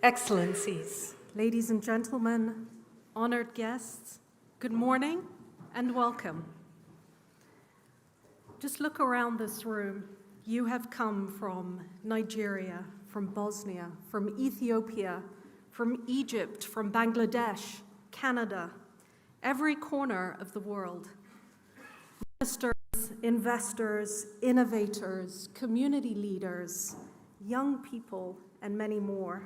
Excellencies, ladies and gentlemen, honored guests, good morning and welcome. Just look around this room. You have come from Nigeria, from Bosnia, from Ethiopia, from Egypt, from Bangladesh, Canada, every corner of the world. Ministers, investors, innovators, community leaders, young people, and many more.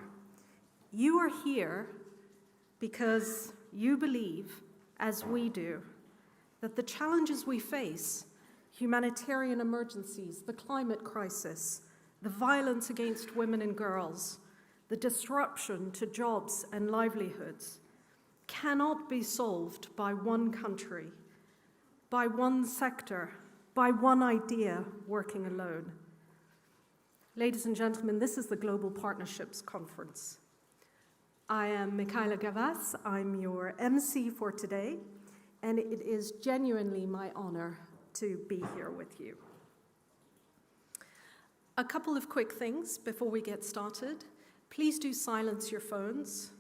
You are here because you believe, as we do, that the challenges we face, humanitarian emergencies, the climate crisis, the violence against women and girls, the disruption to jobs and livelihoods, cannot be solved by one country, by one sector, by one idea working alone. Ladies and gentlemen, this is the Global Partnerships Conference. I am Michaela Gavas, I'm your MC for today, and it is genuinely my honor to be here with you. A couple of quick things before we get started. Please do silence your phones.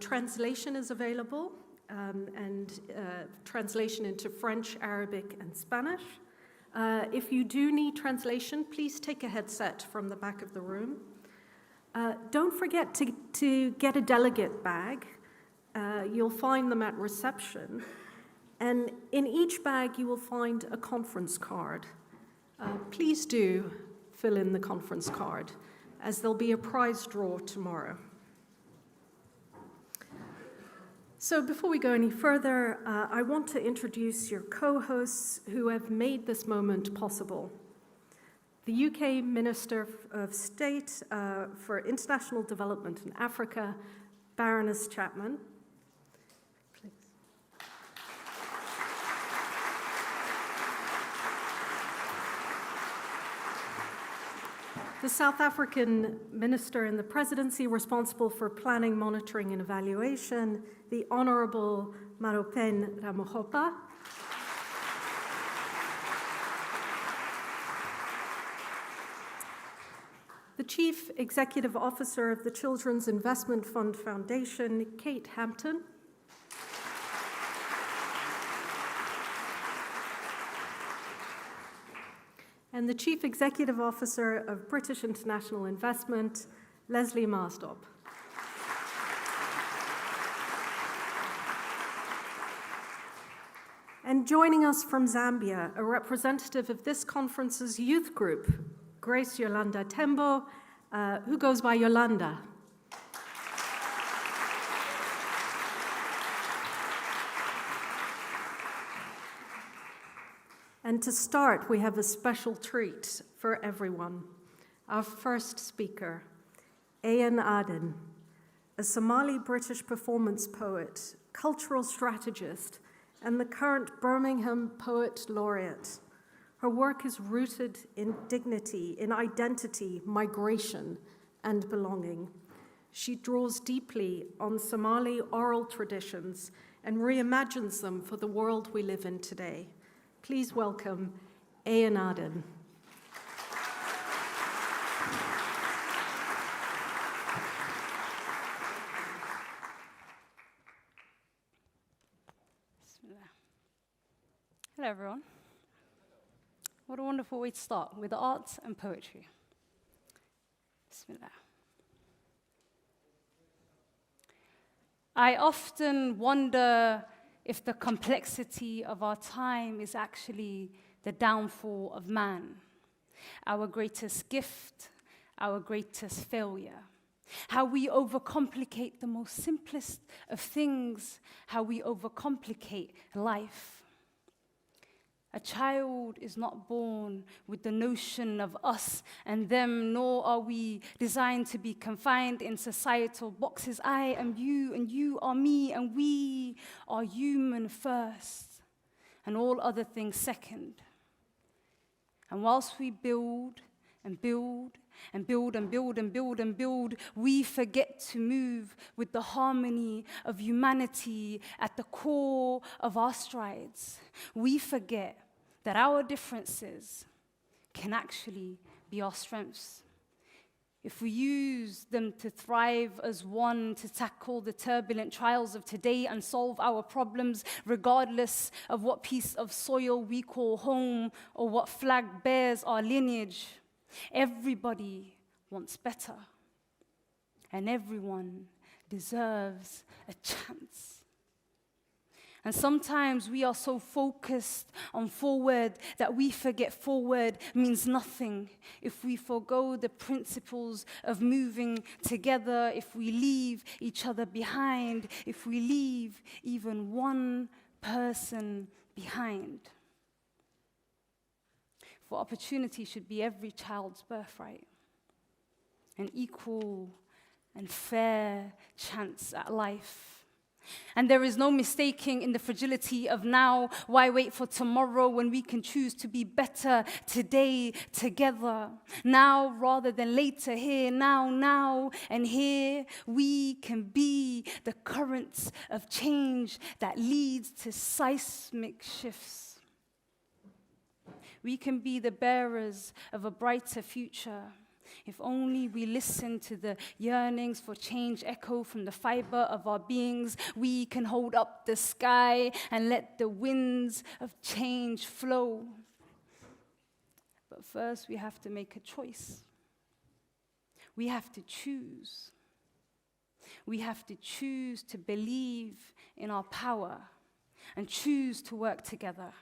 Translation is available, and translation into French, Arabic, and Spanish. If you do need translation, please take a headset from the back of the room. Don't forget to get a delegate bag. You'll find them at reception. And in each bag, you will find a conference card. Please do fill in the conference card, as there'll be a prize draw tomorrow. So before we go any further, I want to introduce your co-hosts who have made this moment possible. The UK Minister of State for International Development in Africa, Baroness Chapman. Please. The South African Minister in the Presidency responsible for planning, monitoring, and evaluation, the Honourable Maropen Ramohopa. The Chief Executive Officer of the Children's Investment Fund Foundation, Kate Hampton. And the Chief Executive Officer of British International Investment, Leslie Marsdop. And joining us from Zambia, a representative of this conference's youth group, Grace Yolanda Tembo, who goes by Yolanda. And to start, we have a special treat for everyone. Our first speaker, Ayan Aden, a Somali-British performance poet, cultural strategist, and the current Birmingham Poet Laureate. Her work is rooted in dignity, in identity, migration, and belonging. She draws deeply on Somali oral traditions and reimagines them for the world we live in today. Please welcome Ayan Aden. Hello, everyone. What a wonderful way to start, with the arts and poetry. Bismillah. I often wonder if the complexity of our time is actually the downfall of man, our greatest gift, our greatest failure. How we overcomplicate the most simplest of things, how we overcomplicate life. A child is not born with the notion of us and them, nor are we designed to be confined in societal boxes. I am you, and you are me, and we are human first, and all other things second. And whilst we build and build and build and build and build and build, we forget to move with the harmony of humanity at the core of our strides. We forget that our differences can actually be our strengths. if we use them to thrive as one, to tackle the turbulent trials of today and solve our problems, regardless of what piece of soil we call home or what flag bears our lineage, everybody wants better, and everyone deserves a chance. And sometimes we are so focused on forward that we forget forward means nothing if we forgo the principles of moving together, if we leave each other behind, if we leave even one person behind. For opportunity should be every child's birthright, an equal and fair chance at life. And there is no mistaking in the fragility of now. Why wait for tomorrow when we can choose to be better today together? Now rather than later, here, now, and here we can be the currents of change that leads to seismic shifts. We can be the bearers of a brighter future. If only we listen to the yearnings for change echo from the fiber of our beings, we can hold up the sky and let the winds of change flow. But first, we have to make a choice. We have to choose. We have to choose to believe in our power and choose to work together.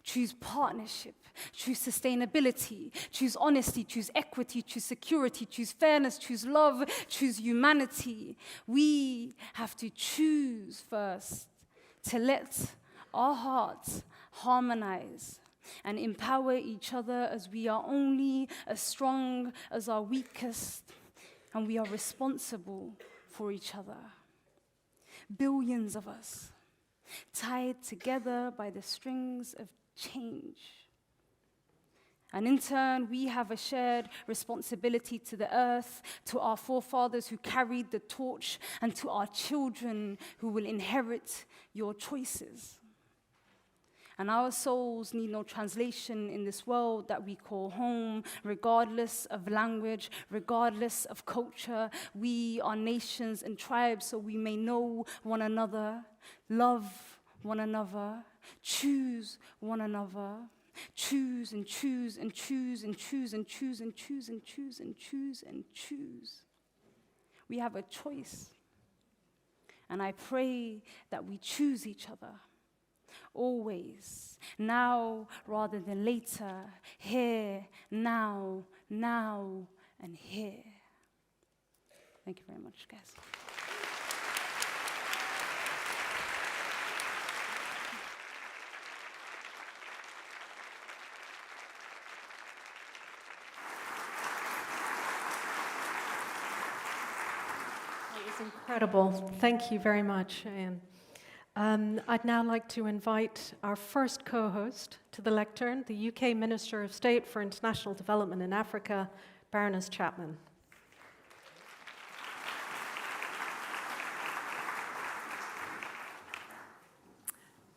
Choose partnership, choose sustainability, choose honesty, choose equity, choose security, choose fairness, choose love, choose humanity. We have to choose first to let our hearts harmonize and empower each other, as we are only as strong as our weakest, and we are responsible for each other. Billions of us, tied together by the strings of change. And in turn, we have a shared responsibility to the earth, to our forefathers who carried the torch, and to our children who will inherit your choices. And our souls need no translation in this world that we call home, regardless of language, regardless of culture. We are nations and tribes, so we may know one another, love one another, choose one another, choose and choose and choose and choose and choose and choose and choose and choose and choose. We have a choice. And I pray that we choose each other. Always, now rather than later, here, now, and here. Thank you very much, guys. That was incredible. Thank you very much, Ayan. I'd now like to invite our first co-host to the lectern, the UK Minister of State for International Development in Africa, Baroness Chapman.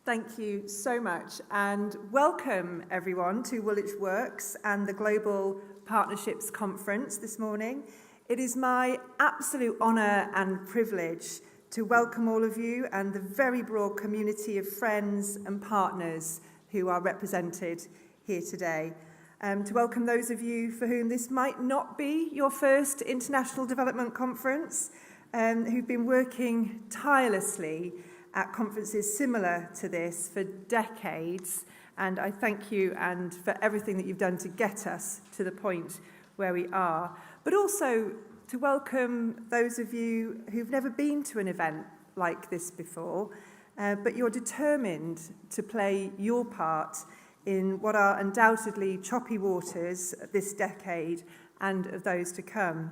Thank you so much, and welcome everyone to Woolwich Works and the Global Partnerships Conference this morning. It is my absolute honour and privilege to welcome all of you and the very broad community of friends and partners who are represented here today. To welcome those of you for whom this might not be your first International Development Conference, who've been working tirelessly at conferences similar to this for decades. And I thank you and for everything that you've done to get us to the point where we are. But also to welcome those of you who've never been to an event like this before, but you're determined to play your part in what are undoubtedly choppy waters of this decade and of those to come.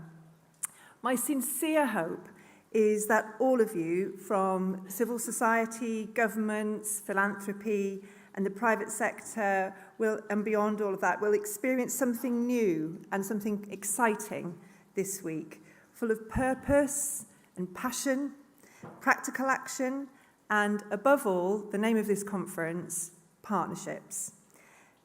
My sincere hope is that all of you, from civil society, governments, philanthropy, and the private sector, and beyond all of that, will experience something new and something exciting this week, full of purpose and passion, practical action, and above all, the name of this conference, partnerships.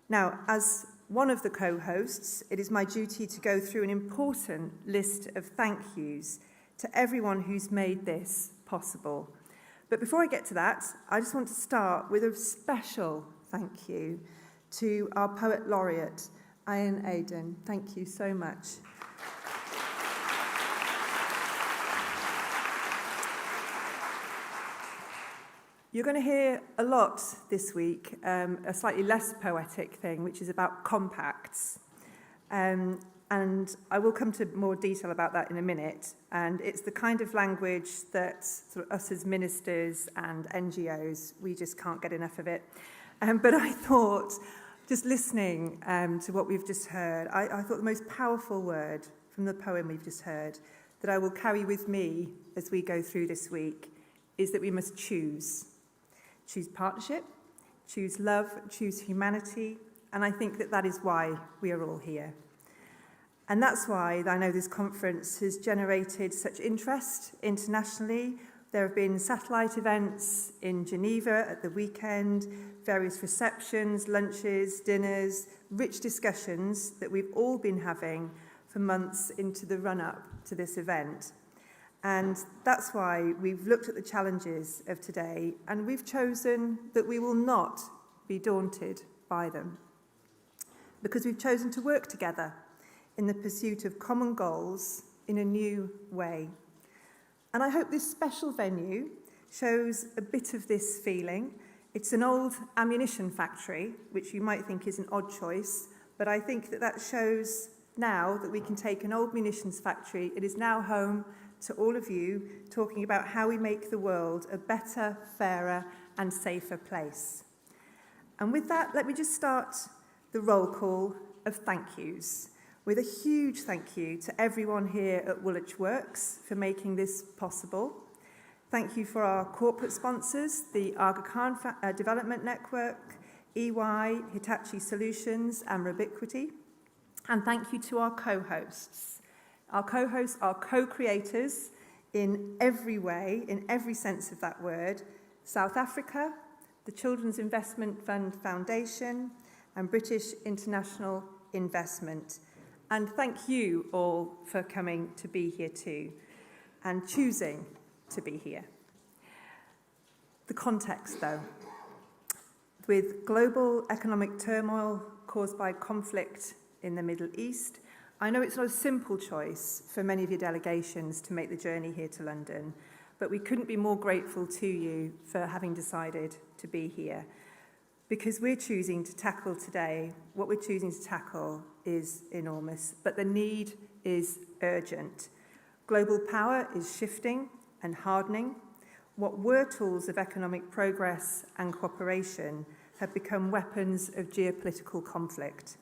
Now, as one of the co-hosts, it is my duty to go through an important list of thank yous to everyone who's made this possible. But before I get to that, I just want to start with a special thank you to our Poet Laureate, Ayan Aden. Thank you so much. You're going to hear a lot this week, a slightly less poetic thing, which is about compacts. And I will come to more detail about that in a minute. And it's the kind of language that sort of us as ministers and NGOs, we just can't get enough of it. But I thought, just listening to what we've just heard, I thought the most powerful word from the poem we've just heard that I will carry with me as we go through this week is that we must choose. Choose partnership, choose love, choose humanity, and I think that that is why we are all here. And that's why I know this conference has generated such interest internationally. There have been satellite events in Geneva at the weekend, various receptions, lunches, dinners, rich discussions that we've all been having for months into the run-up to this event. And that's why we've looked at the challenges of today, and we've chosen that we will not be daunted by them, because we've chosen to work together in the pursuit of common goals in a new way. And I hope this special venue shows a bit of this feeling. It's an old ammunition factory, which you might think is an odd choice, but I think that that shows now that we can take an old munitions factory. It is now home to all of you, talking about how we make the world a better, fairer and safer place. And with that, let me just start the roll call of thank yous, with a huge thank you to everyone here at Woolwich Works for making this possible. Thank you for our corporate sponsors, the Aga Khan Development Network, EY, Hitachi Solutions and Robiquity. And thank you to our co-hosts. Our co-hosts are co-creators in every way, in every sense of that word. South Africa, the Children's Investment Fund Foundation, and British International Investment. And thank you all for coming to be here too, and choosing to be here. The context, though. With global economic turmoil caused by conflict in the Middle East, I know it's not a simple choice for many of your delegations to make the journey here to London, but we couldn't be more grateful to you for having decided to be here, because we're choosing to tackle today, what we're choosing to tackle is enormous, but the need is urgent. Global power is shifting and hardening. What were tools of economic progress and cooperation have become weapons of geopolitical conflict.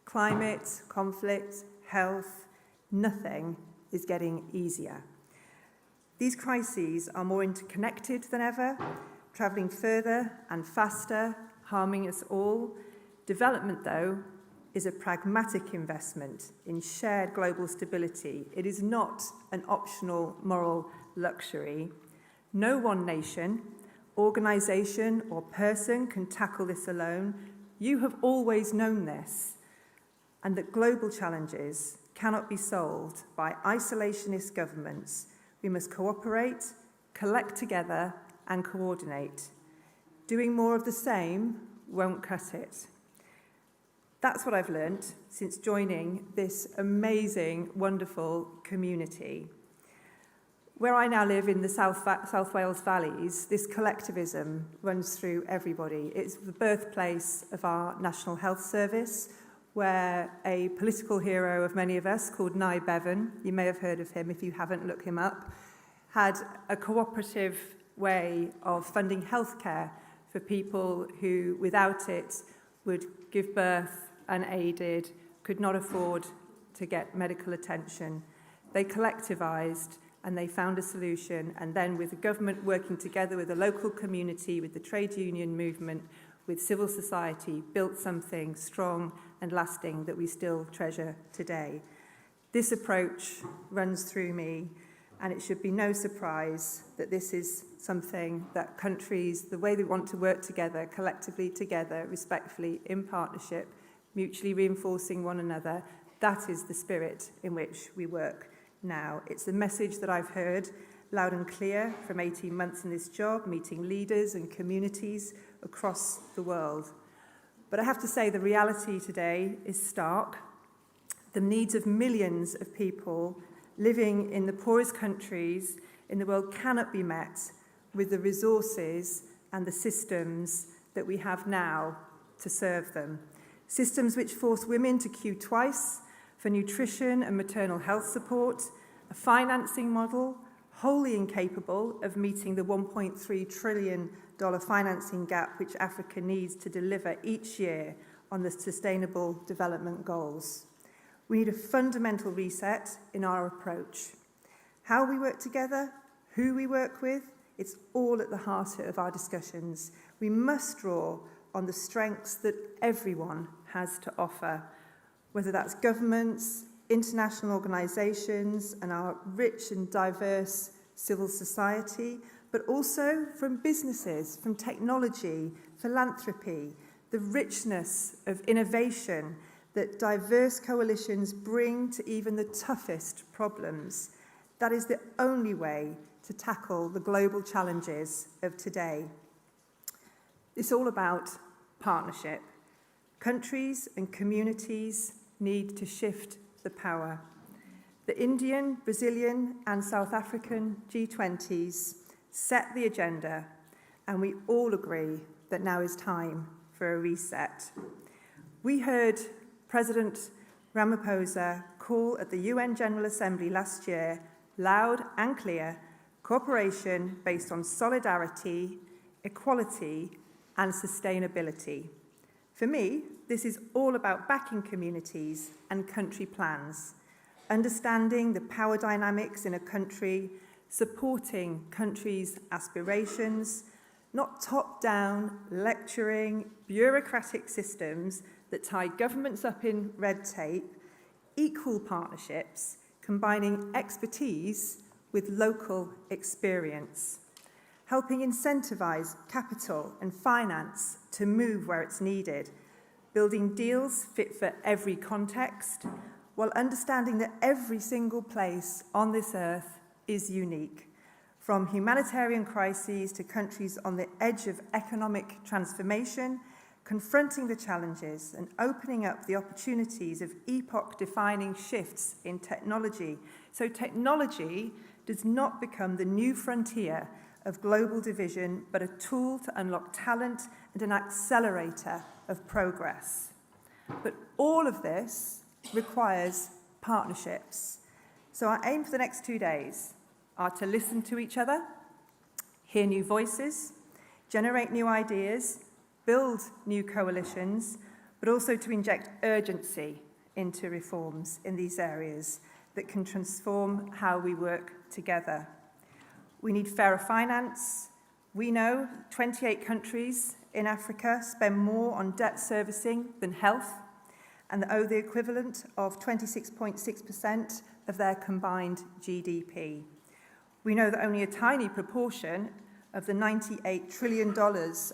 Climate, conflict, health, nothing is getting easier. These crises are more interconnected than ever, travelling further and faster, harming us all. Development, though, is a pragmatic investment in shared global stability. It is not an optional moral luxury. No one nation, organisation or person can tackle this alone. You have always known this. And that global challenges cannot be solved by isolationist governments. We must cooperate, collect together, and coordinate. Doing more of the same won't cut it. That's what I've learnt since joining this amazing, wonderful community. Where I now live in the South Wales Valleys, this collectivism runs through everybody. It's the birthplace of our National Health Service, where a political hero of many of us called Nye Bevan, you may have heard of him, if you haven't, look him up, had a cooperative way of funding healthcare for people who, without it, would give birth unaided, could not afford to get medical attention. They collectivised and they found a solution, and then with the government working together with the local community, with the trade union movement, with civil society, built something strong and lasting that we still treasure today. This approach runs through me, and it should be no surprise that this is something that countries, the way they want to work together, collectively together, respectfully, in partnership, mutually reinforcing one another. That is the spirit in which we work now. It's the message that I've heard loud and clear from 18 months in this job, meeting leaders and communities across the world. But I have to say the reality today is stark. The needs of millions of people living in the poorest countries in the world cannot be met with the resources and the systems that we have now to serve them. Systems which force women to queue twice for nutrition and maternal health support, a financing model wholly incapable of meeting the $1.3 trillion financing gap which Africa needs to deliver each year on the Sustainable Development Goals. We need a fundamental reset in our approach. How we work together, who we work with, it's all at the heart of our discussions. We must draw on the strengths that everyone has to offer, whether that's governments, international organisations, and our rich and diverse civil society, but also from businesses, from technology, philanthropy, the richness of innovation that diverse coalitions bring to even the toughest problems. That is the only way to tackle the global challenges of today. It's all about partnership. Countries and communities need to shift the power. The Indian, Brazilian, and South African G20s set the agenda, and we all agree that now is time for a reset. We heard President Ramaphosa call at the UN General Assembly last year, loud and clear, cooperation based on solidarity, equality, and sustainability. For me, this is all about backing communities and country plans, understanding the power dynamics in a country, supporting countries' aspirations, not top-down, lecturing, bureaucratic systems that tie governments up in red tape, equal partnerships, combining expertise with local experience, helping incentivise capital and finance to move where it's needed, building deals fit for every context, while understanding that every single place on this earth is unique, from humanitarian crises to countries on the edge of economic transformation, confronting the challenges and opening up the opportunities of epoch-defining shifts in technology. So technology does not become the new frontier of global division, but a tool to unlock talent and an accelerator of progress. But all of this requires partnerships. So our aim for the next 2 days are to listen to each other, hear new voices, generate new ideas, build new coalitions, but also to inject urgency into reforms in these areas that can transform how we work together. We need fairer finance. We know 28 countries in Africa spend more on debt servicing than health, and owe the equivalent of 26.6% of their combined GDP. We know that only a tiny proportion of the $98 trillion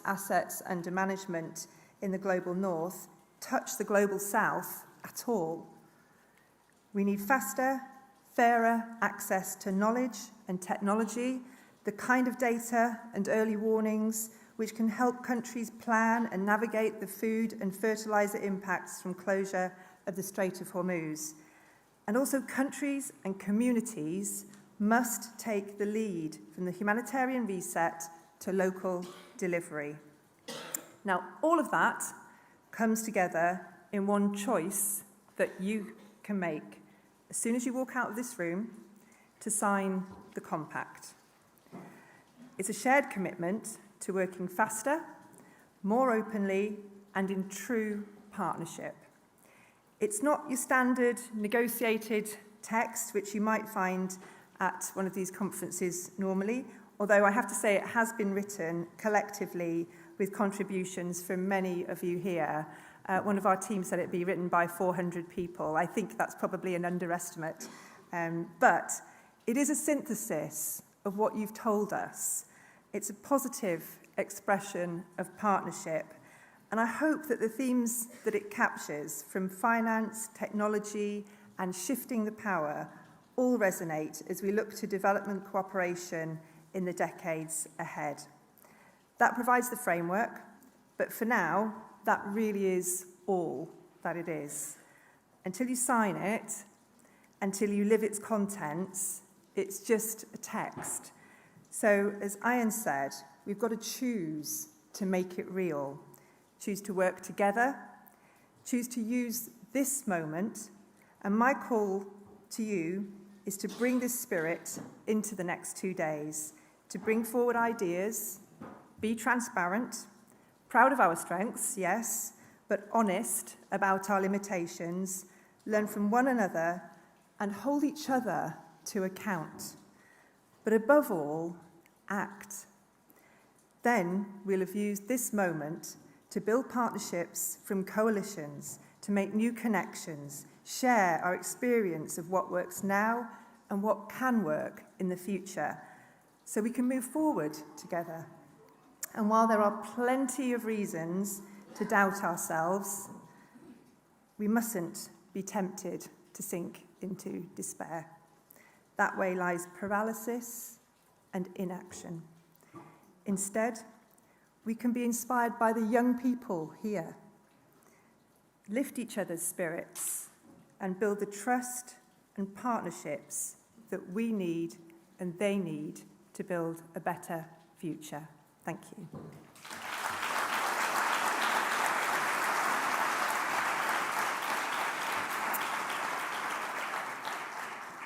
assets under management in the global north touch the global south at all. We need faster, fairer access to knowledge and technology, the kind of data and early warnings which can help countries plan and navigate the food and fertilizer impacts from closure of the Strait of Hormuz. And also countries and communities must take the lead from the humanitarian reset to local delivery. Now, all of that comes together in one choice that you can make as soon as you walk out of this room to sign the compact. It's a shared commitment to working faster, more openly, and in true partnership. It's not your standard negotiated text, which you might find at one of these conferences normally, although I have to say it has been written collectively with contributions from many of you here. One of our team said it'd be written by 400 people. I think that's probably an underestimate. But it is a synthesis of what you've told us. It's a positive expression of partnership, And I hope that the themes that it captures, from finance, technology, and shifting the power, all resonate as we look to development cooperation in the decades ahead. That provides the framework, but for now, that really is all that it is. Until you sign it, until you live its contents, it's just a text. So, as Ayan said, we've got to choose to make it real, choose to work together, choose to use this moment, and my call to you is to bring this spirit into the next 2 days, to bring forward ideas, be transparent, proud of our strengths, yes, but honest about our limitations, learn from one another, and hold each other to account. But above all, act. Then we'll have used this moment to build partnerships from coalitions, to make new connections, share our experience of what works now and what can work in the future, so we can move forward together. And while there are plenty of reasons to doubt ourselves, we mustn't be tempted to sink into despair. That way lies paralysis and inaction. Instead, we can be inspired by the young people here, lift each other's spirits, and build the trust and partnerships that we need and they need to build a better future. Thank you.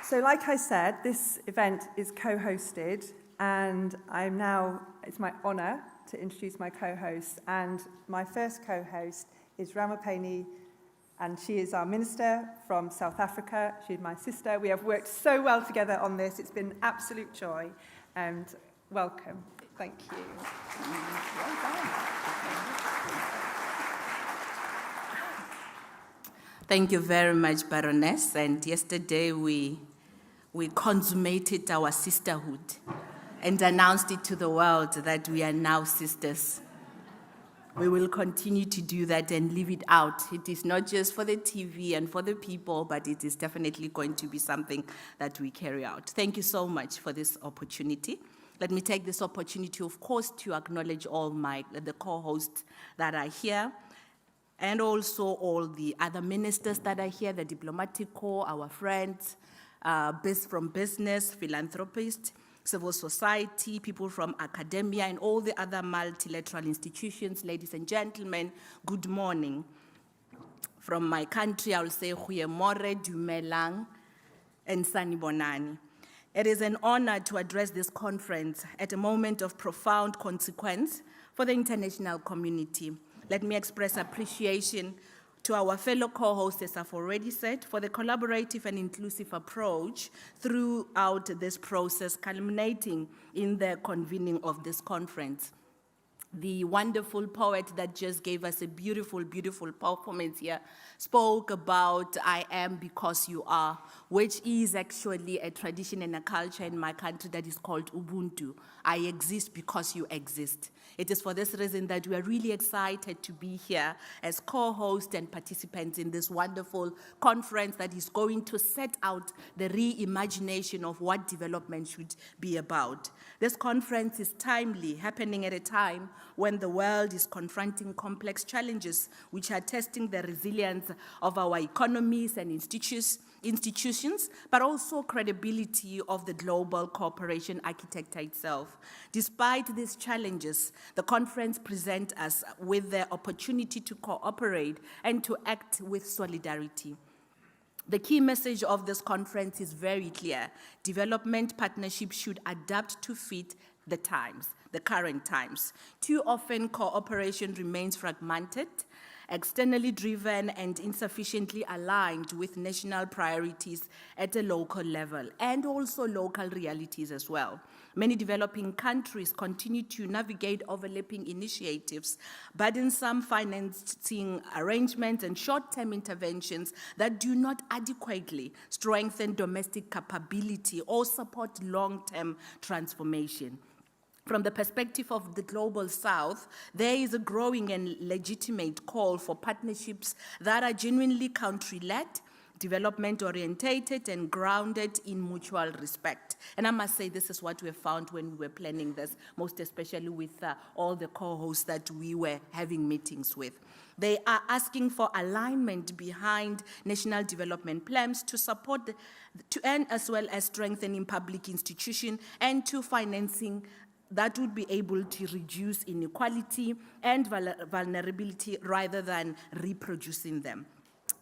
So, like I said, this event is co-hosted, and it's my honour to introduce my co-host. And my first co-host is Ramaphosa, and she is our minister from South Africa. She's my sister. We have worked so well together on this. It's been absolute joy, and welcome. Thank you. Well done. Thank you very much, Baroness. And yesterday we consummated our sisterhood and announced it to the world that we are now sisters. We will continue to do that and live it out. It is not just for the TV and for the people, but it is definitely going to be something that we carry out. Thank you so much for this opportunity. Let me take this opportunity, of course, to acknowledge all the co-hosts that are here, and also all the other ministers that are here, the diplomatic corps, our friends, from business, philanthropists, civil society, people from academia, and all the other multilateral institutions. Ladies and gentlemen, good morning. From my country, I will say Goeiemorgen, Dumelang, and Sanibonani. It is an honor to address this conference at a moment of profound consequence for the international community. Let me express appreciation to our fellow co-hosts, as I've already said, for the collaborative and inclusive approach throughout this process, culminating in the convening of this conference. The wonderful poet that just gave us a beautiful, beautiful performance here spoke about I am because you are, which is actually a tradition and a culture in my country that is called Ubuntu. I exist because you exist. It is for this reason that we are really excited to be here as co-hosts and participants in this wonderful conference that is going to set out the reimagination of what development should be about. This conference is timely, happening at a time when the world is confronting complex challenges which are testing the resilience of our economies and institutions, but also credibility of the global cooperation architecture itself. Despite these challenges, the conference presents us with the opportunity to cooperate and to act with solidarity. The key message of this conference is very clear. Development partnerships should adapt to fit the times, the current times. Too often, cooperation remains fragmented, externally driven, and insufficiently aligned with national priorities at a local level, and also local realities as well. Many developing countries continue to navigate overlapping initiatives, burdensome financing arrangements, and short-term interventions that do not adequately strengthen domestic capability or support long-term transformation. From the perspective of the Global South, there is a growing and legitimate call for partnerships that are genuinely country-led, development-orientated, and grounded in mutual respect. And I must say this is what we have found when we were planning this, most especially with all the co-hosts that we were having meetings with. They are asking for alignment behind national development plans to support, and as well as strengthening public institutions and to financing that would be able to reduce inequality and vulnerability rather than reproducing them.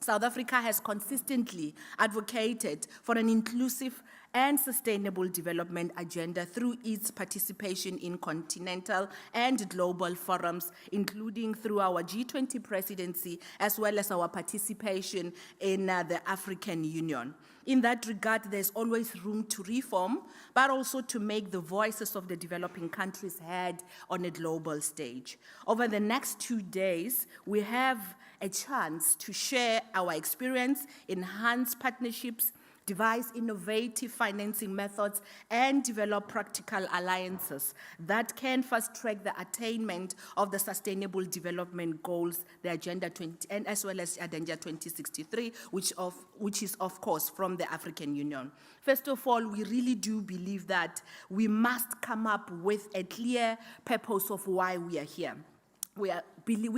South Africa has consistently advocated for an inclusive and sustainable development agenda through its participation in continental and global forums, including through our G20 presidency, as well as our participation in the African Union. In that regard, there's always room to reform, but also to make the voices of the developing countries heard on a global stage. Over the next 2 days, we have a chance to share our experience, enhance partnerships, devise innovative financing methods, and develop practical alliances that can fast-track the attainment of the Sustainable Development Goals, the Agenda 20, and as well as Agenda 2063, which is, of course, from the African Union. First of all, we really do believe that we must come up with a clear purpose of why we are here. We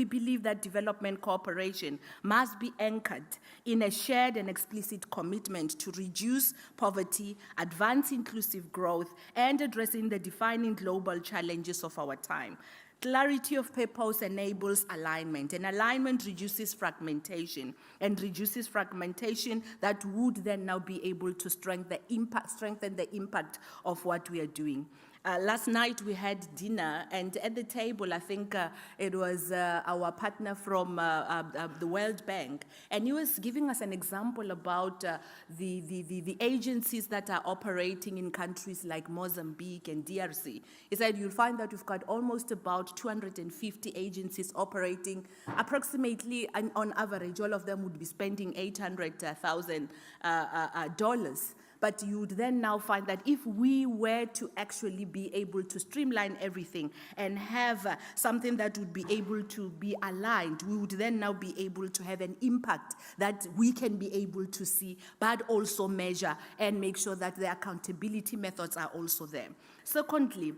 believe that development cooperation must be anchored in a shared and explicit commitment to reduce poverty, advance inclusive growth, and addressing the defining global challenges of our time. Clarity of purpose enables alignment, and alignment reduces fragmentation, and reduces fragmentation that would then now be able to strengthen the impact of what we are doing. Last night we had dinner, and at the table, I think it was our partner from the World Bank, and he was giving us an example about the agencies that are operating in countries like Mozambique and DRC. He said you'll find that we've got almost about 250 agencies operating. Approximately, on average, all of them would be spending $800,000. But you would then now find that if we were to actually be able to streamline everything and have something that would be able to be aligned, we would then now be able to have an impact that we can be able to see, but also measure and make sure that the accountability methods are also there. Secondly,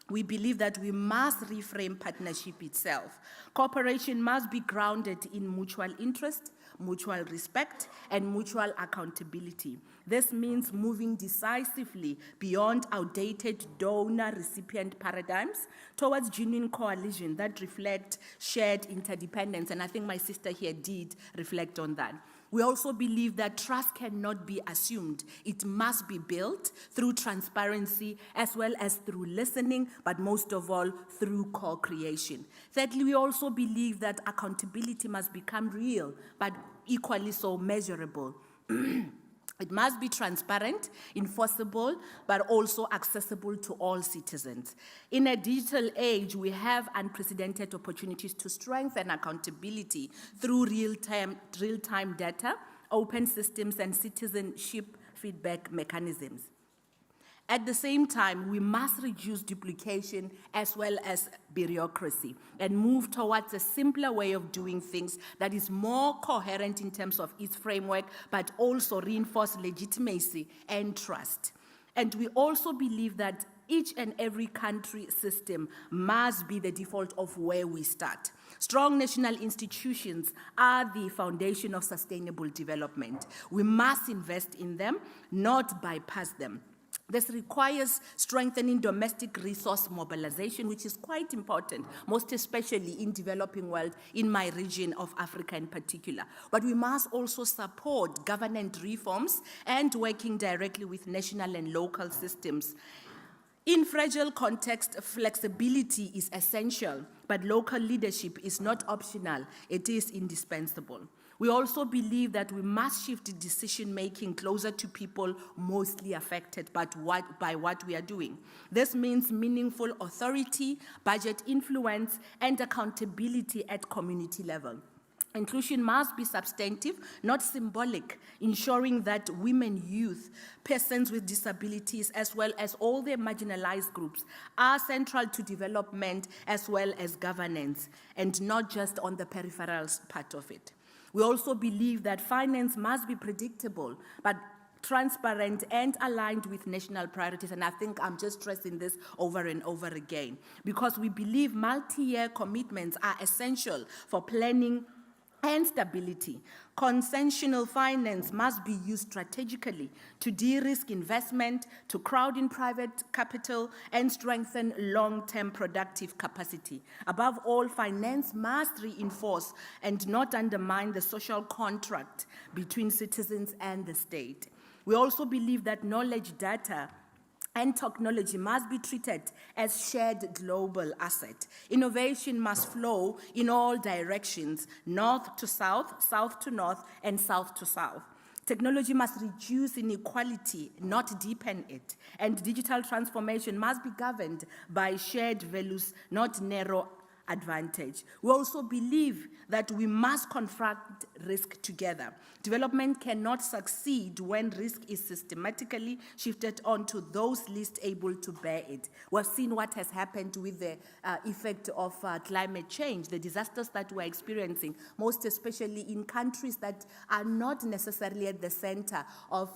we believe that we must reframe partnership itself. Cooperation must be grounded in mutual interest, mutual respect, and mutual accountability. This means moving decisively beyond outdated donor-recipient paradigms towards genuine coalition that reflect shared interdependence, and I think my sister here did reflect on that. We also believe that trust cannot be assumed. It must be built through transparency as well as through listening, but most of all, through co-creation. Thirdly, we also believe that accountability must become real, but equally so measurable. It must be transparent, enforceable, but also accessible to all citizens. In a digital age, we have unprecedented opportunities to strengthen accountability through real-time data, open systems, and citizenship feedback mechanisms. At the same time, we must reduce duplication as well as bureaucracy and move towards a simpler way of doing things that is more coherent in terms of its framework, but also reinforce legitimacy and trust. And we also believe that each and every country system must be the default of where we start. Strong national institutions are the foundation of sustainable development. We must invest in them, not bypass them. This requires strengthening domestic resource mobilization, which is quite important, most especially in developing world, in my region of Africa in particular. But we must also support governance reforms and working directly with national and local systems. In fragile context, flexibility is essential, but local leadership is not optional, it is indispensable. We also believe that we must shift decision-making closer to people mostly affected by what we are doing. This means meaningful authority, budget influence, and accountability at community level. Inclusion must be substantive, not symbolic, ensuring that women, youth, persons with disabilities, as well as all their marginalized groups are central to development as well as governance, and not just on the peripheral part of it. We also believe that finance must be predictable, but transparent and aligned with national priorities, and I think I'm just stressing this over and over again, because we believe multi-year commitments are essential for planning and stability. Consensual finance must be used strategically to de-risk investment, to crowd in private capital, and strengthen long-term productive capacity. Above all, finance must reinforce and not undermine the social contract between citizens and the state. We also believe that knowledge, data, and technology must be treated as shared global asset. Innovation must flow in all directions, north to south, south to north, and south to south. Technology must reduce inequality, not deepen it. And digital transformation must be governed by shared values, not narrow advantage. We also believe that we must confront risk together. Development cannot succeed when risk is systematically shifted onto those least able to bear it. We've seen what has happened with the effect of climate change, the disasters that we're experiencing, most especially in countries that are not necessarily at the center of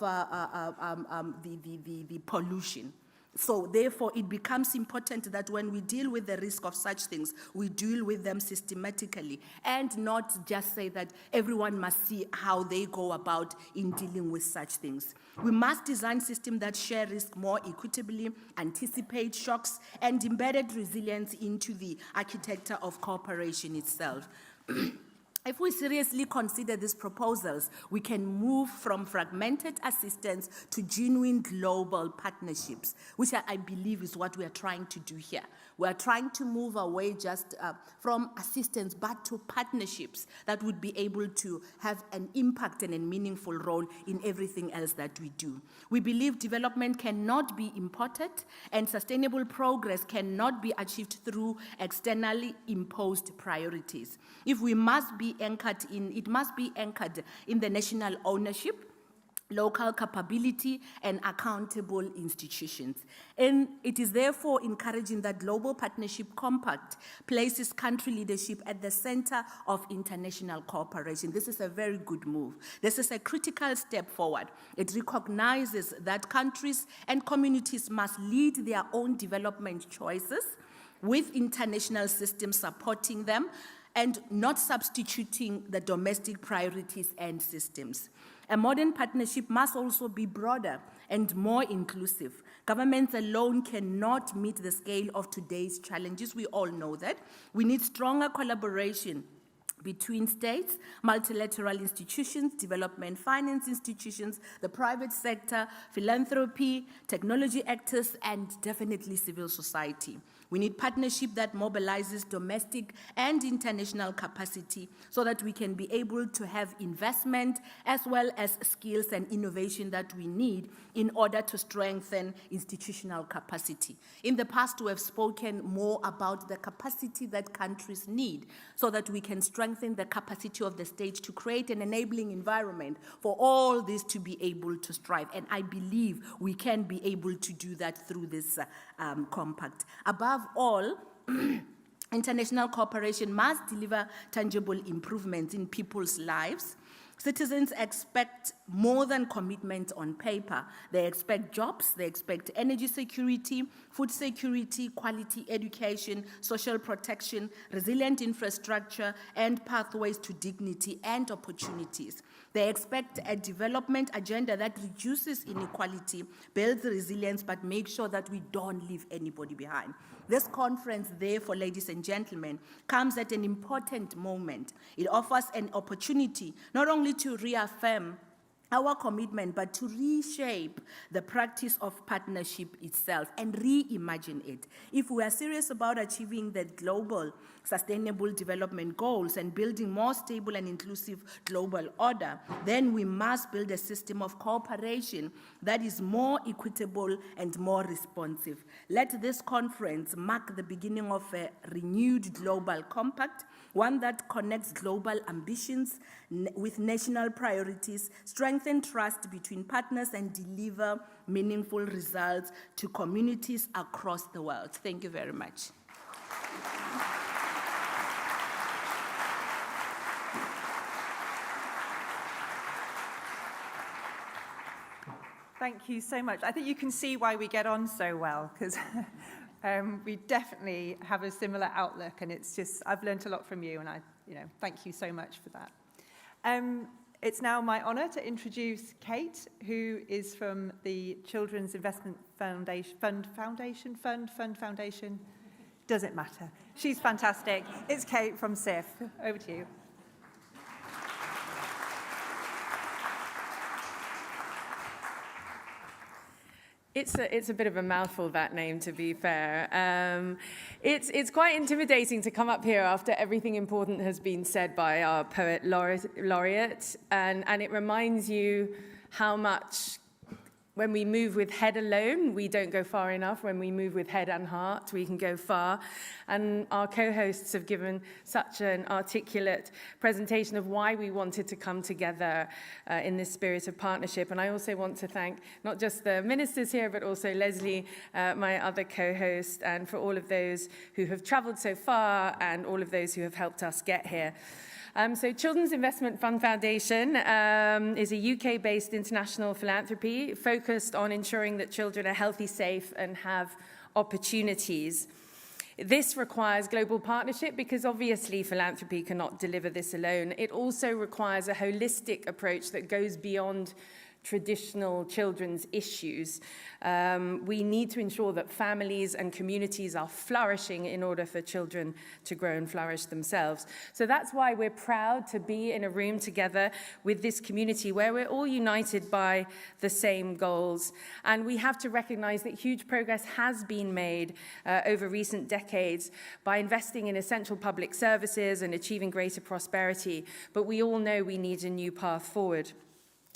the pollution. So therefore, it becomes important that when we deal with the risk of such things, we deal with them systematically and not just say that everyone must see how they go about in dealing with such things. We must design systems that share risk more equitably, anticipate shocks, and embedded resilience into the architecture of cooperation itself. If we seriously consider these proposals, we can move from fragmented assistance to genuine global partnerships, which I believe is what we are trying to do here. We are trying to move away just from assistance, but to partnerships that would be able to have an impact and a meaningful role in everything else that we do. We believe development cannot be imported, and sustainable progress cannot be achieved through externally imposed priorities. If we must be anchored in, it must be anchored in the national ownership, local capability, and accountable institutions. And it is therefore encouraging that Global Partnership Compact places country leadership at the center of international cooperation. This is a very good move. This is a critical step forward. It recognizes that countries and communities must lead their own development choices, with international systems supporting them, and not substituting the domestic priorities and systems. A modern partnership must also be broader and more inclusive. Governments alone cannot meet the scale of today's challenges. We all know that. We need stronger collaboration between states, multilateral institutions, development finance institutions, the private sector, philanthropy, technology actors, and definitely civil society. We need partnership that mobilizes domestic and international capacity so that we can be able to have investment as well as skills and innovation that we need in order to strengthen institutional capacity. In the past, we have spoken more about the capacity that countries need so that we can strengthen the capacity of the state to create an enabling environment for all this to be able to strive. And I believe we can be able to do that through this compact. Above all, international cooperation must deliver tangible improvements in people's lives. Citizens expect more than commitment on paper. They expect jobs, they expect energy security, food security, quality education, social protection, resilient infrastructure, and pathways to dignity and opportunities. They expect a development agenda that reduces inequality, builds resilience, but makes sure that we don't leave anybody behind. This conference, therefore, ladies and gentlemen, comes at an important moment. It offers an opportunity not only to reaffirm our commitment, but to reshape the practice of partnership itself and reimagine it. If we are serious about achieving the global Sustainable Development Goals and building more stable and inclusive global order, then we must build a system of cooperation that is more equitable and more responsive. Let this conference mark the beginning of a renewed global compact, one that connects global ambitions with national priorities, strengthen trust between partners, and deliver meaningful results to communities across the world. Thank you very much. Thank you so much. I think you can see why we get on so well, because we definitely have a similar outlook, and it's just, I've learned a lot from you, and thank you so much for that. It's now my honour to introduce Kate, who is from the Children's Investment Foundation. Doesn't matter. She's fantastic. It's Kate from CIFF. Over to you. It's a bit of a mouthful, that name, to be fair. It's quite intimidating to come up here after everything important has been said by our poet laureate, and it reminds you how much, when we move with head alone, we don't go far enough. When we move with head and heart, we can go far. And our co-hosts have given such an articulate presentation of why we wanted to come together in this spirit of partnership. And I also want to thank not just the ministers here, but also Leslie, my other co-host, and for all of those who have travelled so far and all of those who have helped us get here. So Children's Investment Fund Foundation is a UK-based international philanthropy focused on ensuring that children are healthy, safe, and have opportunities. This requires global partnership because obviously philanthropy cannot deliver this alone. It also requires a holistic approach that goes beyond traditional children's issues. We need to ensure that families and communities are flourishing in order for children to grow and flourish themselves. So that's why we're proud to be in a room together with this community where we're all united by the same goals. And we have to recognize that huge progress has been made over recent decades by investing in essential public services and achieving greater prosperity. But we all know we need a new path forward,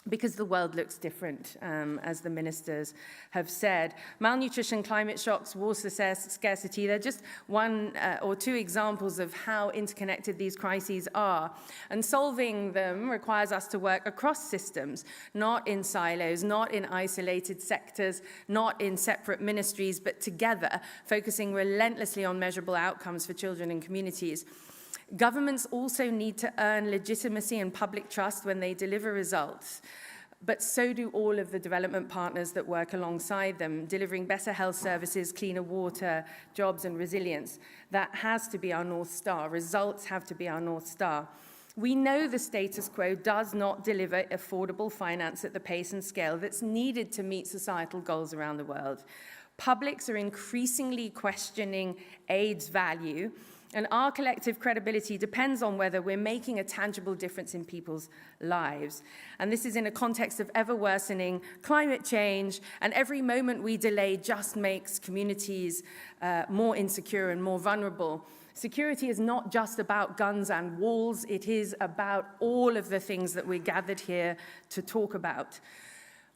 because the world looks different, as the ministers have said. Malnutrition, climate shocks, water scarcity, they're just one or two examples of how interconnected these crises are. And solving them requires us to work across systems, not in silos, not in isolated sectors, not in separate ministries, but together, focusing relentlessly on measurable outcomes for children and communities. Governments also need to earn legitimacy and public trust when they deliver results, but so do all of the development partners that work alongside them, delivering better health services, cleaner water, jobs, and resilience. That has to be our North Star. Results have to be our North Star. We know the status quo does not deliver affordable finance at the pace and scale that's needed to meet societal goals around the world. Publics are increasingly questioning aid's value, and our collective credibility depends on whether we're making a tangible difference in people's lives. And this is in a context of ever-worsening climate change, and every moment we delay just makes communities more insecure and more vulnerable. Security is not just about guns and walls, it is about all of the things that we're gathered here to talk about.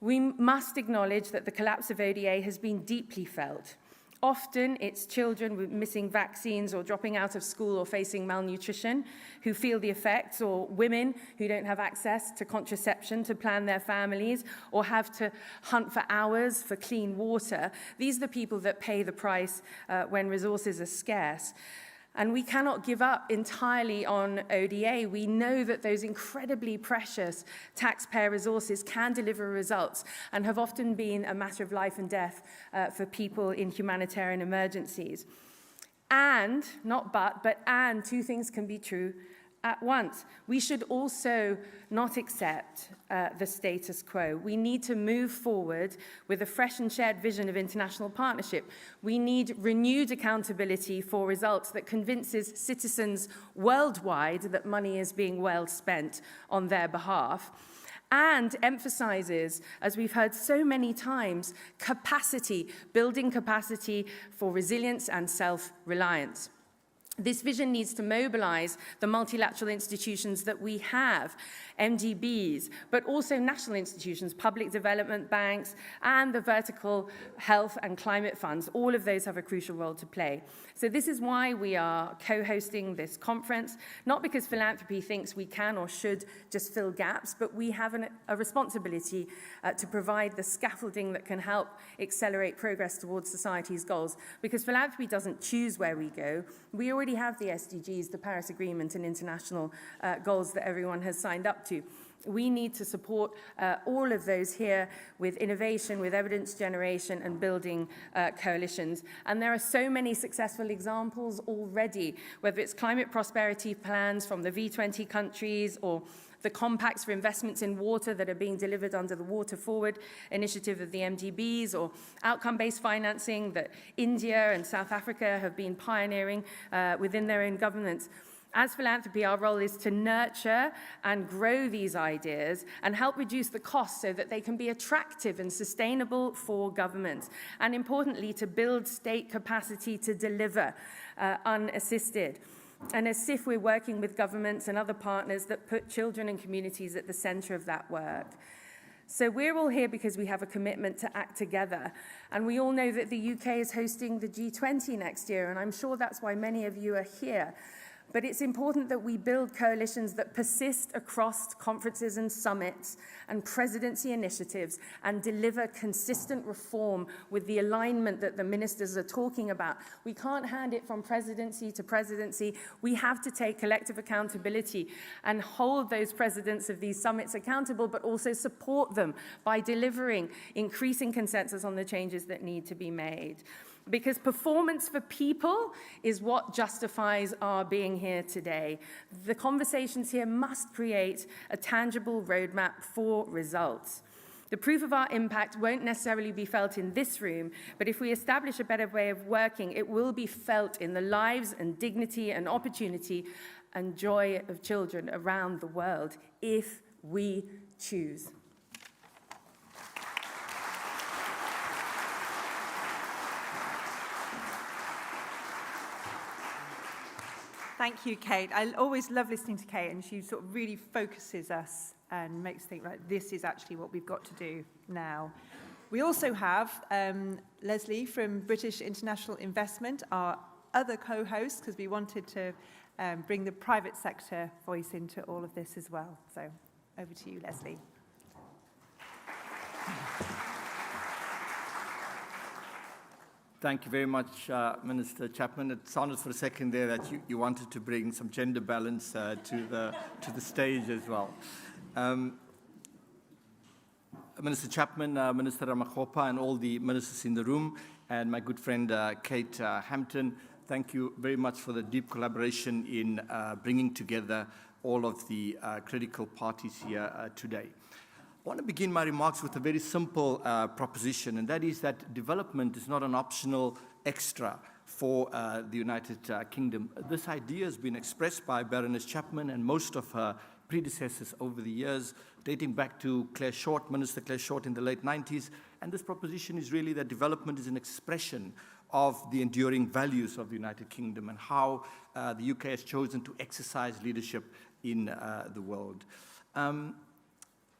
We must acknowledge that the collapse of ODA has been deeply felt. Often it's children with missing vaccines or dropping out of school or facing malnutrition who feel the effects, or women who don't have access to contraception to plan their families or have to hunt for hours for clean water. These are the people that pay the price when resources are scarce. And we cannot give up entirely on ODA. We know that those incredibly precious taxpayer resources can deliver results and have often been a matter of life and death for people in humanitarian emergencies. And, not but and, two things can be true at once. We should also not accept the status quo. We need to move forward with a fresh and shared vision of international partnership. We need renewed accountability for results that convinces citizens worldwide that money is being well spent on their behalf, and emphasizes, as we've heard so many times, capacity, building capacity for resilience and self-reliance. This vision needs to mobilize the multilateral institutions that we have, MDBs, but also national institutions, public development banks, and the vertical health and climate funds. All of those have a crucial role to play. So this is why we are co-hosting this conference, not because philanthropy thinks we can or should just fill gaps, but we have a responsibility to provide the scaffolding that can help accelerate progress towards society's goals. Because philanthropy doesn't choose where we go. We already have the SDGs, the Paris Agreement, and international goals that everyone has signed up to. We need to support all of those here with innovation, with evidence generation, and building coalitions. And there are so many successful examples already, whether it's climate prosperity plans from the V20 countries or the compacts for investments in water that are being delivered under the Water Forward initiative of the MDBs, or outcome-based financing that India and South Africa have been pioneering within their own governments. As philanthropy, our role is to nurture and grow these ideas and help reduce the costs so that they can be attractive and sustainable for governments. And importantly, to build state capacity to deliver unassisted. And as CIFF, we're working with governments and other partners that put children and communities at the center of that work. So we're all here because we have a commitment to act together. And we all know that the UK is hosting the G20 next year, and I'm sure that's why many of you are here. But it's important that we build coalitions that persist across conferences and summits and presidency initiatives and deliver consistent reform with the alignment that the ministers are talking about. We can't hand it from presidency to presidency. We have to take collective accountability and hold those presidents of these summits accountable, but also support them by delivering increasing consensus on the changes that need to be made. Because performance for people is what justifies our being here today. The conversations here must create a tangible roadmap for results. The proof of our impact won't necessarily be felt in this room, but if we establish a better way of working, it will be felt in the lives and dignity and opportunity and joy of children around the world, if we choose. Thank you, Kate. I always love listening to Kate, and she sort of really focuses us and makes us think, right, this is actually what we've got to do now. We also have Leslie from British International Investment, our other co-host, because we wanted to bring the private sector voice into all of this as well. So over to you, Leslie. Thank you very much, Minister Chapman. It sounded for a second there that you wanted to bring some gender balance to the stage as well. Minister Chapman, Minister Ramakgopa, and all the ministers in the room, and my good friend Kate Hampton, thank you very much for the deep collaboration in bringing together all of the critical parties here today. I want to begin my remarks with a very simple proposition, and that is that development is not an optional extra for the United Kingdom. This idea has been expressed by Baroness Chapman and most of her predecessors over the years, dating back to Claire Short, Minister Claire Short in the late 90s, and this proposition is really that development is an expression of the enduring values of the United Kingdom and how the UK has chosen to exercise leadership in the world.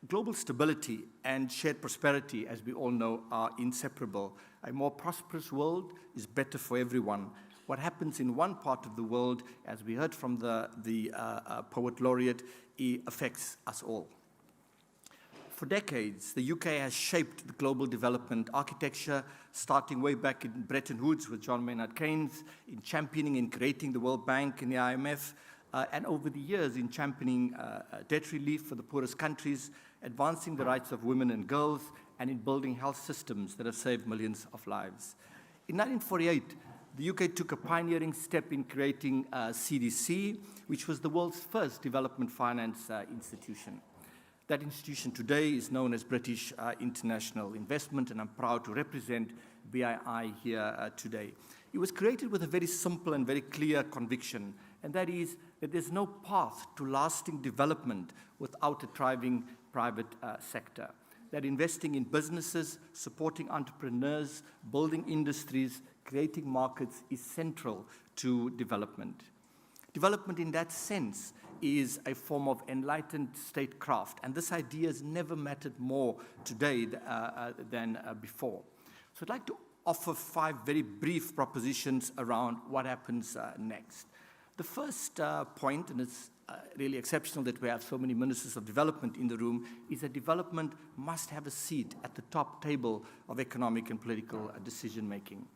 Global stability and shared prosperity, as we all know, are inseparable. A more prosperous world is better for everyone. What happens in one part of the world, as we heard from the poet laureate, it affects us all. For decades, the UK has shaped the global development architecture, starting way back in Bretton Woods with John Maynard Keynes, in championing and creating the World Bank and the IMF, and over the years in championing debt relief for the poorest countries, advancing the rights of women and girls, and in building health systems that have saved millions of lives. In 1948, the UK took a pioneering step in creating CDC, which was the world's first development finance institution. That institution today is known as British International Investment, and I'm proud to represent BII here today. It was created with a very simple and very clear conviction, and that is that there's no path to lasting development without a thriving private sector. That investing in businesses, supporting entrepreneurs, building industries creating markets is central to development. Development in that sense is a form of enlightened statecraft, and this idea has never mattered more today than before. So I'd like to offer 5 very brief propositions around what happens next. The first point, and it's really exceptional that we have so many ministers of development in the room, is that development must have a seat at the top table of economic and political decision-making.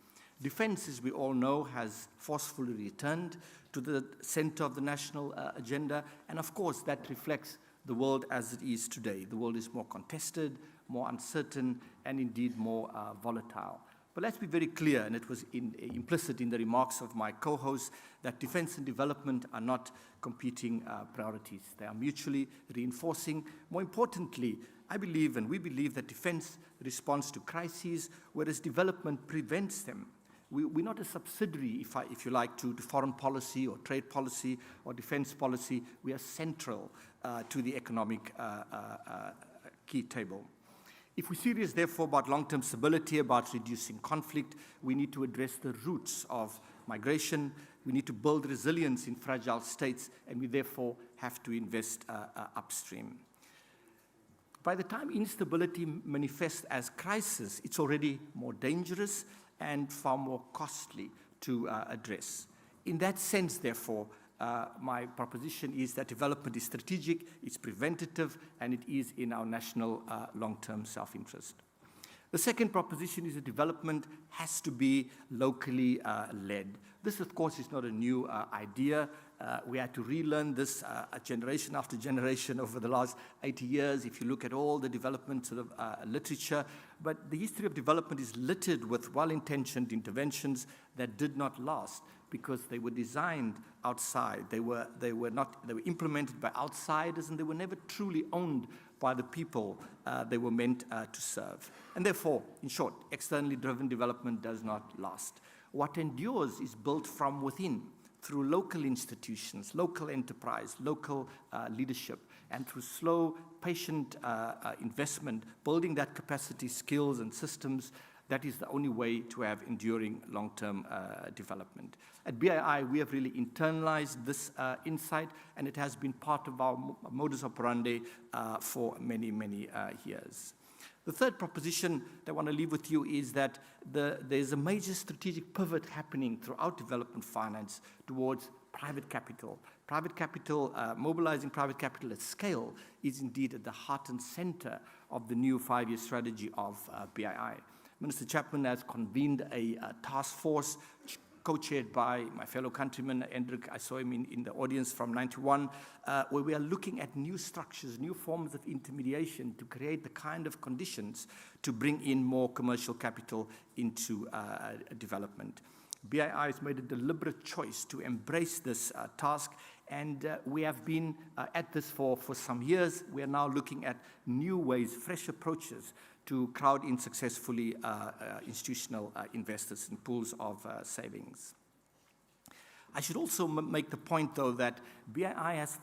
Defense, as we all know, has forcefully returned to the center of the national agenda, and of course that reflects the world as it is today. The world is more contested, more uncertain, and indeed more volatile. But let's be very clear, and it was implicit in the remarks of my co-host, that defense and development are not competing priorities. They are mutually reinforcing. More importantly, I believe, and we believe, that defense responds to crises, whereas development prevents them. We're not a subsidiary, if you like, to foreign policy or trade policy or defense policy. We are central to the economic key table. If we're serious, therefore, about long-term stability, about reducing conflict, we need to address the roots of migration. We need to build resilience in fragile states, and we therefore have to invest upstream. By the time instability manifests as crisis, it's already more dangerous and far more costly to address. In that sense, therefore, my proposition is that development is strategic, it's preventative, and it is in our national long-term self-interest. The second proposition is that development has to be locally led. This, of course, is not a new idea. We had to relearn this generation after generation over the last 80 years, if you look at all the development sort of literature. But the history of development is littered with well-intentioned interventions that did not last because they were designed outside. They were implemented by outsiders, and they were never truly owned by the people they were meant to serve. And therefore, in short, externally driven development does not last. What endures is built from within, through local institutions, local enterprise, local leadership, and through slow, patient investment, building that capacity, skills, and systems. That is the only way to have enduring long-term development. At BII, we have really internalized this insight, and it has been part of our modus operandi for many, many years. The third proposition that I want to leave with you is that there's a major strategic pivot happening throughout development finance towards private capital. Private capital, mobilizing private capital at scale, is indeed at the heart and center of the new 5-year strategy of BII. Minister Chapman has convened a task force co-chaired by my fellow countryman, Hendrik. I saw him in the audience from 91, where we are looking at new structures, new forms of intermediation to create the kind of conditions to bring in more commercial capital into development. BII has made a deliberate choice to embrace this task, and we have been at this for some years. We are now looking at new ways, fresh approaches to crowd in successfully institutional investors and pools of savings. I should also make the point, though, that BII has,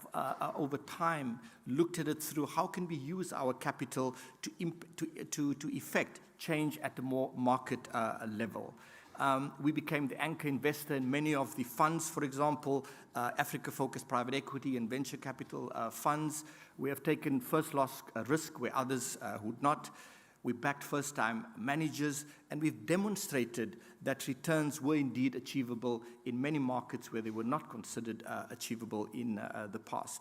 over time, looked at it through how can we use our capital to effect change at a more market level. We became the anchor investor in many of the funds, for example, Africa-focused private equity and venture capital funds. We have taken first loss risk where others would not. We backed first-time managers, and we've demonstrated that returns were indeed achievable in many markets where they were not considered achievable in the past.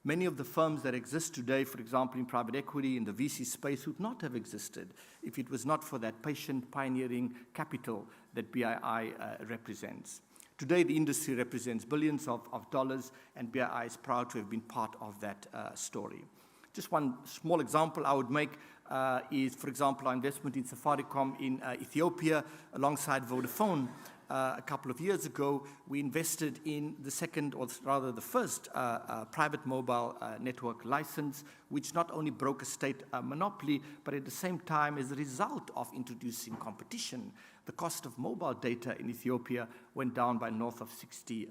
Many of the firms that exist today, for example, in private equity, in the VC space, would not have existed if it was not for that patient, pioneering capital that BII represents. Today, the industry represents billions of dollars, and BII is proud to have been part of that story. Just one small example I would make is, for example, our investment in Safaricom in Ethiopia alongside Vodafone. A couple of years ago, we invested in the second, or rather the first, private mobile network license, which not only broke a state monopoly, but at the same time, as a result of introducing competition, the cost of mobile data in Ethiopia went down by north of 60%.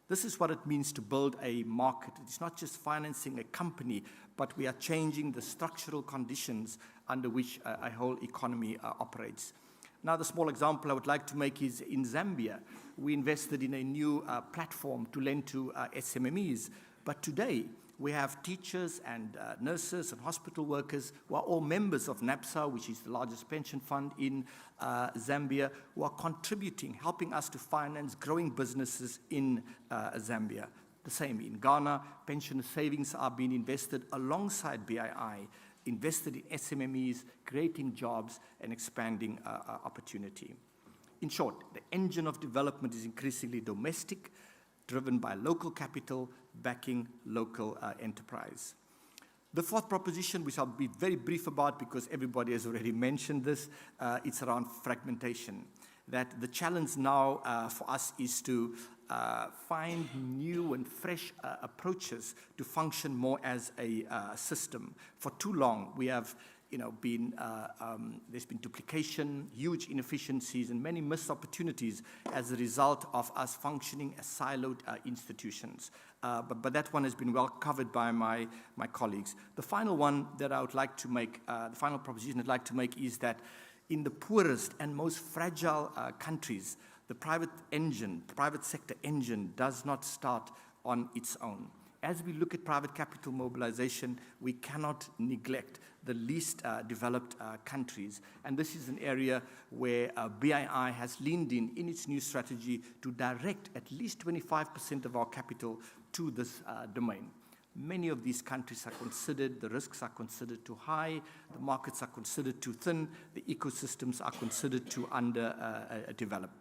This is what it means to build a market. It's not just financing a company, but we are changing the structural conditions under which a whole economy operates. Now, the small example I would like to make is in Zambia. We invested in a new platform to lend to SMMEs, but today we have teachers and nurses and hospital workers who are all members of NAPSA, which is the largest pension fund in Zambia, who are contributing, helping us to finance growing businesses in Zambia. The same in Ghana, pension savings are being invested alongside BII, invested in SMMEs, creating jobs and expanding opportunity. In short, the engine of development is increasingly domestic, driven by local capital, backing local enterprise. The fourth proposition, which I'll be very brief about because everybody has already mentioned this, it's around fragmentation. That the challenge now for us is to find new and fresh approaches to function more as a system. For too long, we have there's been duplication, huge inefficiencies, and many missed opportunities as a result of us functioning as siloed institutions. But that one has been well covered by my colleagues. The final one that I would like to make, the final proposition I'd like to make is that in the poorest and most fragile countries, the private sector engine does not start on its own. As we look at private capital mobilization, we cannot neglect the least developed countries. And this is an area where BII has leaned in its new strategy to direct at least 25% of our capital to this domain. Many of these countries are considered, the risks are considered too high, the markets are considered too thin, the ecosystems are considered too underdeveloped.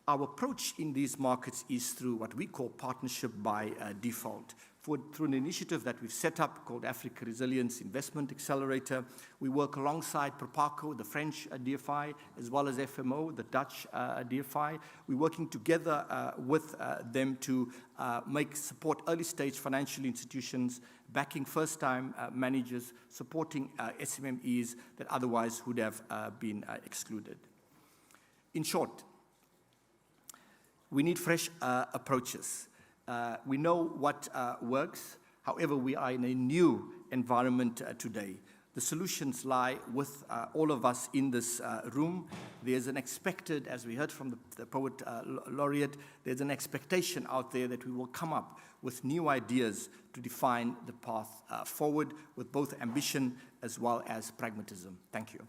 Our approach in these markets is through what we call partnership by default. Through an initiative that we've set up called Africa Resilience Investment Accelerator, we work alongside Proparco, the French DFI, as well as FMO, the Dutch DFI. We're working together with them to support early-stage financial institutions, backing first-time managers, supporting SMMEs that otherwise would have been excluded. In short, we need fresh approaches. We know what works. However, we are in a new environment today. The solutions lie with all of us in this room. There's an expected, as we heard from the poet laureate, there's an expectation out there that we will come up with new ideas to define the path forward with both ambition as well as pragmatism. Thank you.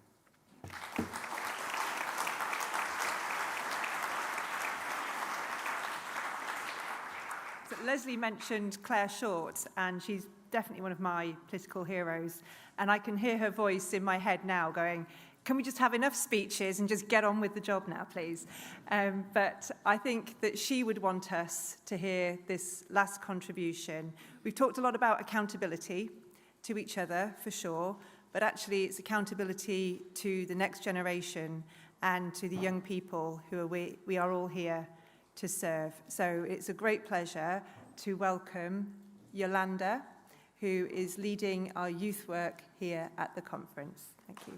So Leslie mentioned Claire Short, and she's definitely one of my political heroes. And I can hear her voice in my head now going, can we just have enough speeches and just get on with the job now, please? But I think that she would want us to hear this last contribution. We've talked a lot about accountability to each other, for sure, but actually it's accountability to the next generation and to the young people who we are all here to serve. So it's a great pleasure to welcome Yolanda, who is leading our youth work here at the conference. Thank you.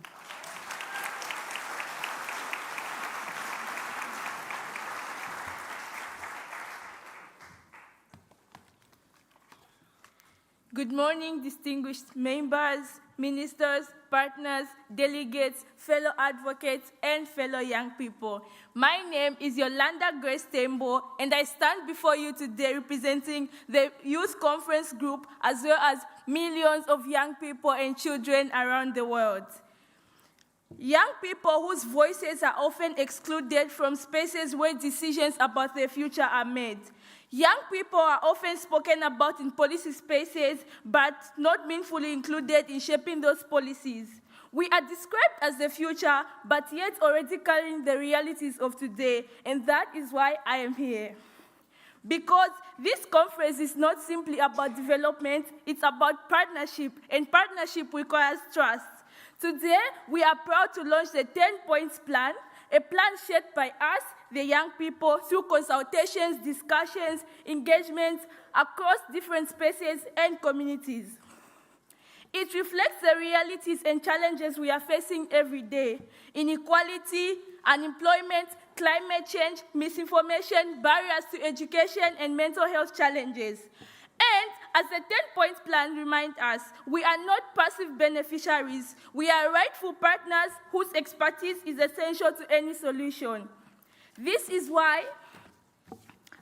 Good morning, distinguished members, ministers, partners, delegates, fellow advocates, and fellow young people. My name is Yolanda Grace Tembo, and I stand before you today representing the Youth Conference Group, as well as millions of young people and children around the world. Young people whose voices are often excluded from spaces where decisions about their future are made. Young people are often spoken about in policy spaces, but not meaningfully included in shaping those policies. We are described as the future, but yet already carrying the realities of today, and that is why I am here. Because this conference is not simply about development, it's about partnership, and partnership requires trust. Today, we are proud to launch the 10-point plan, a plan shaped by us, the young people, through consultations, discussions, engagements across different spaces and communities. It reflects the realities and challenges we are facing every day: inequality, unemployment, climate change, misinformation, barriers to education, and mental health challenges. And as the 10-point plan reminds us, we are not passive beneficiaries. We are rightful partners whose expertise is essential to any solution. This is why,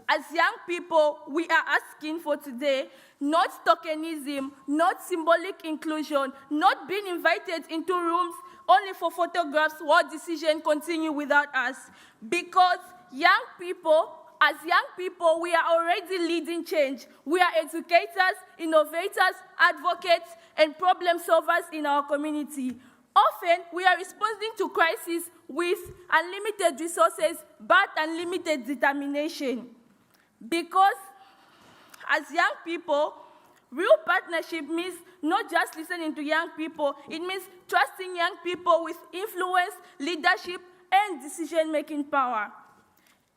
as young people, we are asking for today not tokenism, not symbolic inclusion, not being invited into rooms only for photographs while decisions continue without us. Because young people, as young people, we are already leading change. We are educators, innovators, advocates, and problem solvers in our community. Often, we are responding to crises with unlimited resources, but unlimited determination. Because as young people, real partnership means not just listening to young people, it means trusting young people with influence, leadership, and decision-making power.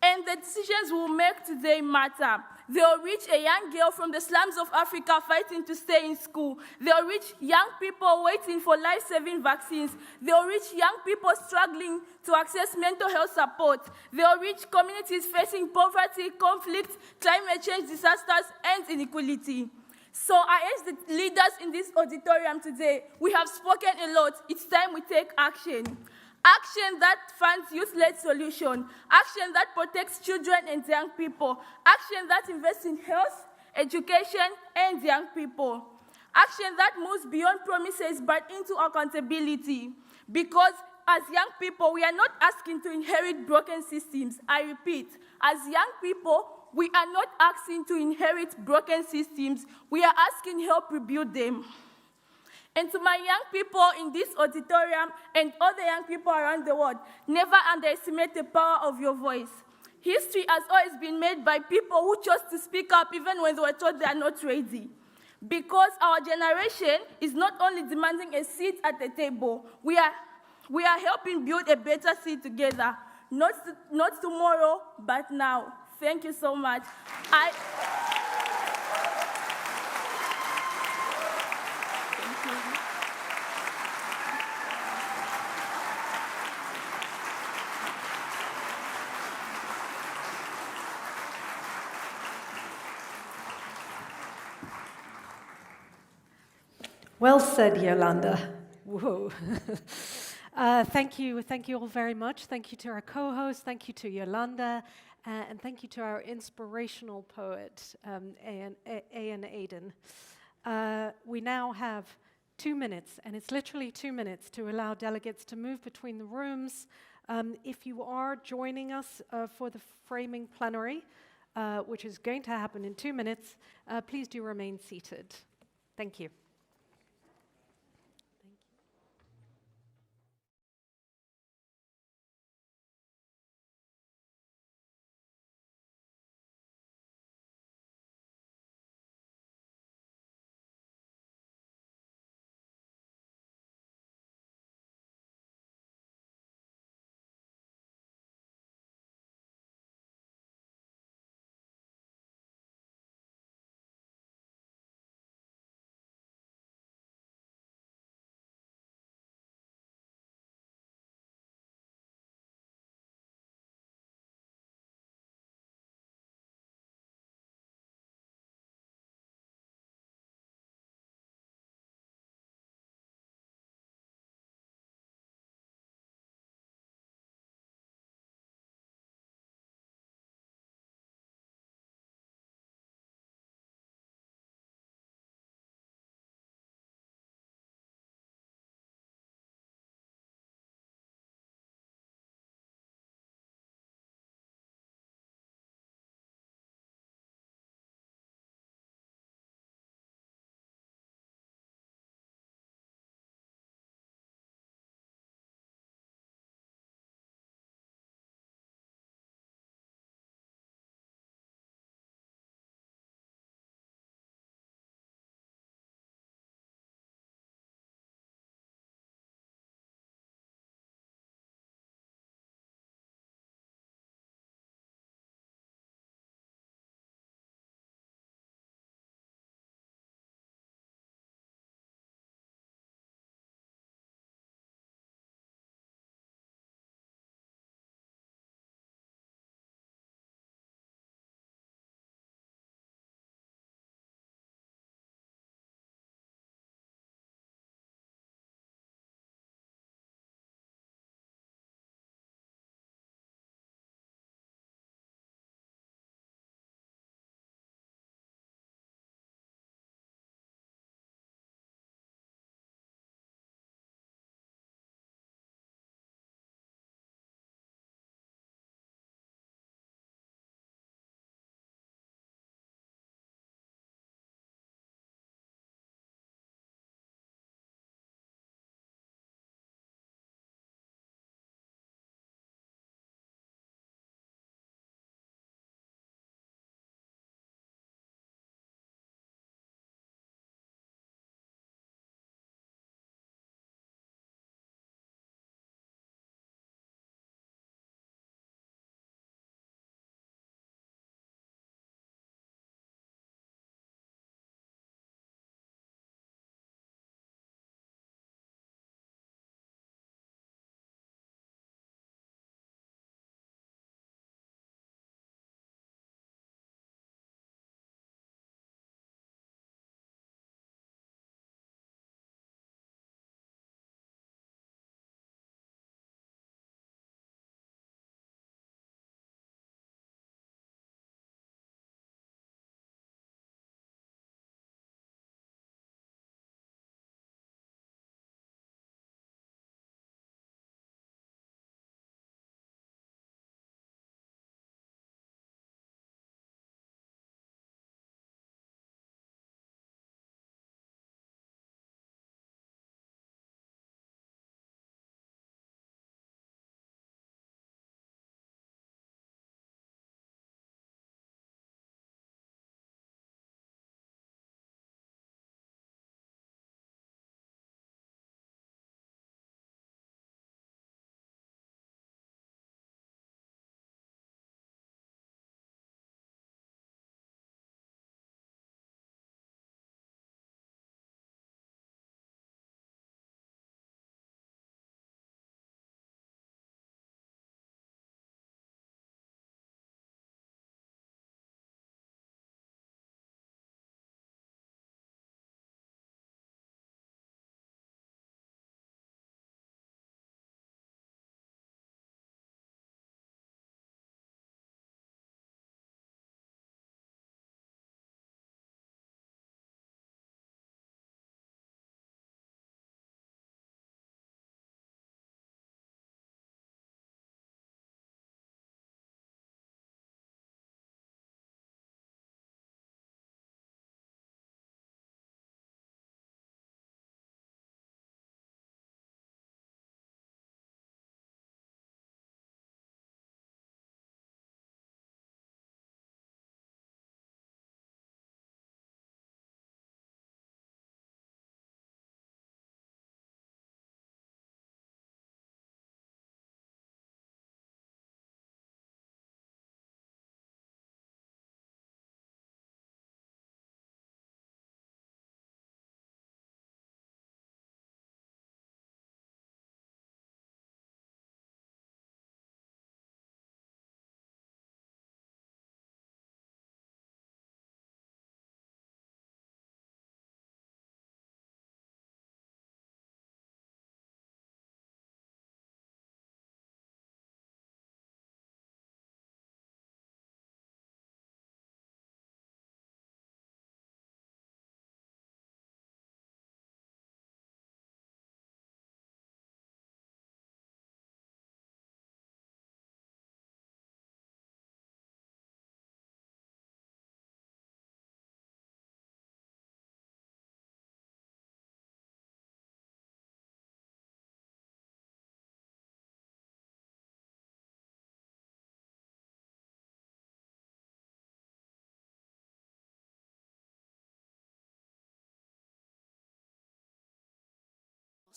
And the decisions we'll make today matter. They'll reach a young girl from the slums of Africa fighting to stay in school. They'll reach young people waiting for life-saving vaccines. They'll reach young people struggling to access mental health support. They'll reach communities facing poverty, conflict, climate change disasters, and inequality. So I urge the leaders in this auditorium today, we have spoken a lot. It's time we take action. Action that funds youth-led solution, action that protects children and young people, action that invests in health, education, and young people, action that moves beyond promises but into accountability. Because as young people, we are not asking to inherit broken systems. I repeat, as young people, we are not asking to inherit broken systems. We are asking help rebuild them. And to my young people in this auditorium and other young people around the world, never underestimate the power of your voice. History has always been made by people who chose to speak up even when they were told they are not ready. Because our generation is not only demanding a seat at the table, we are helping build a better seat together. Not tomorrow, but now. Thank you so much. Well said, Yolanda. Whoa. Thank you all very much. Thank you to our co-host, thank you to Yolanda, and thank you to our inspirational poet, Ayan Aden. We now have 2 minutes, and it's literally 2 minutes to allow delegates to move between the rooms. If you are joining us for the framing plenary, which is going to happen in 2 minutes, please do remain seated. Thank you.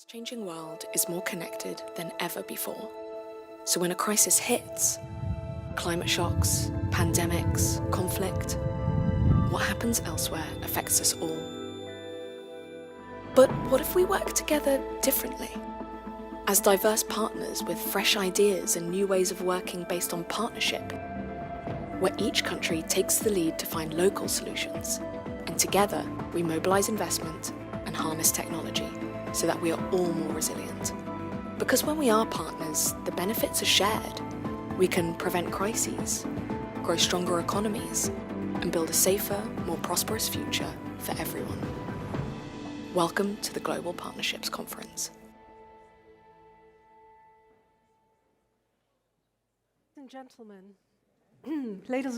Changing world is more connected than ever before. So when a crisis hits, climate shocks, pandemics, conflict, what happens elsewhere affects us all. But what if we work together differently? As diverse partners with fresh ideas and new ways of working based on partnership, where each country takes the lead to find local solutions, and together we mobilize investment and harness technology so that we are all more resilient. Because when we are partners, the benefits are shared. We can prevent crises, grow stronger economies, and build a safer, more prosperous future for everyone. Welcome to the Global Partnerships Conference. Ladies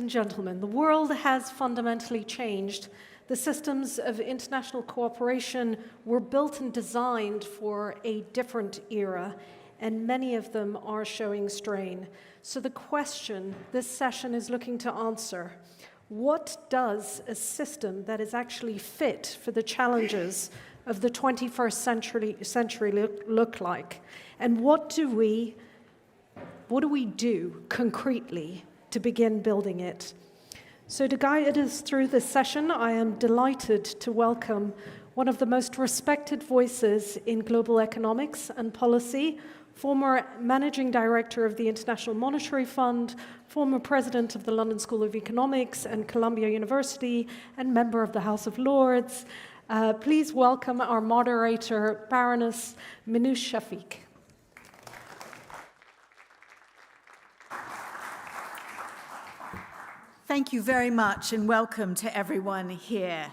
and gentlemen, the world has fundamentally changed. The systems of international cooperation were built and designed for a different era, and many of them are showing strain. So the question this session is looking to answer: what does a system that is actually fit for the challenges of the 21st century look like? And what do we do concretely to begin building it? So to guide us through this session, I am delighted to welcome one of the most respected voices in global economics and policy, former Managing Director of the International Monetary Fund, former President of the London School of Economics and Columbia University, and member of the House of Lords. Please welcome our moderator, Baroness Minouche Shafik. Thank you very much, and welcome to everyone here.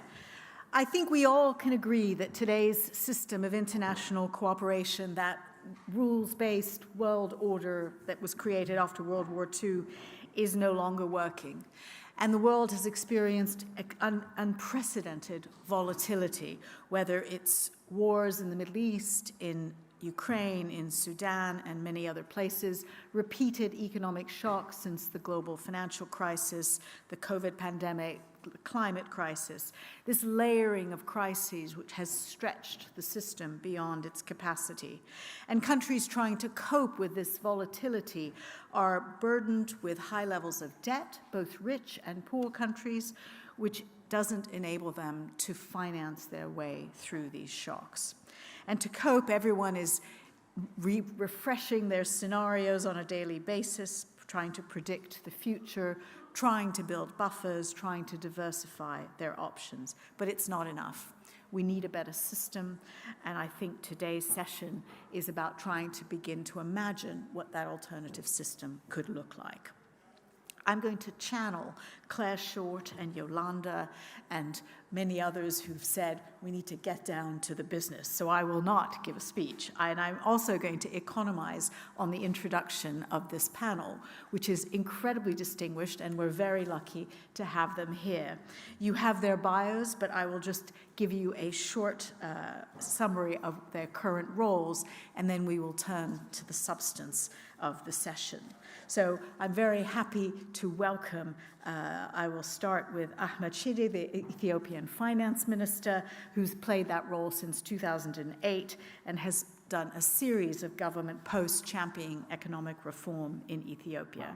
I think we all can agree that today's system of international cooperation, that rules-based world order that was created after World War II, is no longer working. And the world has experienced unprecedented volatility, whether it's wars in the Middle East, in Ukraine, in Sudan, and many other places, repeated economic shocks since the global financial crisis, the COVID pandemic, the climate crisis, this layering of crises which has stretched the system beyond its capacity. And countries trying to cope with this volatility are burdened with high levels of debt, both rich and poor countries, which doesn't enable them to finance their way through these shocks. And to cope, everyone is refreshing their scenarios on a daily basis, trying to predict the future, trying to build buffers, trying to diversify their options. But it's not enough. We need a better system, and I think today's session is about trying to begin to imagine what that alternative system could look like. I'm going to channel Claire Short and Yolanda and many others who've said we need to get down to the business. So I will not give a speech. And I'm also going to economize on the introduction of this panel, which is incredibly distinguished, and we're very lucky to have them here. You have their bios, but I will just give you a short summary of their current roles, and then we will turn to the substance of the session. So I'm very happy to welcome, I will start with Ahmed Shide, the Ethiopian finance minister, who's played that role since 2008 and has done a series of government posts championing economic reform in Ethiopia.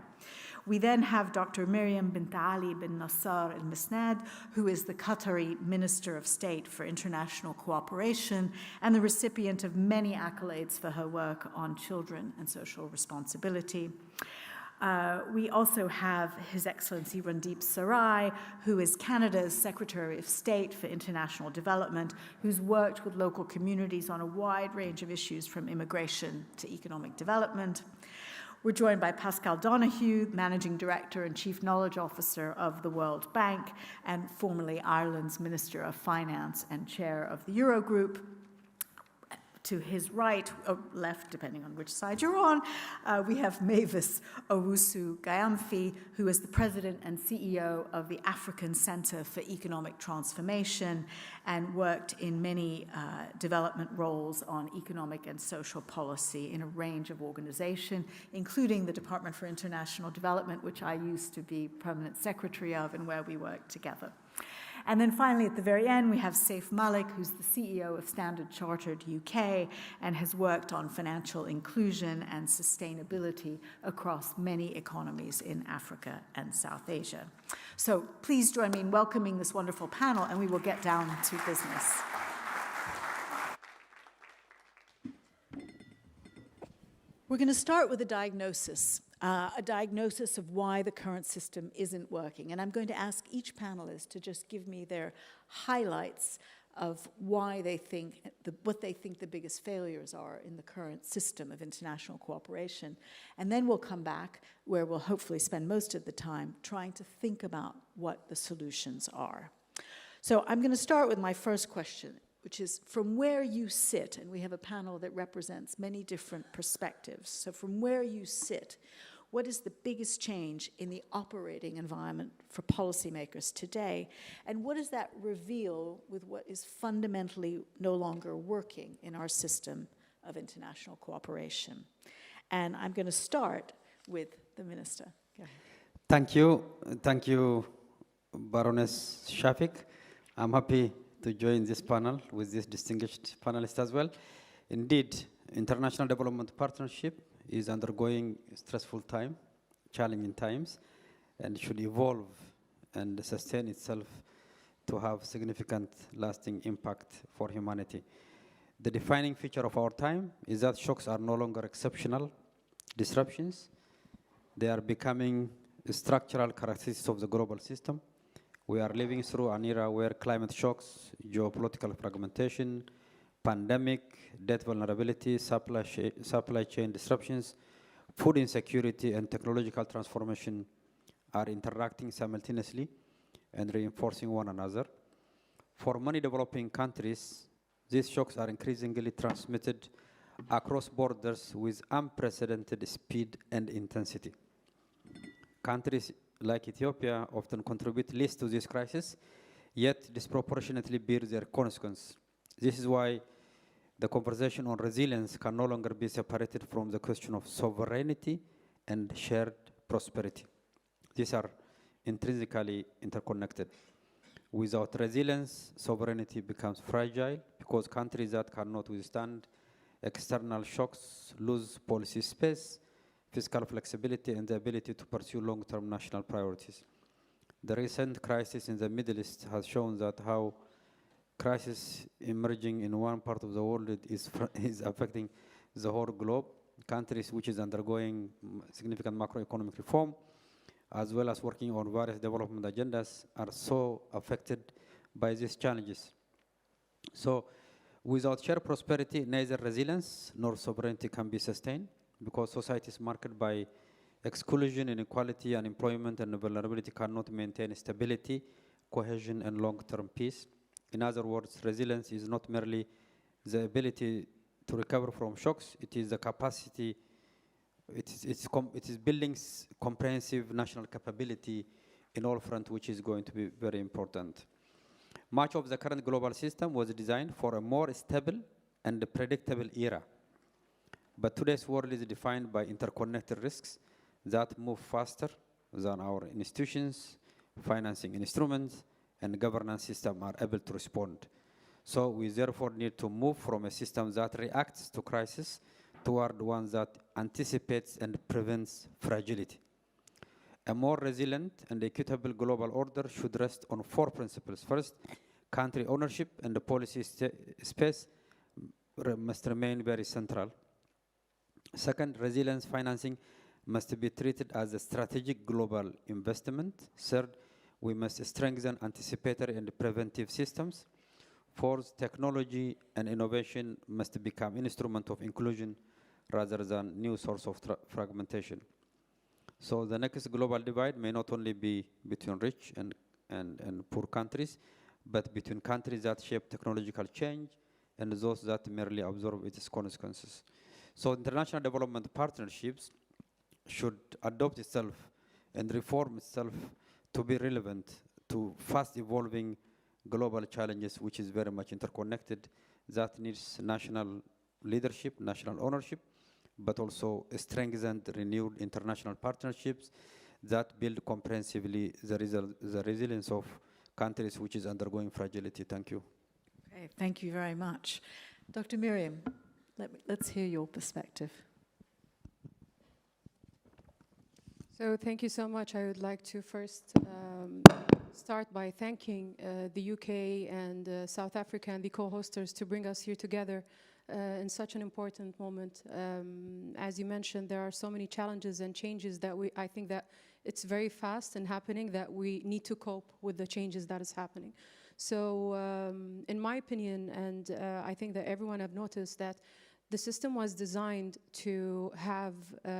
We then have Dr. Miriam bint Ali bin Nasser al-Misnad, who is the Qatari Minister of State for International Cooperation and the recipient of many accolades for her work on children and social responsibility. We also have His Excellency Randeep Sarai, who is Canada's Secretary of State for International Development, who's worked with local communities on a wide range of issues from immigration to economic development. We're joined by Pascal Donoghue, Managing Director and Chief Knowledge Officer of the World Bank, and formerly Ireland's Minister of Finance and Chair of the Eurogroup. To his right, or left, depending on which side you're on, we have Mavis Owusu-Gayamfi, who is the President and CEO of the African Center for Economic Transformation and worked in many development roles on economic and social policy in a range of organizations, including the Department for International Development, which I used to be Permanent Secretary of and where we worked together. And then finally, at the very end, we have Saif Malik, who's the CEO of Standard Chartered UK and has worked on financial inclusion and sustainability across many economies in Africa and South Asia. So please join me in welcoming this wonderful panel, and we will get down to business. We're going to start with a diagnosis of why the current system isn't working. And I'm going to ask each panelist to just give me their highlights of why they think, what they think the biggest failures are in the current system of international cooperation. And then we'll come back where we'll hopefully spend most of the time trying to think about what the solutions are. So I'm going to start with my first question, which is from where you sit, and we have a panel that represents many different perspectives. So from where you sit, what is the biggest change in the operating environment for policymakers today? And what does that reveal with what is fundamentally no longer working in our system of international cooperation? And I'm going to start with the Minister. Go ahead. Thank you, Baroness Shafik. I'm happy to join this panel with this distinguished panelist as well. Indeed, international development partnership is undergoing stressful time, challenging times, and should evolve and sustain itself to have significant lasting impact for humanity. The defining feature of our time is that shocks are no longer exceptional disruptions. They are becoming structural characteristics of the global system. We are living through an era where climate shocks, geopolitical fragmentation, pandemic, debt vulnerability, supply chain disruptions, food insecurity, and technological transformation are interacting simultaneously and reinforcing one another. For many developing countries, these shocks are increasingly transmitted across borders with unprecedented speed and intensity. Countries like Ethiopia often contribute least to this crisis, yet disproportionately bear their consequences. This is why the conversation on resilience can no longer be separated from the question of sovereignty and shared prosperity. These are intrinsically interconnected. Without resilience, sovereignty becomes fragile because countries that cannot withstand external shocks lose policy space, fiscal flexibility, and the ability to pursue long-term national priorities. The recent crisis in the Middle East has shown that how crisis emerging in one part of the world is affecting the whole globe. Countries which is undergoing significant macroeconomic reform, as well as working on various development agendas, are so affected by these challenges. So without shared prosperity, neither resilience nor sovereignty can be sustained, because societies marked by exclusion, inequality, unemployment, and vulnerability cannot maintain stability, cohesion, and long-term peace. In other words, resilience is not merely the ability to recover from shocks, it is the capacity, it is building comprehensive national capability in all fronts, which is going to be very important. Much of the current global system was designed for a more stable and predictable era. But today's world is defined by interconnected risks that move faster than our institutions, financing instruments, and governance system are able to respond. So we therefore need to move from a system that reacts to crisis toward one that anticipates and prevents fragility. A more resilient and equitable global order should rest on 4 principles. First, country ownership and the policy space must remain very central. Second, resilience financing must be treated as a strategic global investment. Third, we must strengthen anticipatory and preventive systems. Fourth, technology and innovation must become instrument of inclusion rather than new source of fragmentation. So the next global divide may not only be between rich and poor countries, but between countries that shape technological change and those that merely absorb its consequences. So international development partnerships should adopt itself and reform itself to be relevant to fast evolving global challenges, which is very much interconnected, that needs national leadership, national ownership, but also strengthened, renewed international partnerships that build comprehensively the resilience of countries which is undergoing fragility. Thank you. Okay, thank you very much. Dr. Miriam, let's hear your perspective. So thank you so much. I would like to first start by thanking the UK and South Africa and the co-hosters to bring us here together in such an important moment. As you mentioned, there are so many challenges and changes that I think that it's very fast and happening that we need to cope with the changes that is happening. So in my opinion, and I think that everyone have noticed that the system was designed to have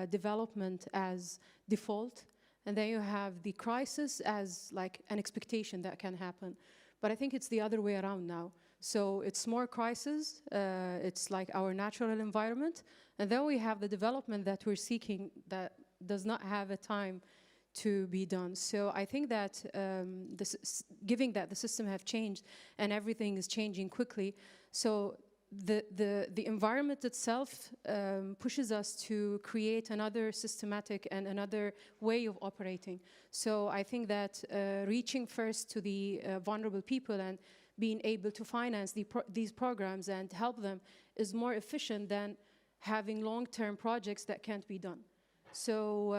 development as default, and then you have the crisis as like an expectation that can happen. But I think it's the other way around now. So it's more crisis, it's like our natural environment, and then we have the development that we're seeking that does not have a time to be done. So I think that given that the system have changed and everything is changing quickly, so the environment itself pushes us to create another systematic and another way of operating. So I think that reaching first to the vulnerable people and being able to finance these programs and help them is more efficient than having long-term projects that can't be done. So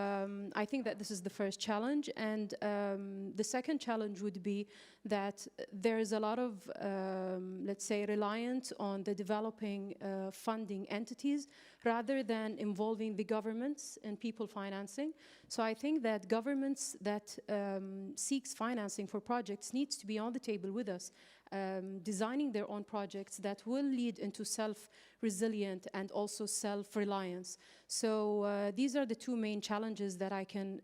I think that this is the first challenge, and the second challenge would be that there is a lot of, let's say, reliance on the developing funding entities rather than involving the governments and people financing. So I think that governments that seeks financing for projects needs to be on the table with us, designing their own projects that will lead into self-resilient and also self-reliance. So these are the two main challenges that I can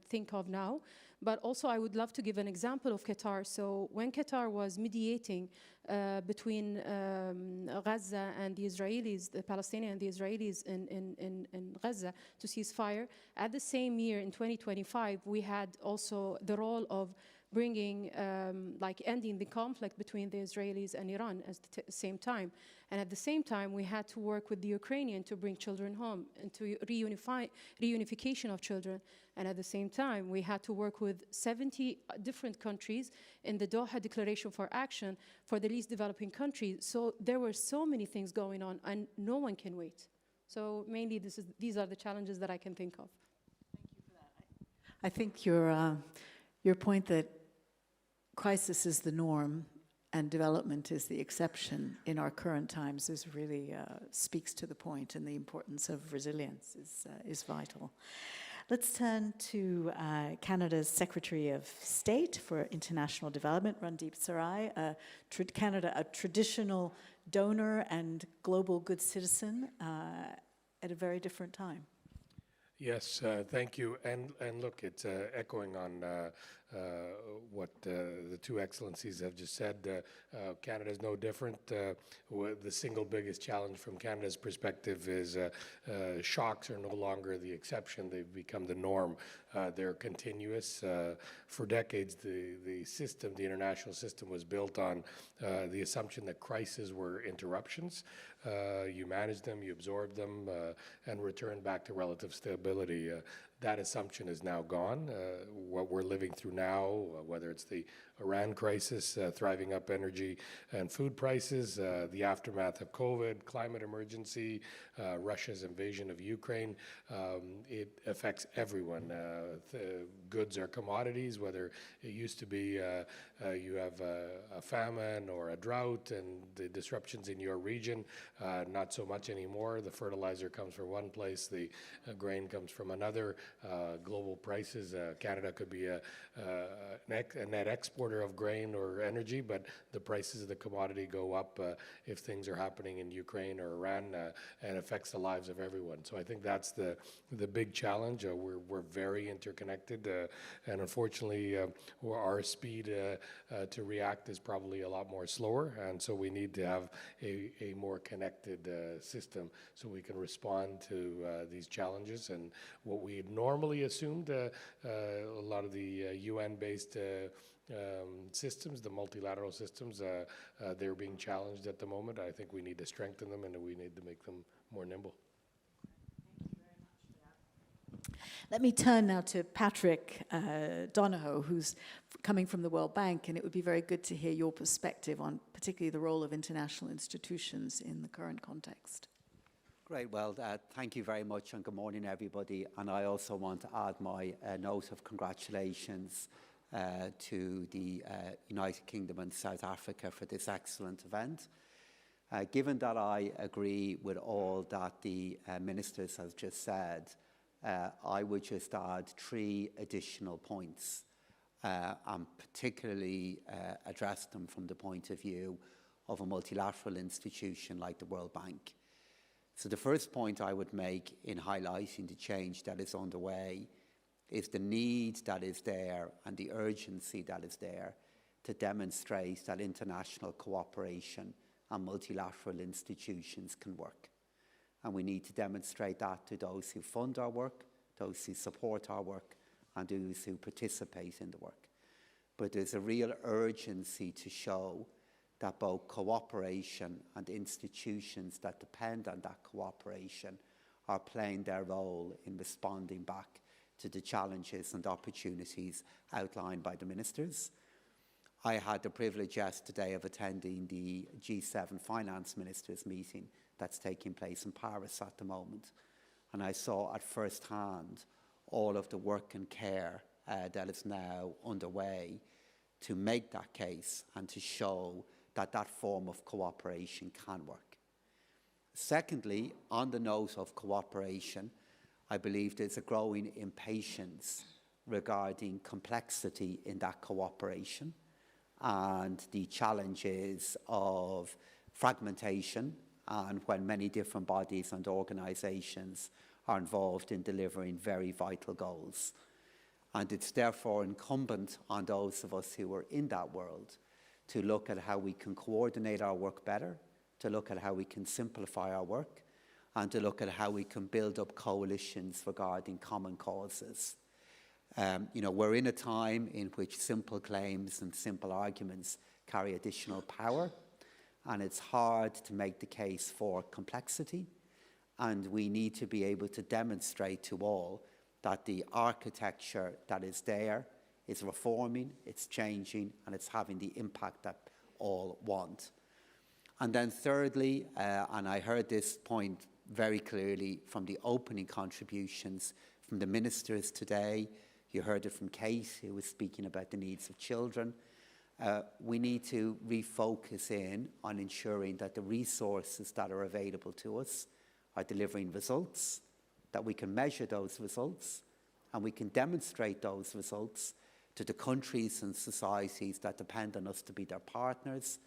think of now. But also I would love to give an example of Qatar. So when Qatar was mediating between Gaza and the Israelis, the Palestinians and the Israelis in Gaza to cease fire, at the same year in 2025, we had also the role of bringing, like ending the conflict between the Israelis and Iran at the same time. And at the same time, we had to work with the Ukrainian to bring children home and to reunification of children. And at the same time, we had to work with 70 different countries in the Doha Declaration for Action for the least developing countries. So there were so many things going on, and no one can wait. So mainly these are the challenges that I can think of. Thank you for that. I think your point that crisis is the norm and development is the exception in our current times is really speaks to the point, and the importance of resilience is vital. Let's turn to Canada's Secretary of State for International Development, Randeep Sarai, Canada, a traditional donor and global good citizen at a very different time. Yes, thank you. And look, it's echoing on what the two excellencies have just said. Canada is no different. The single biggest challenge from Canada's perspective is shocks are no longer the exception. They've become the norm. They're continuous. For decades, the system, the international system, was built on the assumption that crises were interruptions. You manage them, you absorb them, and return back to relative stability. That assumption is now gone. What we're living through now, whether it's the Iran crisis, thriving up energy and food prices, the aftermath of COVID, climate emergency, Russia's invasion of Ukraine, it affects everyone. Goods are commodities, whether it used to be you have a famine or a drought and the disruptions in your region, not so much anymore. The fertilizer comes from one place, the grain comes from another. Global prices, Canada could be a net exporter of grain or energy, but the prices of the commodity go up if things are happening in Ukraine or Iran, and affects the lives of everyone. So I think that's the big challenge. We're very interconnected, and unfortunately our speed to react is probably a lot more slower, and so we need to have a more connected system so we can respond to these challenges. And what we normally assumed, a lot of the UN-based systems, the multilateral systems, they're being challenged at the moment. I think we need to strengthen them, and we need to make them more nimble. Thank you very much for that. Let me turn now to Patrick Donohoe, who's coming from the World Bank, and it would be very good to hear your perspective on particularly the role of international institutions in the current context. Great. Well, thank you very much, and good morning, everybody. And I also want to add my note of congratulations to the United Kingdom and South Africa for this excellent event. Given that I agree with all that the ministers have just said, I would just add 3 additional points, and particularly address them from the point of view of a multilateral institution like the World Bank. So the first point I would make in highlighting the change that is underway is the need that is there and the urgency that is there to demonstrate that international cooperation and multilateral institutions can work. And we need to demonstrate that to those who fund our work, those who support our work, and those who participate in the work. But there's a real urgency to show that both cooperation and institutions that depend on that cooperation are playing their role in responding back to the challenges and opportunities outlined by the ministers. I had the privilege yesterday of attending the G7 finance ministers meeting that's taking place in Paris at the moment. And I saw at first hand all of the work and care that is now underway to make that case and to show that that form of cooperation can work. Secondly, on the note of cooperation, I believe there's a growing impatience regarding complexity in that cooperation and the challenges of fragmentation, and when many different bodies and organisations are involved in delivering very vital goals. And it's therefore incumbent on those of us who are in that world to look at how we can coordinate our work better, to look at how we can simplify our work, and to look at how we can build up coalitions regarding common causes. We're in a time in which simple claims and simple arguments carry additional power, and it's hard to make the case for complexity, and we need to be able to demonstrate to all that the architecture that is there is reforming, it's changing, and it's having the impact that all want. And then thirdly, and I heard this point very clearly from the opening contributions from the ministers today, you heard it from Kate, who was speaking about the needs of children. We need to refocus in on ensuring that the resources that are available to us are delivering results, that we can measure those results, and we can demonstrate those results to the countries and societies that depend on us to be their partners,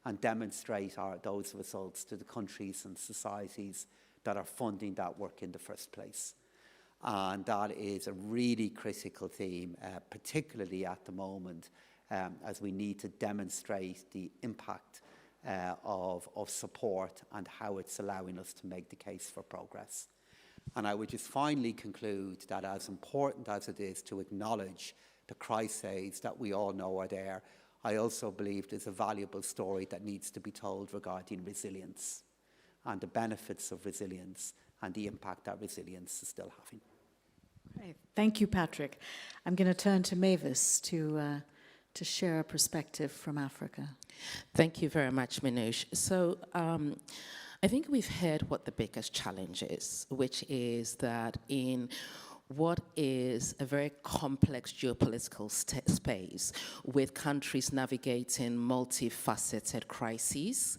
and demonstrate those results to the countries and societies that are funding that work in the first place. And that is a really critical theme, particularly at the moment, as we need to demonstrate the impact of support and how it's allowing us to make the case for progress. And I would just finally conclude that as important as it is to acknowledge the crises that we all know are there, I also believe there's a valuable story that needs to be told regarding resilience and the benefits of resilience and the impact that resilience is still having. Great. Thank you, Patrick. I'm going to turn to Mavis to share a perspective from Africa. Thank you very much, Minouche. So I think we've heard what the biggest challenge is, which is that in what is a very complex geopolitical space with countries navigating multifaceted crises,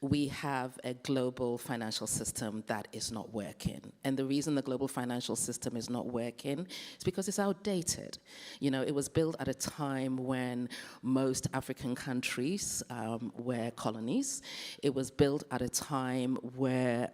we have a global financial system that is not working. And the reason the global financial system is not working is because it's outdated. It was built at a time when most African countries were colonies. It was built at a time where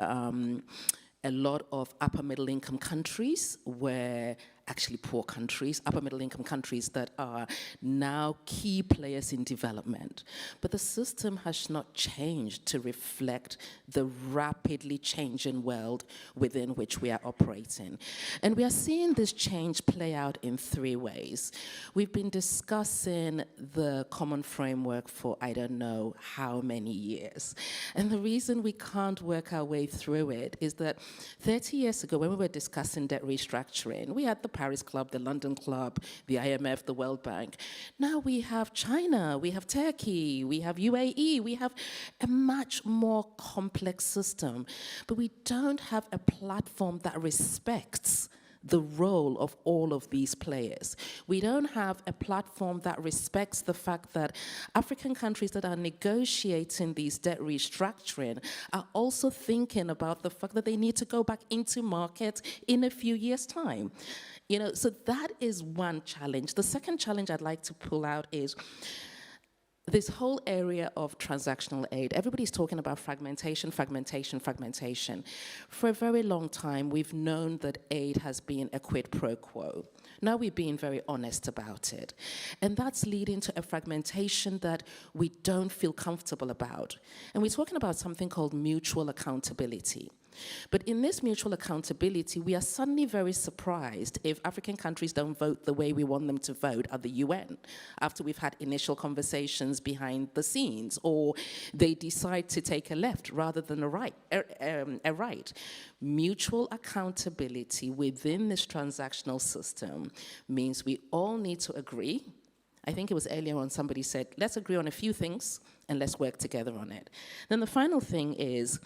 a lot of upper middle income countries were actually poor countries, upper middle income countries that are now key players in development. But the system has not changed to reflect the rapidly changing world within which we are operating. And we are seeing this change play out in three ways. We've been discussing the common framework for I don't know how many years. And the reason we can't work our way through it is that 30 years ago, when we were discussing debt restructuring, we had the Paris Club, the London Club, the IMF, the World Bank. Now we have China, we have Turkey, we have UAE, we have a much more complex system. But we don't have a platform that respects the role of all of these players. We don't have a platform that respects the fact that African countries that are negotiating these debt restructuring are also thinking about the fact that they need to go back into markets in a few years' time. You know, so that is one challenge. The second challenge I'd like to pull out is this whole area of transactional aid. Everybody's talking about fragmentation, fragmentation, fragmentation. For a very long time, we've known that aid has been a quid pro quo. Now we're being very honest about it. And that's leading to a fragmentation that we don't feel comfortable about. And we're talking about something called mutual accountability. But in this mutual accountability, we are suddenly very surprised if African countries don't vote the way we want them to vote at the UN, after we've had initial conversations behind the scenes, or they decide to take a left rather than a right. Mutual accountability within this transactional system means we all need to agree. I think it was earlier on somebody said, let's agree on a few things and let's work together on it. Then the final thing is,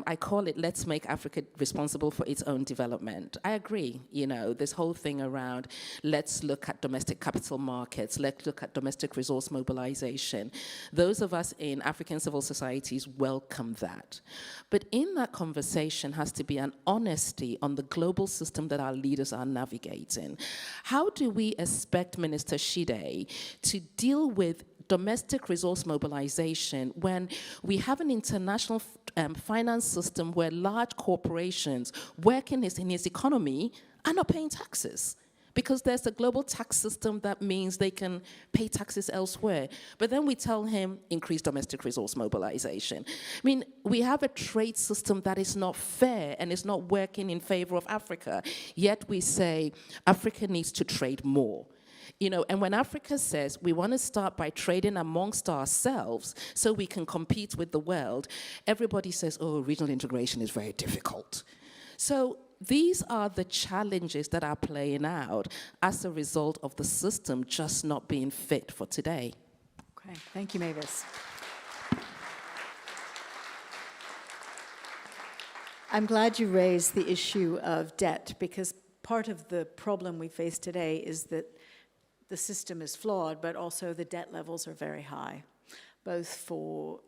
I call it, let's make Africa responsible for its own development. I agree, you know, this whole thing around, let's look at domestic capital markets, let's look at domestic resource mobilization. Those of us in African civil societies welcome that. But in that conversation has to be an honesty on the global system that our leaders are navigating. How do we expect Minister Shide to deal with domestic resource mobilization when we have an international finance system where large corporations working in his economy are not paying taxes? Because there's a global tax system that means they can pay taxes elsewhere. But then we tell him, increase domestic resource mobilization. I mean, we have a trade system that is not fair and is not working in favor of Africa. Yet we say, Africa needs to trade more. You know, and when Africa says we want to start by trading amongst ourselves so we can compete with the world, everybody says, oh, regional integration is very difficult. So these are the challenges that are playing out as a result of the system just not being fit for today. Okay, thank you, Mavis. I'm glad you raised the issue of debt, because part of the problem we face today is that the system is flawed, but also the debt levels are very high, both for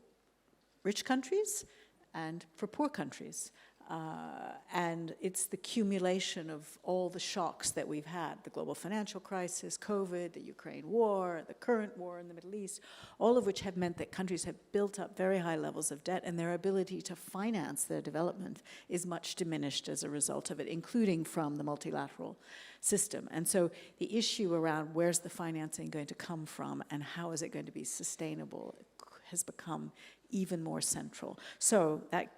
rich countries and for poor countries. And it's the accumulation of all the shocks that we've had, the global financial crisis, COVID, the Ukraine war, the current war in the Middle East, all of which have meant that countries have built up very high levels of debt, and their ability to finance their development is much diminished as a result of it, including from the multilateral system. And so the issue around where's the financing going to come from and how is it going to be sustainable has become even more central. So that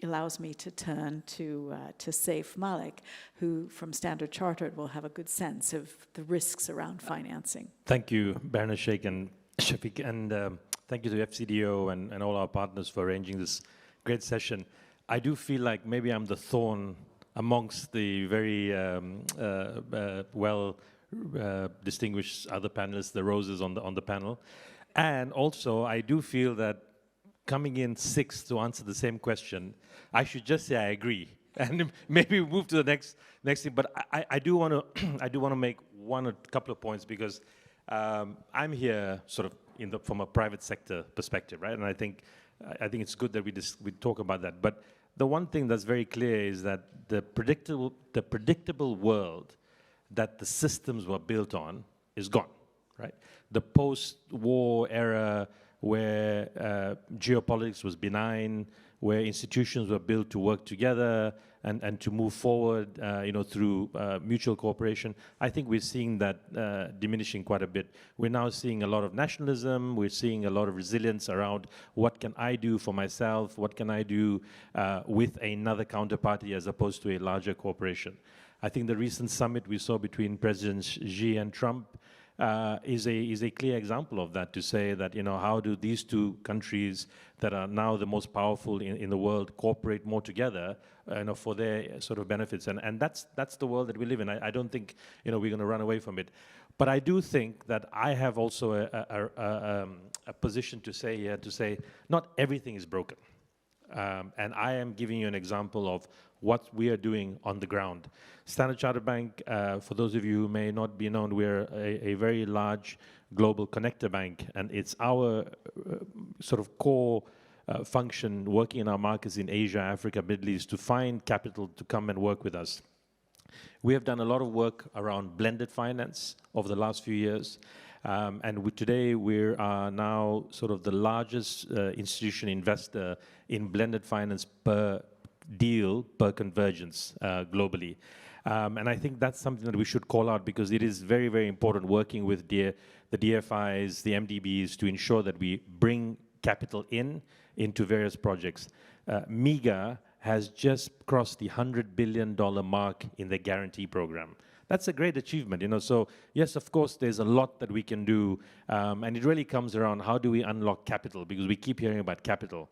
allows me to turn to Saif Malik, who from Standard Chartered will have a good sense of the risks around financing. Thank you, Baroness Sheikh and Shafiq, and thank you to FCDO and all our partners for arranging this great session. I do feel like maybe I'm the thorn amongst the very distinguished other panelists, the roses on the panel. And also, I do feel that coming in sixth to answer the same question, I should just say I agree, and maybe move to the next thing. But I do want to make a couple of points, because I'm here sort of from a private sector perspective, right? And I think it's good that we talk about that. But the one thing that's very clear is that the predictable world that the systems were built on is gone, right? The post-war era where geopolitics was benign, where institutions were built to work together and to move forward, through mutual cooperation. I think we're seeing that diminishing quite a bit. We're now seeing a lot of nationalism. We're seeing a lot of resilience around what can I do for myself, what can I do with another counterparty as opposed to a larger corporation. I think the recent summit we saw between Presidents Xi and Trump is a clear example of that, to say that, how do these two countries that are now the most powerful in the world cooperate more together, for their sort of benefits. And that's the world that we live in. I don't think, we're going to run away from it. But I do think that I have also a position to say here, not everything is broken. And I am giving you an example of what we are doing on the ground. Standard Chartered Bank, for those of you who may not be known, we're a very large global connector bank, and it's our sort of core function working in our markets in Asia, Africa, Middle East to find capital to come and work with us. We have done a lot of work around blended finance over the last few years. Today we are now sort of the largest institution investor in blended finance per deal, per convergence globally. And I think that's something that we should call out, because it is very, very important working with the DFIs, the MDBs, to ensure that we bring capital into various projects. MEGA has just crossed the $100 billion mark in the guarantee program. That's a great achievement, So yes, of course, there's a lot that we can do, and it really comes around how do we unlock capital, because we keep hearing about capital.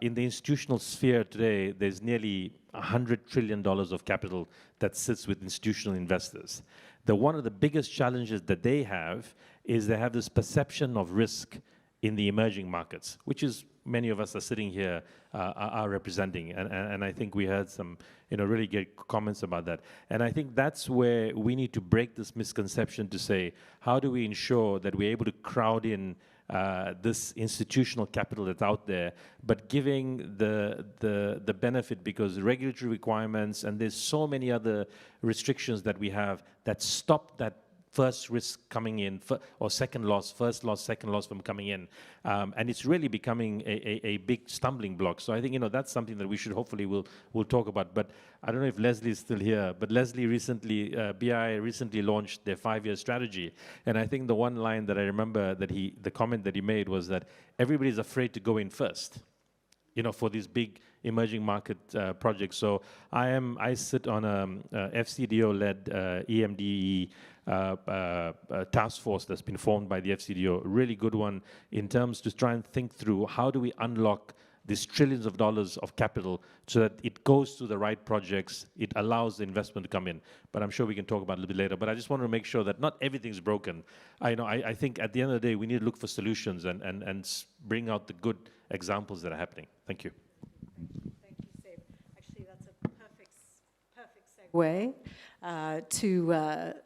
In the institutional sphere today, there's nearly $100 trillion of capital that sits with institutional investors. One of the biggest challenges that they have is they have this perception of risk in the emerging markets, which is many of us are sitting here are representing. And I think we heard some really great comments about that. And I think that's where we need to break this misconception to say, how do we ensure that we're able to crowd in this institutional capital that's out there, but giving the benefit, because regulatory requirements and there's so many other restrictions that we have that stop that first risk coming in, or second loss, first loss, second loss from coming in. And it's really becoming a big stumbling block. So I think, that's something that we should hopefully we'll talk about. But I don't know if Leslie is still here, but Leslie recently, BII recently launched their 5-year strategy. And I think the one line that I remember the comment that he made was that everybody's afraid to go in first, for these big emerging market projects. So I sit on a FCDO-led EMDE task force that's been formed by the FCDO, really good one in terms to try and think through how do we unlock these trillions of dollars of capital so that it goes to the right projects, it allows the investment to come in. But I'm sure we can talk about it a little bit later. But I just want to make sure that not everything's broken. I think at the end of the day, we need to look for solutions and bring out the good examples that are happening. Thank you. Thank you, Seb. Actually, that's a perfect segue to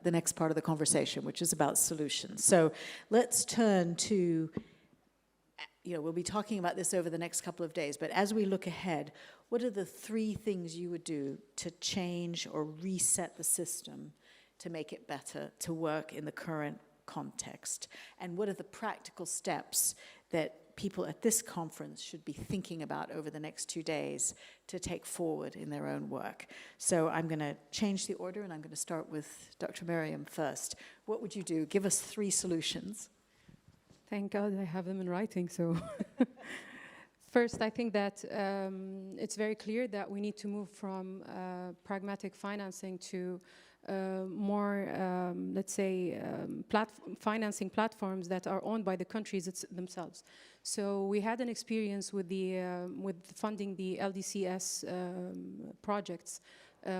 the next part of the conversation, which is about solutions. So let's turn to, we'll be talking about this over the next couple of days, but as we look ahead, what are the 3 things you would do to change or reset the system to make it better to work in the current context? And what are the practical steps that people at this conference should be thinking about over the next 2 days to take forward in their own work? So I'm going to change the order, and I'm going to start with Dr. Miriam first. What would you do? Give us 3 solutions. Thank God I have them in writing. So first, I think that it's very clear that we need to move from pragmatic financing to more, let's say, financing platforms that are owned by the countries themselves. So we had an experience with funding the LDCS projects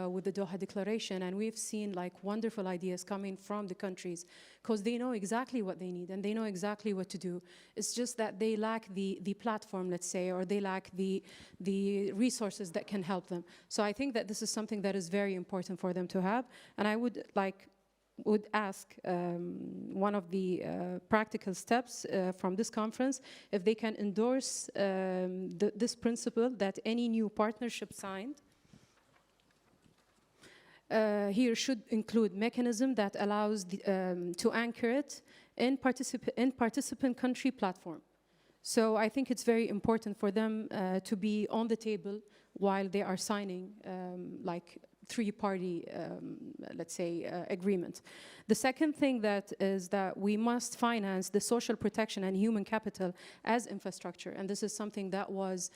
with the Doha Declaration, and we've seen wonderful ideas coming from the countries because they know exactly what they need and they know exactly what to do. It's just that they lack the platform, let's say, or they lack the resources that can help them. So I think that this is something that is very important for them to have, and I would ask one of the practical steps from this conference if they can endorse this principle that any new partnership signed here should include mechanism that allows to anchor it in participant country platform. So I think it's very important for them to be on the table while they are signing like three-party, let's say, agreement. The second thing that is that we must finance the social protection and human capital as infrastructure, and this is something that was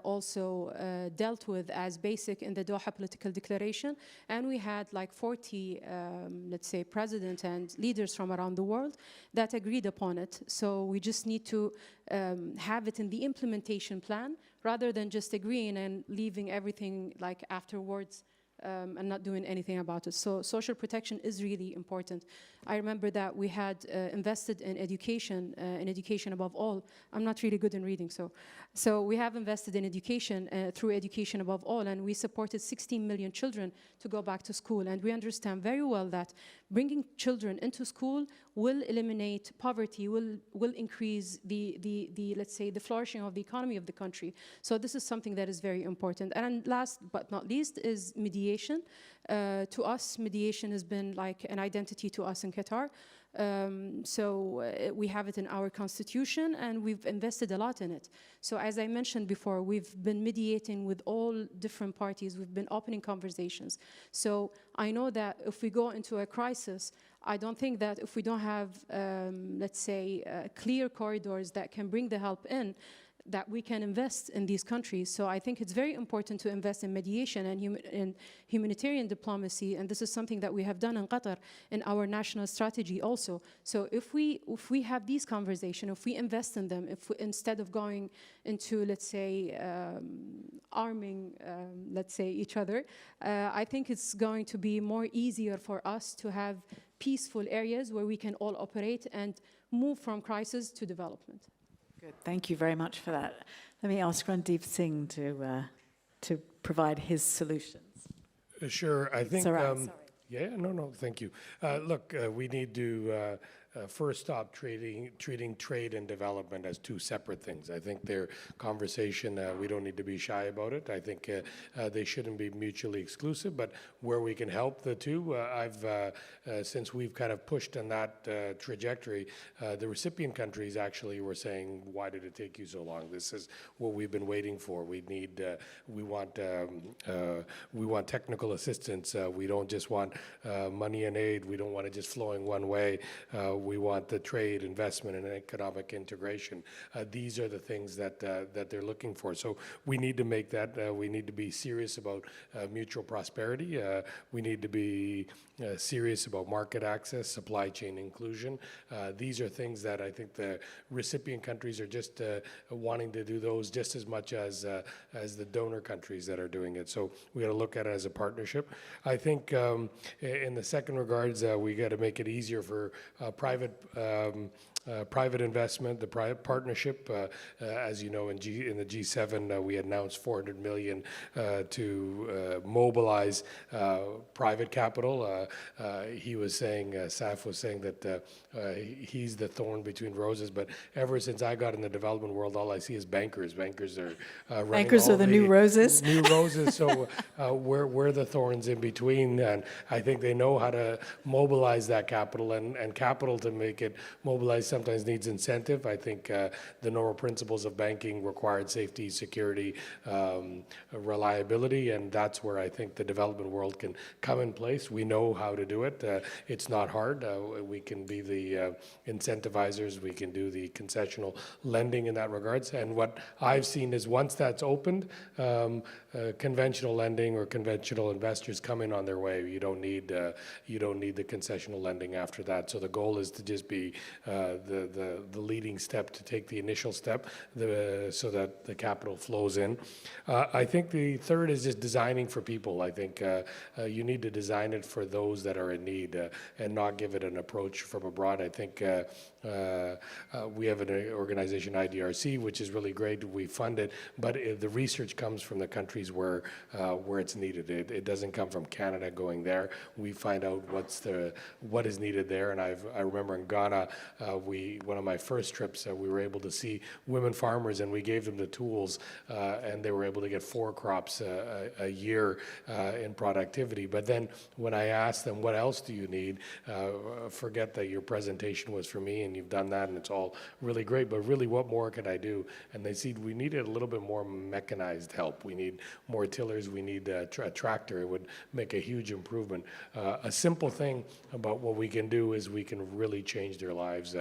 also dealt with as basic in the Doha Political Declaration, and we had like 40, let's say, presidents and leaders from around the world that agreed upon it. So we just need to have it in the implementation plan rather than just agreeing and leaving everything like afterwards and not doing anything about it. So social protection is really important. I remember that we had invested in education above all. I'm not really good in reading, so we have invested in education through education above all, and we supported 16 million children to go back to school. And we understand very well that bringing children into school will eliminate poverty, will increase the let's say, the flourishing of the economy of the country. So this is something that is very important. And last but not least is mediation. To us, mediation has been like an identity to us in Qatar. We have it in our constitution, and we've invested a lot in it. So as I mentioned before, we've been mediating with all different parties. We've been opening conversations. So I know that if we go into a crisis, I don't think that if we don't have, let's say, clear corridors that can bring the help in, that we can invest in these countries. So I think it's very important to invest in mediation and humanitarian diplomacy, and this is something that we have done in Qatar in our national strategy also. So if we have these conversations, if we invest in them, instead of going into, let's say, arming, let's say, each other, I think it's going to be more easier for us to have peaceful areas where we can all operate and move from crisis to development. Good. Thank you very much for that. Let me ask Randeep Singh to provide his solutions. Sure. I think. Sorry. Yeah. No. Thank you. Look, we need to first stop treating trade and development as two separate things. I think their conversation, we don't need to be shy about it. I think they shouldn't be mutually exclusive, but where we can help the two, since we've kind of pushed on that trajectory, the recipient countries actually were saying, why did it take you so long? This is what we've been waiting for. We want technical assistance. We don't just want money and aid. We don't want it just flowing one way. We want the trade, investment, and economic integration. These are the things that they're looking for. So we need to make that. We need to be serious about mutual prosperity. We need to be serious about market access, supply chain inclusion. These are things that I think the recipient countries are just wanting to do those just as much as the donor countries that are doing it. So we got to look at it as a partnership. I think in the second regards, we got to make it easier for private investment, the private partnership. As you know, in the G7, we announced $400 million to mobilize private capital. He was saying, Saf was saying that he's the thorn between roses, but ever since I got in the development world, all I see is bankers. Bankers are running Bankers are the new roses. New roses, so we're the thorns in between, and I think they know how to mobilize that capital, and capital to make it mobilize sometimes needs incentive. I think the normal principles of banking required safety, security, reliability, and that's where I think the development world can come in place. We know how to do it. It's not hard. We can be the incentivizers. We can do the concessional lending in that regards. And what I've seen is once that's opened, conventional lending or conventional investors come in on their way. You don't need the concessional lending after that. So the goal is to just be the leading step, to take the initial step, so that the capital flows in. I think the third is just designing for people. I think you need to design it for those that are in need and not give it an approach from abroad. I think we have an organization, IDRC, which is really great. We fund it, but the research comes from the countries where it's needed. It doesn't come from Canada going there. We find out what is needed there. And I remember in Ghana, one of my first trips, we were able to see women farmers, and we gave them the tools, and they were able to get 4 crops a year in productivity. But then when I asked them, what else do you need? Forget that your presentation was for me, and and you've done that, and it's all really great, but really what more could I do? And they said we needed a little bit more mechanized help. We need more tillers, we need a tractor. It would make a huge improvement. A simple thing about what we can do is we can really change their lives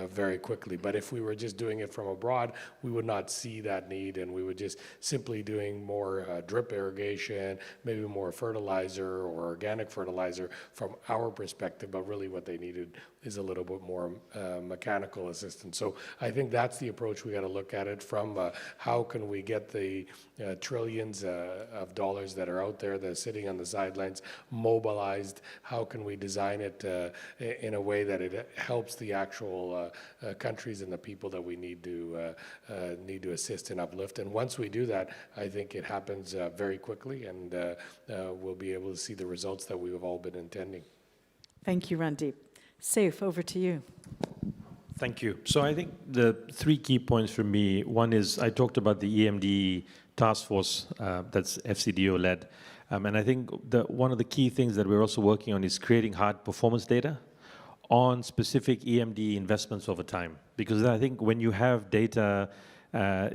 very quickly. But if we were just doing it from abroad, we would not see that need, and we would just simply doing more drip irrigation, maybe more fertilizer or organic fertilizer from our perspective, but really what they needed is a little bit more mechanical assistance. So I think that's the approach we got to look at it from. How can we get the trillions of dollars that are out there that are sitting on the sidelines mobilized? How can we design it in a way that it helps the actual countries and the people that we need to assist and uplift? And once we do that, I think it happens very quickly, and we'll be able to see the results that we've all been intending. Thank you, Randeep. Saif, over to you. Thank you. So I think the 3 key points for me, one is I talked about the EMD task force that's FCDO led. And I think one of the key things that we're also working on is creating hard performance data on specific EMD investments over time. Because I think when you have data,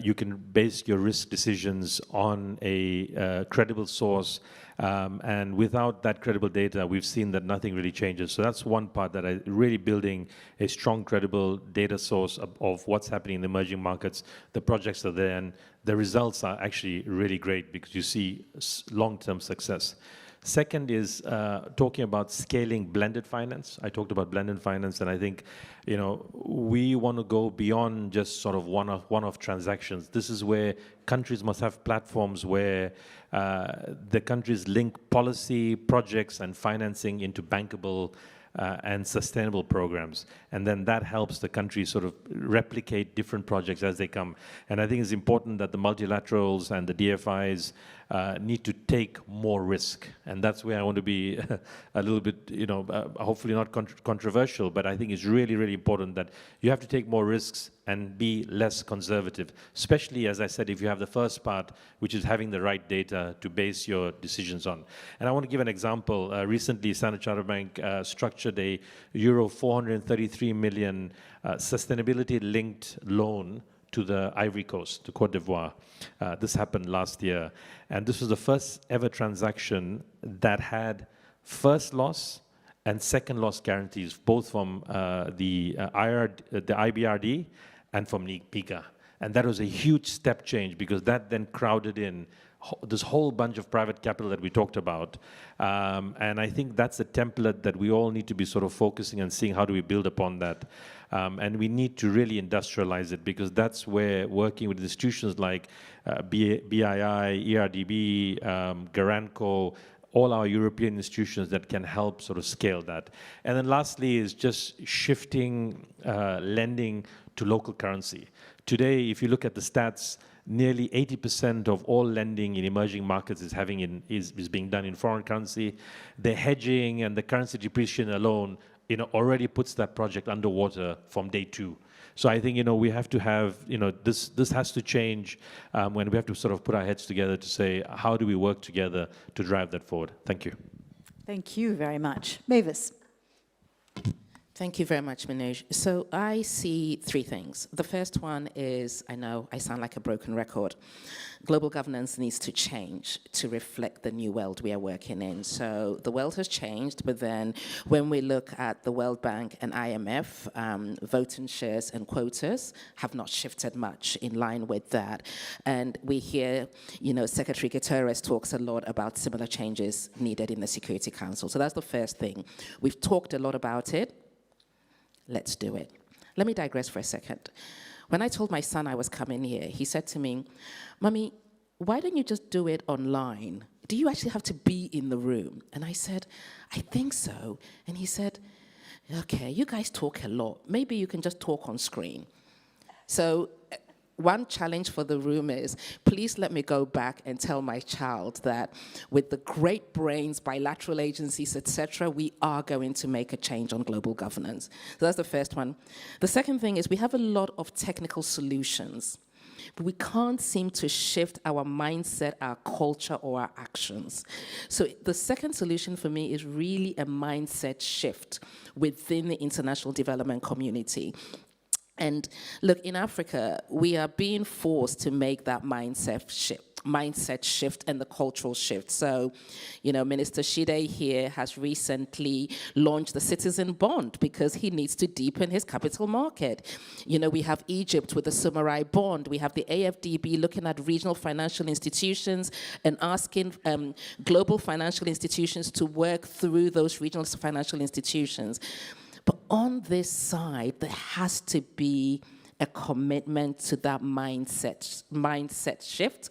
you can base your risk decisions on a credible source. And without that credible data, we've seen that nothing really changes. So that's one part that I really building a strong, credible data source of what's happening in the emerging markets. The projects are there, and the results are actually really great because you see long-term success. Second is talking about scaling blended finance. I talked about blended finance, and I think, we want to go beyond just sort of one-off transactions. This is where countries must have platforms where the countries link policy, projects, and financing into bankable and sustainable programs. And then that helps the country sort of replicate different projects as they come. And I think it's important that the multilaterals and the DFIs need to take more risk. And that's where I want to be a little bit, hopefully not controversial, but I think it's really, really important that you have to take more risks and be less conservative, especially, as I said, if you have the first part, which is having the right data to base your decisions on. And I want to give an example. Recently, Standard Chartered Bank structured a euro 433 million sustainability-linked loan to the Ivory Coast, to Cote d'Ivoire. This happened last year. And this was the first ever transaction that had first loss and second loss guarantees, both from the IBRD and from NIPICA. And that was a huge step change because that then crowded in this whole bunch of private capital that we talked about. And I think that's a template that we all need to be sort of focusing and seeing how do we build upon that. And we need to really industrialize it because that's where working with institutions like BII, ERDB, Garanco, all our European institutions that can help sort of scale that. And then lastly is just shifting lending to local currency. Today, if you look at the stats, nearly 80% of all lending in emerging markets is being done in foreign currency. The hedging and the currency depreciation alone, already puts that project underwater from day 2. So I think, we have to have, this has to change when we have to sort of put our heads together to say, how do we work together to drive that forward? Thank you. Thank you very much. Mavis. Thank you very much, Manoj. So I see 3 things. The first one is, I know I sound like a broken record. Global governance needs to change to reflect the new world we are working in. So the world has changed, but then when we look at the World Bank and IMF, voting shares and quotas have not shifted much in line with that. And we hear, Secretary Guterres talks a lot about similar changes needed in the Security Council. So that's the first thing. We've talked a lot about it. Let's do it. Let me digress for a second. When I told my son I was coming here, he said to me, "Mommy, why don't you just do it online? Do you actually have to be in the room?" And I said, "I think so." And he said, "Okay, you guys talk a lot. Maybe you can just talk on screen." So one challenge for the room is, please let me go back and tell my child that with the great brains, bilateral agencies, etc., we are going to make a change on global governance. So that's the first one. The second thing is we have a lot of technical solutions. but we can't seem to shift our mindset, our culture, or our actions. So the second solution for me is really a mindset shift within the international development community. And look, in Africa, we are being forced to make that mindset shift and the cultural shift. So, you know, Minister Shide here has recently launched the citizen bond because he needs to deepen his capital market. You know, we have Egypt with the Samurai bond. We have the AFDB looking at regional financial institutions and asking global financial institutions to work through those regional financial institutions. But on this side, there has to be a commitment to that mindset shift.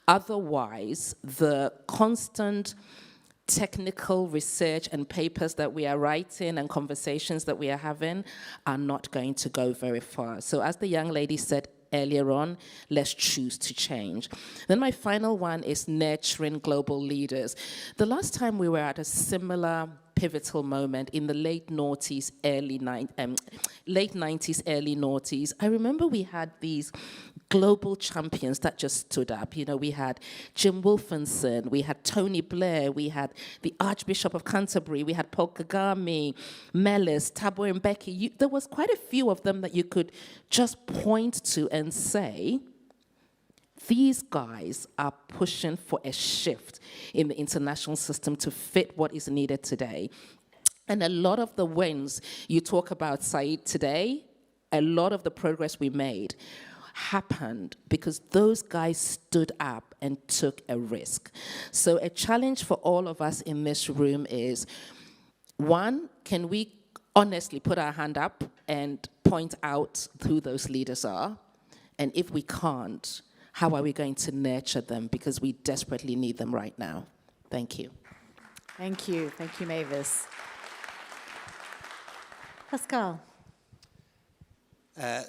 Otherwise, the constant technical research and papers that we are writing and conversations that we are having are not going to go very far. So as the young lady said earlier on, let's choose to change. Then my final one is nurturing global leaders. The last time we were at a similar pivotal moment in the late 90s, early 90s, I remember we had these global champions that just stood up. You know, we had Jim Wolfenson, we had Tony Blair, we had the Archbishop of Canterbury, we had Paul Kagame, Melis, Thabo Mbeki. There was quite a few of them that you could just point to and say, these guys are pushing for a shift in the international system to fit what is needed today. And a lot of the wins you talk about, Saeed, today, a lot of the progress we made happened because those guys stood up and took a risk. So a challenge for all of us in this room is, one, can we honestly put our hand up and point out who those leaders are? And if we can't, how are we going to nurture them? Because we desperately need them right now. Thank you. Thank you. Thank you, Mavis. Pascal. I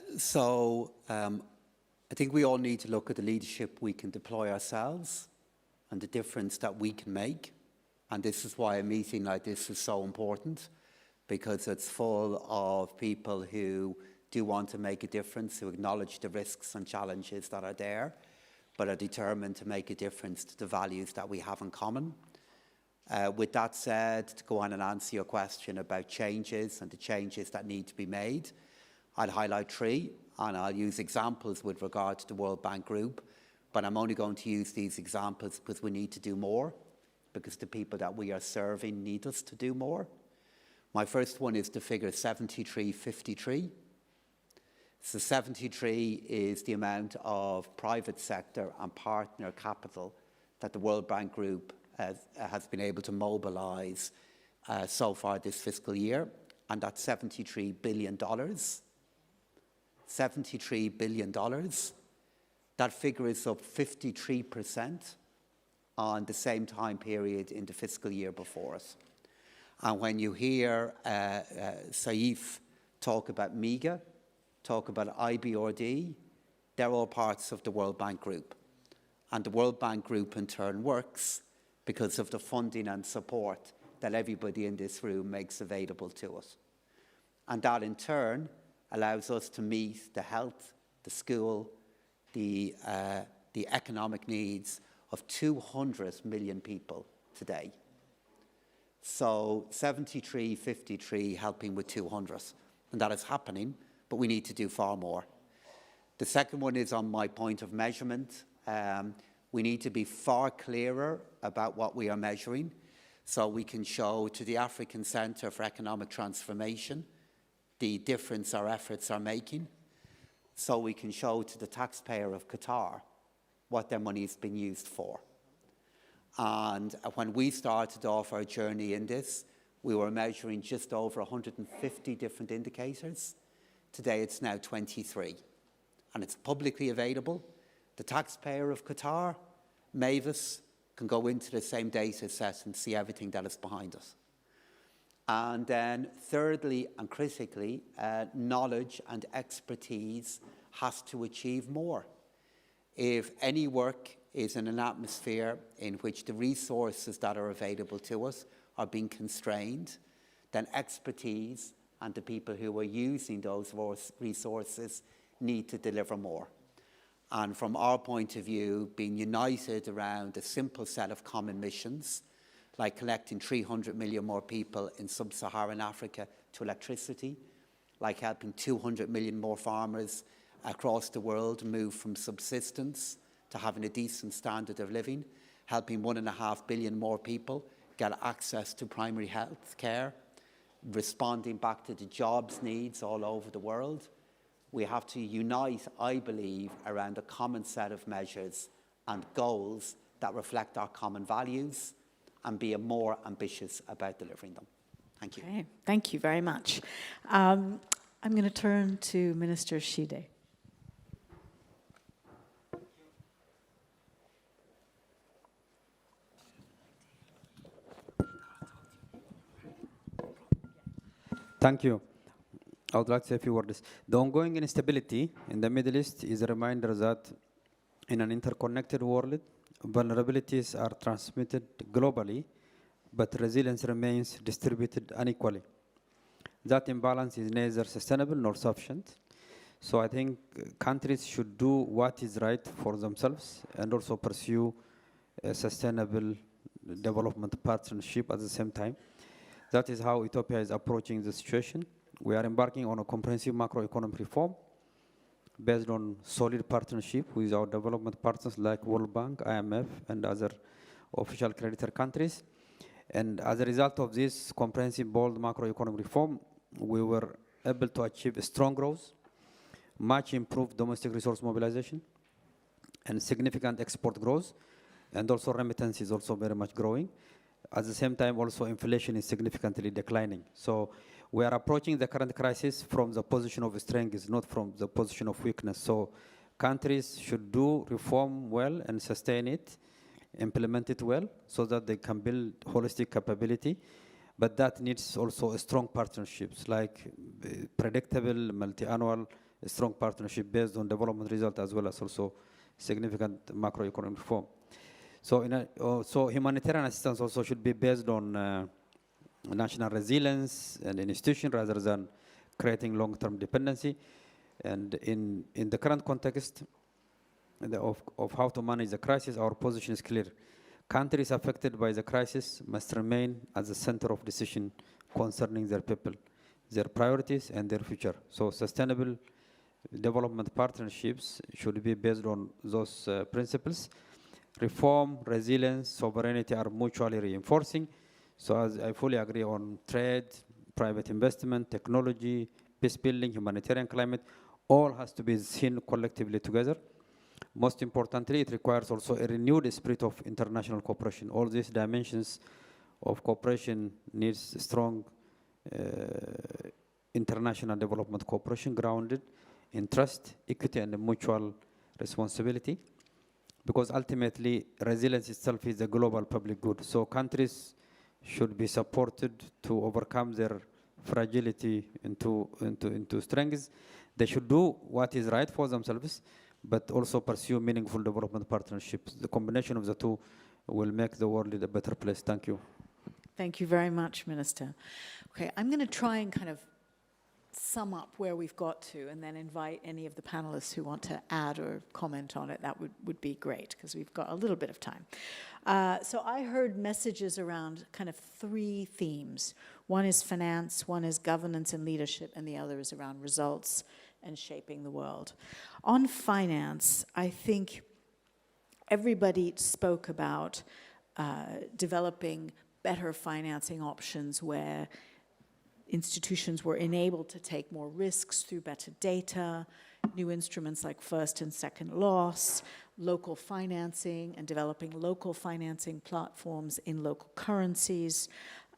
think we all need to look at the leadership we can deploy ourselves and the difference that we can make. And this is why a meeting like this is so important, because it's full of people who do want to make a difference, who acknowledge the risks and challenges that are there, but are determined to make a difference to the values that we have in common. With that said, to go on and answer your question about changes and the changes that need to be made, I'd highlight three, and I'll use examples with regard to the World Bank Group, but I'm only going to use these examples because we need to do more, because the people that we are serving need us to do more. My first one is the figure 7353. So 73 is the amount of private sector and partner capital that the World Bank Group has been able to mobilize so far this fiscal year, and that's $73 billion. $73 billion. That figure is up 53% on the same time period in the fiscal year before us. And when you hear CIFF talk about MEGA, talk about IBRD, they're all parts of the World Bank Group. And the World Bank Group in turn works because of the funding and support that everybody in this room makes available to us. And that in turn allows us to meet the health, the school, the economic needs of 200 million people today. So 7353 helping with 200, and that is happening, but we need to do far more. The second one is on my point of measurement. We need to be far clearer about what we are measuring, so we can show to the African Centre for Economic Transformation the difference our efforts are making, so we can show to the taxpayer of Qatar what their money has been used for. And when we started off our journey in this, we were measuring just over 150 different indicators. Today it's now 23, and it's publicly available. The taxpayer of Qatar, Mavis, can go into the same data set and see everything that is behind us. And then thirdly and critically, knowledge and expertise has to achieve more. If any work is in an atmosphere in which the resources that are available to us are being constrained, then expertise and the people who are using those resources need to deliver more. And from our point of view, being united around a simple set of common missions, like connecting 300 million more people in sub-Saharan Africa to electricity, like helping 200 million more farmers across the world move from subsistence to having a decent standard of living, helping 1.5 billion more people get access to primary health care, responding back to the jobs needs all over the world. We have to unite, I believe, around a common set of measures and goals that reflect our common values and be more ambitious about delivering them. Thank you. Okay, thank you very much. I'm going to turn to Minister Shide. Thank you. I would like to say a few words. The ongoing instability in the Middle East is a reminder that in an interconnected world, vulnerabilities are transmitted globally, but resilience remains distributed unequally. That imbalance is neither sustainable nor sufficient. So I think countries should do what is right for themselves and also pursue a sustainable development partnership at the same time. That is how Ethiopia is approaching the situation. We are embarking on a comprehensive macroeconomic reform based on solid partnership with our development partners like World Bank, IMF, and other official creditor countries. And as a result of this comprehensive, bold macroeconomic reform, we were able to achieve strong growth, much improved domestic resource mobilization, and significant export growth, and also remittance is also very much growing. At the same time, also inflation is significantly declining. So we are approaching the current crisis from the position of strength, not from the position of weakness. So countries should do reform well and sustain it, implement it well, so that they can build holistic capability. But that needs also strong partnerships, like predictable, multi-annual, strong partnership based on development result, as well as also significant macroeconomic reform. So, so humanitarian assistance also should be based on national resilience and institution rather than creating long-term dependency. And in the current context of how to manage the crisis, our position is clear. Countries affected by the crisis must remain at the center of decision concerning their people, their priorities, and their future. So sustainable development partnerships should be based on those principles. Reform, resilience, sovereignty are mutually reinforcing. So as I fully agree on trade, private investment, technology, peace building, humanitarian climate, all has to be seen collectively together. Most importantly, it requires also a renewed spirit of international cooperation. All these dimensions of cooperation needs strong international development cooperation grounded in trust, equity, and mutual responsibility. Because ultimately, resilience itself is a global public good. So countries should be supported to overcome their fragility into strengths. They should do what is right for themselves, but also pursue meaningful development partnerships. The combination of the two will make the world a better place. Thank you. Thank you very much, Minister. Okay, I'm going to try and kind of sum up where we've got to and then invite any of the panelists who want to add or comment on it. That would be great, because we've got a little bit of time. So I heard messages around kind of three themes. One is finance, one is governance and leadership, and the other is around results and shaping the world. On finance, I think everybody spoke about developing better financing options where institutions were enabled to take more risks through better data, new instruments like first and second loss, local financing, and developing local financing platforms in local currencies.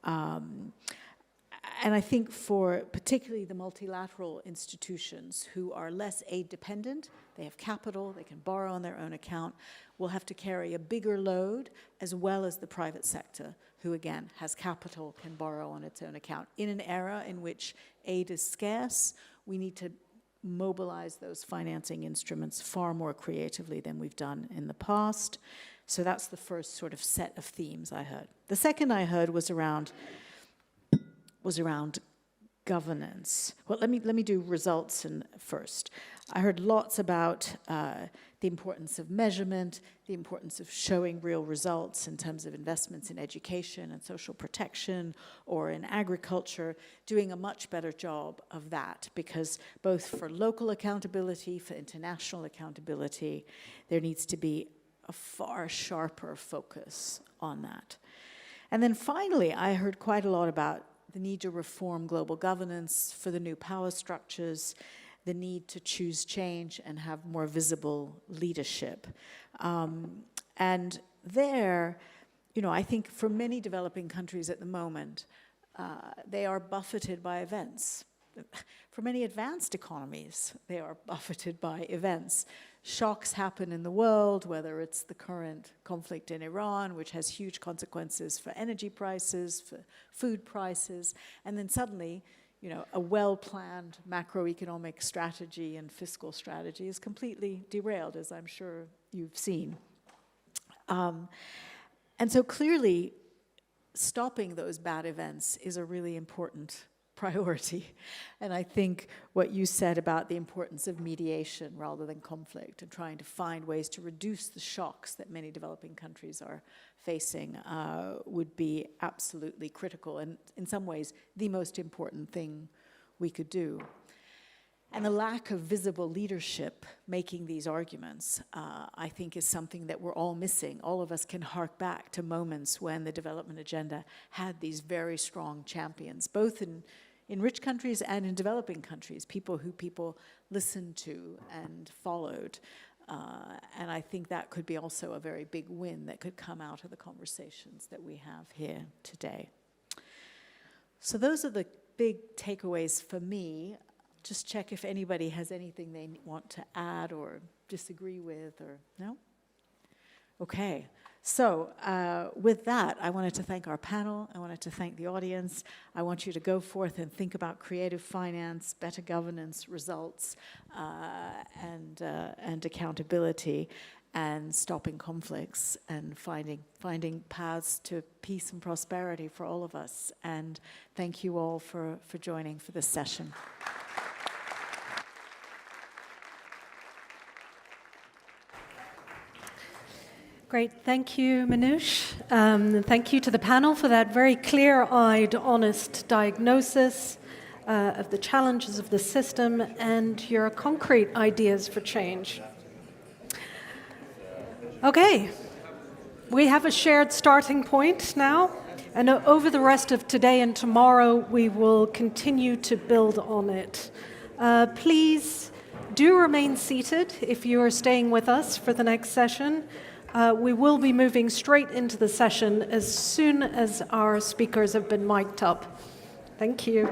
And I think for particularly the multilateral institutions who are less aid dependent, they have capital, they can borrow on their own account, will have to carry a bigger load, as well as the private sector, who again has capital, can borrow on its own account. In an era in which aid is scarce, we need to mobilize those financing instruments far more creatively than we've done in the past. So that's the first sort of set of themes I heard. The second I heard was around governance. Well, let me do results first. I heard lots about the importance of measurement, the importance of showing real results in terms of investments in education and social protection or in agriculture, doing a much better job of that, because both for local accountability, for international accountability, there needs to be a far sharper focus on that. And then finally, I heard quite a lot about the need to reform global governance for the new power structures, the need to choose change and have more visible leadership. And there, you know, I think for many developing countries at the moment, they are buffeted by events. For many advanced economies, they are buffeted by events. Shocks happen in the world, whether it's the current conflict in Iran, which has huge consequences for energy prices, for food prices, and then suddenly, you know, a well-planned macroeconomic strategy and fiscal strategy is completely derailed, as I'm sure you've seen. And so clearly, stopping those bad events is a really important priority. And I think what you said about the importance of mediation rather than conflict and trying to find ways to reduce the shocks that many developing countries are facing would be absolutely critical, and in some ways the most important thing we could do. And the lack of visible leadership making these arguments, I think, is something that we're all missing. All of us can hark back to moments when the development agenda had these very strong champions, both in rich countries and in developing countries, people who people listened to and followed. And I think that could be also a very big win that could come out of the conversations that we have here today. So those are the big takeaways for me. Just check if anybody has anything they want to add or disagree with, or no? Okay. So with that, I wanted to thank our panel. I wanted to thank the audience. I want you to go forth and think about creative finance, better governance, results, and accountability, and stopping conflicts, and finding paths to peace and prosperity for all of us. And thank you all for joining for this session. Great, thank you, Manoush. Thank you to the panel for that very clear-eyed, honest diagnosis of the challenges of the system and your concrete ideas for change. Okay, we have a shared starting point now, and over the rest of today and tomorrow, we will continue to build on it. Please do remain seated if you are staying with us for the next session. We will be moving straight into the session as soon as our speakers have been mic'd up. Thank you.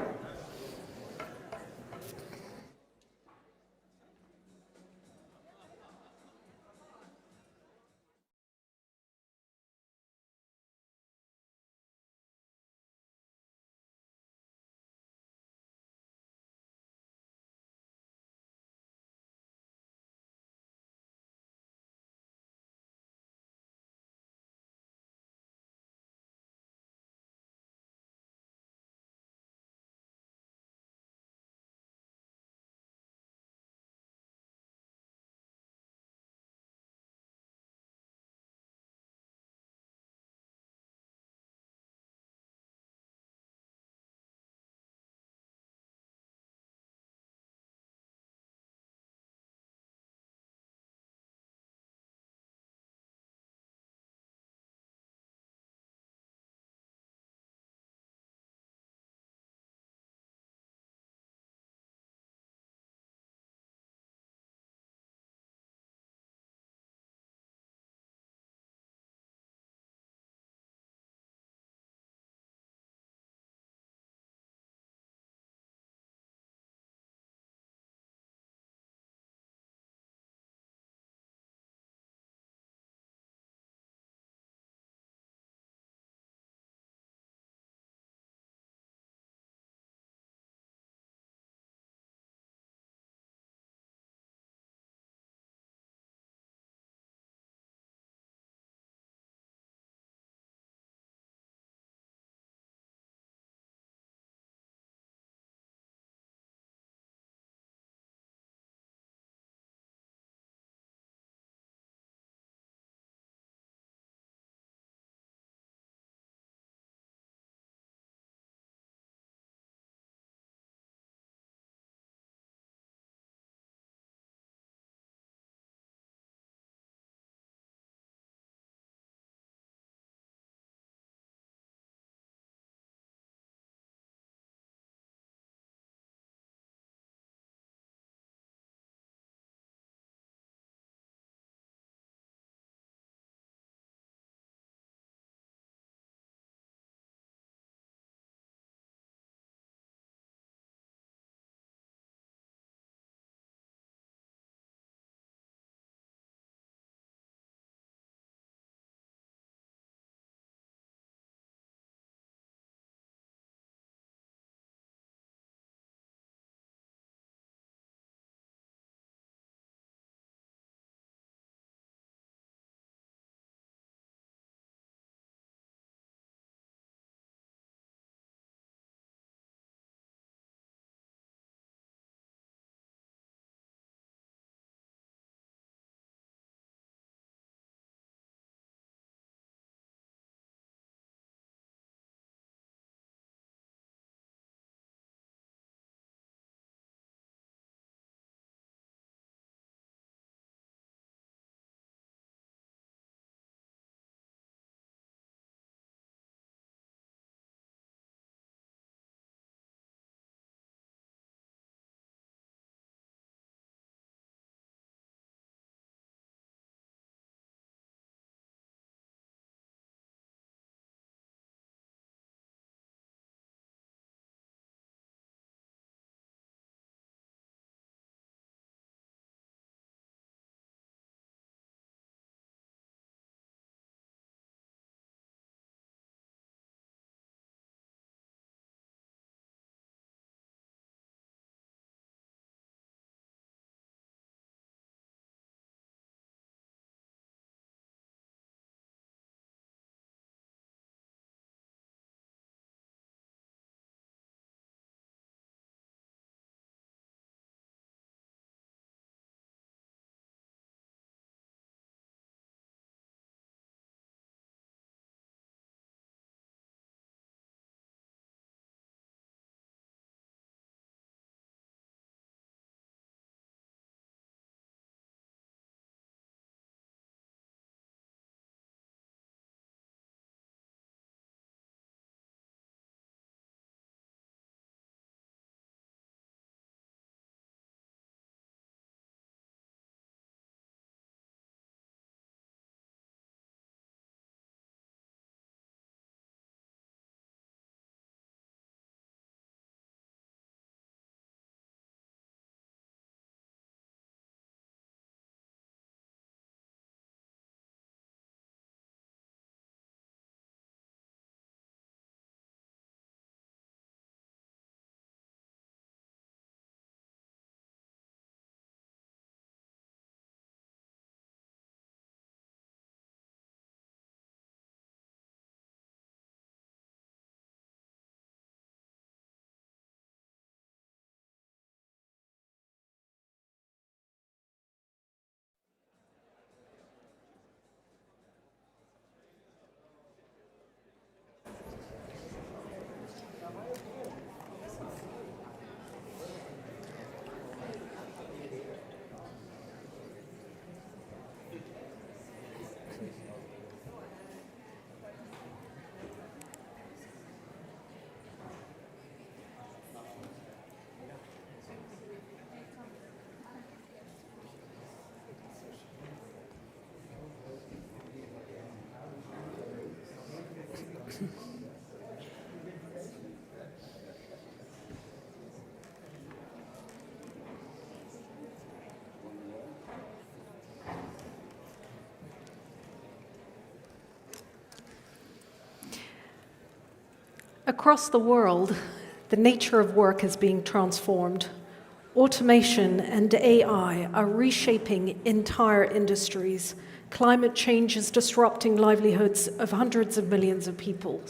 Across the world, the nature of work is being transformed. Automation and AI are reshaping entire industries. Climate change is disrupting livelihoods of hundreds of millions of people.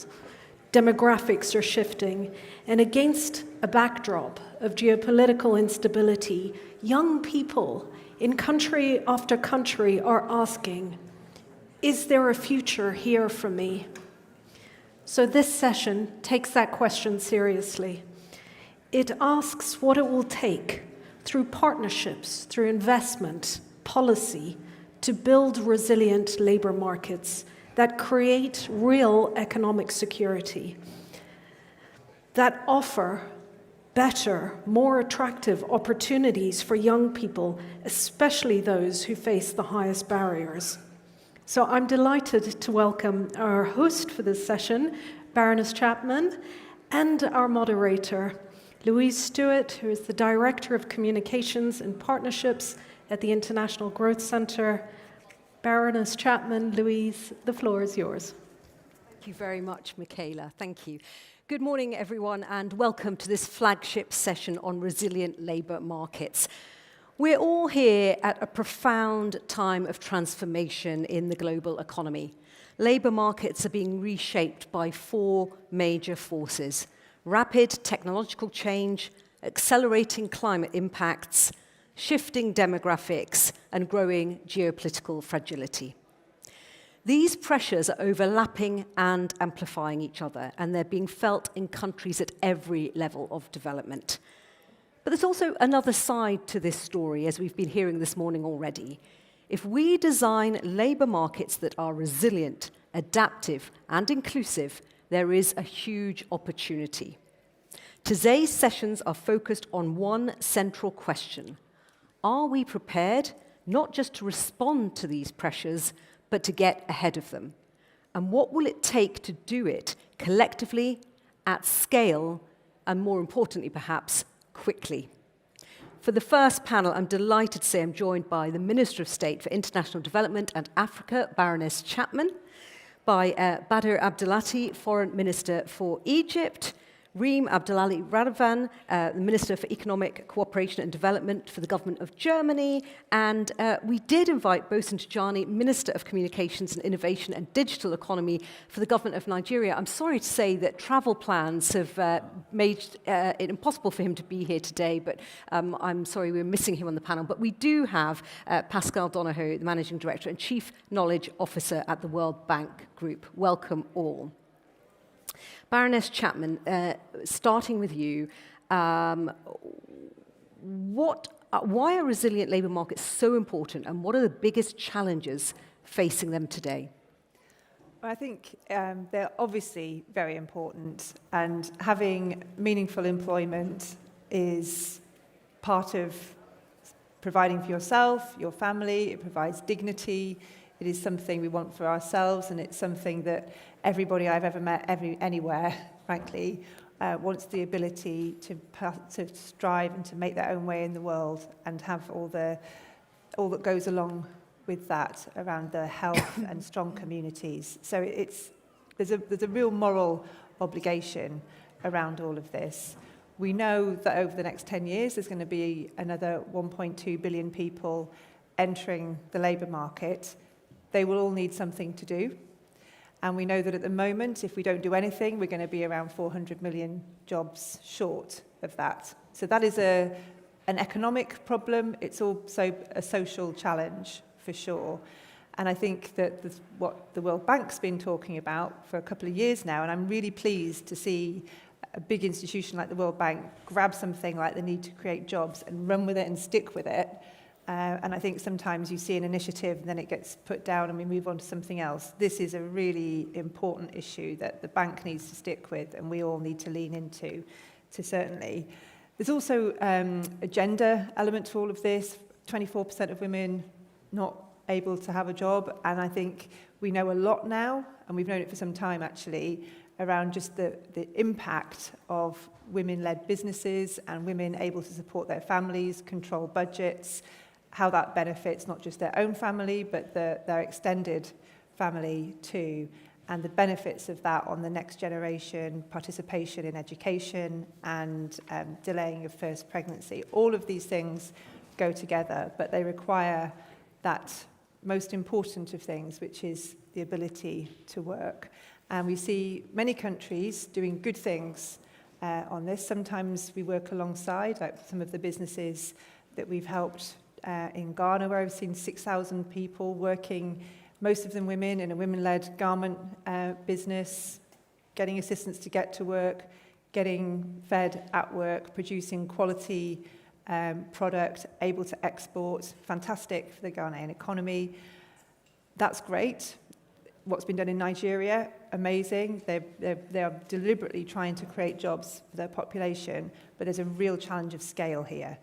Demographics are shifting, and against a backdrop of geopolitical instability, young people in country after country are asking, is there a future here for me? So this session takes that question seriously. It asks what it will take through partnerships, through investment, policy, to build resilient labor markets that create real economic security, that offer better, more attractive opportunities for young people, especially those who face the highest barriers. So I'm delighted to welcome our host for this session, Baroness Chapman, and our moderator, Louise Stewart, who is the Director of Communications and Partnerships at the International Growth Centre. Baroness Chapman, Louise, the floor is yours. Thank you very much, Michaela. Thank you. Good morning, everyone, and welcome to this flagship session on resilient labour markets. We're all here at a profound time of transformation in the global economy. Labour markets are being reshaped by four major forces: rapid technological change, accelerating climate impacts, shifting demographics, and growing geopolitical fragility. These pressures are overlapping and amplifying each other, and they're being felt in countries at every level of development. But there's also another side to this story, as we've been hearing this morning already. If we design labour markets that are resilient, adaptive, and inclusive, there is a huge opportunity. Today's sessions are focused on one central question. Are we prepared not just to respond to these pressures, but to get ahead of them? And what will it take to do it collectively, at scale, and more importantly, perhaps, quickly? For the first panel, I'm delighted to say I'm joined by the Minister of State for International Development and Africa, Baroness Chapman, by Badr Abdelati, Foreign Minister for Egypt, Reem Abdelali Radovan, the Minister for Economic Cooperation and Development for the Government of Germany, and we did invite Bosun Tijani, Minister of Communications and Innovation and Digital Economy for the Government of Nigeria. I'm sorry to say that travel plans have made it impossible for him to be here today, but I'm sorry we're missing him on the panel. But we do have Pascal Donohoe, the Managing Director and Chief Knowledge Officer at the World Bank Group. Welcome all. Baroness Chapman, starting with you, why are resilient labour markets so important, and what are the biggest challenges facing them today? I think they're obviously very important, and having meaningful employment is part of providing for yourself, your family. It provides dignity. It is something we want for ourselves, and it's something that everybody I've ever met anywhere, frankly, wants the ability to strive and to make their own way in the world and have all that goes along with that around the health and strong communities. So there's a real moral obligation around all of this. We know that over the next 10 years, there's going to be another 1.2 billion people entering the labour market. They will all need something to do. And we know that at the moment, if we don't do anything, we're going to be around 400 million jobs short of that. So that is an economic problem. It's also a social challenge, for sure. And I think that what the World Bank's been talking about for a couple of years now, and I'm really pleased to see a big institution like the World Bank grab something like the need to create jobs and run with it and stick with it. And I think sometimes you see an initiative and then it gets put down and we move on to something else. This is a really important issue that the bank needs to stick with and we all need to lean into, certainly. There's also a gender element to all of this. 24% of women not able to have a job. And I think we know a lot now, and we've known it for some time actually, around just the impact of women-led businesses and women able to support their families, control budgets, how that benefits not just their own family, but their extended family too, and the benefits of that on the next generation, participation in education and delaying of first pregnancy. All of these things go together, but they require that most important of things, which is the ability to work. And we see many countries doing good things on this. Sometimes we work alongside, like some of the businesses that we've helped in Ghana, where I've seen 6,000 people working, most of them women, in a women-led garment business, getting assistance to get to work, getting fed at work, producing quality product, able to export. Fantastic for the Ghanaian economy. That's great. What's been done in Nigeria, amazing. They are deliberately trying to create jobs for their population, but there's a real challenge of scale here.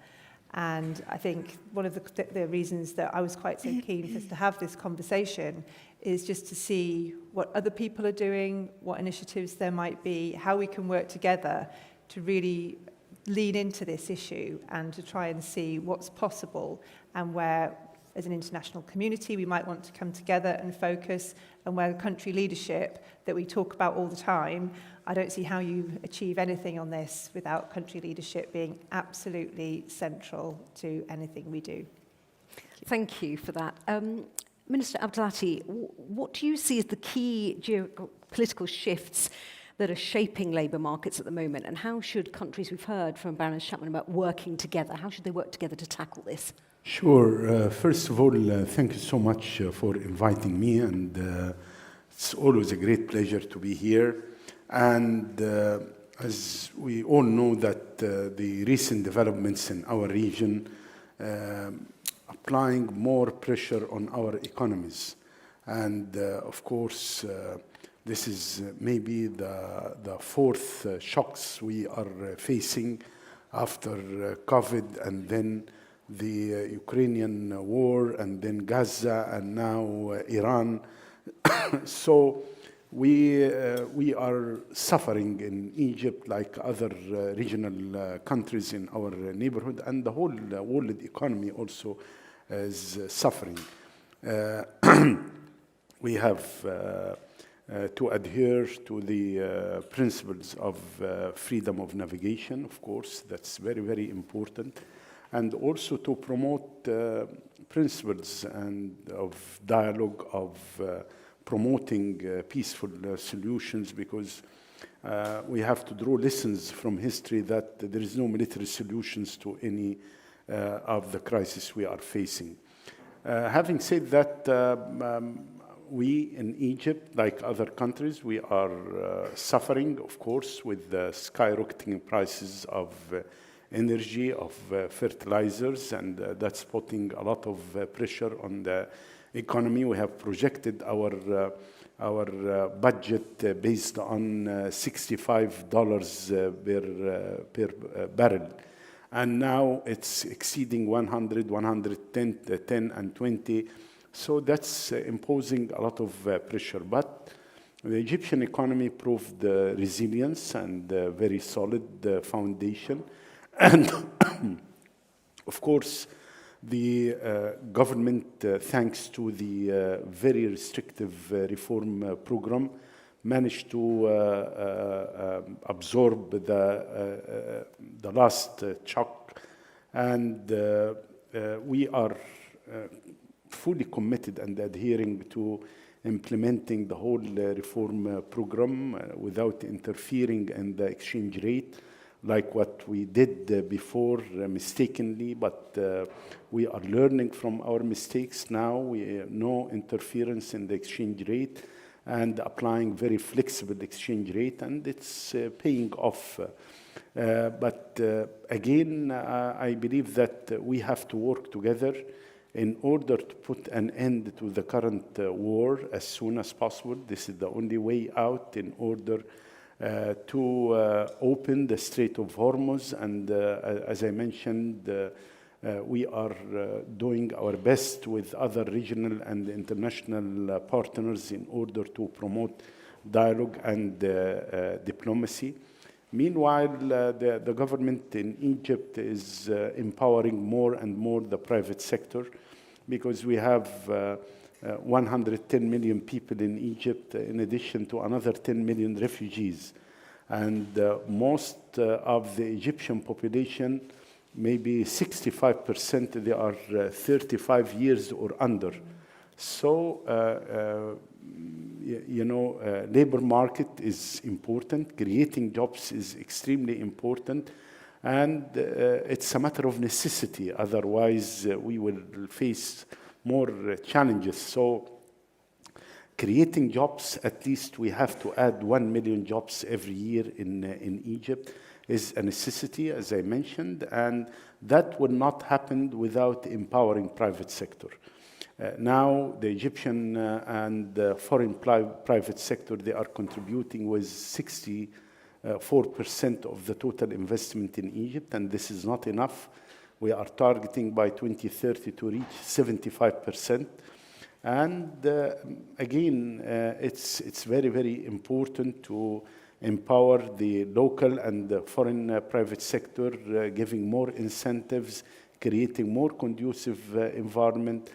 And I think one of the reasons that I was quite so keen for us to have this conversation is just to see what other people are doing, what initiatives there might be, how we can work together to really lean into this issue and to try and see what's possible and where, as an international community, we might want to come together and focus, and where country leadership that we talk about all the time, I don't see how you achieve anything on this without country leadership being absolutely central to anything we do. Thank you for that. Minister Abdulati, what do you see as the key geopolitical shifts that are shaping labour markets at the moment, and how should countries, we've heard from Baroness Chapman about working together, how should they work together to tackle this? Sure. First of all, thank you so much for inviting me, and it's always a great pleasure to be here. And as we all know that the recent developments in our region applying more pressure on our economies. And of course, this is maybe the fourth shocks we are facing after COVID, and then the Ukrainian war, and then Gaza, and now Iran. So we are suffering in Egypt like other regional countries in our neighborhood, and the whole world economy also is suffering. We have to adhere to the principles of freedom of navigation, of course, that's very, very important. And also to promote principles and of dialogue, of promoting peaceful solutions, because we have to draw lessons from history that there is no military solutions to any of the crisis we are facing. Having said that, we in Egypt, like other countries, we are suffering, of course, with the skyrocketing prices of energy, of fertilizers, and that's putting a lot of pressure on the economy. We have projected our budget based on $65 per barrel. And now it's exceeding 100, 110, 10, and 20. So that's imposing a lot of pressure. But the Egyptian economy proved resilience and very solid foundation. And of course, the government, thanks to the very restrictive reform program, managed to absorb the last shock. And we are fully committed and adhering to implementing the whole reform program without interfering in the exchange rate, like what we did before mistakenly, but we are learning from our mistakes now. No interference in the exchange rate and applying very flexible exchange rate, and it's paying off. But again, I believe that we have to work together in order to put an end to the current war as soon as possible. This is the only way out in order to open the Strait of Hormuz, and as I mentioned, We are doing our best with other regional and international partners in order to promote dialogue and diplomacy. Meanwhile, the government in Egypt is empowering more and more the private sector, because we have 110 million people in Egypt, in addition to another 10 million refugees. And most of the Egyptian population, maybe 65%, they are 35 years or under. So, labor market is important. Creating jobs is extremely important. And it's a matter of necessity. Otherwise, we will face more challenges. So, creating jobs, at least we have to add 1 million jobs every year in Egypt, is a necessity, as I mentioned, and that will not happen without empowering private sector. Now, the Egyptian and foreign private sector, they are contributing with 64% of the total investment in Egypt, and this is not enough. We are targeting by 2030 to reach 75%. And again, it's very, very important to empower the local and the foreign private sector, giving more incentives, creating more conducive environment.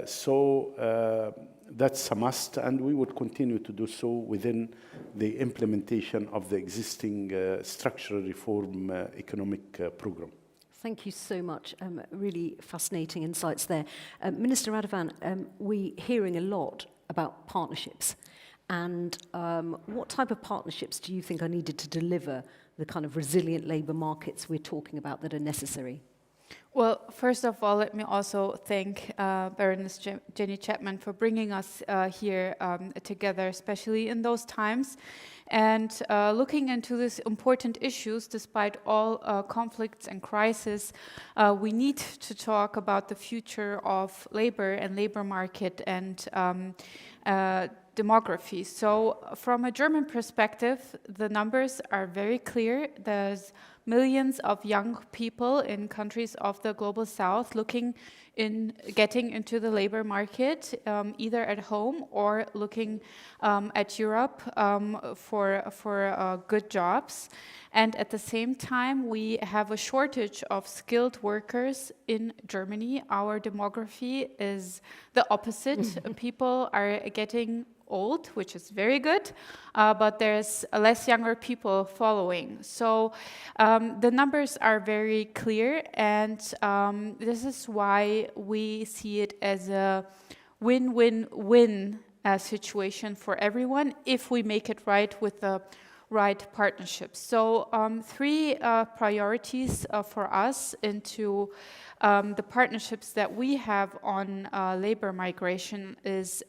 So that's a must, and we would continue to do so within the implementation of the existing structural reform economic program. Thank you so much. Really fascinating insights there. Minister Aden, we're hearing a lot about partnerships. And what type of partnerships do you think are needed to deliver the kind of resilient labour markets we're talking about that are necessary? Well, first of all, let me also thank Baroness Jenny Chapman for bringing us here together, especially in those times. And looking into these important issues, despite all conflicts and crises, we need to talk about the future of labor and labor market and demography. So from a German perspective, the numbers are very clear. There's millions of young people in countries of the global south getting into the labor market, either at home or looking at Europe for good jobs. And at the same time, we have a shortage of skilled workers in Germany. Our demography is the opposite. People are getting old, which is very good, but there's less younger people following. So the numbers are very clear, and this is why we see it as a win-win-win situation for everyone if we make it right with the right partnerships. So 3 priorities for us into the partnerships that we have on labor migration is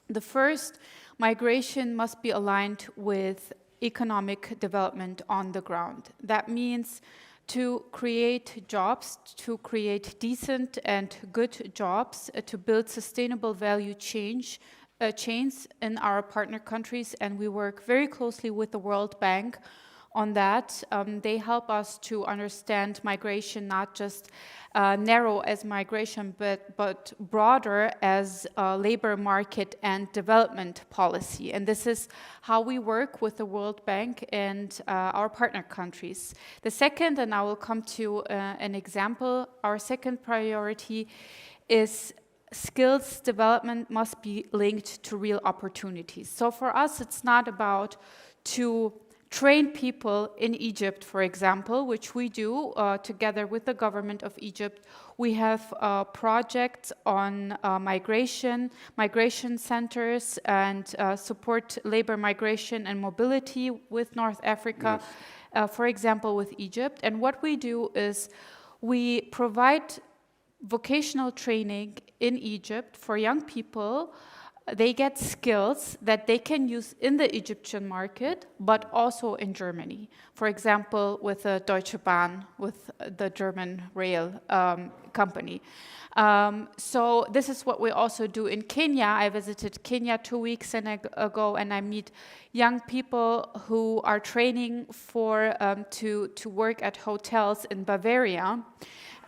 the first, migration must be aligned with economic development on the ground. That means to create jobs, to create decent and good jobs, to build sustainable value chains in our partner countries, and we work very closely with the World Bank on that. They help us to understand migration, not just narrow as migration, but broader as labor market and development policy. And this is how we work with the World Bank and our partner countries. The second, and I will come to an example, our second priority is skills development must be linked to real opportunities. So for us, it's not about to train people in Egypt, for example, which we do together with the government of Egypt. We have projects on migration centers, and support labor migration and mobility with North Africa, for example, with Egypt. And what we do is we provide vocational training in Egypt for young people. They get skills that they can use in the Egyptian market, but also in Germany. For example, with the Deutsche Bahn, with the German rail company. So this is what we also do in Kenya. I visited Kenya 2 weeks ago, and I meet young people who are training to work at hotels in Bavaria.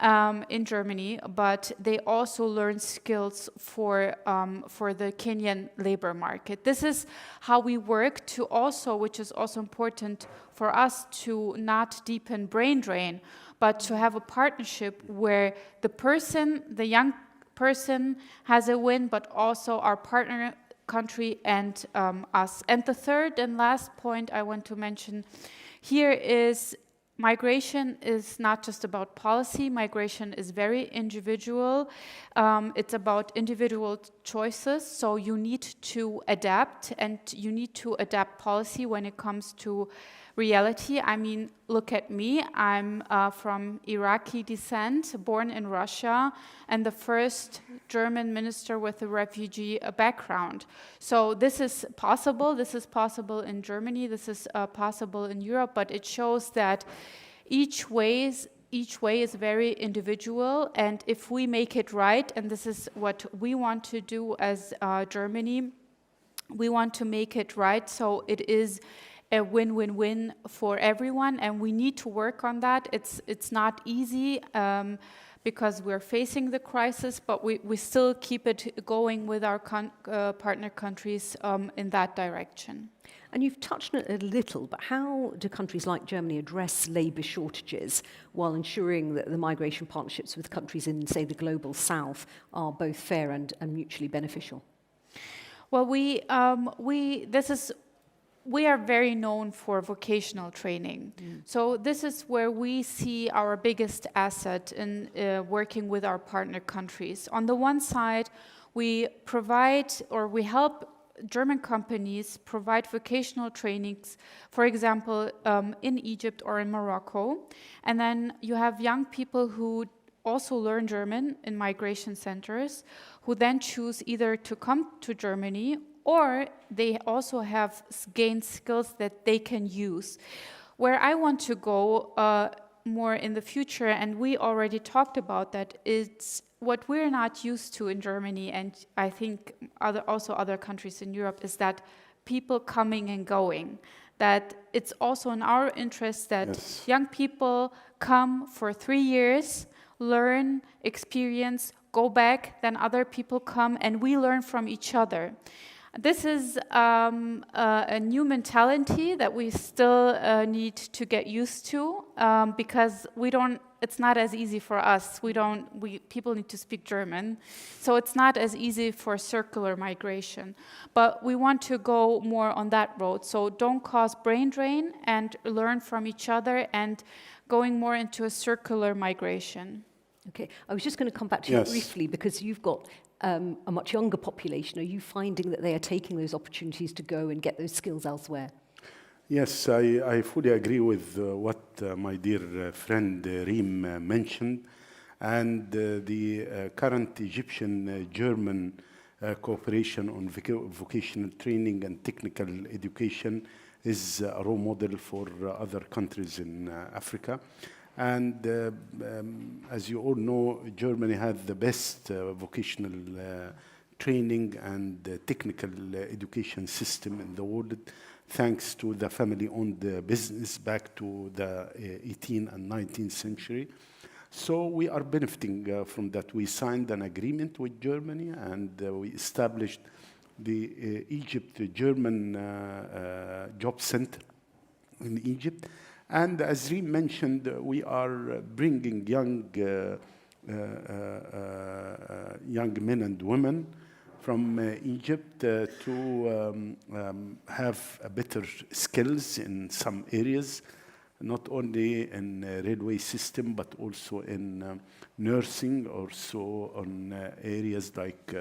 in Germany, but they also learn skills for the Kenyan labor market. This is how we work to also, which is also important for us, to not deepen brain drain, but to have a partnership where the young person has a win, but also our partner country and us. And the third and last point I want to mention here is migration is not just about policy. Migration is very individual. It's about individual choices. So you need to adapt, and you need to adapt policy when it comes to reality. I mean, look at me. I'm from Iraqi descent, born in Russia, and the first German minister with a refugee background. So this is possible. This is possible in Germany. This is possible in Europe. But it shows that each way is very individual. And if we make it right, and this is what we want to do as Germany, we want to make it right so it is a win-win-win for everyone, and we need to work on that. It's not easy because we're facing the crisis, but we still keep it going with our partner countries in that direction. And you've touched on it a little, but how do countries like Germany address labour shortages while ensuring that the migration partnerships with countries in, say, the global south are both fair and mutually beneficial? Well, we are very known for vocational training. So this is where we see our biggest asset in working with our partner countries. On the one side, we provide, or we help German companies provide vocational trainings, for example, in Egypt or in Morocco. And then you have young people who also learn German in migration centers, who then choose either to come to Germany, or they also have gained skills that they can use. Where I want to go more in the future, and we already talked about that, it's what we're not used to in Germany, and I think also other countries in Europe, is that people coming and going. That it's also in our interest that young people come for 3 years, learn, experience, go back, then other people come, and we learn from each other. This is a new mentality that we still need to get used to because it's not as easy for us. People need to speak German, so it's not as easy for circular migration. But we want to go more on that road. So don't cause brain drain and learn from each other and going more into a circular migration. Okay, I was just going to come back to you briefly because you've got a much younger population. Are you finding that they are taking those opportunities to go and get those skills elsewhere? Yes, I fully agree with what my dear friend Reem mentioned. And the current Egyptian-German cooperation on vocational training and technical education is a role model for other countries in Africa. And as you all know, Germany has the best vocational training and technical education system in the world, thanks to the family-owned business back to the 18th and 19th century. So we are benefiting from that. We signed an agreement with Germany, and we established the Egypt-German Job Center in Egypt. And as Reem mentioned, we are bringing young men and women from Egypt to have better skills in some areas, not only in railway system, but also in nursing, also on areas like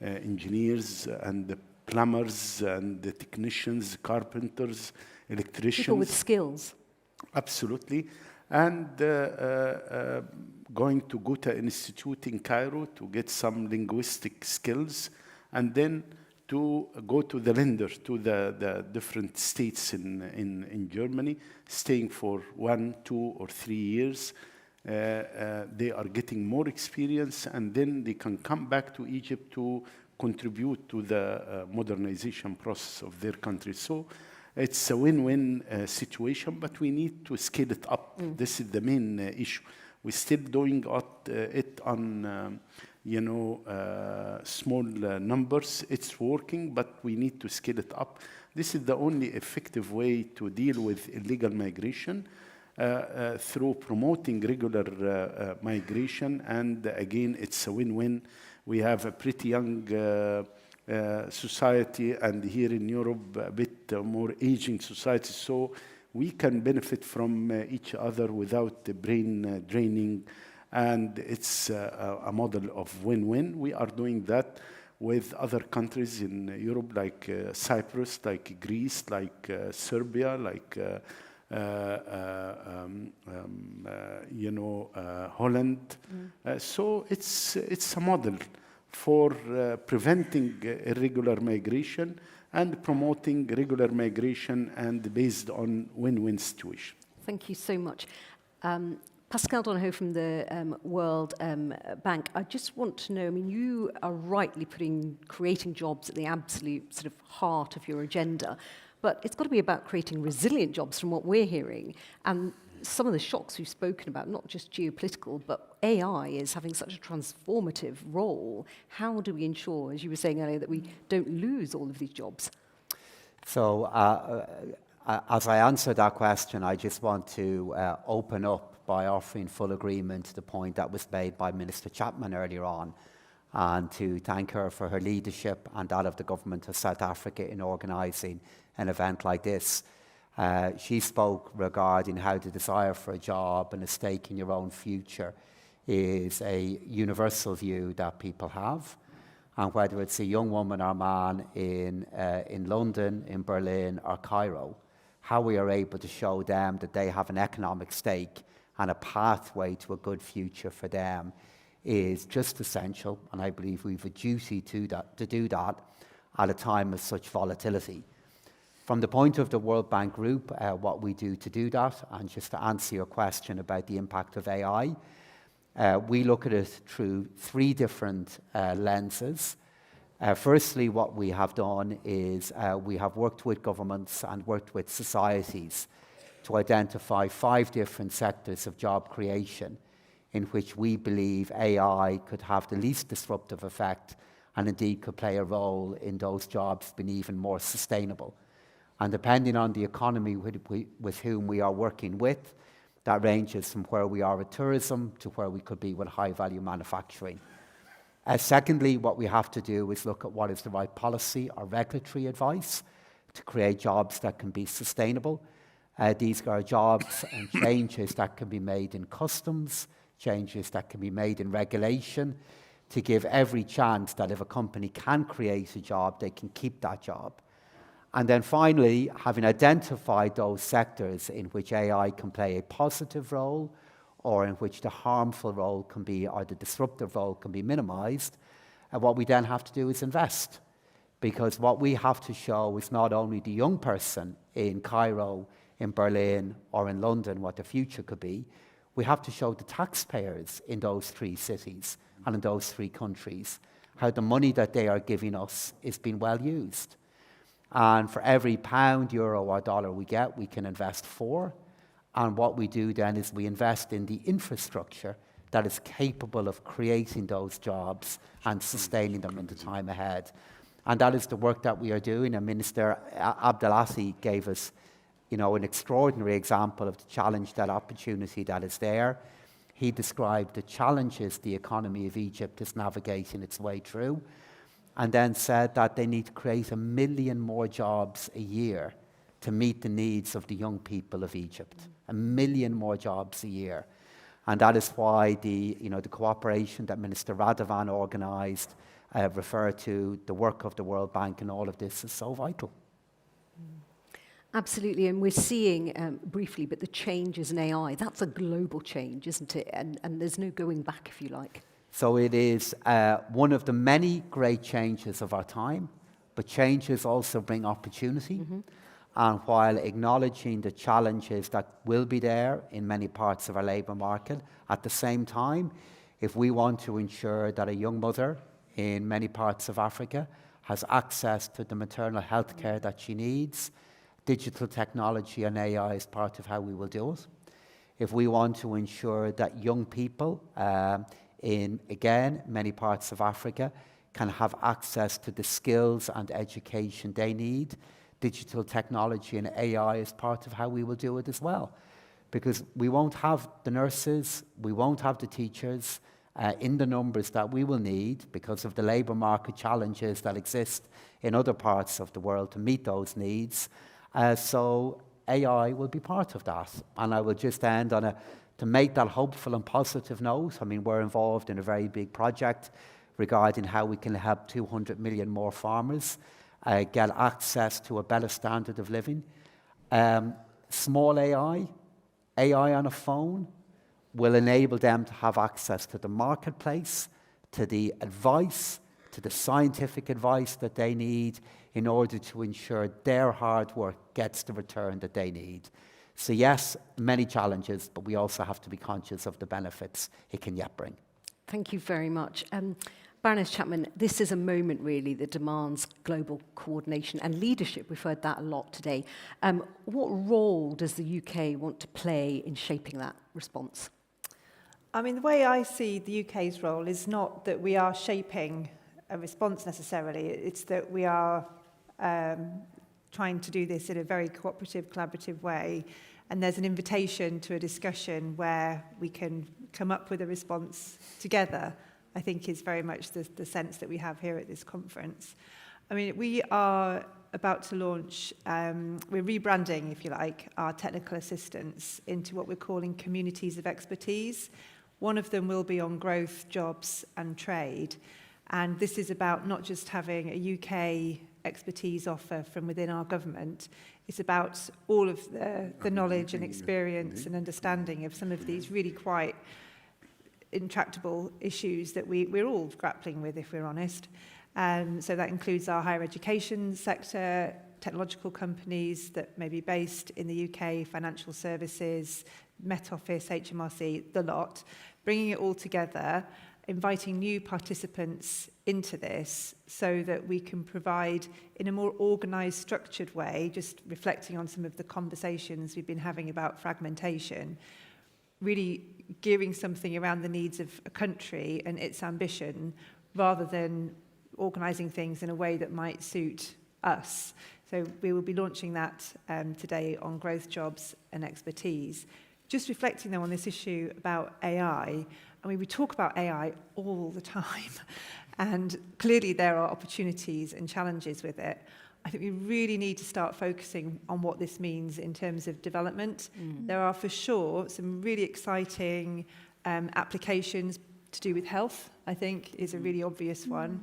engineers and plumbers and the technicians, carpenters, electricians. People with skills. Absolutely. And going to Goethe Institute in Cairo to get some linguistic skills, and then to go to the Länder, to the different states in Germany, staying for 1, 2, or 3 years. They are getting more experience, and then they can come back to Egypt to contribute to the modernization process of their country. So it's a win-win situation, but we need to scale it up. This is the main issue. We're still doing it on, small numbers. It's working, but we need to scale it up. This is the only effective way to deal with illegal migration, through promoting regular migration. And again, it's a win-win. We have a pretty young society, and here in Europe, a bit more aging society. So we can benefit from each other without the brain draining. And it's a model of win-win. We are doing that with other countries in Europe, like Cyprus, like Greece, like Serbia, like Holland. So it's a model for preventing irregular migration and promoting regular migration, and based on win-win situation. Thank you so much. Pascal Donohoe from the World Bank, I just want to know, I mean, you are rightly creating jobs at the absolute sort of heart of your agenda, but it's got to be about creating resilient jobs from what we're hearing. And some of the shocks we've spoken about, not just geopolitical, but AI is having such a transformative role. How do we ensure, as you were saying earlier, that we don't lose all of these jobs? So as I answer that question, I just want to open up by offering full agreement to the point that was made by Minister Chapman earlier on, and to thank her for her leadership and that of the government of South Africa in organising an event like this. She spoke regarding how the desire for a job and a stake in your own future is a universal view that people have. And whether it's a young woman or man in London, in Berlin or Cairo, how we are able to show them that they have an economic stake and a pathway to a good future for them is just essential. And I believe we have a duty to do that at a time of such volatility. From the point of the World Bank Group, what we do to do that, and just to answer your question about the impact of AI, we look at it through three different lenses. Firstly, what we have done is we have worked with governments and worked with societies to identify 5 different sectors of job creation in which we believe AI could have the least disruptive effect and indeed could play a role in those jobs being even more sustainable. And depending on the economy with whom we are working with, that ranges from where we are with tourism to where we could be with high-value manufacturing. Secondly, what we have to do is look at what is the right policy or regulatory advice to create jobs that can be sustainable. These are jobs and changes that can be made in customs, changes that can be made in regulation, to give every chance that if a company can create a job, they can keep that job. And then finally, having identified those sectors in which AI can play a positive role, or in which the harmful role can be, or the disruptive role can be minimized, and what we then have to do is invest. Because what we have to show is not only the young person in Cairo, in Berlin, or in London what the future could be, we have to show the taxpayers in those 3 cities and in those 3 countries how the money that they are giving us is being well used. And for every pound, euro, or dollar we get, we can invest 4. And what we do then is we invest in the infrastructure that is capable of creating those jobs and sustaining them in the time ahead. And that is the work that we are doing. And Minister Abdelati gave us, an extraordinary example of the challenge, that opportunity that is there. He described the challenges the economy of Egypt is navigating its way through, and then said that they need to create 1 million more jobs a year to meet the needs of the young people of Egypt. 1 million more jobs a year. And that is why the cooperation that Minister Radovan organised, referred to the work of the World Bank and all of this, is so vital. Absolutely, and we're seeing, briefly, but the changes in AI, that's a global change, isn't it? And there's no going back, if you like. So it is one of the many great changes of our time, but changes also bring opportunity. Mm-hmm. And while acknowledging the challenges that will be there in many parts of our labour market, at the same time, if we want to ensure that a young mother in many parts of Africa has access to the maternal health care that she needs, digital technology and AI is part of how we will do it. if we want to ensure that young people in, again, many parts of Africa can have access to the skills and education they need. Digital technology and AI is part of how we will do it as well. Because we won't have the nurses, we won't have the teachers in the numbers that we will need because of the labour market challenges that exist in other parts of the world to meet those needs. So AI will be part of that. And I will just end on to make that hopeful and positive note. I mean, we're involved in a very big project regarding how we can help 200 million more farmers get access to a better standard of living. Small AI on a phone will enable them to have access to the marketplace, to the advice, to the scientific advice that they need in order to ensure their hard work gets the return that they need. So yes, many challenges, but we also have to be conscious of the benefits it can yet bring. Thank you very much. Baroness Chapman, this is a moment really that demands global coordination and leadership. We've heard that a lot today. What role does the UK want to play in shaping that response? I mean, the way I see the UK's role is not that we are shaping a response necessarily, it's that we are trying to do this in a very cooperative, collaborative way, and there's an invitation to a discussion where we can come up with a response together, I think is very much the sense that we have here at this conference. I mean, we are about to launch, we're rebranding, if you like, our technical assistance into what we're calling communities of expertise. One of them will be on growth, jobs and trade. And this is about not just having a UK expertise offer from within our government, it's about all of the knowledge and experience and understanding of some of these really quite intractable issues that we're all grappling with, if we're honest. So that includes our higher education sector, technological companies that may be based in the UK, financial services, Met Office, HMRC, the lot, bringing it all together, inviting new participants into this so that we can provide in a more organised, structured way, just reflecting on some of the conversations we've been having about fragmentation, really gearing something around the needs of a country and its ambition rather than organising things in a way that might suit us. So we will be launching that today on growth, jobs and expertise. Just reflecting though on this issue about AI, I mean, we talk about AI all the time, and clearly there are opportunities and challenges with it. I think we really need to start focusing on what this means in terms of development. There are for sure some really exciting applications to do with health, I think, is a really obvious one.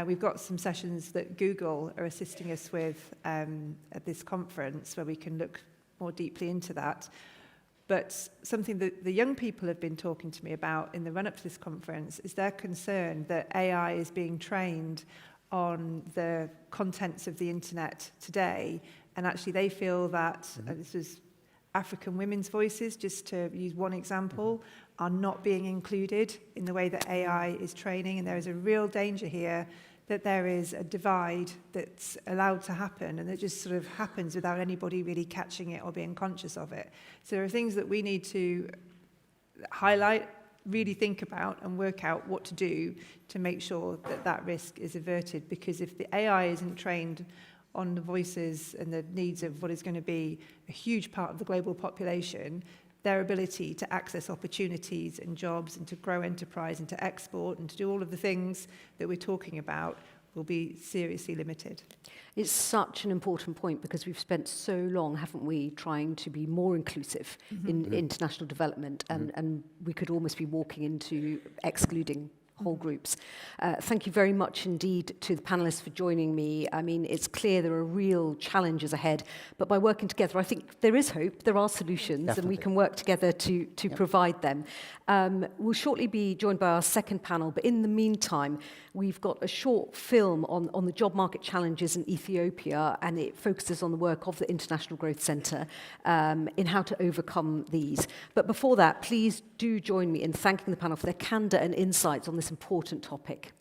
We've got some sessions that Google are assisting us with at this conference where we can look more deeply into that. But something that the young people have been talking to me about in the run-up to this conference is their concern that AI is being trained on the contents of the internet today. And actually they feel that, this is African women's voices, just to use one example, are not being included in the way that AI is training. And there is a real danger here that there is a divide that's allowed to happen and it just sort of happens without anybody really catching it or being conscious of it. So there are things that we need to highlight, really think about and work out what to do to make sure that that risk is averted, because if the AI isn't trained on the voices and the needs of what is going to be a huge part of the global population, their ability to access opportunities and jobs and to grow enterprise and to export and to do all of the things that we're talking about will be seriously limited. It's such an important point because we've spent so long, haven't we, trying to be more inclusive in international development, and we could almost be walking into excluding whole groups. Thank you very much indeed to the panellists for joining me. I mean, it's clear there are real challenges ahead, but by working together, I think there is hope, there are solutions, and we can work together to provide them. We'll shortly be joined by our second panel, but in the meantime, we've got a short film on the job market challenges in Ethiopia, and it focuses on the work of the International Growth Centre in how to overcome these. But before that, please do join me in thanking the panel for their candour and insights on this important topic.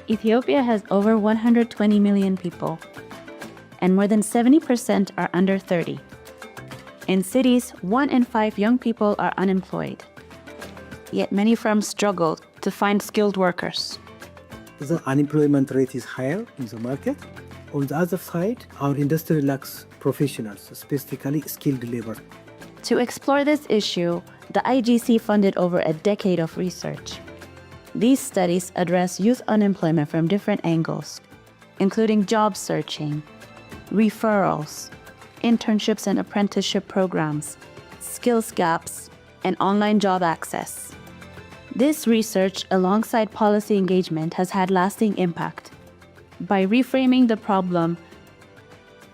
Ethiopia has over 120 million people, and more than 70% are under 30. In cities, 1 in 5 young people are unemployed. Yet many firms struggle to find skilled workers. The unemployment rate is higher in the market. On the other side, our industry lacks professionals, specifically skilled labor. To explore this issue, the IGC funded over a decade of research. These studies address youth unemployment from different angles, including job searching, referrals, internships and apprenticeship programs, skills gaps, and online job access. This research, alongside policy engagement, has had lasting impact by reframing the problem,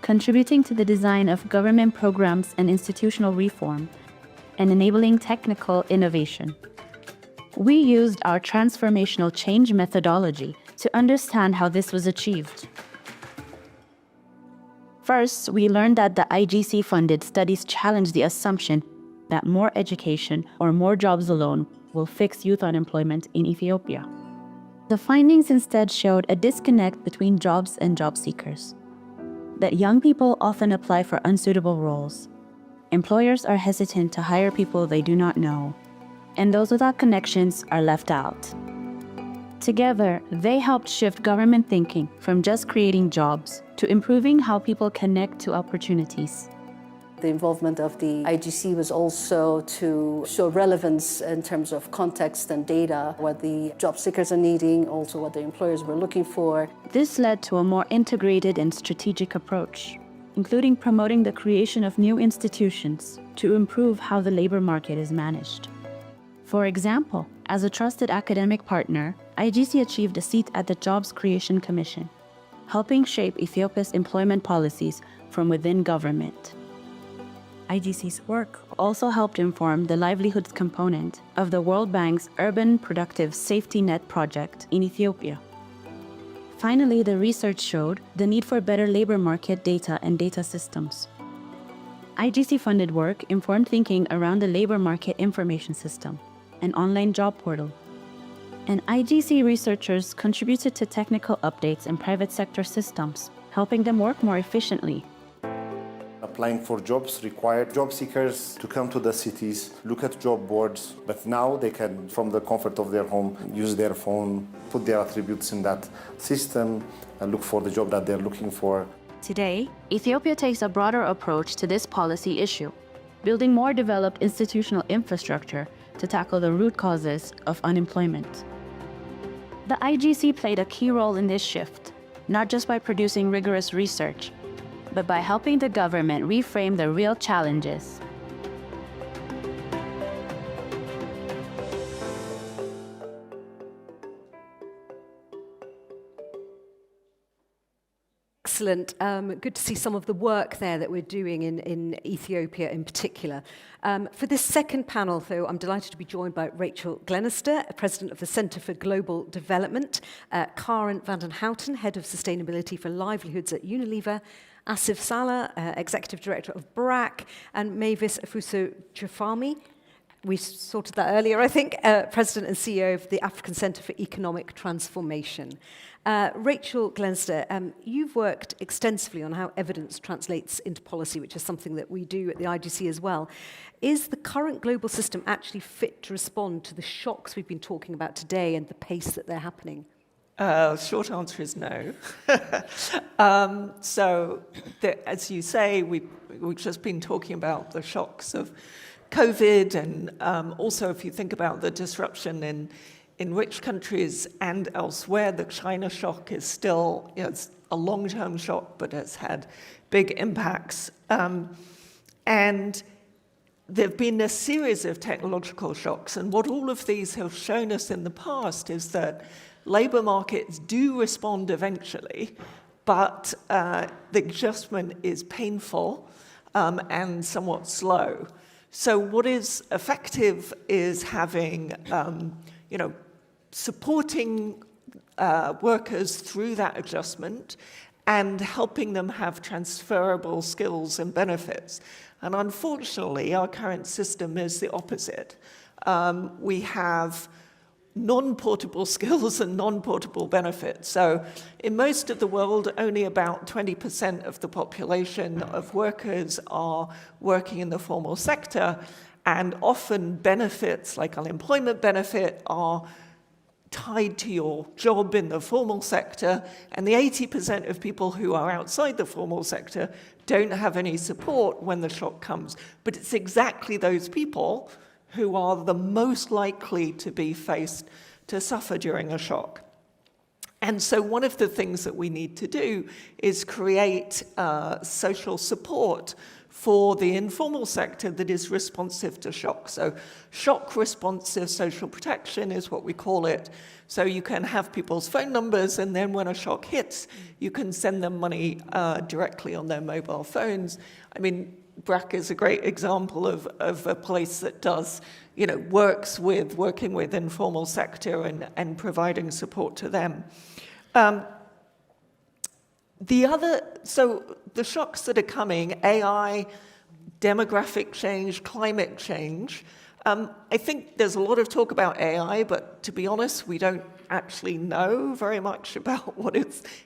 contributing to the design of government programs and institutional reform, and enabling technical innovation. We used our transformational change methodology to understand how this was achieved. First, we learned that the IGC-funded studies challenge the assumption that more education or more jobs alone will fix youth unemployment in Ethiopia. The findings instead showed a disconnect between jobs and job seekers, that young people often apply for unsuitable roles. Employers are hesitant to hire people they do not know, and those without connections are left out. Together, they helped shift government thinking from just creating jobs to improving how people connect to opportunities. The involvement of the IGC was also to show relevance in terms of context and data, what the job seekers are needing, also what the employers were looking for. This led to a more integrated and strategic approach, including promoting the creation of new institutions to improve how the labor market is managed. For example, as a trusted academic partner, IGC achieved a seat at the Jobs Creation Commission, helping shape Ethiopia's employment policies from within government. IGC's work also helped inform the livelihoods component of the World Bank's Urban Productive Safety Net project in Ethiopia. Finally, the research showed the need for better labor market data and data systems. IGC-funded work informed thinking around the labor market information system, an online job portal. And IGC researchers contributed to technical updates in private sector systems, helping them work more efficiently. Applying for jobs required job seekers to come to the cities, look at job boards, but now they can, from the comfort of their home, use their phone, put their attributes in that system, and look for the job that they're looking for. Today, Ethiopia takes a broader approach to this policy issue, building more developed institutional infrastructure to tackle the root causes of unemployment. The IGC played a key role in this shift, not just by producing rigorous research, but by helping the government reframe the real challenges. Excellent. Good to see some of the work there that we're doing in Ethiopia in particular. For this second panel, though, I'm delighted to be joined by Rachel Glenister, President of the Centre for Global Development, Karen van den Houten, Head of Sustainability for Livelihoods at Unilever, Asif Salah, Executive Director of BRAC, and Mavis Afuso-Jafami. We sorted that earlier, I think, President and CEO of the African Centre for Economic Transformation. Rachel Glenister, you've worked extensively on how evidence translates into policy, which is something that we do at the IGC as well. Is the current global system actually fit to respond to the shocks we've been talking about today and the pace that they're happening? Short answer is no. As you say, we've just been talking about the shocks of COVID, and also if you think about the disruption in rich countries and elsewhere, the China shock is still, it's a long-term shock, but it's had big impacts. And there have been a series of technological shocks, and what all of these have shown us in the past is that labour markets do respond eventually, but the adjustment is painful and somewhat slow. So what is effective is having, supporting workers through that adjustment and helping them have transferable skills and benefits. And unfortunately, our current system is the opposite. We have non-portable skills and non-portable benefits. So in most of the world, only about 20% of the population of workers are working in the formal sector, and often benefits like unemployment benefit are tied to your job in the formal sector, and the 80% of people who are outside the formal sector don't have any support when the shock comes. But it's exactly those people who are the most likely to be faced to suffer during a shock. And so one of the things that we need to do is create social support for the informal sector that is responsive to shock. So shock responsive social protection is what we call it. So you can have people's phone numbers, and then when a shock hits, you can send them money directly on their mobile phones. I mean, BRAC is a great example of a place that does, working with informal sector and providing support to them. So the shocks that are coming, AI, demographic change, climate change, I think there's a lot of talk about AI, but to be honest, we don't actually know very much about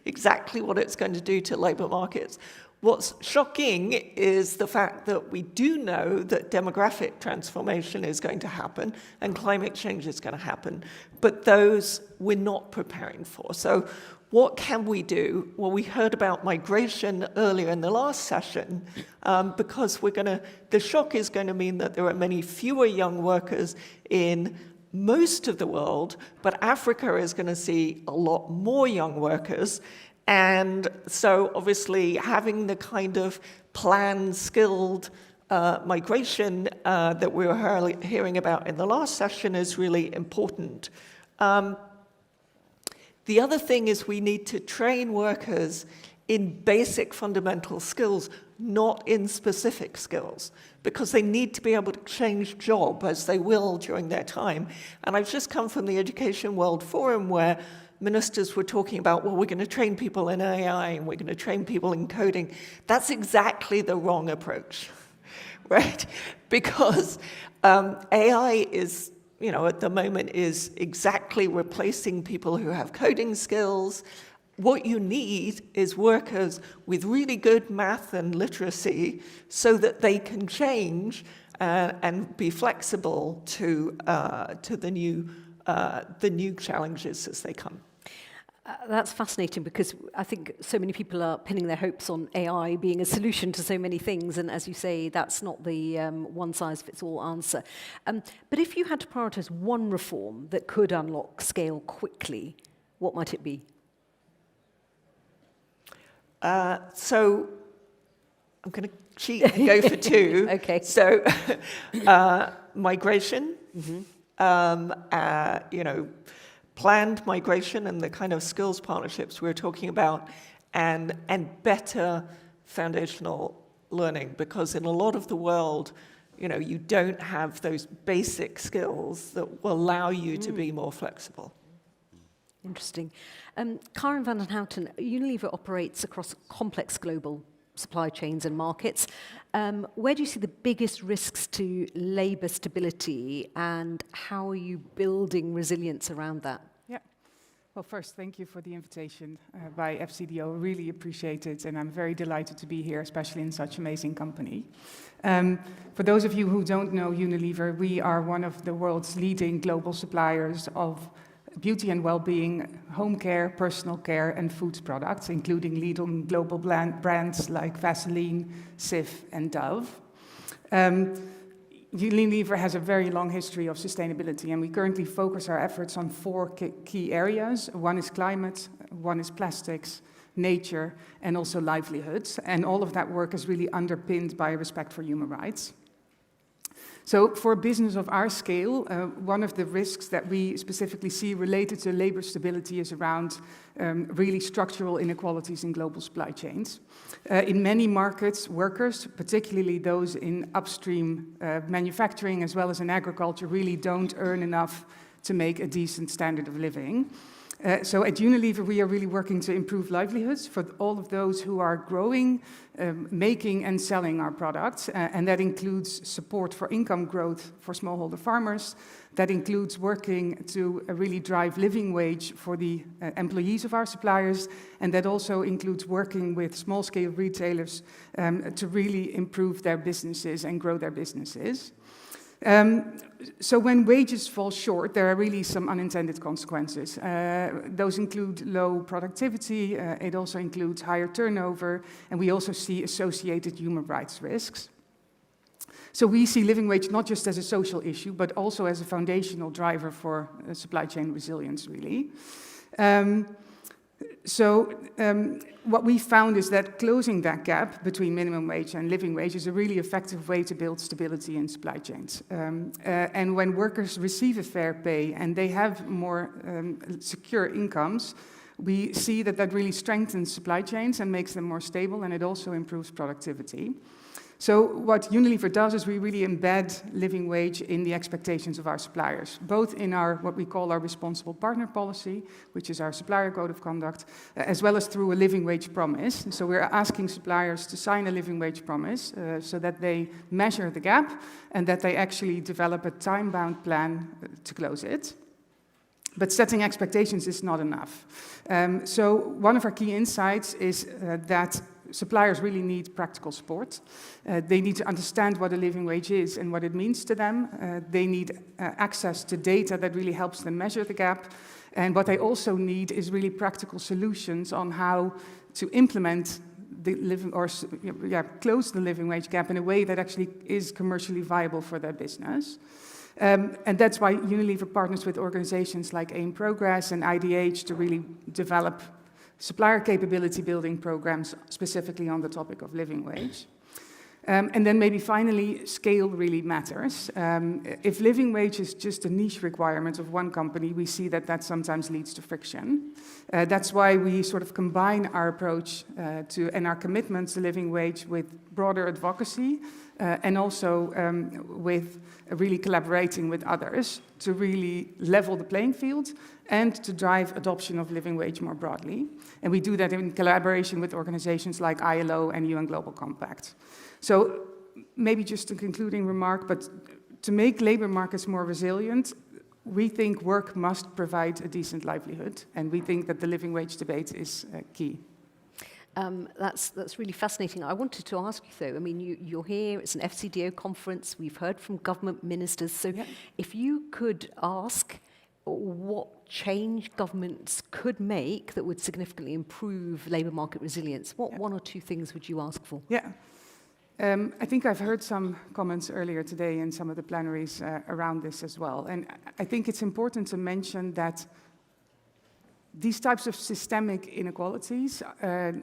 exactly what it's going to do to labour markets. What's shocking is the fact that we do know that demographic transformation is going to happen and climate change is going to happen, but those we're not preparing for. So what can we do? Well, we heard about migration earlier in the last session, because the shock is going to mean that there are many fewer young workers in most of the world, but Africa is going to see a lot more young workers. And so obviously having the kind of planned, skilled migration that we were hearing about in the last session is really important. The other thing is we need to train workers in basic fundamental skills, not in specific skills, because they need to be able to change job as they will during their time. And I've just come from the Education World Forum where ministers were talking about, well, we're going to train people in AI and we're going to train people in coding. That's exactly the wrong approach, right? Because AI is, at the moment is exactly replacing people who have coding skills. What you need is workers with really good math and literacy so that they can change and be flexible to the new challenges as they come. That's fascinating because I think so many people are pinning their hopes on AI being a solution to so many things. And as you say, that's not the one-size-fits-all answer. But if you had to prioritise one reform that could unlock scale quickly, what might it be? So I'm going to cheat and go for two. Okay. So migration, planned migration and the kind of skills partnerships we're talking about, and better foundational learning, because in a lot of the world, you don't have those basic skills that will allow you to be more flexible. Interesting. Karen van den Houten, Unilever operates across complex global supply chains and markets. Where do you see the biggest risks to labour stability, and how are you building resilience around that? Yeah. Well, first, thank you for the invitation by FCDO. Really appreciate it, and I'm very delighted to be here, especially in such amazing company. For those of you who don't know Unilever, we are one of the world's leading global suppliers of beauty and well-being, home care, personal care, and foods products, including leading global brands like Vaseline, CIFF, and Dove. Unilever has a very long history of sustainability, and we currently focus our efforts on four key areas. One is climate, one is plastics, nature, and also livelihoods. And all of that work is really underpinned by respect for human rights. So for a business of our scale, one of the risks that we specifically see related to labor stability is around really structural inequalities in global supply chains. In many markets, workers, particularly those in upstream manufacturing as well as in agriculture, really don't earn enough to make a decent standard of living. So at Unilever, we are really working to improve livelihoods for all of those who are growing, making and selling our products. And that includes support for income growth for smallholder farmers. That includes working to really drive living wage for the employees of our suppliers. And that also includes working with small-scale retailers to really improve their businesses and grow their businesses. So when wages fall short, there are really some unintended consequences. Those include low productivity, it also includes higher turnover, and we also see associated human rights risks. So we see living wage not just as a social issue, but also as a foundational driver for supply chain resilience, really. What we found is that closing that gap between minimum wage and living wage is a really effective way to build stability in supply chains. And when workers receive a fair pay and they have more secure incomes, we see that that really strengthens supply chains and makes them more stable, and it also improves productivity. So what Unilever does is we really embed living wage in the expectations of our suppliers, both in our what we call our responsible partner policy, which is our supplier code of conduct, as well as through a living wage promise. So we're asking suppliers to sign a living wage promise so that they measure the gap and that they actually develop a time-bound plan to close it. But setting expectations is not enough. So one of our key insights is that suppliers really need practical support. They need to understand what a living wage is and what it means to them. They need access to data that really helps them measure the gap. And what they also need is really practical solutions on how to implement the close the living wage gap in a way that actually is commercially viable for their business. And that's why Unilever partners with organizations like AIM Progress and IDH to really develop supplier capability building programs specifically on the topic of living wage. And then maybe finally, scale really matters. If living wage is just a niche requirement of one company, we see that that sometimes leads to friction. That's why we sort of combine our approach and our commitment to living wage with broader advocacy and also with really collaborating with others to really level the playing field and to drive adoption of living wage more broadly. And we do that in collaboration with organizations like ILO and UN Global Compact. So maybe just a concluding remark, but to make labor markets more resilient, we think work must provide a decent livelihood, and we think that the living wage debate is key. That's really fascinating. I wanted to ask you, though, I mean, you're here, it's an FCDO conference, we've heard from government ministers, so if you could ask what change governments could make that would significantly improve labour market resilience, what one or two things would you ask for? Yeah. I think I've heard some comments earlier today in some of the plenaries around this as well. And I think it's important to mention that these types of systemic inequalities,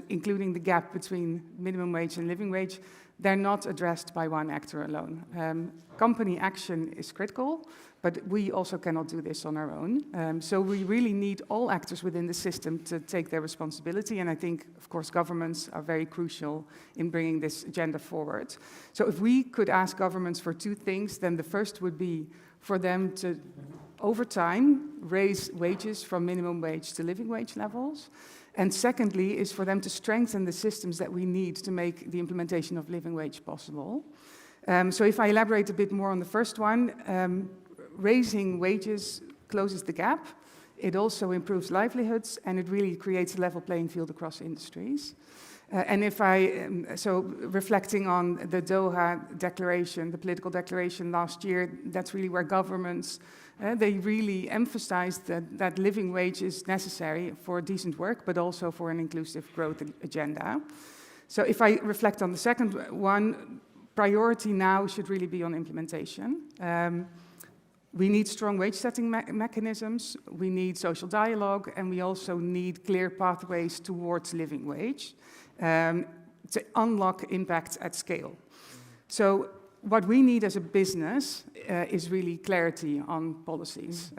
including the gap between minimum wage and living wage, they're not addressed by one actor alone. Company action is critical, but we also cannot do this on our own. So we really need all actors within the system to take their responsibility, and I think, of course, governments are very crucial in bringing this agenda forward. So if we could ask governments for two things, then the first would be for them to, over time, raise wages from minimum wage to living wage levels. And secondly, is for them to strengthen the systems that we need to make the implementation of living wage possible. So if I elaborate a bit more on the first one, raising wages closes the gap. It also improves livelihoods, and it really creates a level playing field across industries. And if so reflecting on the Doha Declaration, the political declaration last year, that's really where governments, they really emphasized that living wage is necessary for decent work, but also for an inclusive growth agenda. So if I reflect on the second one, priority now should really be on implementation. We need strong wage setting mechanisms, we need social dialogue, and we also need clear pathways towards living wage to unlock impact at scale. So what we need as a business is really clarity on policies.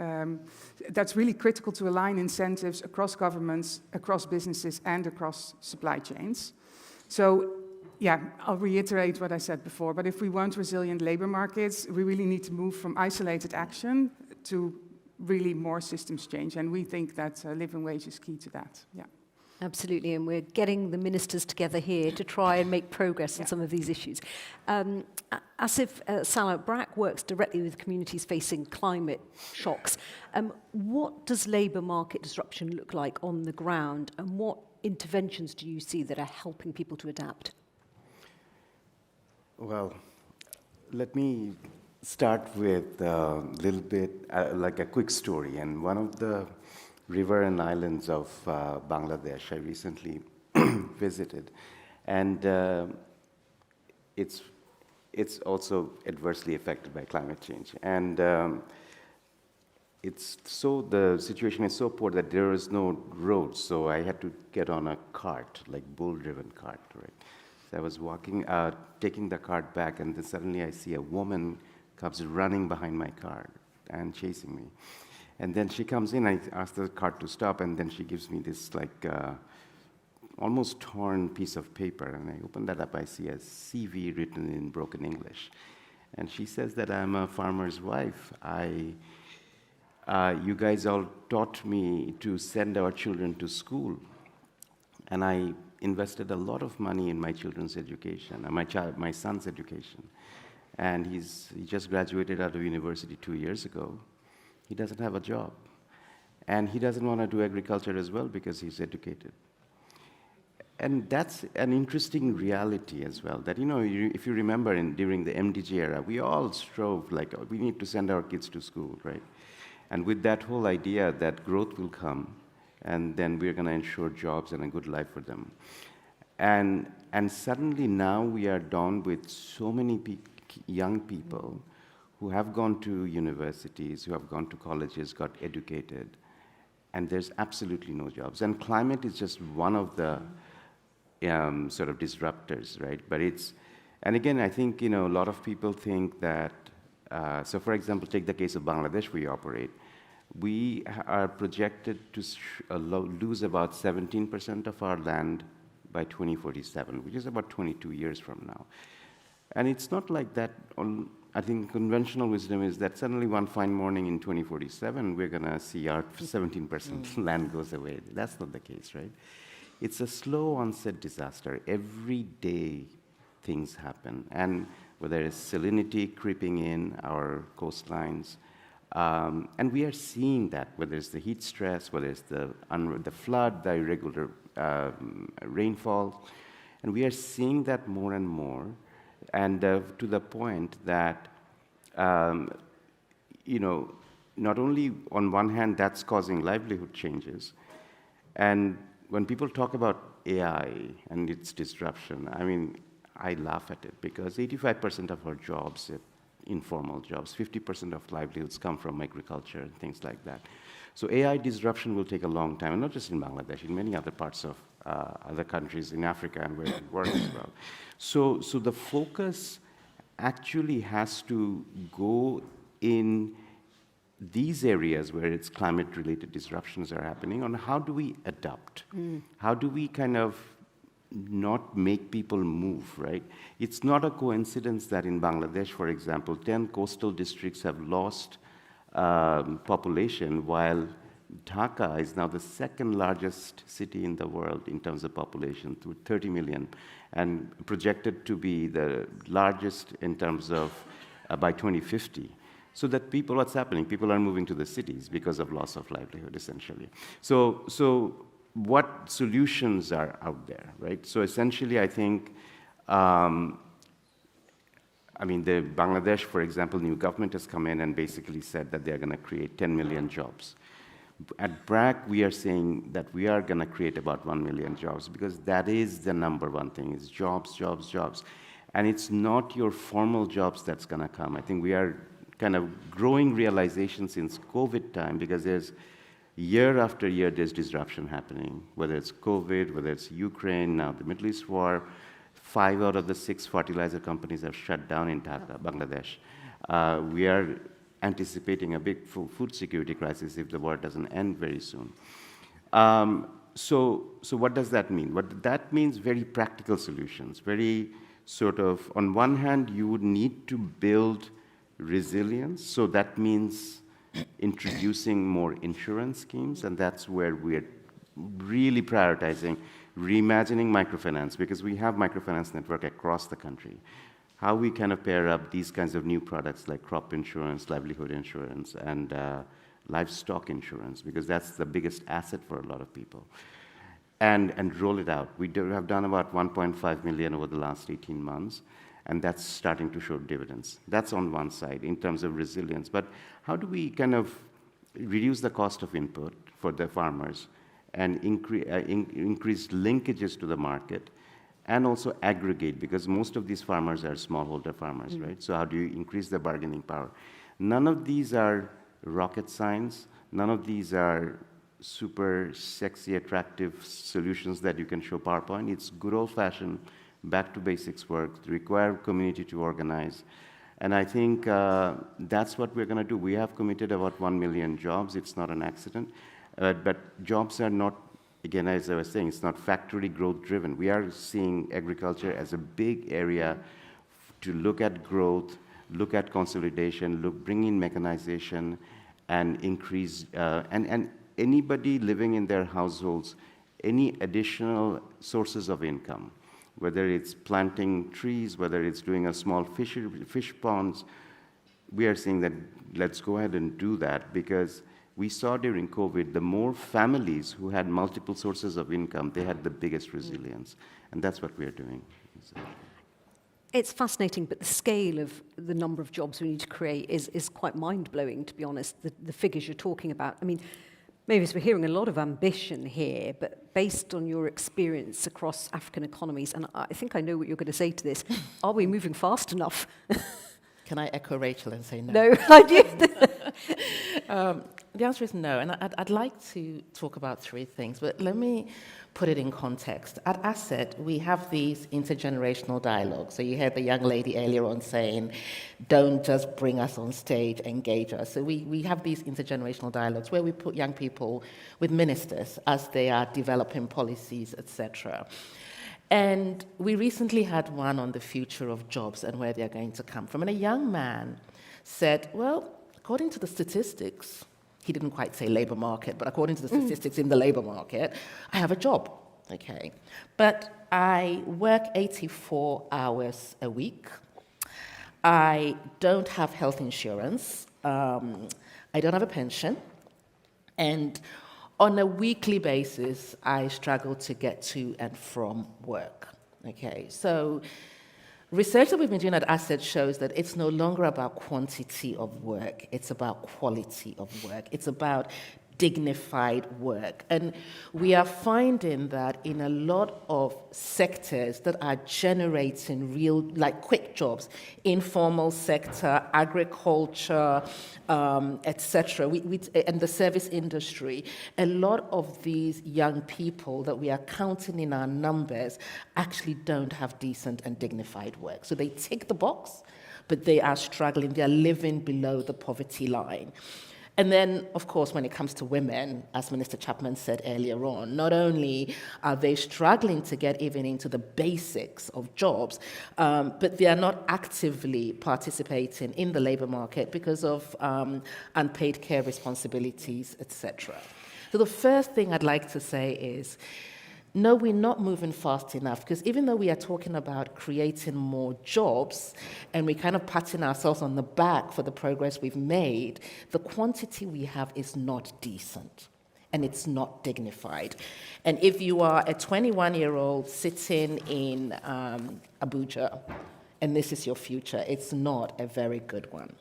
That's really critical to align incentives across governments, across businesses, and across supply chains. So yeah, I'll reiterate what I said before, but if we want resilient labor markets, we really need to move from isolated action to really more systems change. And we think that living wage is key to that. Yeah. Absolutely, and we're getting the ministers together here to try and make progress on some of these issues. Asif Salah Brak works directly with communities facing climate shocks. What does labour market disruption look like on the ground, and what interventions do you see that are helping people to adapt? Well, let me start with a little bit like a quick story. And one of the river and islands of Bangladesh I recently visited, and it's also adversely affected by climate change. And the situation is so poor that there is no roads, so I had to get on a cart, like bull-driven cart, right? So I was walking, taking the cart back, and then suddenly I see a woman comes running behind my car and chasing me. And then she comes in, I ask the cart to stop, and then she gives me this like almost torn piece of paper, and I open that up, I see a CV written in broken English. And she says that I'm a farmer's wife. You guys all taught me to send our children to school, and I invested a lot of money in my children's education, my son's education. And he just graduated out of university 2 years ago. He doesn't have a job. And he doesn't want to do agriculture as well because he's educated. And that's an interesting reality as well, that, if you remember during the MDG era, we all strove, like, we need to send our kids to school, right? And with that whole idea that growth will come, and then we're going to ensure jobs and a good life for them. And suddenly now we are down with so many young people who have gone to universities, who have gone to colleges, got educated, and there's absolutely no jobs. And climate is just one of the sort of disruptors, right? But and again, I think, a lot of people think that, so for example, take the case of Bangladesh we operate. We are projected to lose about 17% of our land by 2047, which is about 22 years from now. And it's not like that. I think conventional wisdom is that suddenly one fine morning in 2047, we're going to see our 17% land goes away. That's not the case, right? It's a slow onset disaster. Every day things happen. And whether it's salinity creeping in our coastlines, and we are seeing that, whether it's the heat stress, whether it's the flood, the irregular rainfall, and we are seeing that more and more. And to the point that, not only on one hand that's causing livelihood changes, and when people talk about AI and its disruption, I mean, I laugh at it because 85% of our jobs, informal jobs, 50% of livelihoods come from agriculture and things like that. So AI disruption will take a long time, and not just in Bangladesh, in many other parts of other countries in Africa and where we work as well. So the focus actually has to go in these areas where it's climate-related disruptions are happening on how do we adapt? How do we kind of not make people move, right? It's not a coincidence that in Bangladesh, for example, 10 coastal districts have lost population, while Dhaka is now the second largest city in the world in terms of population, with 30 million, and projected to be the largest in terms of by 2050. So that what's happening? People are moving to the cities because of loss of livelihood, essentially. So what solutions are out there, right? So essentially, I think, the Bangladesh, for example, new government has come in and basically said that they're going to create 10 million jobs. At BRAC, we are saying that we are going to create about 1 million jobs because that is the number one thing, is jobs, jobs, jobs. And it's not your formal jobs that's going to come. I think we are kind of growing realization since COVID time, because there's year after year there's disruption happening, whether it's COVID, whether it's Ukraine, now the Middle East war. 5 out of the 6 fertilizer companies have shut down in Dhaka, Bangladesh. We are anticipating a big food security crisis if the war doesn't end very soon. So what does that mean? What that means, very practical solutions, very sort of, on one hand, you would need to build resilience. So that means introducing more insurance schemes, and that's where we're really prioritizing reimagining microfinance, because we have microfinance network across the country. How we kind of pair up these kinds of new products like crop insurance, livelihood insurance, and livestock insurance, because that's the biggest asset for a lot of people. And roll it out. We have done about 1.5 million over the last 18 months, and that's starting to show dividends. That's on one side in terms of resilience. But how do we kind of reduce the cost of input for the farmers and increase linkages to the market, and also aggregate, because most of these farmers are smallholder farmers, right? So how do you increase the bargaining power? None of these are rocket science. None of these are super sexy, attractive solutions that you can show PowerPoint. It's good old-fashioned, back-to-basics work, require community to organize. And I think that's what we're going to do. We have committed about 1 million jobs. It's not an accident. But jobs are not, again, as I was saying, it's not factory growth driven. We are seeing agriculture as a big area to look at growth, look at consolidation, bring in mechanization, and increase, and anybody living in their households, any additional sources of income, whether it's planting trees, whether it's doing a small fish ponds, we are seeing that let's go ahead and do that, because we saw during COVID, the more families who had multiple sources of income, they had the biggest resilience. And that's what we are doing. It's fascinating, but the scale of the number of jobs we need to create is quite mind-blowing, to be honest, the figures you're talking about. I mean, maybe we're hearing a lot of ambition here, but based on your experience across African economies, and I think I know what you're going to say to this, are we moving fast enough? Can I echo Rachel and say no? No, I do. The answer is no, and I'd like to talk about three things, but let me put it in context. At Asset, we have these intergenerational dialogues. So you heard the young lady earlier on saying, don't just bring us on stage, engage us. So we have these intergenerational dialogues where we put young people with ministers as they are developing policies, etc. And we recently had one on the future of jobs and where they're going to come from. And a young man said, well, according to the statistics, he didn't quite say labor market, but according to the statistics in the labor market, I have a job, okay? But I work 84 hours a week. I don't have health insurance. I don't have a pension. And on a weekly basis, I struggle to get to and from work, okay? So research that we've been doing at Asset shows that it's no longer about quantity of work, it's about quality of work. It's about dignified work. And we are finding that in a lot of sectors that are generating real, like quick jobs, informal sector, agriculture, etc., and the service industry, a lot of these young people that we are counting in our numbers actually don't have decent and dignified work. So they tick the box, but they are struggling. They are living below the poverty line. And then, of course, when it comes to women, as Minister Chapman said earlier on, not only are they struggling to get even into the basics of jobs, but they are not actively participating in the labor market because of unpaid care responsibilities, etc. So the first thing I'd like to say is, no, we're not moving fast enough, because even though we are talking about creating more jobs and we're kind of patting ourselves on the back for the progress we've made, the quantity we have is not decent and it's not dignified. And if you are a 21-year-old sitting in Abuja and this is your future, it's not a very good one.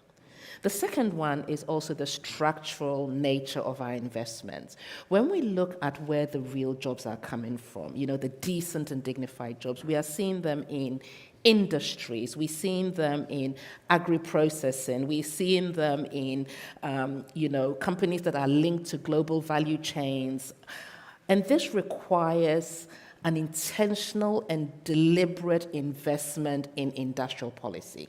The second one is also the structural nature of our investments. When we look at where the real jobs are coming from, you know, the decent and dignified jobs, we are seeing them in industries, we're seeing them in agri-processing, we're seeing them in, companies that are linked to global value chains. And this requires an intentional and deliberate investment in industrial policy.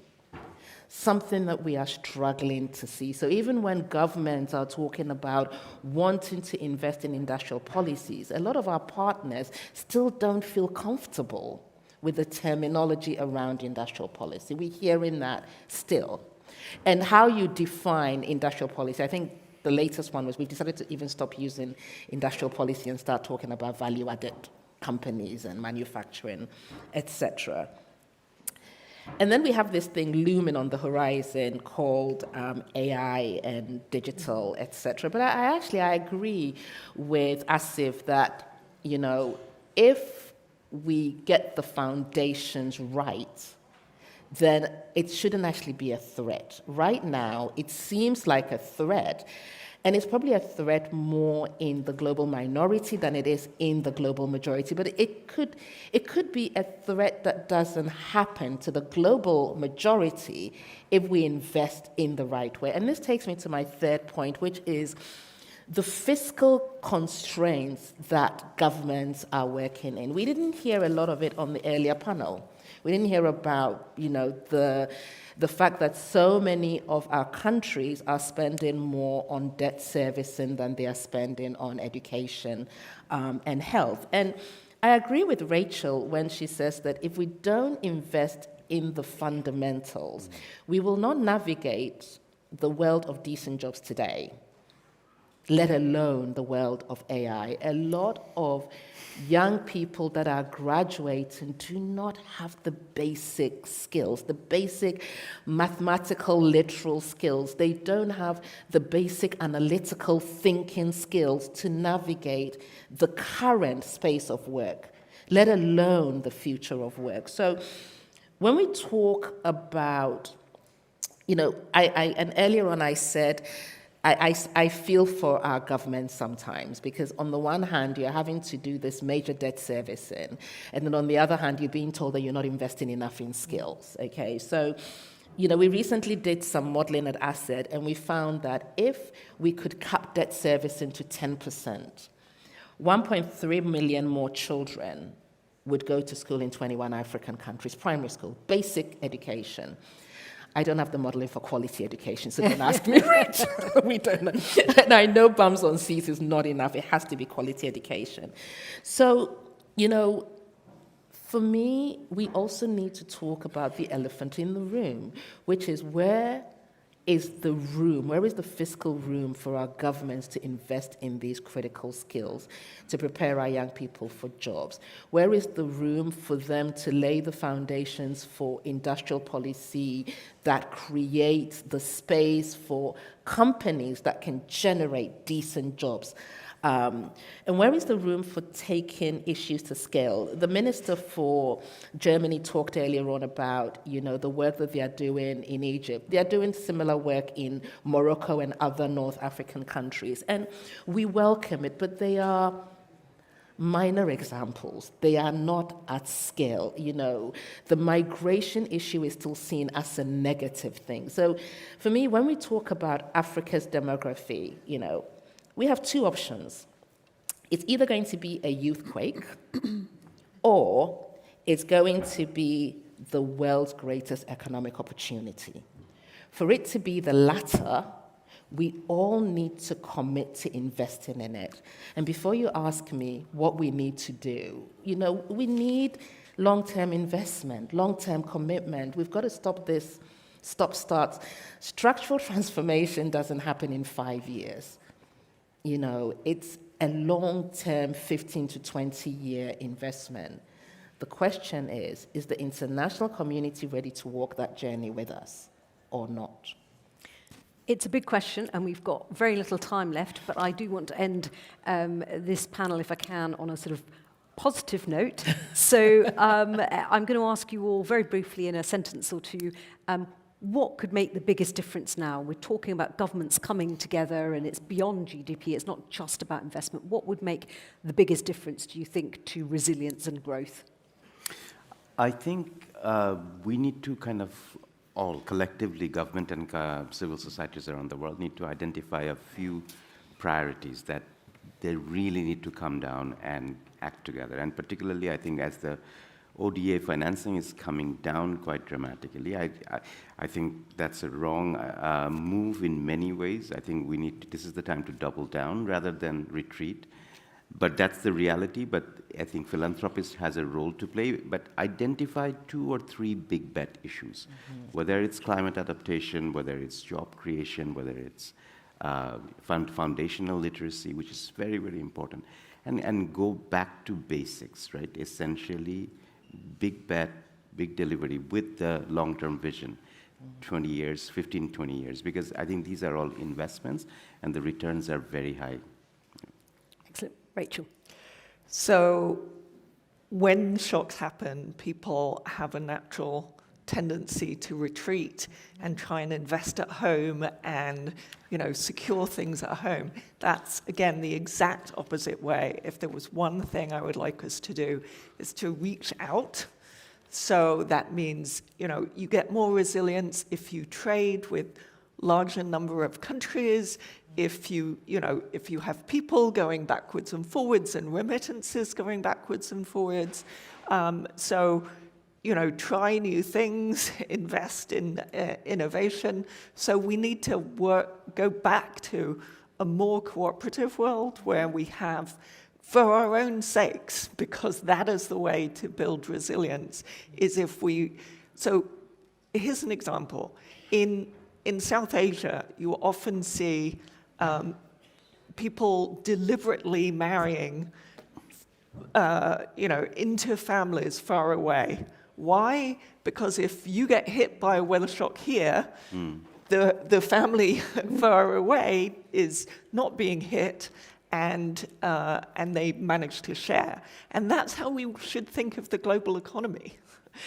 Something that we are struggling to see. So even when governments are talking about wanting to invest in industrial policies, a lot of our partners still don't feel comfortable with the terminology around industrial policy. We're hearing that still. And how you define industrial policy, I think the latest one was we've decided to even stop using industrial policy and start talking about value-added companies and manufacturing, etc. And then we have this thing looming on the horizon called AI and digital, etc. But I agree with Asif that, you know, if we get the foundations right, then it shouldn't actually be a threat. Right now, it seems like a threat, and it's probably a threat more in the global minority than it is in the global majority. But it could be a threat that doesn't happen to the global majority if we invest in the right way. And this takes me to my third point, which is the fiscal constraints that governments are working in. We didn't hear a lot of it on the earlier panel. We didn't hear about, you know, the fact that so many of our countries are spending more on debt servicing than they are spending on education and health. And I agree with Rachel when she says that if we don't invest in the fundamentals, we will not navigate the world of decent jobs today, let alone the world of AI. A lot of young people that are graduating do not have the basic skills, the basic mathematical, literal skills. They don't have the basic analytical thinking skills to navigate the current space of work, let alone the future of work. So when we talk about, you know, and earlier on I said, I feel for our government sometimes, because on the one hand, you're having to do this major debt servicing, and then on the other hand, you're being told that you're not investing enough in skills, okay? So, you know, we recently did some modeling at Asset, and we found that if we could cut debt servicing to 10%, 1.3 million more children would go to school in 21 African countries, primary school, basic education. I don't have the modeling for quality education, so don't ask me, Rachel. We don't know. And I know bums on seats is not enough. It has to be quality education. So, you know, for me, we also need to talk about the elephant in the room, which is where is the room, where is the fiscal room for our governments to invest in these critical skills, to prepare our young people for jobs? Where is the room for them to lay the foundations for industrial policy that creates the space for companies that can generate decent jobs? And where is the room for taking issues to scale? The Minister for Germany talked earlier on about, you know, the work that they are doing in Egypt. They are doing similar work in Morocco and other North African countries. And we welcome it, but they are minor examples. They are not at scale. You know, the migration issue is still seen as a negative thing. So for me, when we talk about Africa's demography, you know, we have two options. It's either going to be a youthquake or it's going to be the world's greatest economic opportunity. For it to be the latter, we all need to commit to investing in it. And before you ask me what we need to do, you know, we need long-term investment, long-term commitment. We've got to stop this stop-start. Structural transformation doesn't happen in 5 years. You know, it's a long-term 15 to 20-year investment. The question is the international community ready to walk that journey with us or not? It's a big question, and we've got very little time left, but I do want to end this panel, if I can, on a sort of positive note. So I'm going to ask you all very briefly in a sentence or two, what could make the biggest difference now? We're talking about governments coming together, and it's beyond GDP. It's not just about investment. What would make the biggest difference, do you think, to resilience and growth? I think we need to kind of all collectively, government and civil societies around the world need to identify a few priorities that they really need to come down and act together. And particularly, I think as the ODA financing is coming down quite dramatically, I think that's a wrong move in many ways. I think we need to, this is the time to double down rather than retreat. But that's the reality, but I think philanthropist has a role to play, but identify 2 or 3 big bet issues, whether it's climate adaptation, whether it's job creation, whether it's foundational literacy, which is very, very important, and go back to basics, right? Essentially, big bet, big delivery with the long-term vision, 20 years, 15, 20 years, because I think these are all investments and the returns are very high. Excellent. Rachel. So when shocks happen, people have a natural tendency to retreat and try and invest at home and, secure things at home. That's, again, the exact opposite way. If there was one thing I would like us to do, is to reach out. So that means, you get more resilience if you trade with larger number of countries, if you have people going backwards and forwards and remittances going backwards and forwards. Try new things, invest in innovation. So we need to go back to a more cooperative world where we have, for our own sakes, because that is the way to build resilience, so here's an example. In South Asia, you often see people deliberately marrying, into families far away. Why? Because if you get hit by a weather shock here, the family far away is not being hit, and they manage to share. And that's how we should think of the global economy.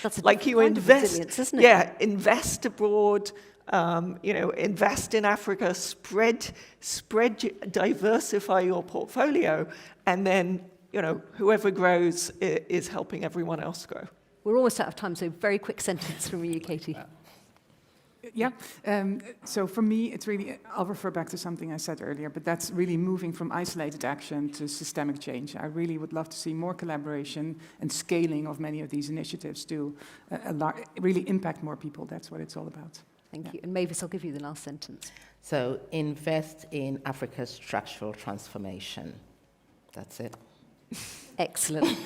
That's like you invest, isn't it? Yeah, invest abroad. Invest in Africa, diversify your portfolio, and then, whoever grows is helping everyone else grow. We're almost out of time, so very quick sentence from you, Katie. So for me, it's really, I'll refer back to something I said earlier, but that's really moving from isolated action to systemic change. I really would love to see more collaboration and scaling of many of these initiatives to really impact more people. That's what it's all about. Thank you. And Mavis, I'll give you the last sentence. So invest in Africa's structural transformation. That's it. Excellent.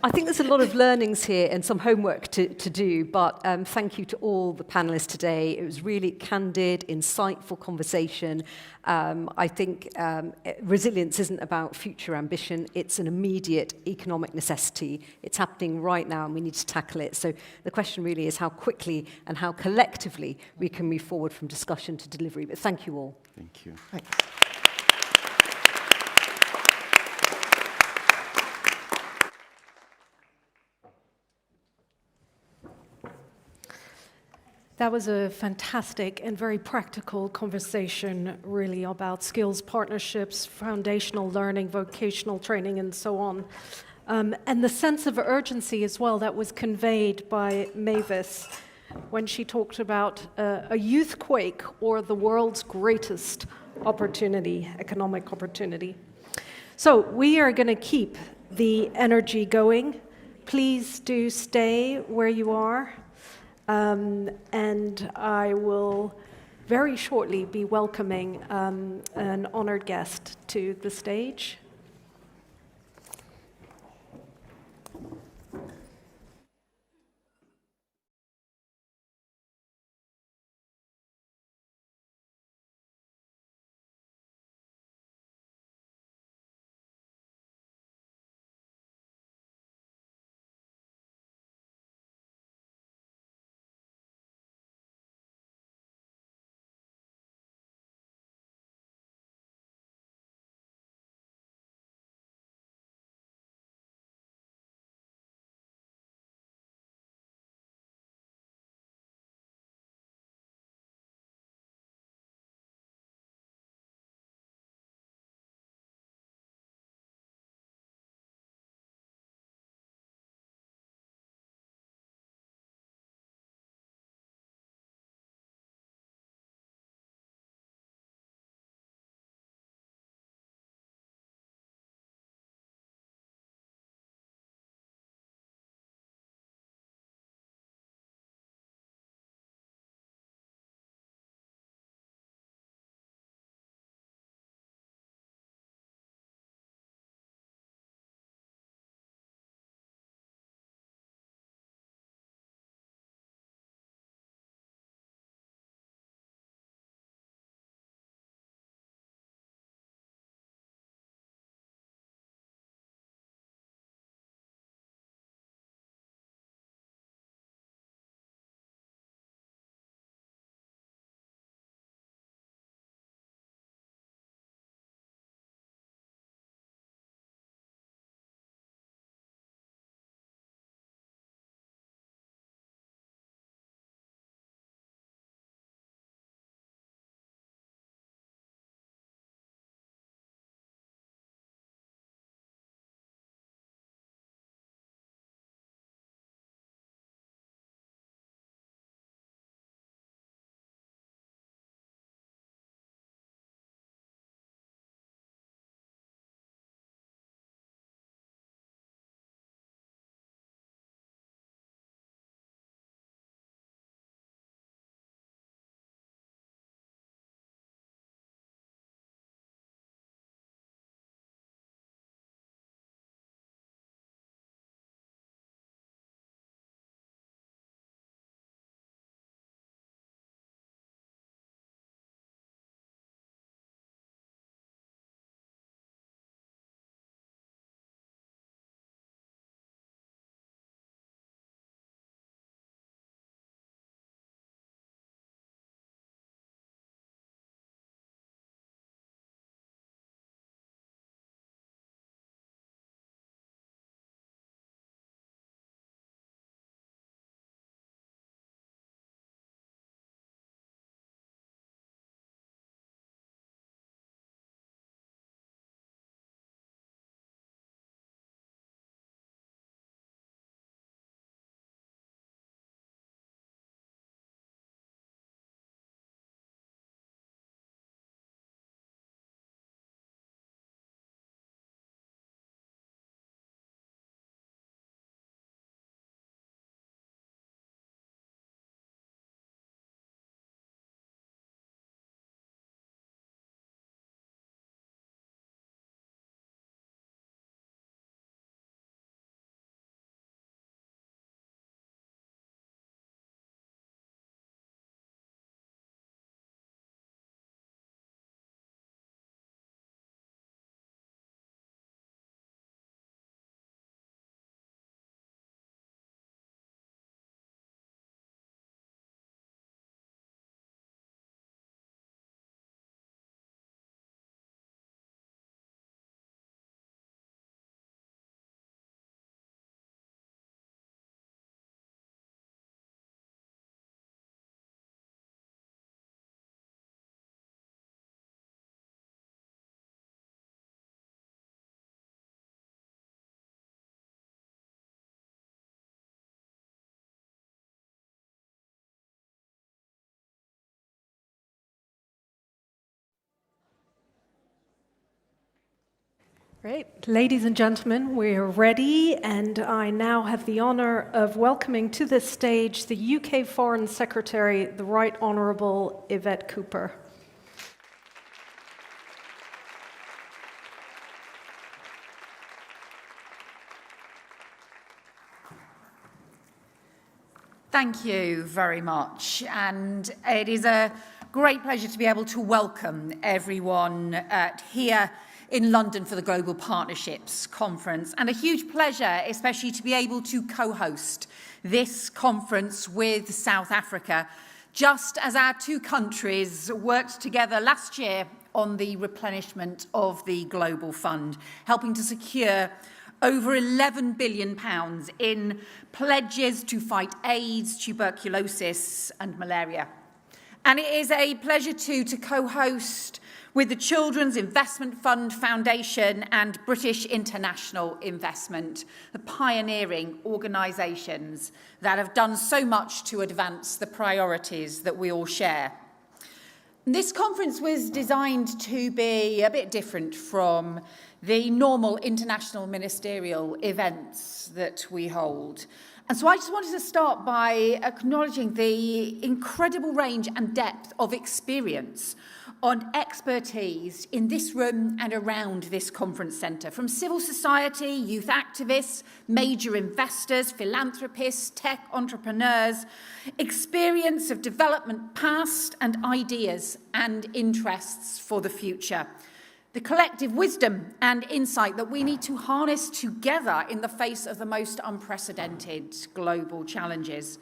I think there's a lot of learnings here and some homework to do, but thank you to all the panelists today. It was really candid, insightful conversation. I think resilience isn't about future ambition. It's an immediate economic necessity. It's happening right now and we need to tackle it. So the question really is how quickly and how collectively we can move forward from discussion to delivery. But thank you all. Thank you. Thanks. That was a fantastic and very practical conversation, really, about skills partnerships, foundational learning, vocational training, and so on. And the sense of urgency as well that was conveyed by Mavis when she talked about a youth quake or the world's greatest opportunity, economic opportunity. So we are going to keep the energy going. Please do stay where you are. And I will very shortly be welcoming an honored guest to the stage. Great. Ladies and gentlemen, we're ready, and I now have the honour of welcoming to this stage the UK Foreign Secretary, the Right Honourable Yvette Cooper. Thank you very much, and it is a great pleasure to be able to welcome everyone here in London for the Global Partnerships Conference, and a huge pleasure especially to be able to co-host this conference with South Africa, just as our two countries worked together last year on the replenishment of the Global Fund, helping to secure over £11 billion in pledges to fight AIDS, tuberculosis and malaria. And it is a pleasure too to co-host with the Children's Investment Fund Foundation and British International Investment, the pioneering organisations that have done so much to advance the priorities that we all share. This conference was designed to be a bit different from the normal international ministerial events that we hold. And so I just wanted to start by acknowledging the incredible range and depth of experience on expertise in this room and around this conference centre, from civil society, youth activists, major investors, philanthropists, tech entrepreneurs, experience of development past and ideas and interests for the future. The collective wisdom and insight that we need to harness together in the face of the most unprecedented global challenges.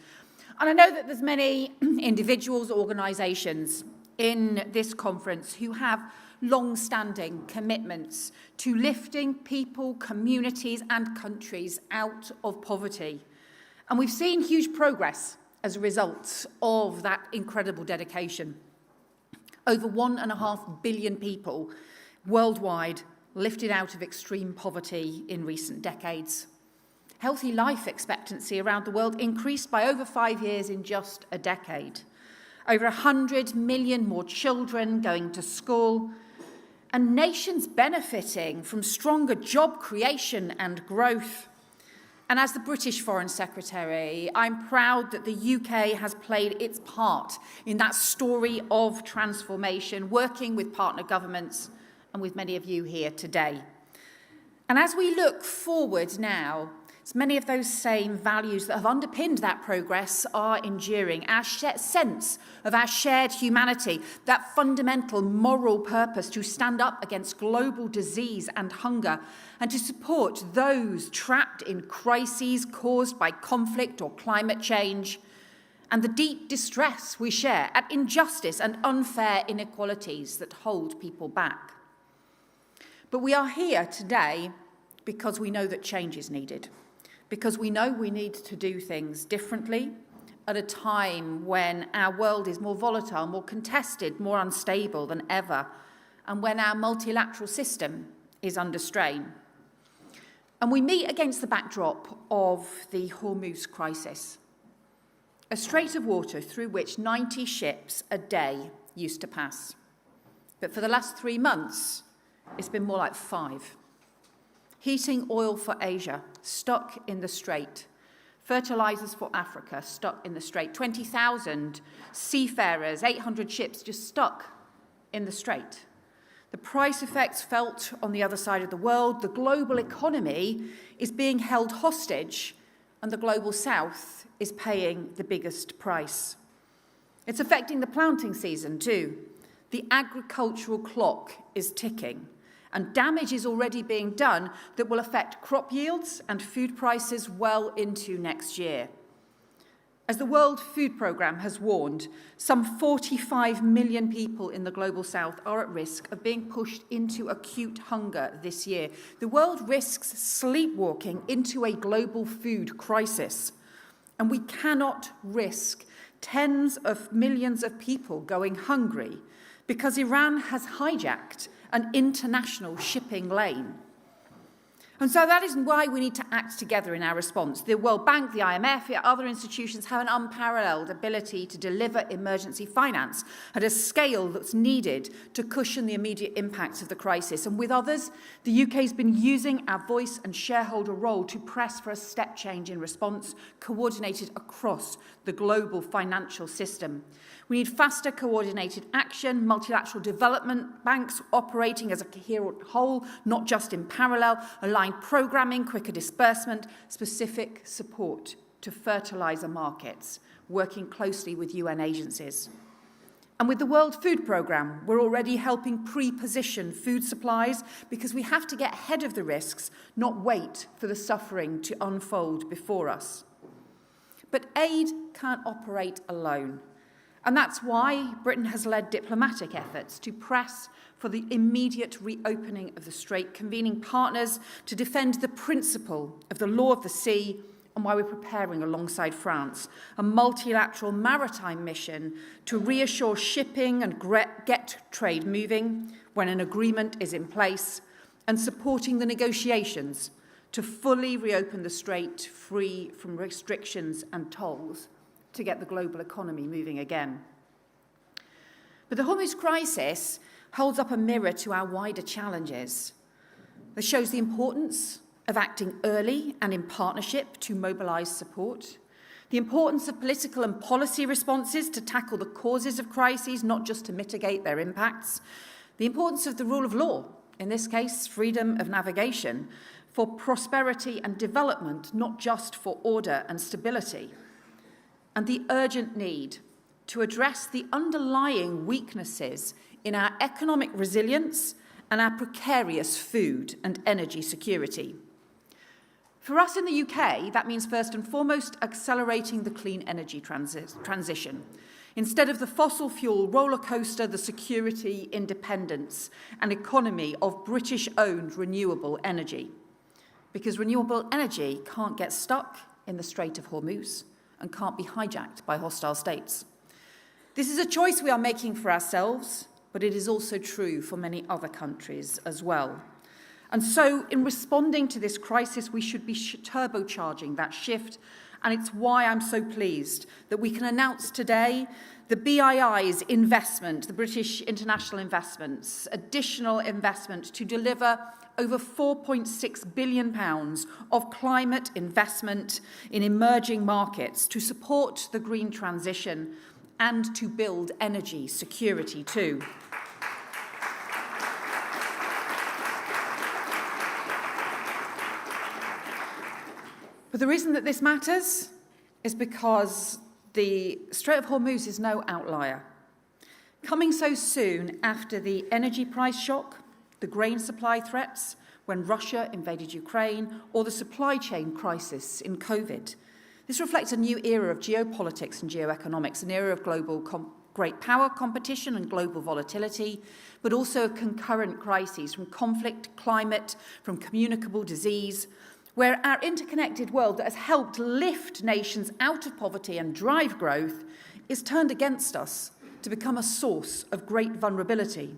And I know that there's many individuals, organisations in this conference who have long-standing commitments to lifting people, communities and countries out of poverty. And we've seen huge progress as a result of that incredible dedication. Over 1.5 billion people worldwide lifted out of extreme poverty in recent decades. Healthy life expectancy around the world increased by over 5 years in just a decade. Over 100 million more children going to school, and nations benefiting from stronger job creation and growth. And as the British Foreign Secretary, I'm proud that the UK has played its part in that story of transformation, working with partner governments and with many of you here today. And as we look forward now, many of those same values that have underpinned that progress are enduring. Our sense of our shared humanity, that fundamental moral purpose to stand up against global disease and hunger, and to support those trapped in crises caused by conflict or climate change, and the deep distress we share at injustice and unfair inequalities that hold people back. But we are here today because we know that change is needed. Because we know we need to do things differently at a time when our world is more volatile, more contested, more unstable than ever, and when our multilateral system is under strain. And we meet against the backdrop of the Hormuz crisis, a strait of water through which 90 ships a day used to pass. But for the last 3 months, it's been more like 5. Heating oil for Asia, stuck in the strait. Fertilizers for Africa, stuck in the strait. 20,000 seafarers, 800 ships just stuck in the strait. The price effects felt on the other side of the world. The global economy is being held hostage, and the global south is paying the biggest price. It's affecting the planting season too. The agricultural clock is ticking, and damage is already being done that will affect crop yields and food prices well into next year. As the World Food Programme has warned, some 45 million people in the Global South are at risk of being pushed into acute hunger this year. The world risks sleepwalking into a global food crisis, and we cannot risk tens of millions of people going hungry because Iran has hijacked an international shipping lane. And so that is why we need to act together in our response. The World Bank, the IMF, other institutions have an unparalleled ability to deliver emergency finance at a scale that's needed to cushion the immediate impacts of the crisis. And with others, the UK has been using our voice and shareholder role to press for a step change in response, coordinated across the global financial system. We need faster coordinated action, multilateral development banks operating as a coherent whole, not just in parallel, aligned programming, quicker disbursement, specific support to fertiliser markets, working closely with UN agencies. And with the World Food Programme, we're already helping pre-position food supplies because we have to get ahead of the risks, not wait for the suffering to unfold before us. But aid can't operate alone. And that's why Britain has led diplomatic efforts to press for the immediate reopening of the Strait, convening partners to defend the principle of the law of the sea, and why we're preparing alongside France a multilateral maritime mission to reassure shipping and get trade moving when an agreement is in place, and supporting the negotiations to fully reopen the Strait free from restrictions and tolls, to get the global economy moving again. But the Hormuz crisis holds up a mirror to our wider challenges. It shows the importance of acting early and in partnership to mobilise support, the importance of political and policy responses to tackle the causes of crises, not just to mitigate their impacts, the importance of the rule of law, in this case, freedom of navigation, for prosperity and development, not just for order and stability, and the urgent need to address the underlying weaknesses in our economic resilience and our precarious food and energy security. For us in the UK, that means first and foremost accelerating the clean energy transition. Instead of the fossil fuel roller coaster, the security, independence and economy of British-owned renewable energy. Because renewable energy can't get stuck in the Strait of Hormuz and can't be hijacked by hostile states. This is a choice we are making for ourselves, but it is also true for many other countries as well. And so, in responding to this crisis, we should be turbocharging that shift, and it's why I'm so pleased that we can announce today the BII's investment, the British International Investments, additional investment to deliver over £4.6 billion of climate investment in emerging markets to support the green transition and to build energy security too. But the reason that this matters is because the Strait of Hormuz is no outlier. Coming so soon after the energy price shock, the grain supply threats when Russia invaded Ukraine, or the supply chain crisis in COVID. This reflects a new era of geopolitics and geoeconomics, an era of global great power competition and global volatility, but also concurrent crises from conflict, climate, from communicable disease, where our interconnected world that has helped lift nations out of poverty and drive growth is turned against us to become a source of great vulnerability.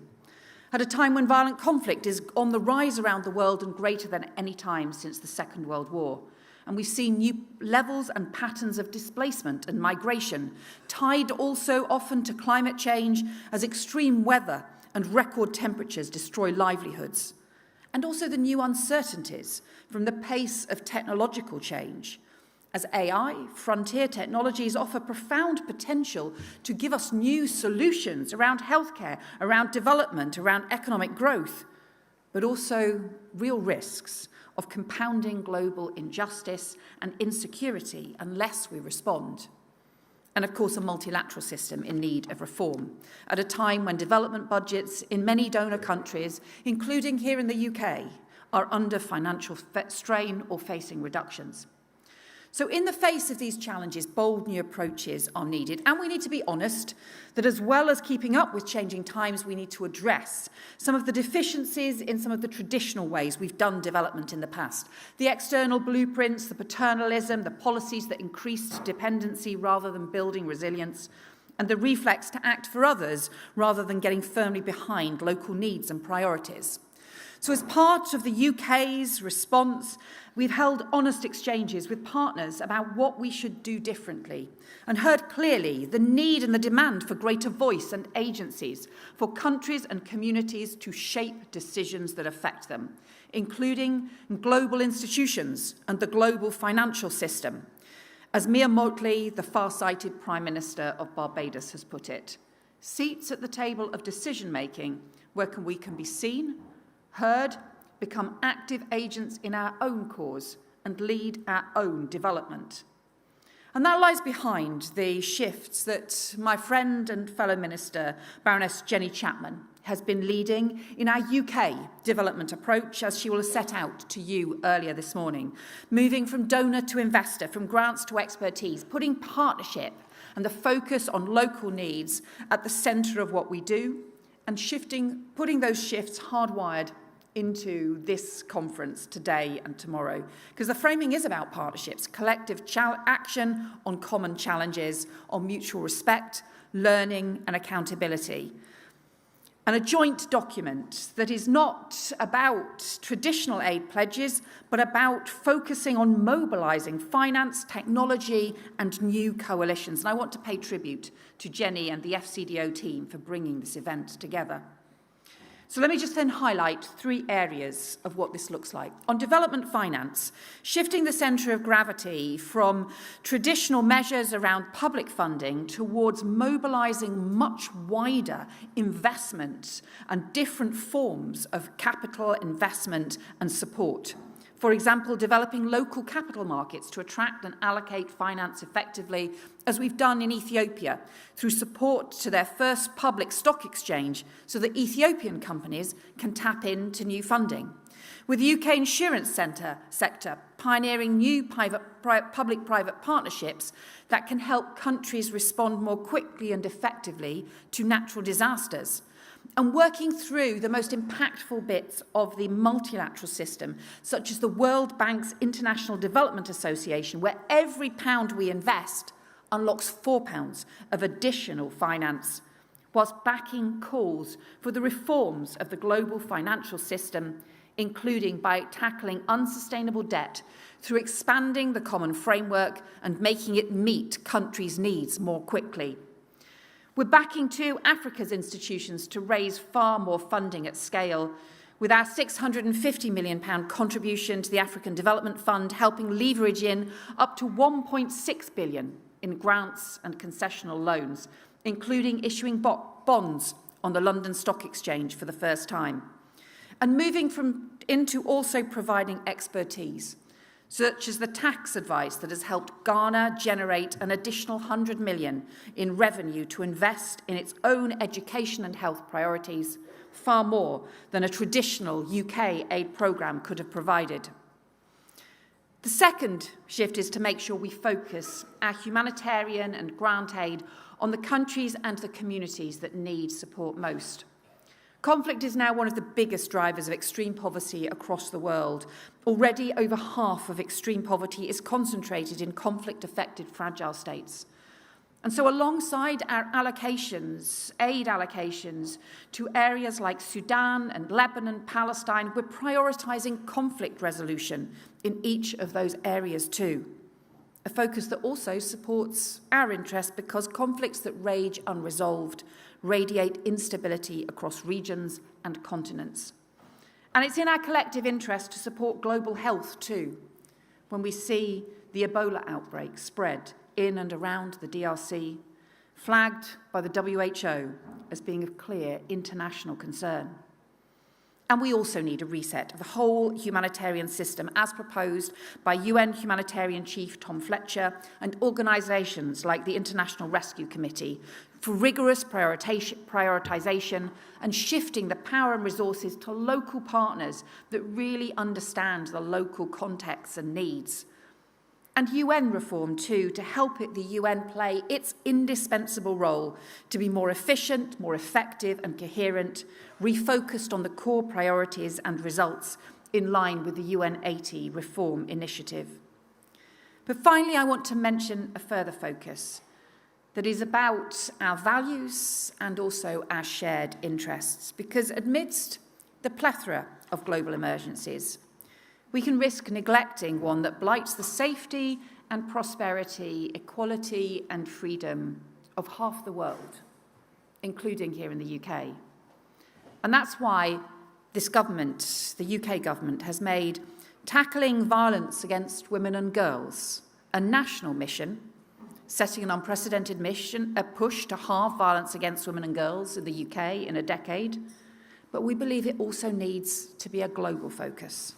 At a time when violent conflict is on the rise around the world and greater than any time since the Second World War. And we've seen new levels and patterns of displacement and migration, tied also often to climate change as extreme weather and record temperatures destroy livelihoods. And also the new uncertainties from the pace of technological change, as AI, frontier technologies offer profound potential to give us new solutions around healthcare, around development, around economic growth, but also real risks of compounding global injustice and insecurity unless we respond. And of course, a multilateral system in need of reform at a time when development budgets in many donor countries, including here in the UK, are under financial strain or facing reductions. So in the face of these challenges, bold new approaches are needed. And we need to be honest that as well as keeping up with changing times, we need to address some of the deficiencies in some of the traditional ways we've done development in the past. The external blueprints, the paternalism, the policies that increased dependency rather than building resilience, and the reflex to act for others rather than getting firmly behind local needs and priorities. So as part of the UK's response, we've held honest exchanges with partners about what we should do differently and heard clearly the need and the demand for greater voice and agencies for countries and communities to shape decisions that affect them, including global institutions and the global financial system. As Mia Mottley, the far-sighted Prime Minister of Barbados, has put it, seats at the table of decision-making where we can be seen, heard, become active agents in our own cause and lead our own development. And that lies behind the shifts that my friend and fellow Minister, Baroness Jenny Chapman, has been leading in our UK development approach, as she will have set out to you earlier this morning, moving from donor to investor, from grants to expertise, putting partnership and the focus on local needs at the centre of what we do, and putting those shifts hardwired into this conference today and tomorrow. Because the framing is about partnerships, collective action on common challenges, on mutual respect, learning and accountability. And a joint document that is not about traditional aid pledges, but about focusing on mobilising finance, technology and new coalitions. And I want to pay tribute to Jenny and the FCDO team for bringing this event together. So let me just then highlight 3 areas of what this looks like. On development finance, shifting the centre of gravity from traditional measures around public funding towards mobilising much wider investment and different forms of capital investment and support. For example, developing local capital markets to attract and allocate finance effectively, as we've done in Ethiopia, through support to their first public stock exchange so that Ethiopian companies can tap into new funding. With the UK insurance sector pioneering new public-private partnerships that can help countries respond more quickly and effectively to natural disasters. And working through the most impactful bits of the multilateral system, such as the World Bank's International Development Association, where every pound we invest unlocks £4 of additional finance, whilst backing calls for the reforms of the global financial system, including by tackling unsustainable debt through expanding the common framework and making it meet countries' needs more quickly. We're backing too Africa's institutions to raise far more funding at scale, with our £650 million contribution to the African Development Fund helping leverage in up to £1.6 billion in grants and concessional loans, including issuing bonds on the London Stock Exchange for the first time. And moving into also providing expertise, such as the tax advice that has helped Ghana generate an additional £100 million in revenue to invest in its own education and health priorities, far more than a traditional UK aid programme could have provided. The second shift is to make sure we focus our humanitarian and grant aid on the countries and the communities that need support most. Conflict is now one of the biggest drivers of extreme poverty across the world. Already, over half of extreme poverty is concentrated in conflict-affected fragile states. And so alongside our allocations, aid allocations to areas like Sudan and Lebanon, Palestine, we're prioritising conflict resolution in each of those areas too. A focus that also supports our interests because conflicts that rage unresolved radiate instability across regions and continents. And it's in our collective interest to support global health too, when we see the Ebola outbreak spread in and around the DRC, flagged by the WHO as being of clear international concern. And we also need a reset of the whole humanitarian system as proposed by UN Humanitarian Chief Tom Fletcher and organisations like the International Rescue Committee for rigorous prioritisation and shifting the power and resources to local partners that really understand the local contexts and needs. And UN reform too, to help the UN play its indispensable role to be more efficient, more effective and coherent, refocused on the core priorities and results in line with the UN 80 reform initiative. But finally, I want to mention a further focus that is about our values and also our shared interests, because amidst the plethora of global emergencies. We can risk neglecting one that blights the safety and prosperity, equality and freedom of half the world, including here in the UK. And that's why this government, the UK government, has made tackling violence against women and girls a national mission, setting an unprecedented mission, a push to halve violence against women and girls in the UK in a decade. But we believe it also needs to be a global focus.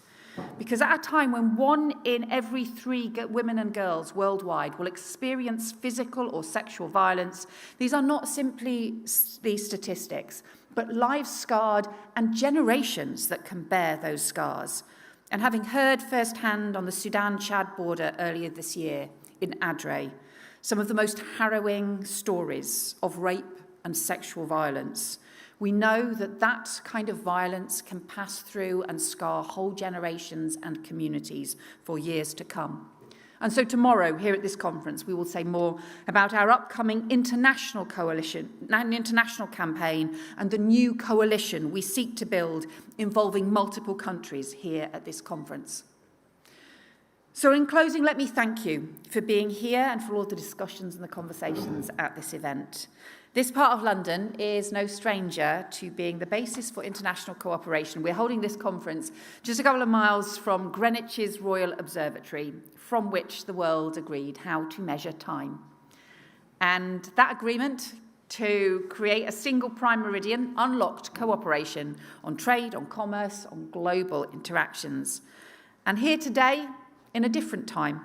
Because at a time when 1 in every 3 women and girls worldwide will experience physical or sexual violence, these are not simply these statistics, but lives scarred and generations that can bear those scars. And having heard firsthand on the Sudan-Chad border earlier this year in Adre, some of the most harrowing stories of rape and sexual violence, we know that that kind of violence can pass through and scar whole generations and communities for years to come. And so tomorrow, here at this conference, we will say more about our upcoming international coalition, an international campaign, and the new coalition we seek to build involving multiple countries here at this conference. So in closing, let me thank you for being here and for all the discussions and the conversations at this event. This part of London is no stranger to being the basis for international cooperation. We're holding this conference just a couple of miles from Greenwich's Royal Observatory, from which the world agreed how to measure time. And that agreement to create a single prime meridian unlocked cooperation on trade, on commerce, on global interactions. And here today, in a different time,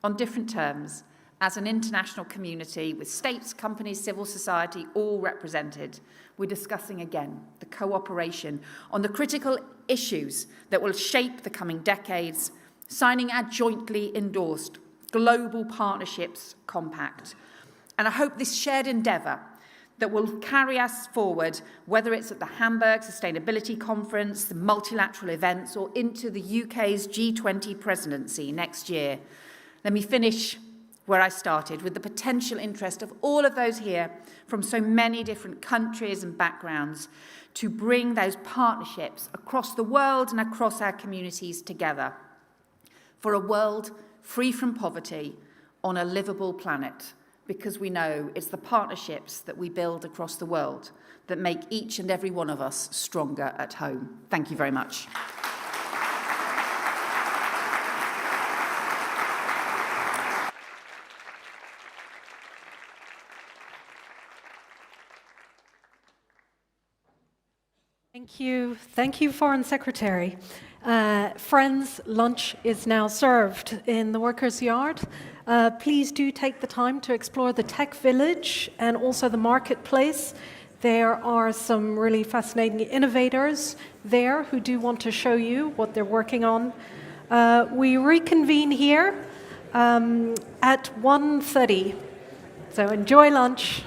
on different terms, as an international community with states, companies, civil society, all represented, we're discussing again the cooperation on the critical issues that will shape the coming decades, signing our jointly endorsed Global Partnerships Compact. And I hope this shared endeavour that will carry us forward, whether it's at the Hamburg Sustainability Conference, the multilateral events, or into the UK's G20 presidency next year. Let me finish where I started, with the potential interest of all of those here from so many different countries and backgrounds to bring those partnerships across the world and across our communities together for a world free from poverty on a livable planet, because we know it's the partnerships that we build across the world that make each and every one of us stronger at home. Thank you very much. Thank you, Foreign Secretary. Friends, lunch is now served in the Workers' Yard. Please do take the time to explore the tech village and also the marketplace. There are some really fascinating innovators there who do want to show you what they're working on. We reconvene here at 1:30. So enjoy lunch.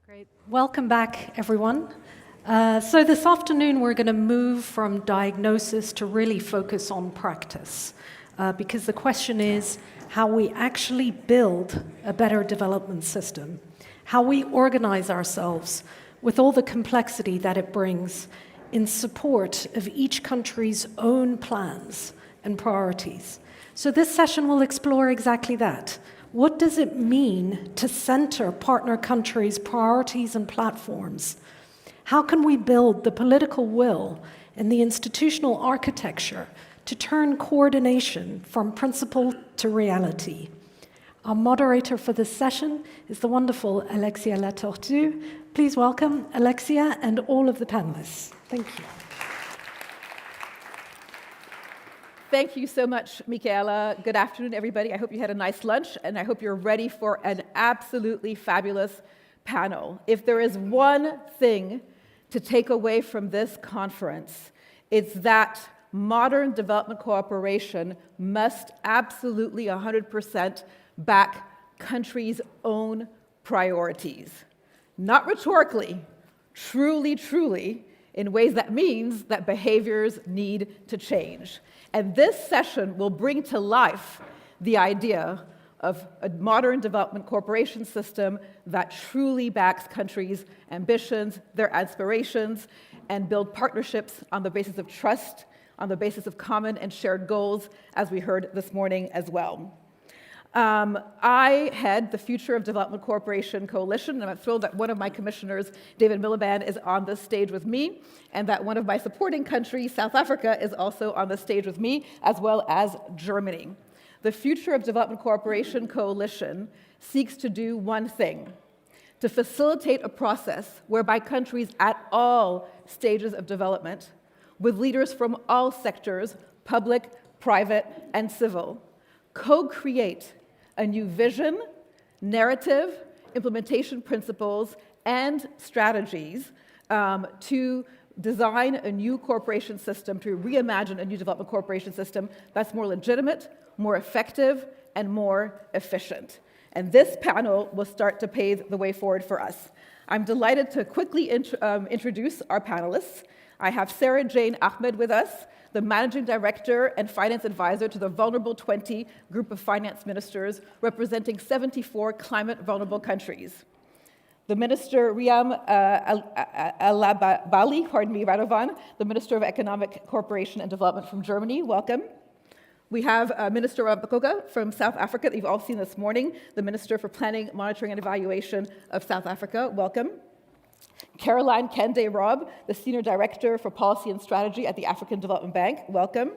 Great. Welcome back, everyone. So this afternoon, we're going to move from diagnosis to really focus on practice, because the question is how we actually build a better development system, how we organize ourselves with all the complexity that it brings in support of each country's own plans and priorities. So this session will explore exactly that. What does it mean to center partner countries' priorities and platforms? How can we build the political will and the institutional architecture to turn coordination from principle to reality? Our moderator for this session is the wonderful Alexia Latortue. Please welcome Alexia and all of the panelists. Thank you. Thank you so much, Michaela. Good afternoon, everybody. I hope you had a nice lunch, and I hope you're ready for an absolutely fabulous panel. If there is one thing to take away from this conference, it's that modern development cooperation must absolutely 100% back countries' own priorities. Not rhetorically, truly, in ways that means that behaviors need to change. And this session will bring to life the idea of a modern development cooperation system that truly backs countries' ambitions, their aspirations, and build partnerships on the basis of trust, on the basis of common and shared goals, as we heard this morning as well. I head the Future of Development Cooperation Coalition, and I'm thrilled that one of my commissioners, David Miliband, is on this stage with me, and that one of my supporting countries, South Africa, is also on the stage with me, as well as Germany. The Future of Development Cooperation Coalition seeks to do one thing: to facilitate a process whereby countries at all stages of development, with leaders from all sectors, public, private, and civil, co-create a new vision, narrative, implementation principles, and strategies to design a new cooperation system, to reimagine a new development cooperation system that's more legitimate, more effective, and more efficient. And this panel will start to pave the way forward for us. I'm delighted to quickly introduce our panelists. I have Sarah Jane Ahmed with us, the Managing Director and Finance Advisor to the Vulnerable 20 group of finance ministers representing 74 climate-vulnerable countries. The Minister Riam Alabali, Radovan, the Minister of Economic Cooperation and Development from Germany, welcome. We have Minister Rabakoga from South Africa that you've all seen this morning, the Minister for Planning, Monitoring and Evaluation of South Africa, welcome. Caroline Kende-Rob, the Senior Director for Policy and Strategy at the African Development Bank, welcome.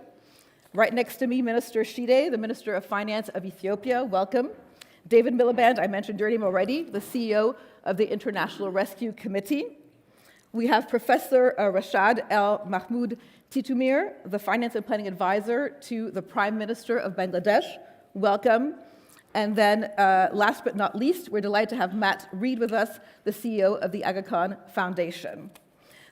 Right next to me, Minister Shide, the Minister of Finance of Ethiopia, welcome. David Miliband, I mentioned your name already, the CEO of the International Rescue Committee. We have Professor Rashad El Mahmoud Titumir, the Finance and Planning Advisor to the Prime Minister of Bangladesh, welcome. And then, last but not least, we're delighted to have Matt Reed with us, the CEO of the Aga Khan Foundation.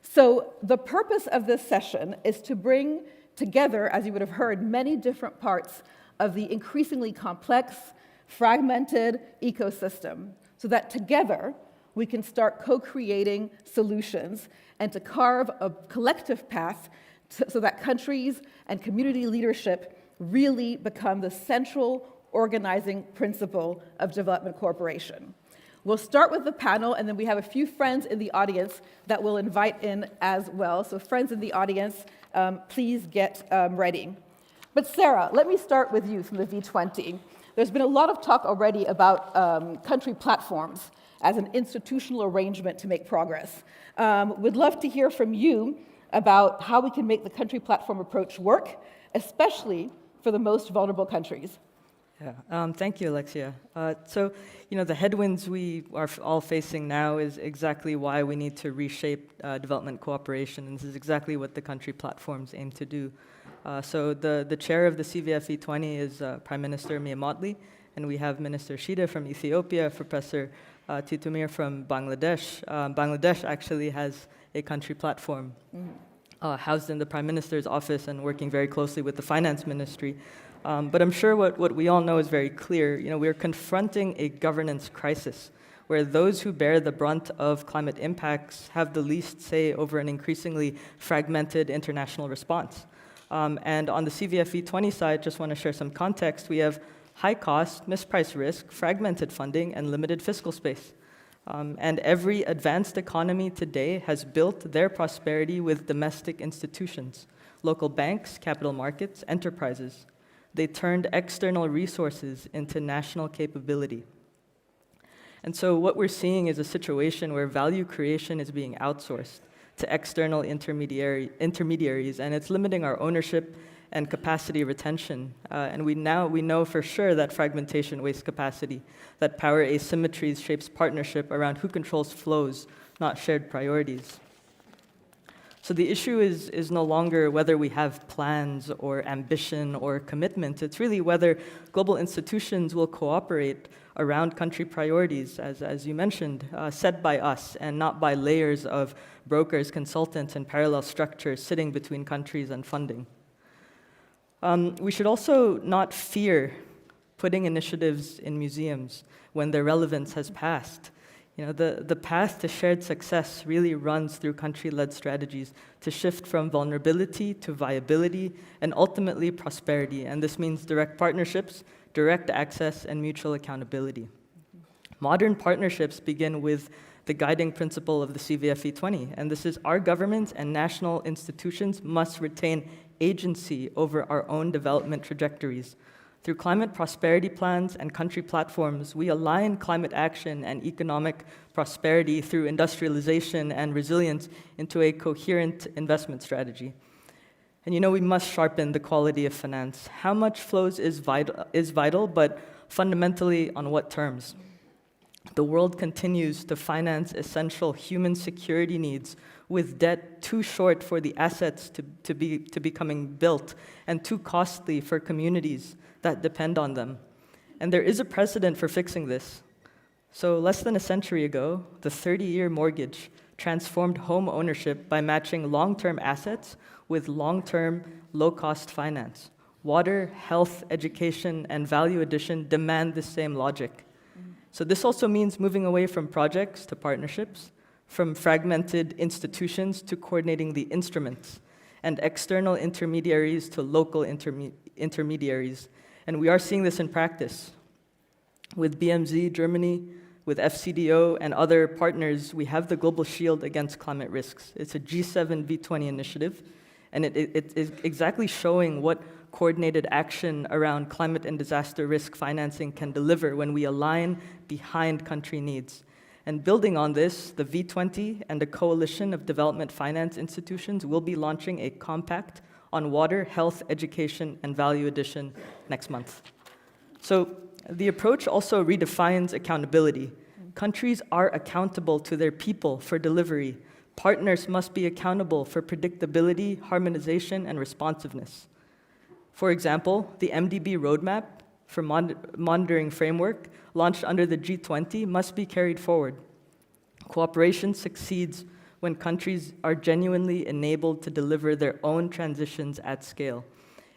So the purpose of this session is to bring together, as you would have heard, many different parts of the increasingly complex, fragmented ecosystem, so that together we can start co-creating solutions and to carve a collective path so that countries and community leadership really become the central organizing principle of development cooperation. We'll start with the panel, and then we have a few friends in the audience that we'll invite in as well. So friends in the audience, please get ready. But Sarah, let me start with you from the V20. There's been a lot of talk already about country platforms as an institutional arrangement to make progress. We'd love to hear from you about how we can make the country platform approach work, especially for the most vulnerable countries. Yeah, thank you, Alexia. So, the headwinds we are all facing now is exactly why we need to reshape development cooperation, and this is exactly what the country platforms aim to do. So the chair of the CVFE20 is Prime Minister Mia Mottley, and we have Minister Shida from Ethiopia, Professor Titumir from Bangladesh. Bangladesh actually has a country platform housed in the Prime Minister's office and working very closely with the Finance Ministry. But I'm sure what we all know is very clear. We are confronting a governance crisis where those who bear the brunt of climate impacts have the least say over an increasingly fragmented international response. And on the CVF V20 side, just want to share some context. We have high cost, mispriced risk, fragmented funding, and limited fiscal space. And every advanced economy today has built their prosperity with domestic institutions, local banks, capital markets, enterprises. They turned external resources into national capability. And so what we're seeing is a situation where value creation is being outsourced to external intermediaries, and it's limiting our ownership and capacity retention. And we know for sure that fragmentation wastes capacity, that power asymmetries shapes partnership around who controls flows, not shared priorities. So the issue is no longer whether we have plans or ambition or commitment. It's really whether global institutions will cooperate around country priorities, as you mentioned, set by us and not by layers of brokers, consultants, and parallel structures sitting between countries and funding. We should also not fear putting initiatives in museums when their relevance has passed. You know, the path to shared success really runs through country-led strategies to shift from vulnerability to viability and ultimately prosperity. And this means direct partnerships, direct access, and mutual accountability. Modern partnerships begin with the guiding principle of the CVF V20, and this is our governments and national institutions must retain agency over our own development trajectories. Through climate prosperity plans and country platforms, we align climate action and economic prosperity through industrialization and resilience into a coherent investment strategy. And you know, we must sharpen the quality of finance. How much flows is vital, but fundamentally on what terms? The world continues to finance essential human security needs with debt too short for the assets to be becoming built and too costly for communities that depend on them. And there is a precedent for fixing this. So less than a century ago, the 30-year mortgage transformed home ownership by matching long-term assets with long-term, low-cost finance. Water, health, education, and value addition demand the same logic. So this also means moving away from projects to partnerships, from fragmented institutions to coordinating the instruments, and external intermediaries to local intermediaries. And we are seeing this in practice. With BMZ, Germany, with FCDO, and other partners, we have the Global Shield Against Climate Risks. It's a G7 V20 initiative, and it is exactly showing what coordinated action around climate and disaster risk financing can deliver when we align behind country needs. And building on this, the V20 and a coalition of development finance institutions will be launching a compact on water, health, education, and value addition next month. So the approach also redefines accountability. Countries are accountable to their people for delivery. Partners must be accountable for predictability, harmonization, and responsiveness. For example, the MDB roadmap for monitoring framework launched under the G20 must be carried forward. Cooperation succeeds when countries are genuinely enabled to deliver their own transitions at scale.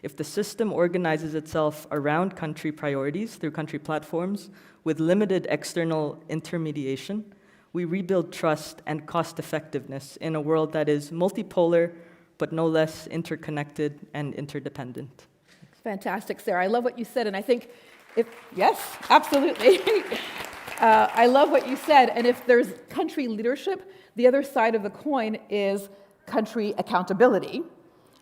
If the system organizes itself around country priorities through country platforms with limited external intermediation, we rebuild trust and cost effectiveness in a world that is multipolar, but no less interconnected and interdependent. Fantastic, Sarah. I love what you said, and I think yes, absolutely. I love what you said, and if there's country leadership, the other side of the coin is country accountability,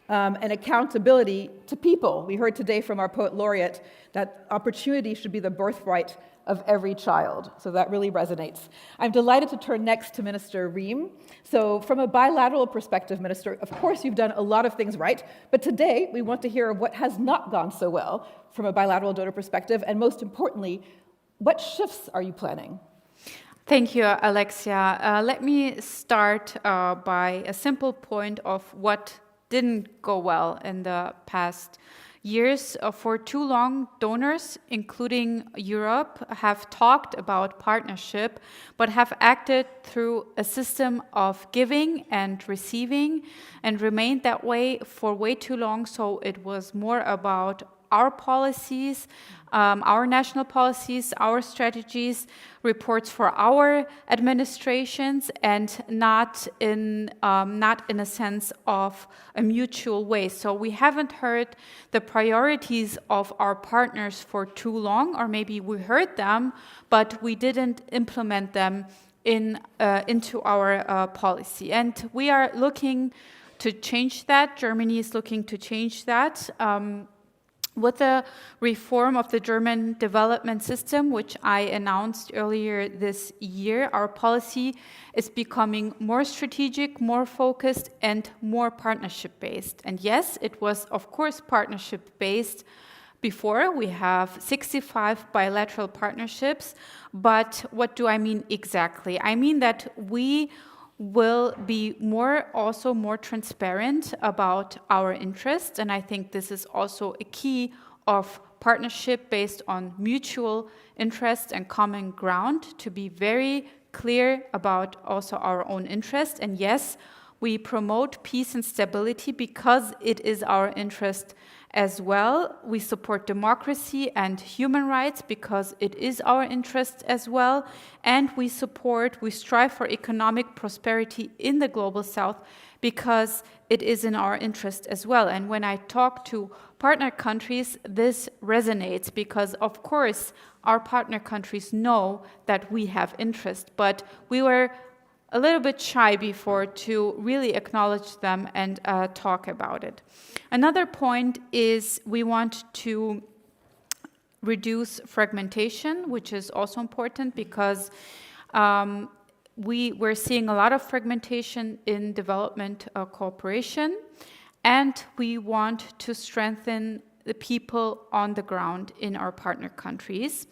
and accountability to people. We heard today from our poet laureate that opportunity should be the birthright of every child. So that really resonates. I'm delighted to turn next to Minister Reem. So from a bilateral perspective, Minister, of course you've done a lot of things right, but today we want to hear what has not gone so well from a bilateral donor perspective, and most importantly, what shifts are you planning? Thank you, Alexia. Let me start by a simple point of what didn't go well in the past years. For too long, donors, including Europe, have talked about partnership, but have acted through a system of giving and receiving and remained that way for way too long. So it was more about our policies, our national policies, our strategies, reports for our administrations, and not in a sense of a mutual way. So we haven't heard the priorities of our partners for too long, or maybe we heard them, but we didn't implement them into our policy. And we are looking to change that. Germany is looking to change that. With the reform of the German development system, which I announced earlier this year, our policy is becoming more strategic, more focused, and more partnership-based. And yes, it was, of course, partnership-based before. We have 65 bilateral partnerships, but what do I mean exactly? I mean that we will be also more transparent about our interests, and I think this is also a key of partnership based on mutual interest and common ground, to be very clear about also our own interest. And yes, we promote peace and stability because it is our interest as well. We support democracy and human rights because it is our interest as well. And we strive for economic prosperity in the Global South because it is in our interest as well. And when I talk to partner countries, this resonates because, of course, our partner countries know that we have interest, but we were a little bit shy before to really acknowledge them and talk about it. Another point is we want to reduce fragmentation, which is also important because we're seeing a lot of fragmentation in development cooperation, and we want to strengthen the people on the ground in our partner countries.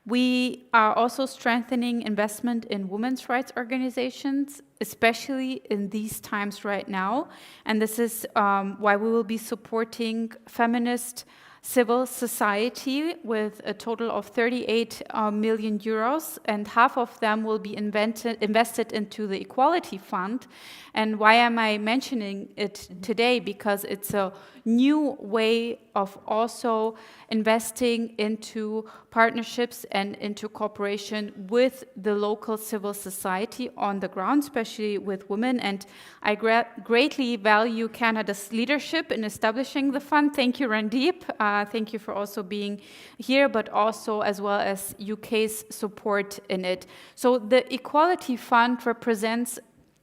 We are also strengthening investment in women's rights organizations, especially in these times right now. And this is why we will be supporting feminist civil society with a total of 38 million euros, and half of them will be invested into the Equality Fund. And why am I mentioning it today? Because it's a new way of also investing into partnerships and into cooperation with the local civil society on the ground, especially with women. And I greatly value Canada's leadership in establishing the fund. Thank you, Randeep. Thank you for also being here, but also as well as UK's support in it. So the Equality Fund represents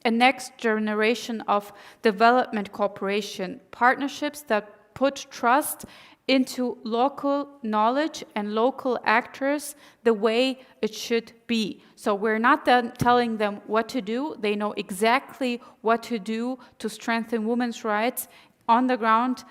a next generation of development cooperation partnerships that put trust into local knowledge and local actors the way it should be. So we're not then telling them what to do. They know exactly what to do to strengthen women's rights on the ground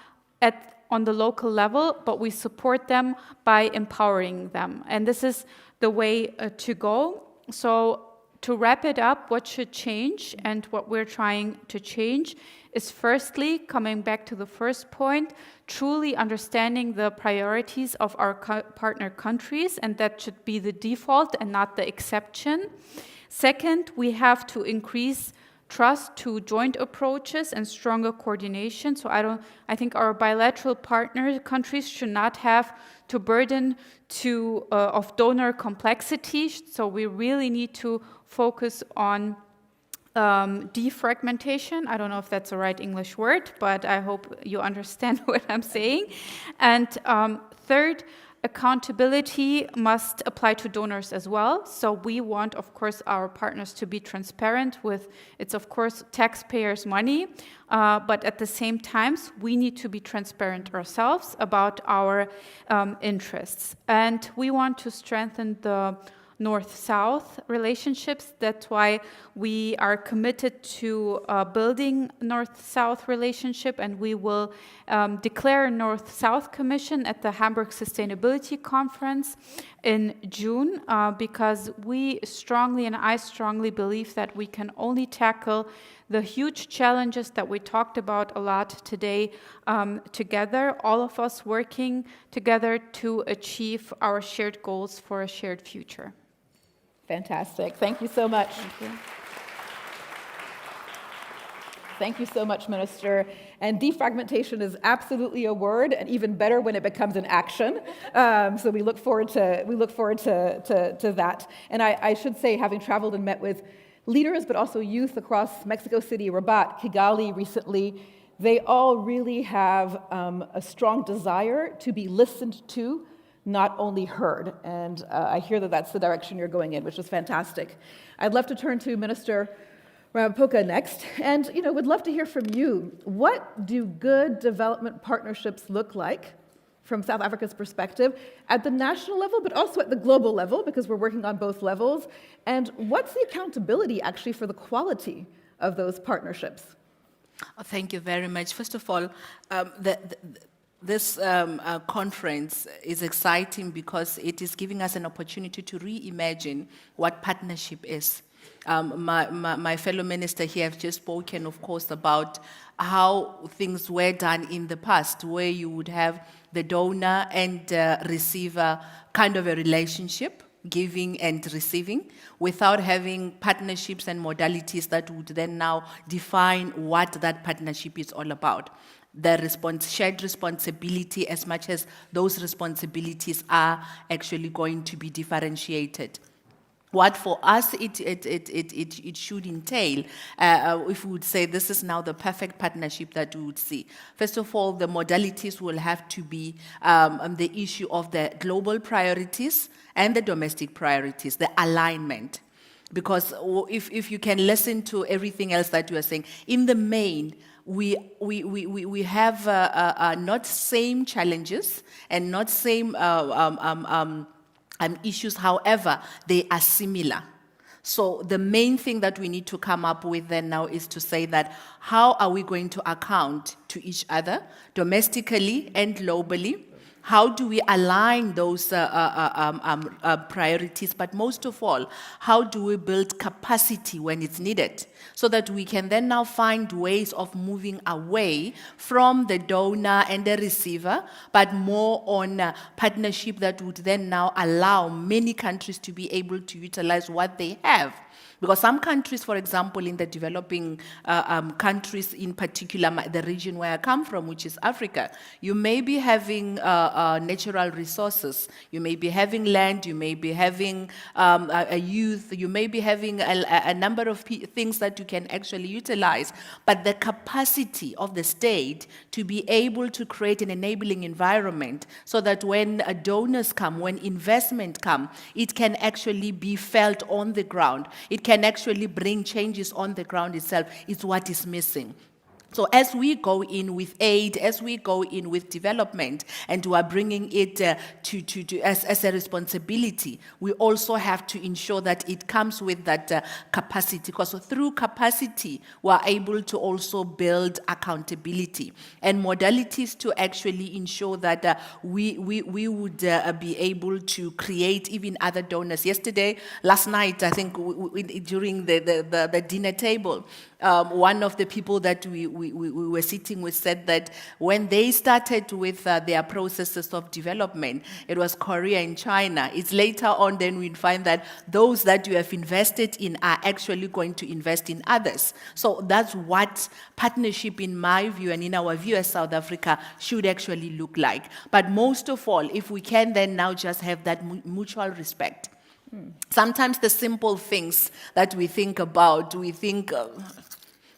on the local level, but we support them by empowering them. And this is the way to go. So to wrap it up, what should change and what we're trying to change is, firstly, coming back to the first point, truly understanding the priorities of our partner countries, and that should be the default and not the exception. Second, we have to increase trust to joint approaches and stronger coordination. So I think our bilateral partner countries should not have to burden of donor complexity. So we really need to focus on defragmentation. I don't know if that's the right English word, but I hope you understand what I'm saying. And third, accountability must apply to donors as well. So we want, of course, our partners to be transparent with, it's of course taxpayers' money, but at the same time, we need to be transparent ourselves about our interests. And we want to strengthen the North-South relationships. That's why we are committed to building North-South relationship, and we will declare a North-South Commission at the Hamburg Sustainability Conference in June, because we strongly, and I strongly believe that we can only tackle the huge challenges that we talked about a lot today together, all of us working together to achieve our shared goals for a shared future. Fantastic. Thank you so much. Thank you. Thank you so much, Minister. And defragmentation is absolutely a word, and even better when it becomes an action. So we look forward to that. And I should say, having traveled and met with leaders, but also youth across Mexico City, Rabat, Kigali recently, they all really have a strong desire to be listened to, not only heard. And I hear that that's the direction you're going in, which is fantastic. I'd love to turn to Minister Ramaphosa next, and would love to hear from you. What do good development partnerships look like from South Africa's perspective at the national level, but also at the global level, because we're working on both levels? And what's the accountability actually for the quality of those partnerships? Thank you very much. First of all, this conference is exciting because it is giving us an opportunity to reimagine what partnership is. My fellow minister here have just spoken, of course, about how things were done in the past, where you would have the donor and receiver kind of a relationship, giving and receiving, without having partnerships and modalities that would then now define what that partnership is all about. The shared responsibility, as much as those responsibilities are actually going to be differentiated. What for us it should entail, if we would say this is now the perfect partnership that we would see. First of all, the modalities will have to be the issue of the global priorities and the domestic priorities, the alignment. Because if you can listen to everything else that you are saying, in the main, we have not same challenges and not same issues, however, they are similar. So the main thing that we need to come up with then now is to say that how are we going to account to each other, domestically and globally? How do we align those priorities? But most of all, how do we build capacity when it's needed? So that we can then now find ways of moving away from the donor and the receiver, but more on partnership that would then now allow many countries to be able to utilize what they have. Because some countries, for example, in the developing countries, in particular the region where I come from, which is Africa, you may be having natural resources, you may be having land, you may be having a youth, you may be having a number of things that you can actually utilize, but the capacity of the state to be able to create an enabling environment so that when donors come, when investment come, it can actually be felt on the ground. It can actually bring changes on the ground itself, is what is missing. So as we go in with aid, as we go in with development, and we are bringing it as a responsibility, we also have to ensure that it comes with that capacity, because through capacity, we are able to also build accountability and modalities to actually ensure that we would be able to create even other donors. Last night, I think during the dinner table, one of the people that we were sitting with said that when they started with their processes of development, it was Korea and China. It's later on then we find that those that you have invested in are actually going to invest in others. So that's what partnership, in my view and in our view as South Africa, should actually look like. But most of all, if we can then now just have that mutual respect. Sometimes the simple things that we think about, we think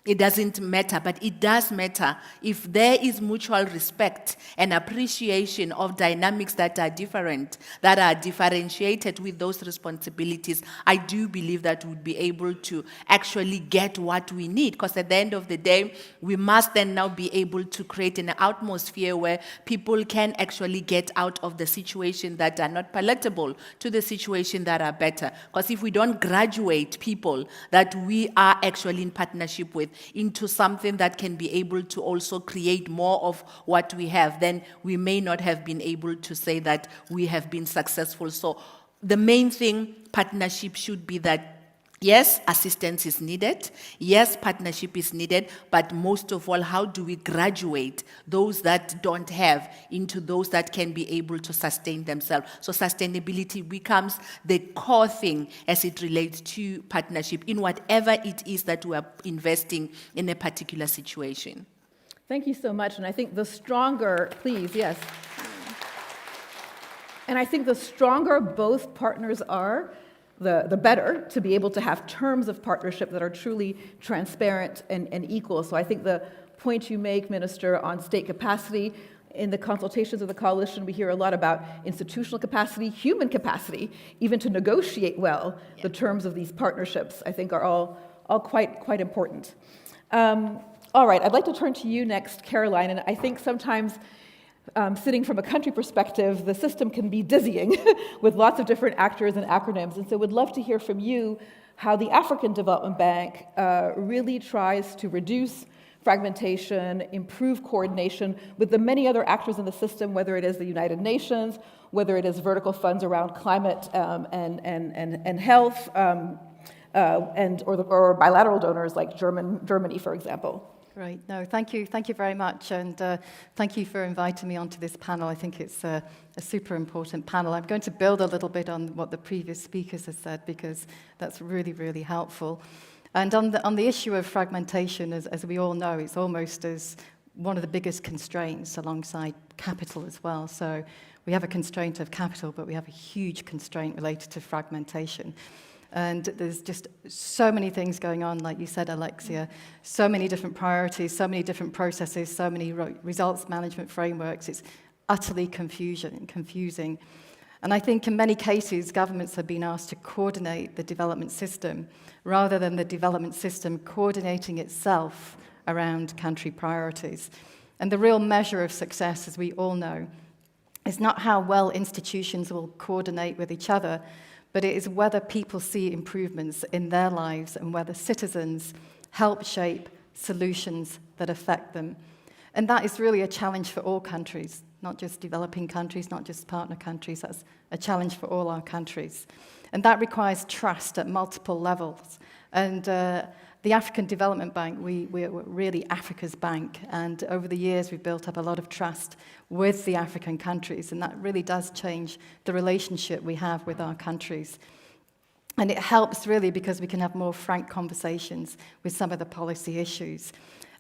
it doesn't matter, but it does matter if there is mutual respect and appreciation of dynamics that are different, that are differentiated with those responsibilities. I do believe that we'll be able to actually get what we need, because at the end of the day, we must then now be able to create an atmosphere where people can actually get out of the situation that are not palatable to the situation that are better. Because if we don't graduate people that we are actually in partnership with into something that can be able to also create more of what we have, then we may not have been able to say that we have been successful. So the main thing, partnership should be that Yes, assistance is needed. Yes, partnership is needed. But most of all, how do we graduate those that don't have into those that can be able to sustain themselves? So sustainability becomes the core thing as it relates to partnership in whatever it is that we are investing in a particular situation. Thank you so much. And I think the stronger, please, yes. And I think the stronger both partners are, the better to be able to have terms of partnership that are truly transparent and equal. So I think the point you make, Minister, on state capacity, in the consultations of the coalition, we hear a lot about institutional capacity, human capacity, even to negotiate well the terms of these partnerships, I think are all quite important. All right, I'd like to turn to you next, Caroline, and I think sometimes sitting from a country perspective, the system can be dizzying with lots of different actors and acronyms. And so we'd love to hear from you how the African Development Bank really tries to reduce fragmentation, improve coordination with the many other actors in the system, whether it is the United Nations, whether it is vertical funds around climate and health, or bilateral donors like Germany, for example. Great. No, thank you very much, and thank you for inviting me onto this panel. I think it's a super important panel. I'm going to build a little bit on what the previous speakers have said because that's really, really helpful. And on the issue of fragmentation, as we all know, it's almost as one of the biggest constraints alongside capital as well. So we have a constraint of capital, but we have a huge constraint related to fragmentation. And there's just so many things going on, like you said, Alexia, so many different priorities, so many different processes, so many results management frameworks. It's utterly confusing. And I think in many cases, governments have been asked to coordinate the development system rather than the development system coordinating itself around country priorities. And the real measure of success, as we all know, is not how well institutions will coordinate with each other, but it is whether people see improvements in their lives and whether citizens help shape solutions that affect them. And that is really a challenge for all countries, not just developing countries, not just partner countries. That's a challenge for all our countries. And that requires trust at multiple levels. And the African Development Bank, we're really Africa's bank. And over the years, we've built up a lot of trust with the African countries. And that really does change the relationship we have with our countries. And it helps really because we can have more frank conversations with some of the policy issues.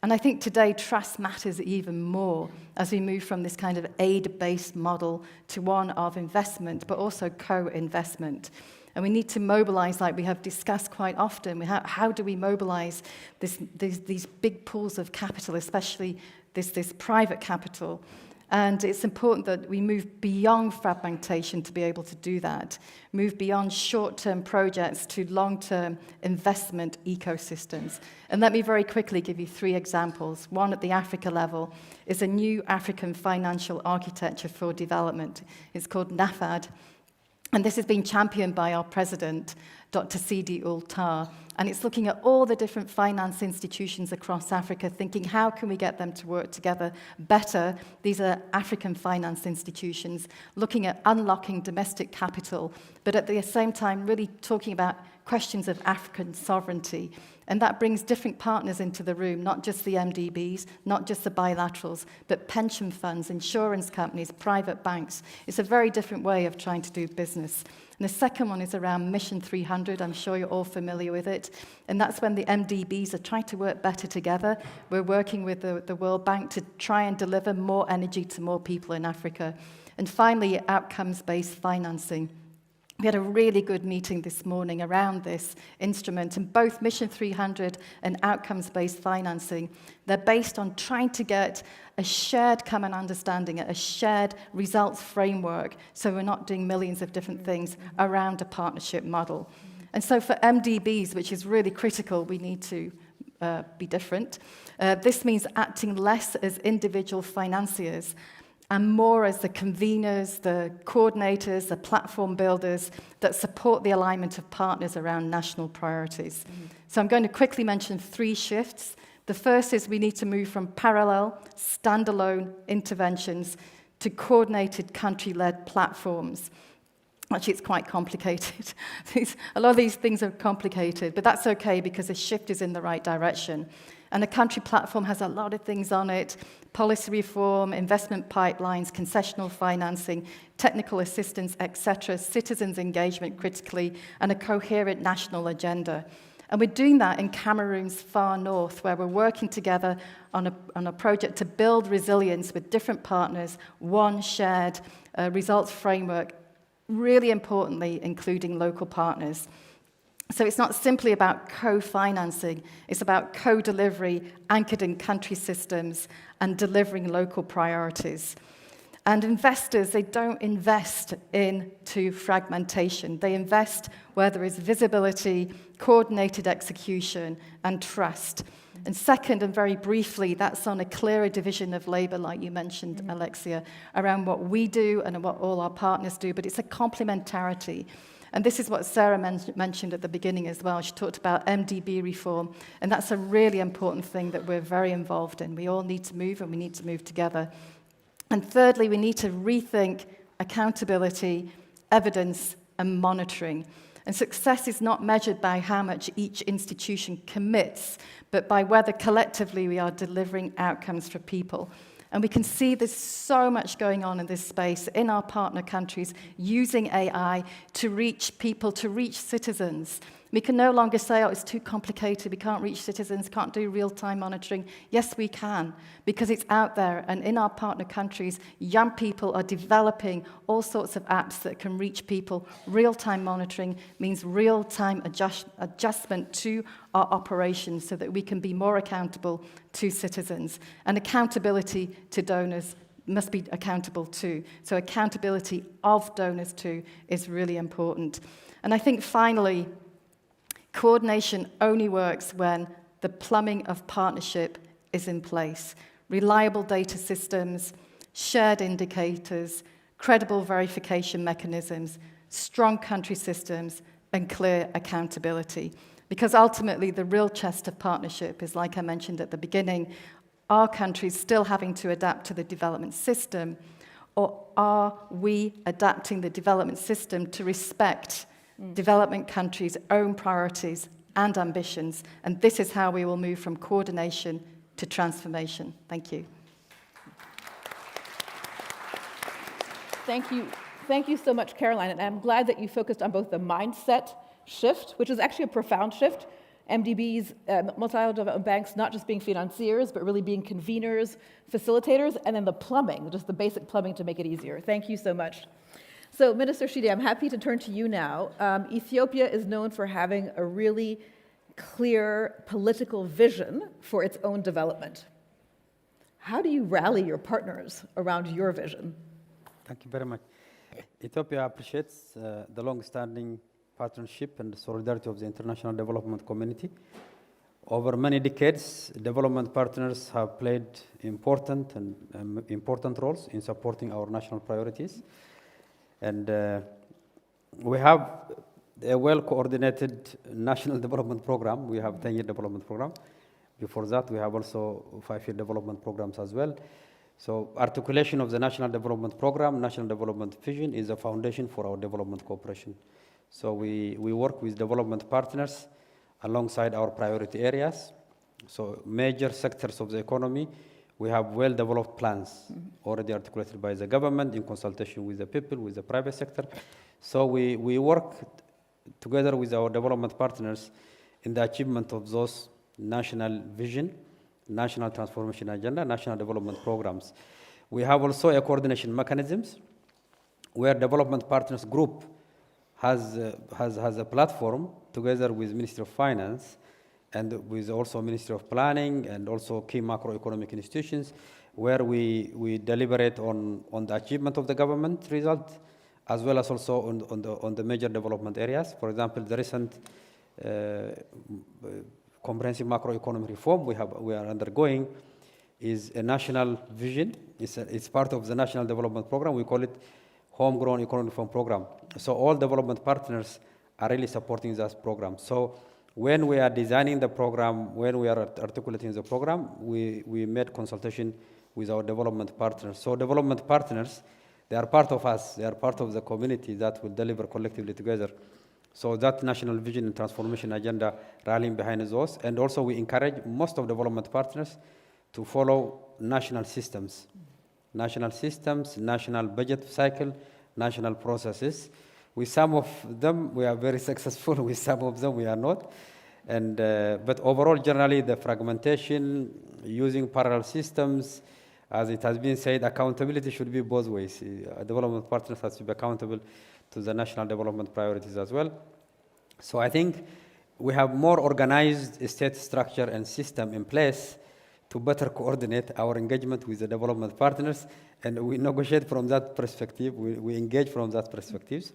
And I think today trust matters even more as we move from this kind of aid-based model to one of investment, but also co-investment. And we need to mobilize, like we have discussed quite often, how do we mobilize these big pools of capital, especially this private capital? And it's important that we move beyond fragmentation to be able to do that, move beyond short-term projects to long-term investment ecosystems. And let me very quickly give you 3 examples. One at the Africa level is a new African financial architecture for development. It's called NAFAD. And this has been championed by our president, Dr. Sidi Ul-Tar. And it's looking at all the different finance institutions across Africa, thinking how can we get them to work together better. These are African finance institutions, looking at unlocking domestic capital, but at the same time really talking about questions of African sovereignty. And that brings different partners into the room, not just the MDBs, not just the bilaterals, but pension funds, insurance companies, private banks. It's a very different way of trying to do business. And the second one is around Mission 300. I'm sure you're all familiar with it. And that's when the MDBs are trying to work better together. We're working with the World Bank to try and deliver more energy to more people in Africa. And finally, outcomes-based financing. We had a really good meeting this morning around this instrument, and both Mission 300 and outcomes-based financing, they're based on trying to get a shared common understanding, a shared results framework, so we're not doing millions of different things around a partnership model. And so for MDBs, which is really critical, we need to be different. This means acting less as individual financiers and more as the conveners, the coordinators, the platform builders that support the alignment of partners around national priorities. So I'm going to quickly mention 3 shifts. The first is we need to move from parallel, standalone interventions to coordinated country-led platforms. Actually, it's quite complicated. A lot of these things are complicated, but that's okay because the shift is in the right direction. And the country platform has a lot of things on it: policy reform, investment pipelines, concessional financing, technical assistance, etc., citizens' engagement critically, and a coherent national agenda. And we're doing that in Cameroon's far north, where we're working together on a project to build resilience with different partners, one shared results framework, really importantly, including local partners. So it's not simply about co-financing, it's about co-delivery anchored in country systems and delivering local priorities. And investors, they don't invest into fragmentation. They invest where there is visibility, coordinated execution, and trust. And second, and very briefly, that's on a clearer division of labour, like you mentioned, Alexia, around what we do and what all our partners do, but it's a complementarity. And this is what Sarah mentioned at the beginning as well. She talked about MDB reform, and that's a really important thing that we're very involved in. We all need to move, and we need to move together. And thirdly, we need to rethink accountability, evidence, and monitoring. And success is not measured by how much each institution commits, but by whether collectively we are delivering outcomes for people. And we can see there's so much going on in this space in our partner countries using AI to reach people, to reach citizens. We can no longer say, oh, it's too complicated, we can't reach citizens, can't do real-time monitoring. Yes, we can, because it's out there. And in our partner countries, young people are developing all sorts of apps that can reach people. Real-time monitoring means real-time adjustment to our operations so that we can be more accountable to citizens. And accountability to donors must be accountable too. So accountability of donors too is really important. And I think finally, coordination only works when the plumbing of partnership is in place. Reliable data systems, shared indicators, credible verification mechanisms, strong country systems, and clear accountability. Because ultimately, the real test of partnership is, like I mentioned at the beginning, are countries still having to adapt to the development system, or are we adapting the development system to respect development countries' own priorities and ambitions? And this is how we will move from coordination to transformation. Thank you. Thank you. Thank you so much, Caroline. And I'm glad that you focused on both the mindset shift, which is actually a profound shift. MDBs, multilateral development banks, not just being financiers, but really being conveners, facilitators, and then the plumbing, just the basic plumbing to make it easier. Thank you so much. So, Minister Shide, I'm happy to turn to you now. Ethiopia is known for having a really clear political vision for its own development. How do you rally your partners around your vision? Thank you very much. Ethiopia appreciates the long-standing partnership and solidarity of the international development community. Over many decades, development partners have played important roles in supporting our national priorities. And we have a well-coordinated national development program. We have a 10-year development program. Before that, we have also 5-year development programs as well. So articulation of the national development program, national development vision is a foundation for our development cooperation. So we work with development partners alongside our priority areas. So major sectors of the economy, we have well-developed plans already articulated by the government in consultation with the people, with the private sector. So we work together with our development partners in the achievement of those national vision, national transformation agenda, national development programs. We have also a coordination mechanisms where development partners group has a platform together with Ministry of Finance and with also Ministry of Planning and also key macroeconomic institutions, where we deliberate on the achievement of the government result, as well as also on the major development areas. For example, the recent comprehensive macroeconomic reform we are undergoing is a national vision. It's part of the national development program. We call it Homegrown Economic Reform Program. So all development partners are really supporting that program. So when we are designing the program, when we are articulating the program, we made consultation with our development partners. So development partners, They are part of us. They are part of the community that will deliver collectively together. So that national vision and transformation agenda rallying behind those. And also we encourage most of development partners to follow national systems. National systems, national budget cycle, national processes. With some of them, we are very successful. With some of them, we are not. And, but overall, generally, the fragmentation, using parallel systems, as it has been said, accountability should be both ways. Development partners have to be accountable to the national development priorities as well. So I think we have more organized state structure and system in place to better coordinate our engagement with the development partners, and we negotiate from that perspective, we engage from that perspective.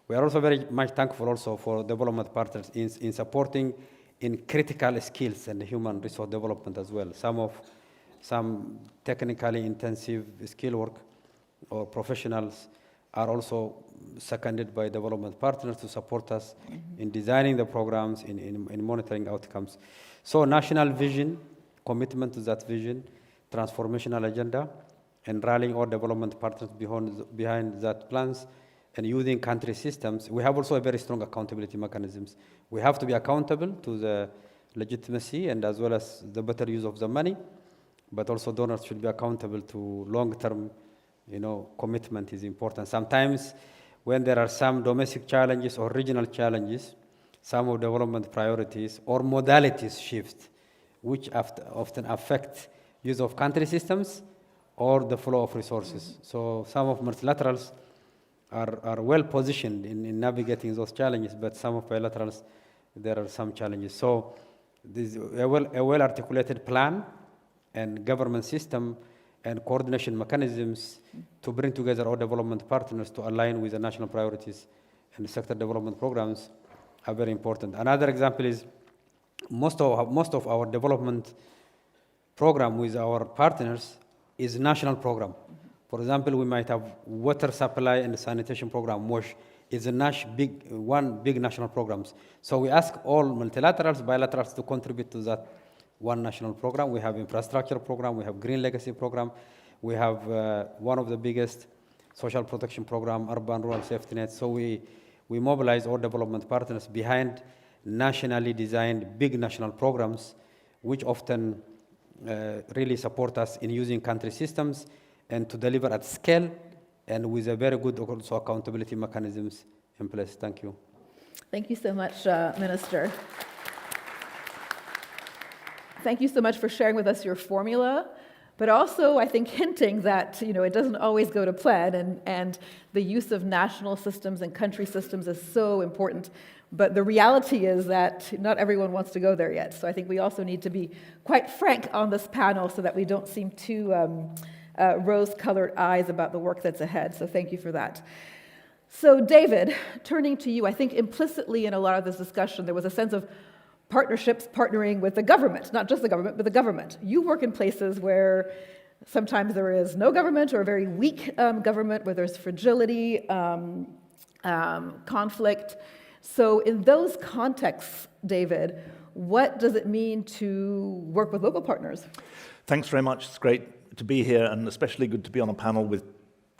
We are also very much thankful also for development partners in supporting in critical skills and human resource development as well. Some technically intensive skill work or professionals are also seconded by development partners to support us in designing the programs, in monitoring outcomes. So national vision, commitment to that vision, transformational agenda, and rallying all development partners behind that plans, and using country systems. We have also a very strong accountability mechanisms. We have to be accountable to the legitimacy and as well as the better use of the money, but also donors should be accountable to long-term, commitment is important. Sometimes when there are some domestic challenges or regional challenges, some of development priorities or modalities shift, which often affect use of country systems or the flow of resources. So some of multilaterals are well positioned in navigating those challenges, but some of bilaterals, there are some challenges. So this a well articulated plan and government system and coordination mechanisms to bring together all development partners to align with the national priorities and sector development programs are very important. Another example is most of our development program with our partners is national program. For example, we might have water supply and sanitation program, WASH is one big national programs. So we ask all multilaterals, bilaterals to contribute to that one national program. We have infrastructure program, we have green legacy program, we have one of the biggest social protection program, urban rural safety net. So we mobilize all development partners behind nationally designed big national programs, which often really support us in using country systems and to deliver at scale and with a very good also accountability mechanisms in place. Thank you. Thank you so much, Minister. Thank you so much for sharing with us your formula, but also, I think, hinting that it doesn't always go to plan, and the use of national systems and country systems is so important. But the reality is that not everyone wants to go there yet. So I think we also need to be quite frank on this panel so that we don't seem too rose-colored eyes about the work that's ahead. So thank you for that. So David, turning to you, I think implicitly in a lot of this discussion, there was a sense of partnerships, partnering with the government, not just the government, but the government. You work in places where sometimes there is no government or a very weak government, where there's fragility, conflict. So in those contexts, David, what does it mean to work with local partners? Thanks very much. It's great to be here, and especially good to be on a panel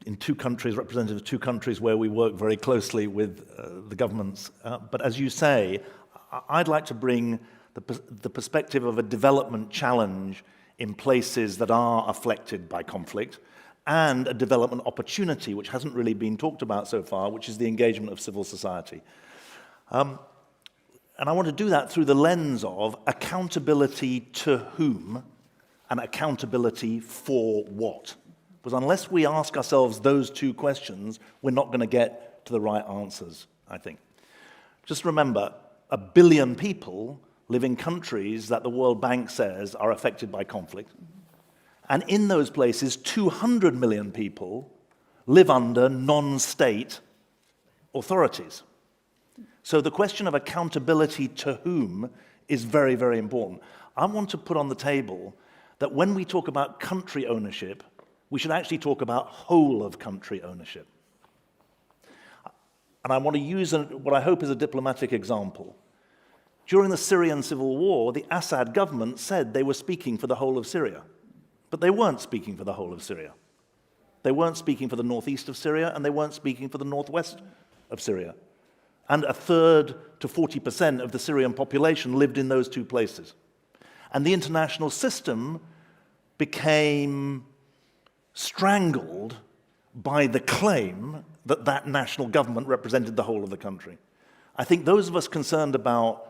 in two countries, representatives of two countries where we work very closely with the governments. But as you say, I'd like to bring the perspective of a development challenge in places that are afflicted by conflict, and a development opportunity, which hasn't really been talked about so far, which is the engagement of civil society. And I want to do that through the lens of accountability to whom and accountability for what. Because unless we ask ourselves those two questions, we're not going to get to the right answers, I think. Just remember, 1 billion people live in countries that the World Bank says are affected by conflict. And in those places, 200 million people live under non-state authorities. So the question of accountability to whom is very, very important. I want to put on the table that when we talk about country ownership, we should actually talk about whole of country ownership. And I want to use what I hope is a diplomatic example. During the Syrian civil war, the Assad government said they were speaking for the whole of Syria, but they weren't speaking for the whole of Syria. They weren't speaking for the northeast of Syria, and they weren't speaking for the northwest of Syria. And 1/3 to 40% of the Syrian population lived in those two places. And the international system became strangled by the claim that that national government represented the whole of the country. I think those of us concerned about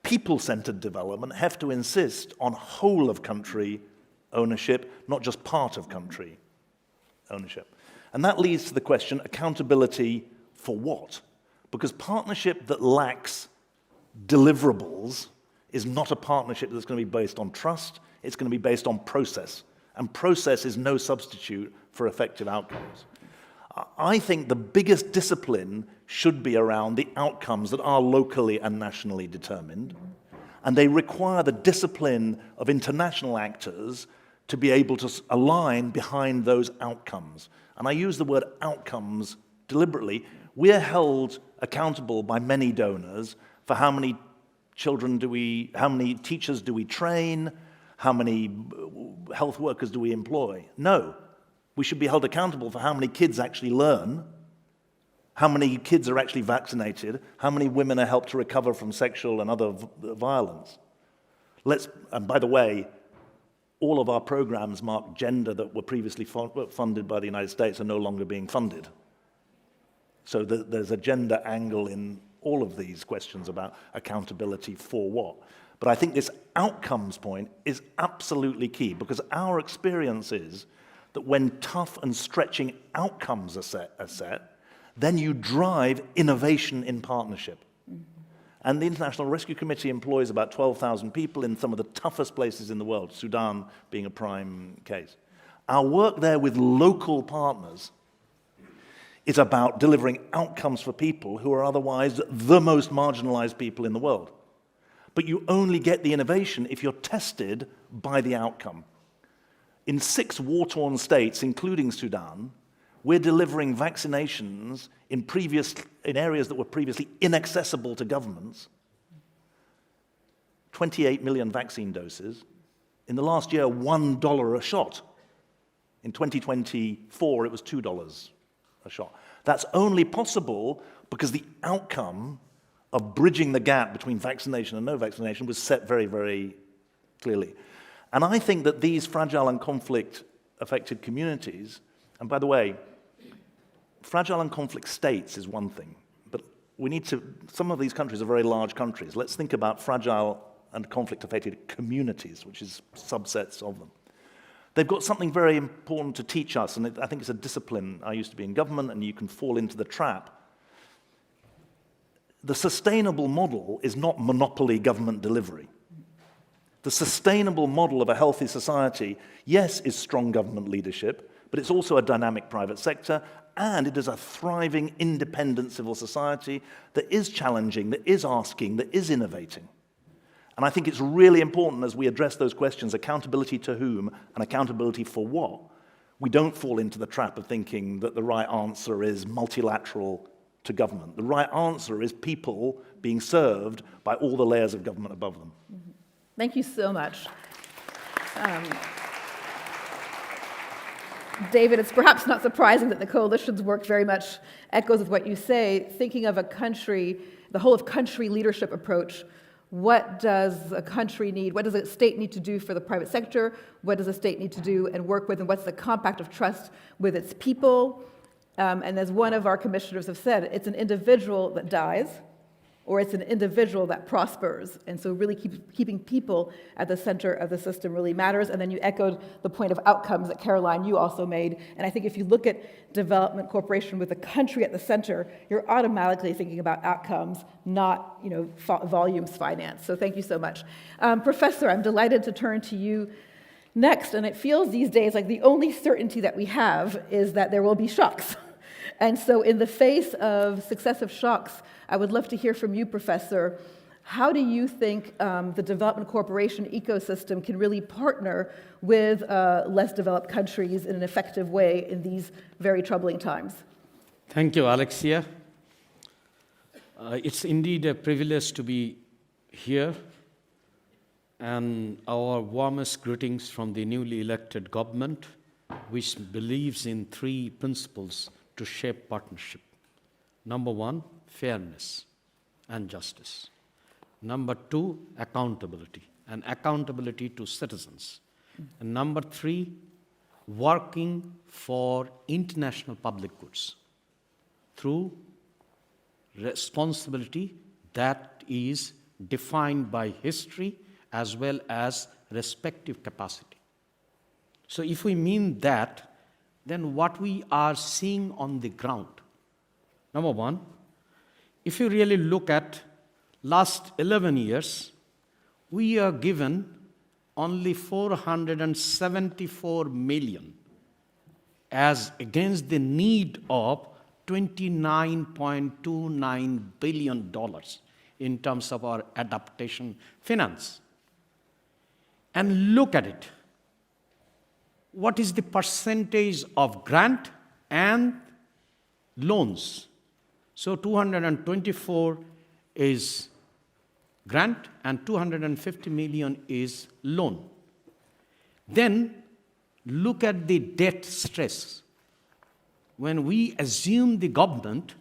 people-centered development have to insist on whole-of-country ownership, not just part-of-country ownership. And that leads to the question, accountability for what? Because partnership that lacks deliverables is not a partnership that's going to be based on trust, it's going to be based on process. And process is no substitute for effective outcomes. I think the biggest discipline should be around the outcomes that are locally and nationally determined, and they require the discipline of international actors to be able to align behind those outcomes. And I use the word outcomes deliberately. We're held accountable by many donors for how many teachers do we train, how many health workers do we employ? No. We should be held accountable for how many kids actually learn, how many kids are actually vaccinated, how many women are helped to recover from sexual and other violence. And by the way, all of our programs marked gender that were previously funded by the United States are no longer being funded. So there's a gender angle in all of these questions about accountability for what. But I think this outcomes point is absolutely key, because our experience is that when tough and stretching outcomes are set, then you drive innovation in partnership. Mm-hmm. And the International Rescue Committee employs about 12,000 people in some of the toughest places in the world, Sudan being a prime case. Our work there with local partners is about delivering outcomes for people who are otherwise the most marginalized people in the world. But you only get the innovation if you're tested by the outcome. In 6 war-torn states, including Sudan, we're delivering vaccinations in areas that were previously inaccessible to governments. 28 million vaccine doses. In the last year, $1 a shot. In 2024, it was $2 a shot. That's only possible because the outcome of bridging the gap between vaccination and no vaccination was set very, very clearly. And I think that these fragile and conflict-affected communities, and by the way, fragile and conflict states is one thing, but some of these countries are very large countries. Let's think about fragile and conflict-affected communities, which is subsets of them. They've got something very important to teach us, and I think it's a discipline. I used to be in government, and you can fall into the trap. The sustainable model is not monopoly government delivery. The sustainable model of a healthy society, yes, is strong government leadership, but it's also a dynamic private sector, and it is a thriving, independent civil society that is challenging, that is asking, that is innovating. And I think it's really important as we address those questions, accountability to whom and accountability for what, we don't fall into the trap of thinking that the right answer is multilateral to government. The right answer is people being served by all the layers of government above them. Mm-hmm. Thank you so much. David, it's perhaps not surprising that the coalition's work very much echoes with what you say. Thinking of a country, the whole of country leadership approach, what does a country need? What does a state need to do for the private sector? What does a state need to do and work with? And what's the compact of trust with its people? And as one of our commissioners have said, it's an individual that dies, or it's an individual that prospers. And so really keeping people at the center of the system really matters. And then you echoed the point of outcomes that Caroline, you also made. And I think if you look at development cooperation with the country at the center, you're automatically thinking about outcomes, not volumes finance. So thank you so much. Professor, I'm delighted to turn to you next. And it feels these days like the only certainty that we have is that there will be shocks. And so in the face of successive shocks, I would love to hear from you, Professor. How do you think the development cooperation ecosystem can really partner with less developed countries in an effective way in these very troubling times? Thank you, Alexia. It's indeed a privilege to be here, and our warmest greetings from the newly elected government which believes in 3 principles to shape partnership. Number 1, fairness and justice. Number 2, accountability, and accountability to citizens. And number 3, working for international public goods through responsibility that is defined by history as well as respective capacity. So if we mean that, then what we are seeing on the ground, number 1, if you really look at last 11 years, we are given only 474 million as against the need of $29.29 billion in terms of our adaptation finance. And look at it. What is the percentage of grant and loans? So 224 is grant and 250 million is loan. Then look at the debt stress. When we assume the government,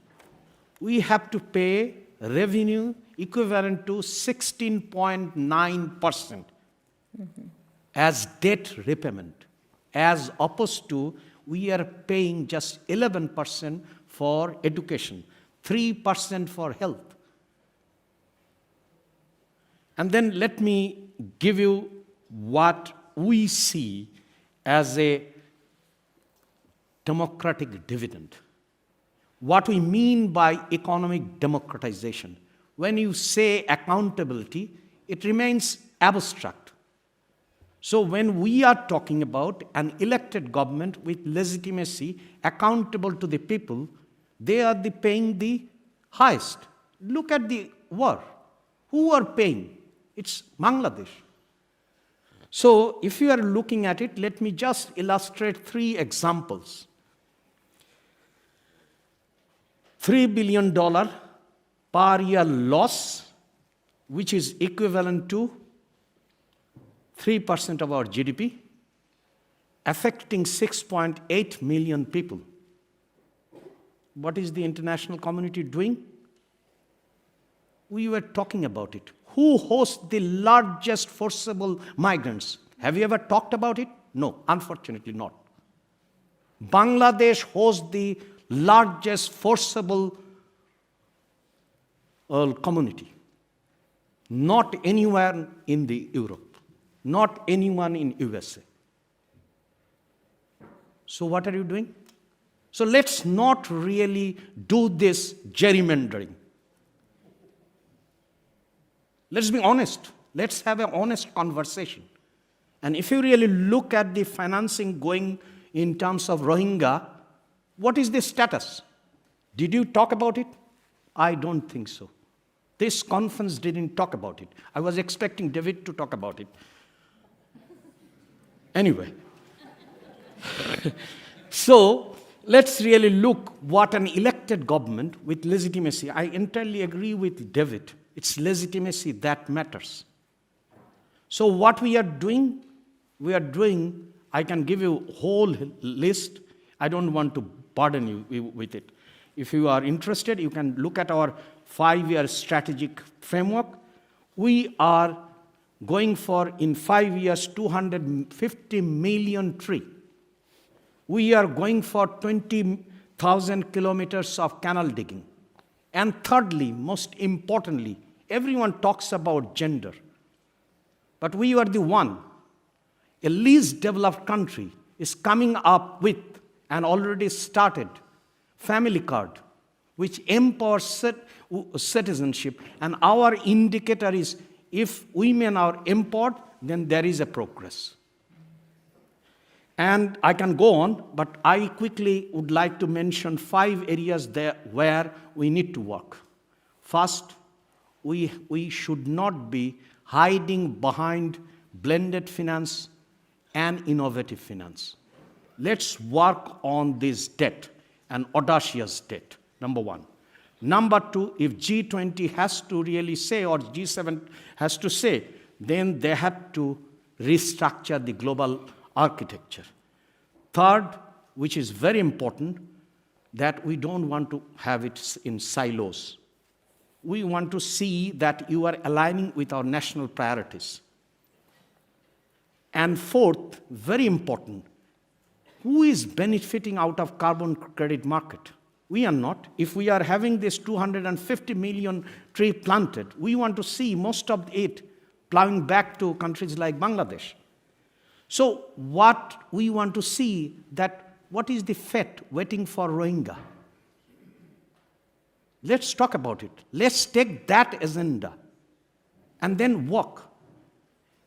we have to pay revenue equivalent to 16.9% as debt repayment, as opposed to we are paying just 11% for education, 3% for health. And then let me give you what we see as a democratic dividend. What we mean by economic democratization. When you say accountability, it remains abstract. So when we are talking about an elected government with legitimacy, accountable to the people, they are paying the highest. Look at the war. Who are paying? It's Bangladesh. So if you are looking at it, let me just illustrate 3 examples. $3 billion per year loss, which is equivalent to 3% of our GDP, affecting 6.8 million people. What is the international community doing? We were talking about it. Who hosts the largest forcible migrants? Have you ever talked about it? No, unfortunately not. Bangladesh hosts the largest forcible community. Not anywhere in the Europe, not anyone in USA. So what are you doing? So let's not really do this gerrymandering. Let's be honest. Let's have an honest conversation. And if you really look at the financing going in terms of Rohingya, what is the status? Did you talk about it? I don't think so. This conference didn't talk about it. I was expecting David to talk about it. Anyway. So let's really look what an elected government with legitimacy. I entirely agree with David. It's legitimacy that matters. So what we are doing, I can give you a whole list. I don't want to burden you with it. If you are interested, you can look at our 5-year strategic framework. We are going for, in 5 years, 250 million tree. We are going for 20,000 kilometers of canal digging. And thirdly, most importantly, everyone talks about gender. But we are the one, a least developed country is coming up with and already started family card, which empowers citizenship. And our indicator is if women are empowered, then there is a progress. And I can go on, but I quickly would like to mention 5 areas there where we need to work. First, we should not be hiding behind blended finance and innovative finance. Let's work on this debt, an audacious debt, number 1. Number 2, if G20 has to really say, or G7 has to say, then they have to restructure the global architecture. Third, which is very important, that we don't want to have it in silos. We want to see that you are aligning with our national priorities. And fourth, very important, who is benefiting out of carbon credit market? We are not. If we are having this 250 million tree planted, we want to see most of it plowing back to countries like Bangladesh. So what we want to see that what is the fate waiting for Rohingya? Let's talk about it. Let's take that agenda and then walk.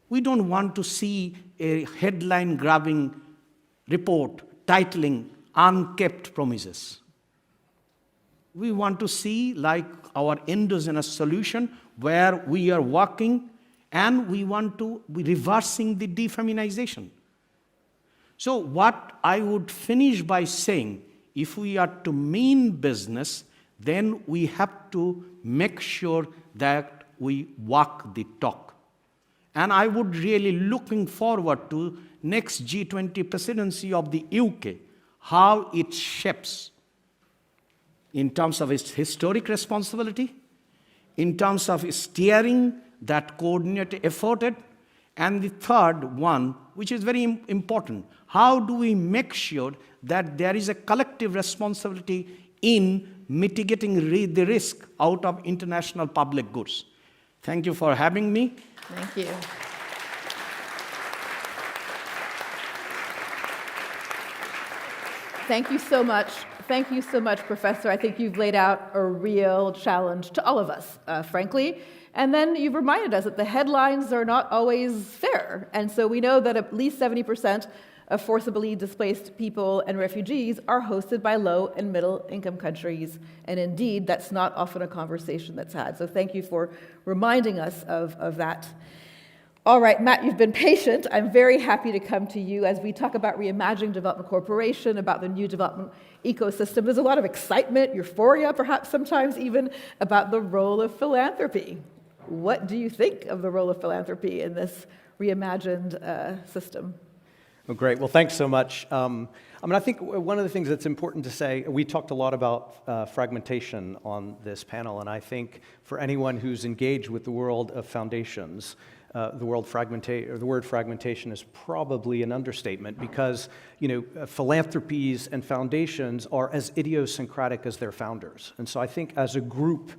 We don't want to see a headline-grabbing report titling Unkept Promises. We want to see like our endogenous solution where we are working and we want to be reversing the defeminization. So what I would finish by saying, if we are to mean business, then we have to make sure that we walk the talk. And I would really looking forward to next G20 presidency of the UK, how it shapes in terms of its historic responsibility, in terms of steering that coordinated effort, and the third one, which is very important, how do we make sure that there is a collective responsibility in mitigating the risk out of international public goods? Thank you for having me. Thank you. Thank you so much. Thank you so much, Professor. I think you've laid out a real challenge to all of us, frankly. And then you've reminded us that the headlines are not always fair. And so we know that at least 70% of forcibly displaced people and refugees are hosted by low and middle income countries. And indeed, that's not often a conversation that's had. So thank you for reminding us of that. All right, Matt, you've been patient. I'm very happy to come to you as we talk about reimagining Development Corporation, about the new development ecosystem. There's a lot of excitement, euphoria, perhaps sometimes even, about the role of philanthropy. What do you think of the role of philanthropy in this reimagined system? Well, great. Well, thanks so much. I think one of the things that's important to say, we talked a lot about fragmentation on this panel, and I think for anyone who's engaged with the world of foundations, the word fragmentation is probably an understatement because, philanthropies and foundations are as idiosyncratic as their founders. And so I think as a group,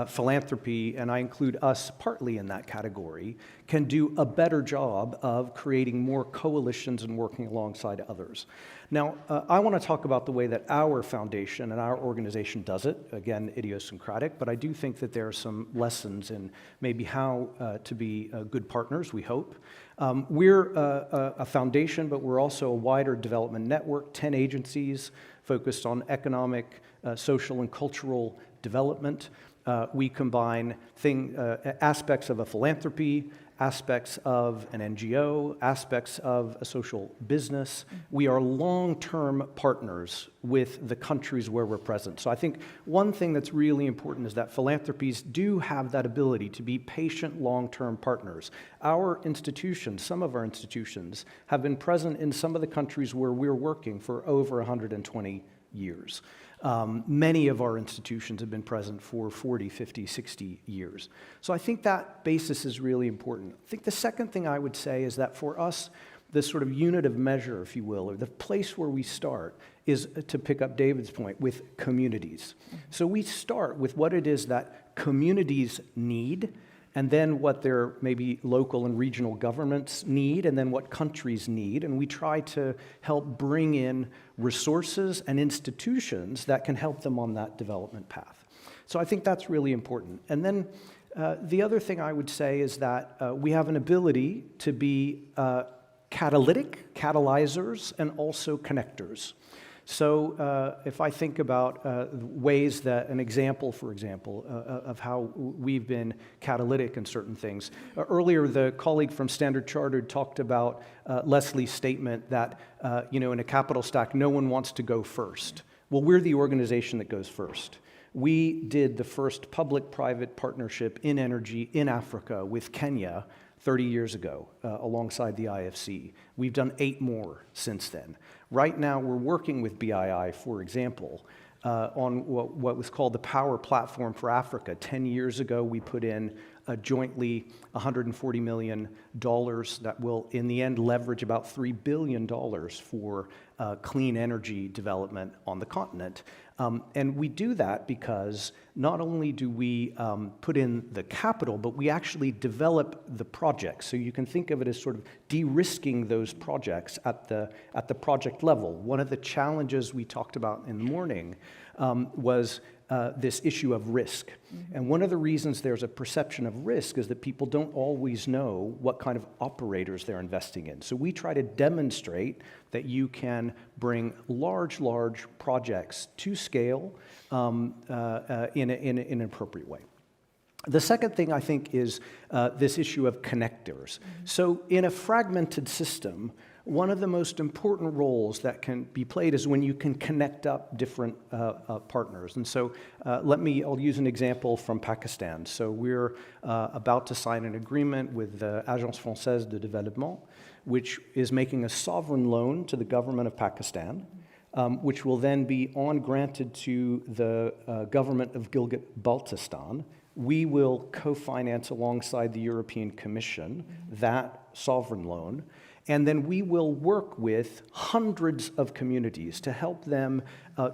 philanthropy, and I include us partly in that category, can do a better job of creating more coalitions and working alongside others. Now, I want to talk about the way that our foundation and our organization does it. Again, idiosyncratic, but I do think that there are some lessons in maybe how to be good partners, we hope. We're a foundation, but we're also a wider development network, 10 agencies focused on economic, social, and cultural development. We combine aspects of a philanthropy, aspects of an NGO, aspects of a social business. We are long-term partners with the countries where we're present. So I think one thing that's really important is that philanthropies do have that ability to be patient, long-term partners. Our institutions, some of our institutions, have been present in some of the countries where we're working for over 120 years. Many of our institutions have been present for 40, 50, 60 years. So I think that basis is really important. I think the second thing I would say is that for us, this sort of unit of measure, if you will, or the place where we start is, to pick up David's point, with communities. So we start with what it is that communities need, and then what their maybe local and regional governments need, and then what countries need, and we try to help bring in resources and institutions that can help them on that development path. So I think that's really important. And then the other thing I would say is that we have an ability to be catalytic, catalyzers, and also connectors. So if I think about ways that, an example, for example, of how we've been catalytic in certain things. Earlier, the colleague from Standard Chartered talked about Leslie's statement that, in a capital stack, no one wants to go first. Well, we're the organization that goes first. We did the first public-private partnership in energy in Africa with Kenya 30 years ago, alongside the IFC. We've done 8 more since then. Right now, we're working with BII, for example, on what was called the Power Platform for Africa. 10 years ago, we put in jointly $140 million that will, in the end, leverage about $3 billion for clean energy development on the continent. And we do that because not only do we put in the capital, but we actually develop the projects. So you can think of it as sort of de-risking those projects at the project level. One of the challenges we talked about in the morning was this issue of risk. And one of the reasons there's a perception of risk is that people don't always know what kind of operators they're investing in. So we try to demonstrate that you can bring large projects to scale in an appropriate way. The second thing, I think, is this issue of connectors. So in a fragmented system, one of the most important roles that can be played is when you can connect up different partners. And so I'll use an example from Pakistan. So we're about to sign an agreement with the Agence Française de Développement, which is making a sovereign loan to the government of Pakistan, which will then be granted to the government of Gilgit-Baltistan. We will co-finance alongside the European Commission that sovereign loan. And then we will work with hundreds of communities to help them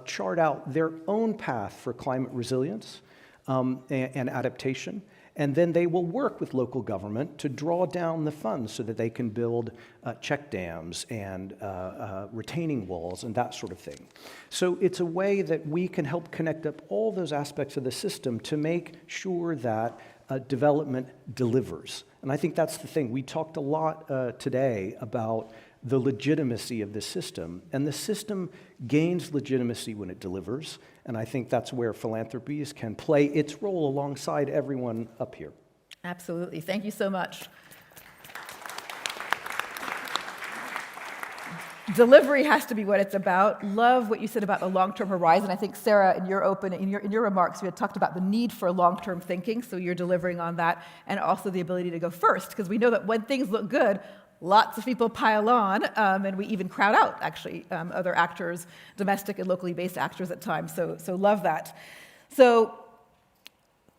chart out their own path for climate resilience and adaptation. And then they will work with local government to draw down the funds so that they can build check dams and retaining walls and that sort of thing. So it's a way that we can help connect up all those aspects of the system to make sure that development delivers. And I think that's the thing. We talked a lot today about the legitimacy of the system, and the system gains legitimacy when it delivers, and I think that's where philanthropies can play its role alongside everyone up here. Absolutely. Thank you so much. Delivery has to be what it's about. Love what you said about the long-term horizon. I think, Sarah, in your remarks, you had talked about the need for long-term thinking, so you're delivering on that, and also the ability to go first, because we know that when things look good, lots of people pile on, and we even crowd out, actually, other actors, domestic and locally based actors at times. So love that. So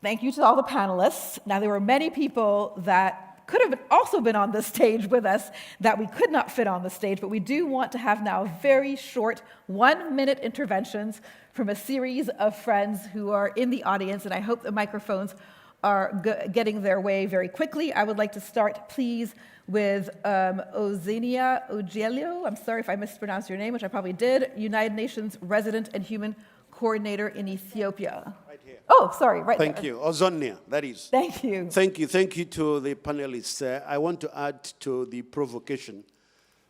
thank you to all the panelists. Now, there were many people that could have also been on this stage with us that we could not fit on the stage, but we do want to have now very short 1-minute interventions from a series of friends who are in the audience, and I hope the microphones are getting their way very quickly. I would like to start, please, with Ozenia Ogelio. I'm sorry if I mispronounced your name, which I probably did. United Nations Resident and Human Coordinator in Ethiopia. Right here. Oh, sorry, right Thank there. you. Ozonia, that is. Thank you. Thank you. Thank you to the panelists. I want to add to the provocation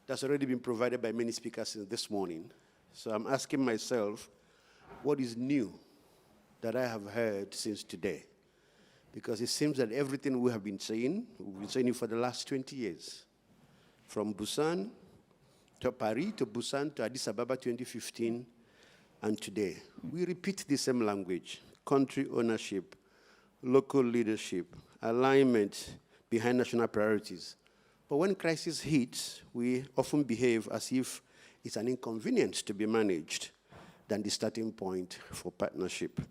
that's already been provided by many speakers this morning. So I'm asking myself, what is new that I have heard since today? Because it seems that everything we have been saying, we've been saying it for the last 20 years. From Busan to Paris, to Busan, to Addis Ababa 2015, and today. We repeat the same language: country ownership, local leadership, alignment behind national priorities. But when crisis hits, we often behave as if it's an inconvenience to be managed than the starting point for partnership.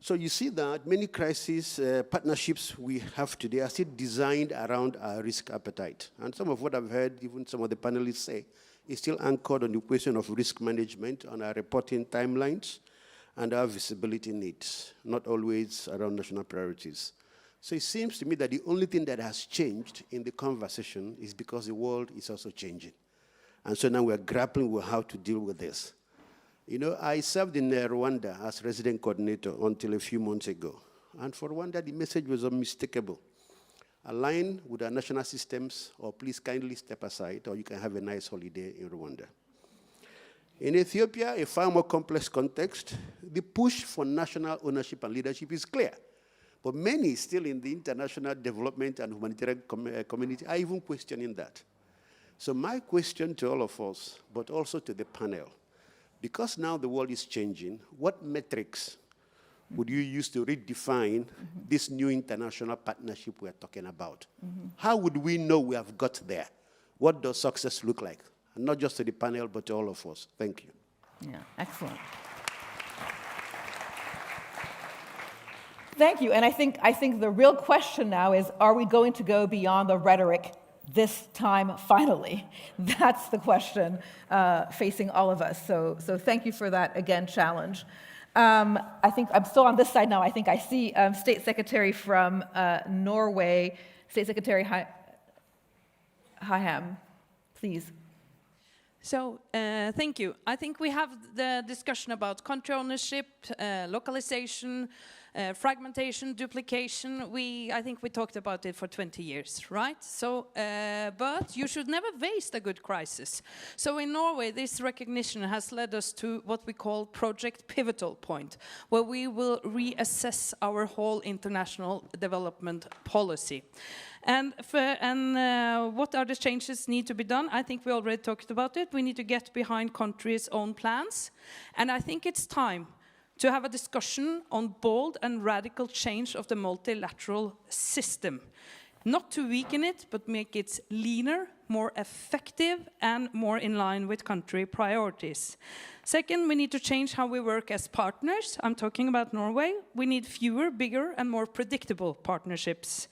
So you see that many crisis partnerships we have today are still designed around our risk appetite. And some of what I've heard, even some of the panelists say, is still anchored on the question of risk management, on our reporting timelines, and our visibility needs, not always around national priorities. So it seems to me that the only thing that has changed in the conversation is because the world is also changing. And so now we're grappling with how to deal with this. You know, I served in Rwanda as resident coordinator until a few months ago. And for Rwanda, the message was unmistakable. Align with our national systems, or please kindly step aside, or you can have a nice holiday in Rwanda. In Ethiopia, a far more complex context, the push for national ownership and leadership is clear. But many still in the international development and humanitarian community are even questioning that. So my question to all of us, but also to the panel, because now the world is changing, what metrics would you use to redefine this new international partnership we're talking about? How would we know we have got there? What does success look like? And not just to the panel, but to all of us. Thank you. Yeah, excellent. Thank you. And I think the real question now is, are we going to go beyond the rhetoric this time finally? That's the question facing all of us. So thank you for that, again, challenge. I think I'm still on this side now. I think I see State Secretary from Norway, State Secretary Hyham, please. So, thank you. I think we have the discussion about country ownership, localization, fragmentation, duplication. I think we talked about it for 20 years, right? So, but you should never waste a good crisis. So in Norway, this recognition has led us to what we call Project Pivotal Point, where we will reassess our whole international development policy. And what are the changes need to be done? I think we already talked about it. We need to get behind countries' own plans. And I think it's time to have a discussion on bold and radical change of the multilateral system. Not to weaken it, but make it leaner, more effective, and more in line with country priorities. Second, we need to change how we work as partners. I'm talking about Norway. We need fewer, bigger, and more predictable partnerships.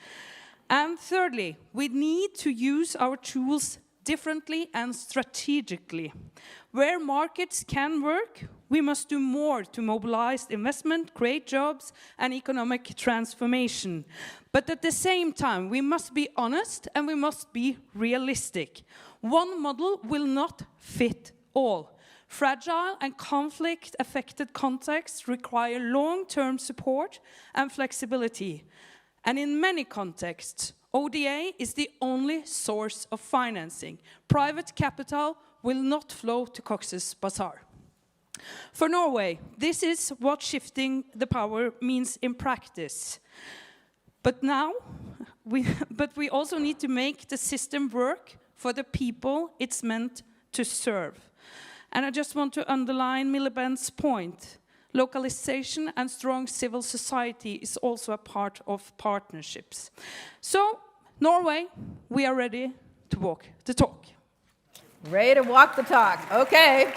And thirdly, we need to use our tools differently and strategically. Where markets can work, we must do more to mobilize investment, create jobs, and economic transformation. But at the same time, we must be honest and we must be realistic. One model will not fit all. Fragile and conflict-affected contexts require long-term support and flexibility. And in many contexts, ODA is the only source of financing. Private capital will not flow to Cox's Bazar. For Norway, this is what shifting the power means in practice. But we also need to make the system work for the people it's meant to serve. And I just want to underline Miliband's point. Localization and strong civil society is also a part of partnerships. So, Norway, we are ready to walk the talk. Ready to walk the talk. Okay.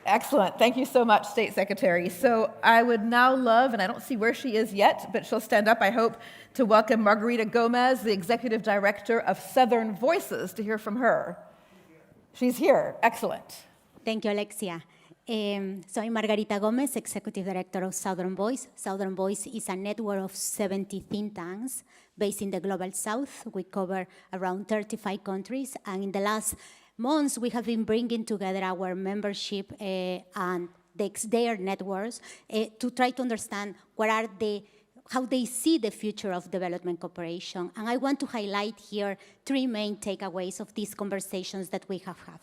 Excellent. Thank you so much, State Secretary. So I would now love, and I don't see where she is yet, but she'll stand up, I hope, to welcome Margarita Gomez, the Executive Director of Southern Voices, to hear from her. She's here. Excellent. Thank you, Alexia. So I'm Margarita Gomez, Executive Director of Southern Voice. Southern Voice is a network of 70 think tanks based in the Global South. We cover around 35 countries, and in the last months, we have been bringing together our membership and their networks to try to understand how they see the future of development cooperation. And I want to highlight here 3 main takeaways of these conversations that we have had.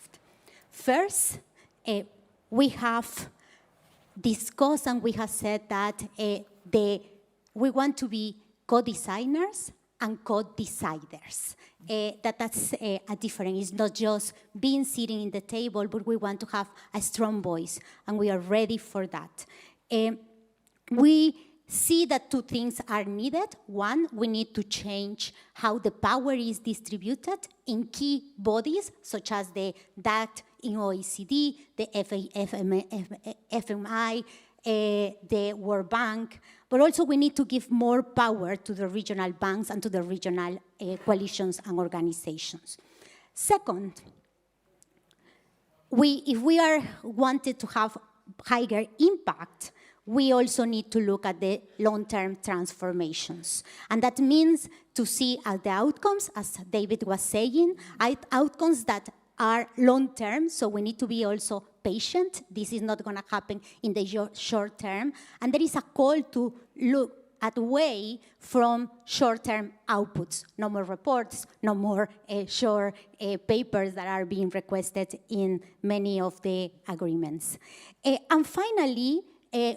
First, we have discussed and we have said that we want to be co-designers and co-deciders. That's a difference. It's not just being sitting in the table, but we want to have a strong voice, and we are ready for that. We see that 2 things are needed. One, we need to change how the power is distributed in key bodies, such as the DACT in OECD, the FMI, the World Bank, but also we need to give more power to the regional banks and to the regional coalitions and organizations. Second, if we are wanted to have higher impact, we also need to look at the long-term transformations. And that means to see the outcomes, as David was saying, outcomes that are long-term, so we need to be also patient. This is not going to happen in the short term. And there is a call to look away from short-term outputs. No more reports, no more short papers that are being requested in many of the agreements. And finally,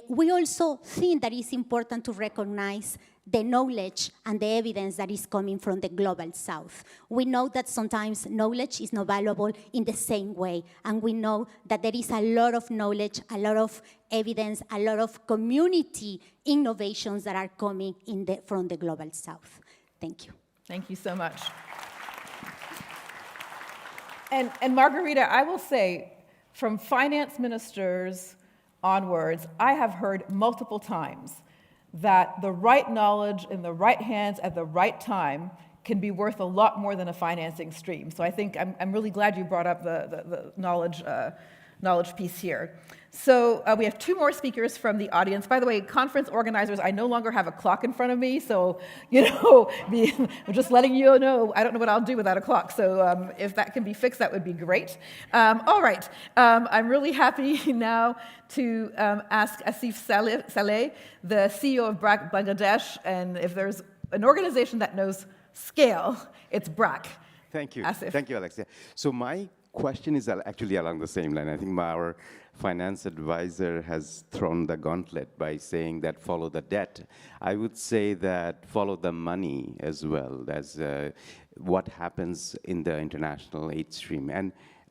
we also think that it's important to recognize the knowledge and the evidence that is coming from the global south. We know that sometimes knowledge is not valuable in the same way, and we know that there is a lot of knowledge, a lot of evidence, a lot of community innovations that are coming from the global south. Thank you. Thank you so much. And Margarita, I will say, from finance ministers onwards, I have heard multiple times that the right knowledge in the right hands at the right time can be worth a lot more than a financing stream. So I think I'm really glad you brought up the knowledge piece here. So we have two more speakers from the audience. By the way, conference organizers, I no longer have a clock in front of me, so, I'm just letting you know, I don't know what I'll do without a clock, so if that can be fixed, that would be great. All right, I'm really happy now to ask Asif Saleh, the CEO of BRAC Bangladesh, and if there's an organization that knows scale, it's BRAC. Thank you. Asif. Thank you, Alexia. So my question is actually along the same line. I think our finance advisor has thrown the gauntlet by saying that follow the debt. I would say that follow the money as well as what happens in the international aid stream.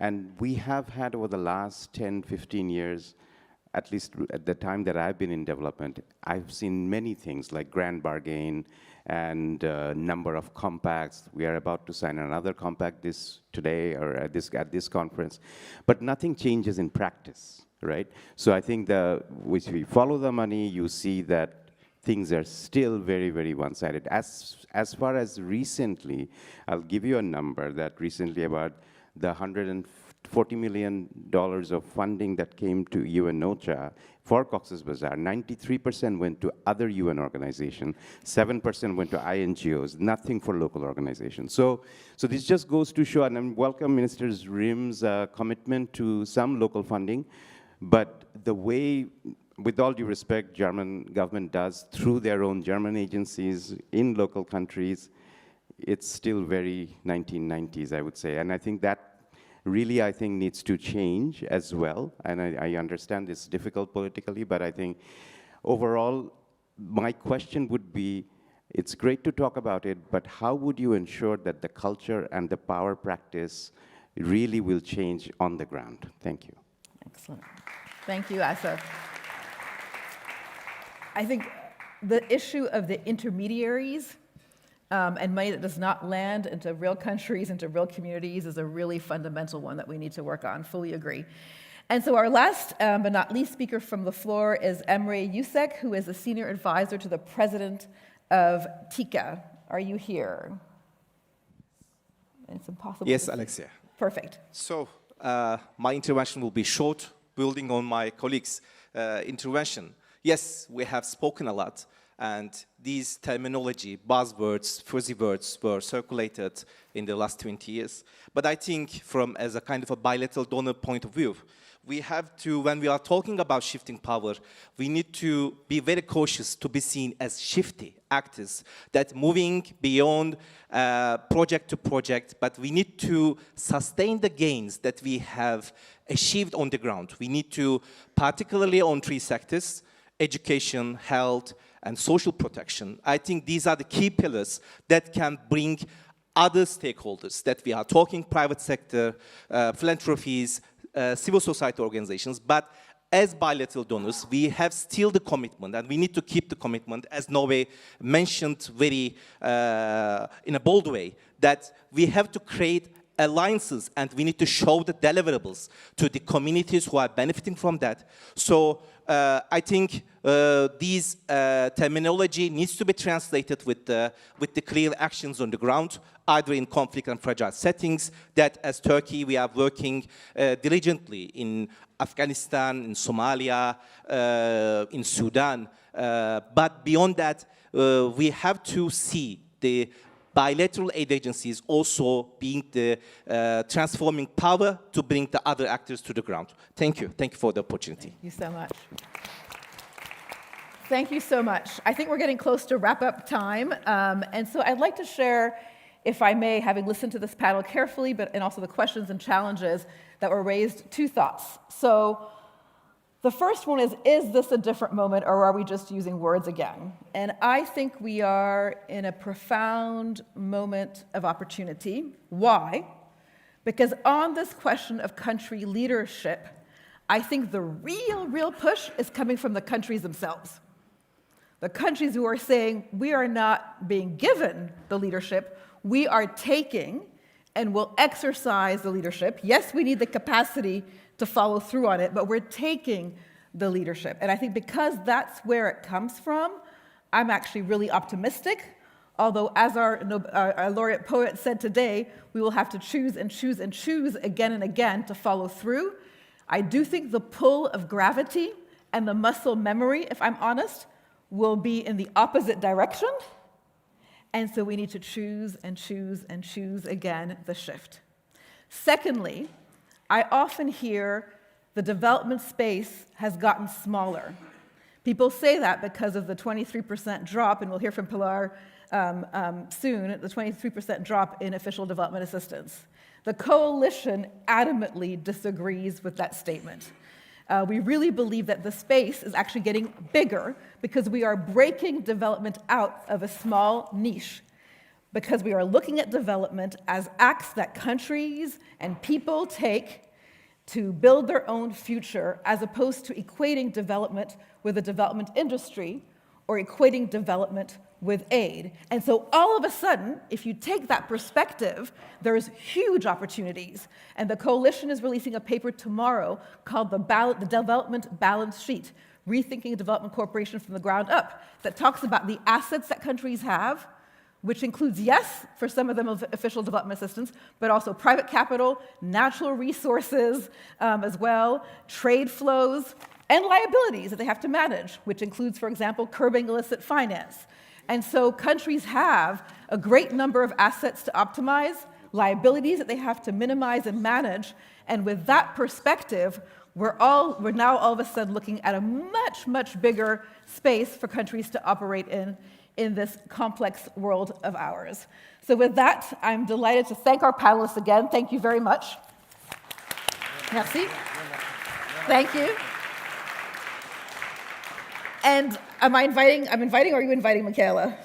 And we have had over the last 10, 15 years, at least at the time that I've been in development, I've seen many things like grand bargain and number of compacts. We are about to sign another compact today or at this conference, but nothing changes in practice, right? So I think if we follow the money, you see that things are still very, very one-sided. As far as recently, I'll give you a number that recently about the $140 million of funding that came to UN OCHA for Cox's Bazar, 93% went to other UN organizations, 7% went to INGOs, nothing for local organizations. So this just goes to show, and I welcome Minister Rim's commitment to some local funding, but the way, with all due respect, German government does through their own German agencies in local countries, it's still very 1990s, I would say. And I think that really, I think, needs to change as well. And I understand it's difficult politically, but I think overall, my question would be, it's great to talk about it, but how would you ensure that the culture and the power practice really will change on the ground? Thank you. Excellent. Thank you, Asif. I think the issue of the intermediaries and money that does not land into real countries, into real communities, is a really fundamental one that we need to work on. Fully agree. And so our last but not least speaker from the floor is Emre Yusek, who is a senior advisor to the president of TICA. Are you here? It's impossible. Yes, Alexia. Perfect. So my intervention will be short, building on my colleague's intervention. Yes, we have spoken a lot. And these terminology, buzzwords, fuzzy words were circulated in the last 20 years. But I think as a kind of a bilateral donor point of view, we have to, when we are talking about shifting power, we need to be very cautious to be seen as shifty actors, that moving beyond project to project, but we need to sustain the gains that we have achieved on the ground. We need to, particularly on 3 sectors, education, health, and social protection. I think these are the key pillars that can bring other stakeholders that we are talking, private sector, philanthropies, civil society organizations, but as bilateral donors, we have still the commitment, and we need to keep the commitment, as Norway mentioned very in a bold way, that we have to create alliances and we need to show the deliverables to the communities who are benefiting from that. So I think these terminology needs to be translated with the clear actions on the ground, either in conflict and fragile settings, that as Turkey we are working diligently in Afghanistan, in Somalia, in Sudan. But beyond that, we have to see the bilateral aid agencies also being the transforming power to bring the other actors to the ground. Thank you. Thank you for the opportunity. Thank you so much. Thank you so much. I think we're getting close to wrap-up time. And so I'd like to share, if I may, having listened to this panel carefully, and also the questions and challenges that were raised, 2 thoughts. So The first one is this a different moment, or are we just using words again? And I think we are in a profound moment of opportunity. Why? Because on this question of country leadership, I think the real push is coming from the countries themselves. The countries who are saying, we are not being given the leadership, we are taking and will exercise the leadership. Yes, we need the capacity to follow through on it, but we're taking the leadership. And I think because that's where it comes from, I'm actually really optimistic. Although, as our laureate poet said today, we will have to choose and choose and choose again and again to follow through. I do think the pull of gravity and the muscle memory, if I'm honest, will be in the opposite direction. And so we need to choose and choose and choose again the shift. Secondly, I often hear the development space has gotten smaller. People say that because of the 23% drop, and we'll hear from Pilar soon, the 23% drop in official development assistance. The coalition adamantly disagrees with that statement. We really believe that the space is actually getting bigger because we are breaking development out of a small niche, because we are looking at development as acts that countries and people take to build their own future, as opposed to equating development with the development industry or equating development with aid. And so all of a sudden, if you take that perspective, there's huge opportunities. And the coalition is releasing a paper tomorrow called the Development Balance Sheet, Rethinking Development Cooperation from the Ground Up, that talks about the assets that countries have, which includes, yes, for some of them, official development assistance, but also private capital, natural resources as well, trade flows, and liabilities that they have to manage, which includes, for example, curbing illicit finance. And so countries have a great number of assets to optimize, liabilities that they have to minimize and manage, and with that perspective, we're now all of a sudden looking at a much bigger space for countries to operate in this complex world of ours. So with that, I'm delighted to thank our panelists again. Thank you very much. Merci. Thank you. And I'm inviting, or are you inviting Michaela?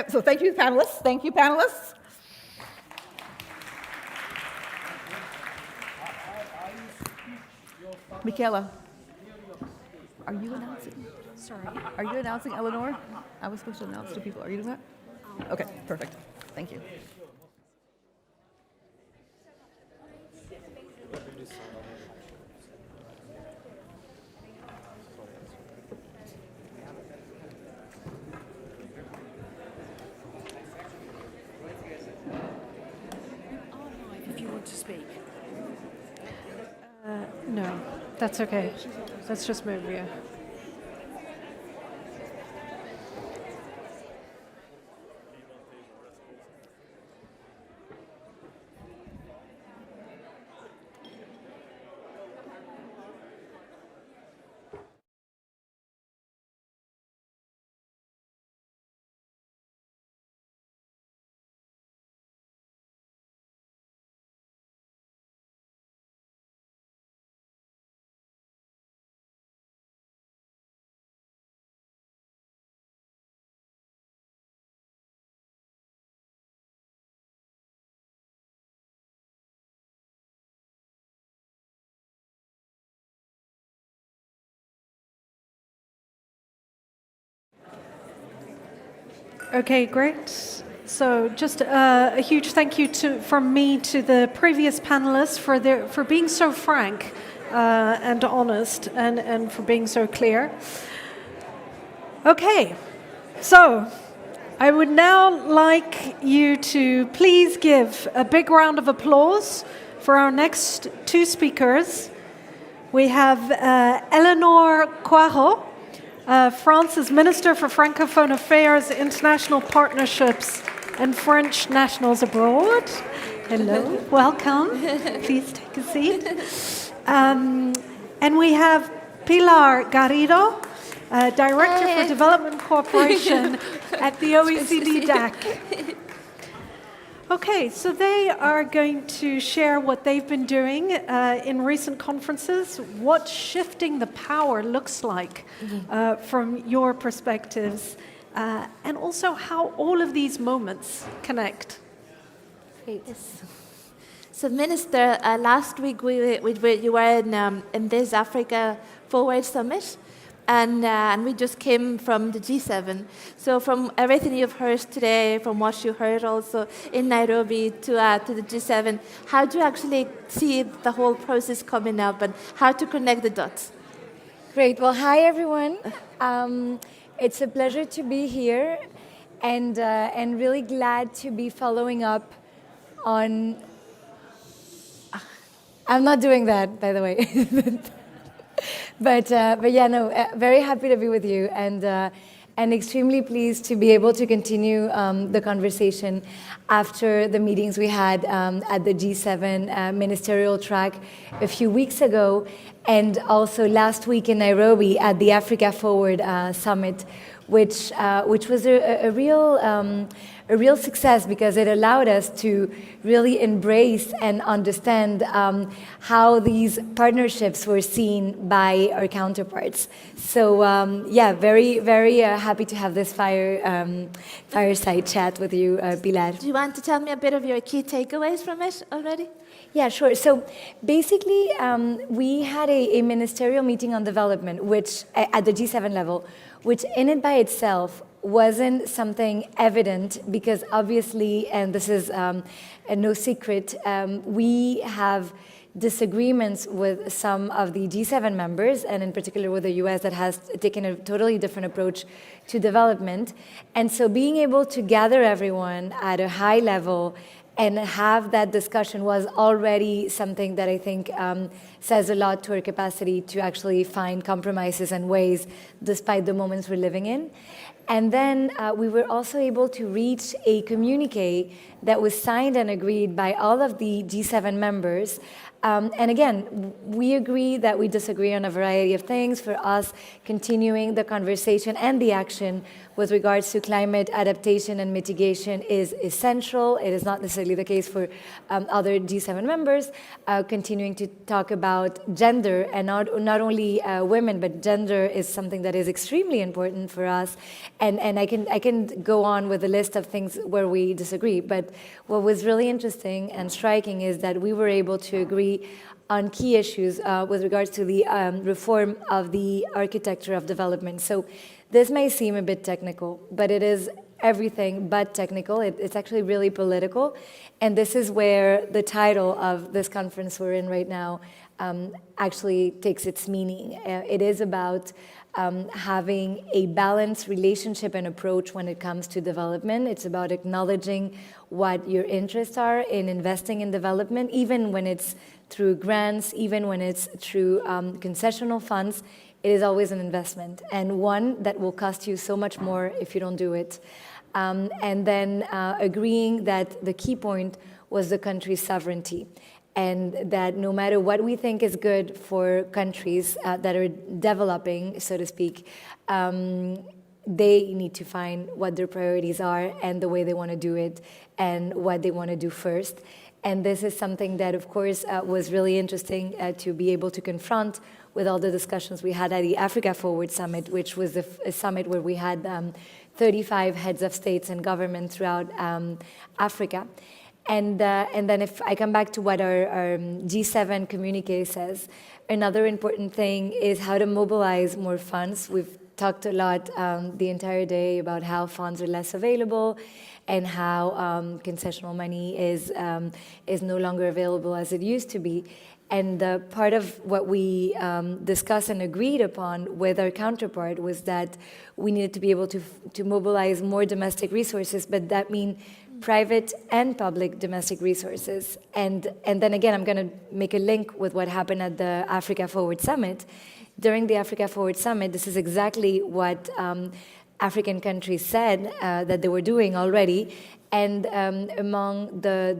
So thank you, panelists. Thank you, panelists. Michaela, are you announcing? Sorry. Are you announcing, Eleanor? I was supposed to announce to people. Are you doing that? Okay, perfect. Thank you. If you want to speak. No, that's okay. Let's just move here. Okay, great. So just a huge thank you from me to the previous panelists for being so frank and honest and for being so clear. Okay, so I would now like you to please give a big round of applause for our next two speakers. We have Eleanor Coirot, France's Minister for Francophone Affairs, International Partnerships, and French Nationals Abroad. Hello, welcome. Please take a seat. And we have Pilar Garrido, Director for Development Cooperation at the OECD DAC. Okay, so they are going to share what they've been doing in recent conferences, what shifting the power looks like from your perspectives, and also how all of these moments connect. Great. Yes. So, Minister, last week you were in this Africa Forward Summit, and we just came from the G7. So, from everything you've heard today, from what you heard also in Nairobi to the G7, how do you actually see the whole process coming up, and how to connect the dots? Great. Well, hi everyone. It's a pleasure to be here, and really glad to be following up on. I'm not doing that, by the way. But yeah, no, very happy to be with you, and extremely pleased to be able to continue the conversation after the meetings we had at the G7 ministerial track a few weeks ago, and also last week in Nairobi at the Africa Forward Summit, which was a real success because it allowed us to really embrace and understand how these partnerships were seen by our counterparts. So yeah, very, very happy to have this fireside chat with you, Pilar. Do you want to tell me a bit of your key takeaways from it already? Yeah, sure. So basically, we had a ministerial meeting on development, which at the G7 level, which in it by itself wasn't something evident because obviously, and this is no secret, we have disagreements with some of the G7 members, and in particular with the US that has taken a totally different approach to development. And so being able to gather everyone at a high level and have that discussion was already something that I think says a lot to our capacity to actually find compromises and ways despite the moments we're living in. And then we were also able to reach a communique that was signed and agreed by all of the G7 members. And again, we agree that we disagree on a variety of things. For us, continuing the conversation and the action with regards to climate adaptation and mitigation is essential. It is not necessarily the case for other G7 members. Continuing to talk about gender, and not only women, but gender is something that is extremely important for us. And I can go on with a list of things where we disagree. But what was really interesting and striking is that we were able to agree on key issues with regards to the reform of the architecture of development. So this may seem a bit technical, but it is everything but technical. It's actually really political. And this is where the title of this conference we're in right now actually takes its meaning. It is about having a balanced relationship and approach when it comes to development. It's about acknowledging what your interests are in investing in development, even when it's through grants, even when it's through concessional funds. It is always an investment, and one that will cost you so much more if you don't do it. And then agreeing that the key point was the country's sovereignty, and that no matter what we think is good for countries that are developing, so to speak, they need to find what their priorities are and the way they want to do it and what they want to do first. And this is something that, of course, was really interesting to be able to confront with all the discussions we had at the Africa Forward Summit, which was a summit where we had 35 heads of states and government throughout Africa. And then if I come back to what our G7 communique says, another important thing is how to mobilize more funds. We've talked a lot the entire day about how funds are less available and how concessional money is no longer available as it used to be. And part of what we discussed and agreed upon with our counterpart was that we needed to be able to mobilize more domestic resources, but that means private and public domestic resources. And then again, I'm going to make a link with what happened at the Africa Forward Summit. During the Africa Forward Summit, this is exactly what African countries said that they were doing already. And among the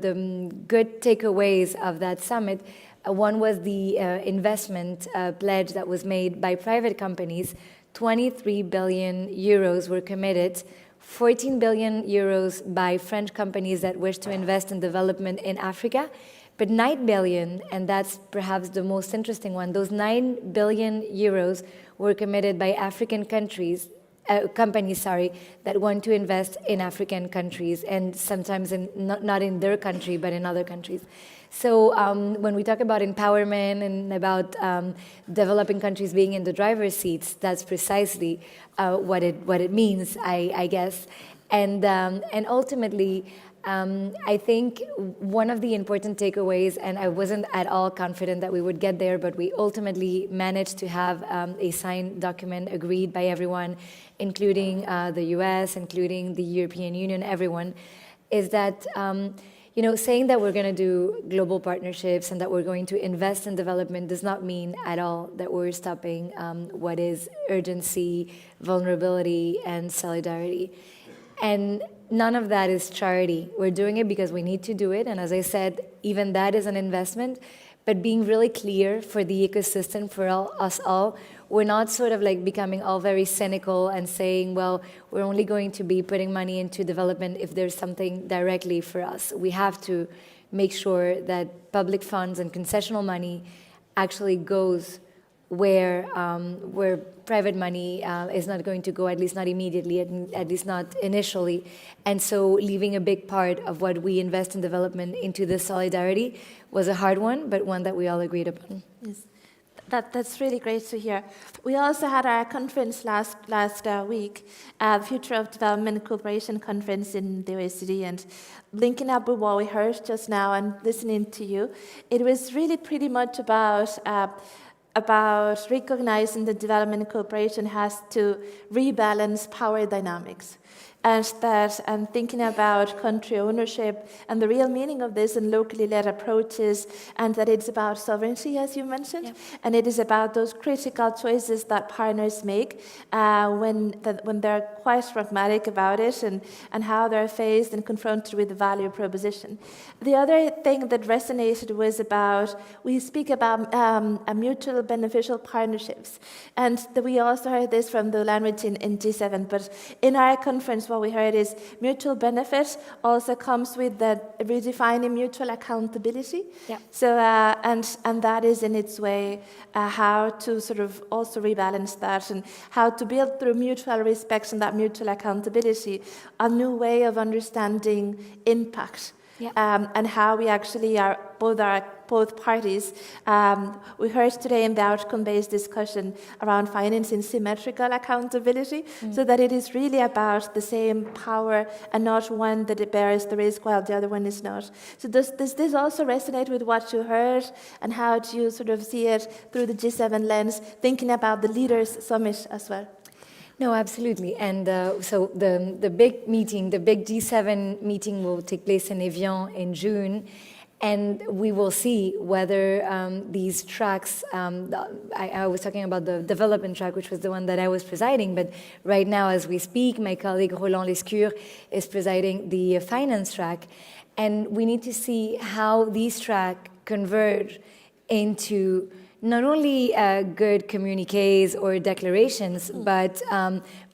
good takeaways of that summit, one was the investment pledge that was made by private companies. 23 billion euros were committed 14 billion euros by French companies that wish to invest in development in Africa, but 9 billion, and that's perhaps the most interesting one, those 9 billion euros were committed by African companies that want to invest in African countries, and sometimes not in their country, but in other countries. So when we talk about empowerment and about developing countries being in the driver's seats, that's precisely what it means, I guess. And ultimately, I think one of the important takeaways, and I wasn't at all confident that we would get there, but we ultimately managed to have a signed document agreed by everyone, including the US, including the European Union, everyone, is that saying that we're going to do global partnerships and that we're going to invest in development does not mean at all that we're stopping what is urgency, vulnerability, and solidarity. And none of that is charity. We're doing it because we need to do it. And as I said, even that is an investment. But being really clear for the ecosystem, for us all, we're not sort of like becoming all very cynical and saying, well, we're only going to be putting money into development if there's something directly for us. We have to make sure that public funds and concessional money actually goes where private money is not going to go, at least not immediately, at least not initially. And so leaving a big part of what we invest in development into this solidarity was a hard one, but one that we all agreed upon. Yes. That's really great to hear. We also had our conference last week, the Future of Development Cooperation Conference in the OECD, and linking up with what we heard just now and listening to you, it was really pretty much about recognizing that development cooperation has to rebalance power dynamics. And thinking about country ownership and the real meaning of this and locally led approaches, and that it's about sovereignty, as you mentioned, yep. And it is about those critical choices that partners make when they're quite pragmatic about it and how they're faced and confronted with the value proposition. The other thing that resonated was we speak about mutual beneficial partnerships, and we also heard this from the language in G7, but in our conference, what we heard is mutual benefit also comes with redefining mutual accountability. Yeah. So and that is in its way how to sort of also rebalance that and how to build through mutual respect and that mutual accountability a new way of understanding impact. Yeah. And how we actually are both parties. We heard today in the outcome-based discussion around financing symmetrical accountability, so that it is really about the same power and not one that it bears the risk while the other one is not. So does this also resonate with what you heard, and how do you sort of see it through the G7 lens, thinking about the Leaders' Summit as well? No, absolutely. And so the big meeting, the big G7 meeting will take place in Evian in June. And we will see whether these tracks, I was talking about the development track, which was the one that I was presiding, but right now as we speak, my colleague Roland Lescure is presiding the finance track. And we need to see how these tracks converge into not only good communiques or declarations, but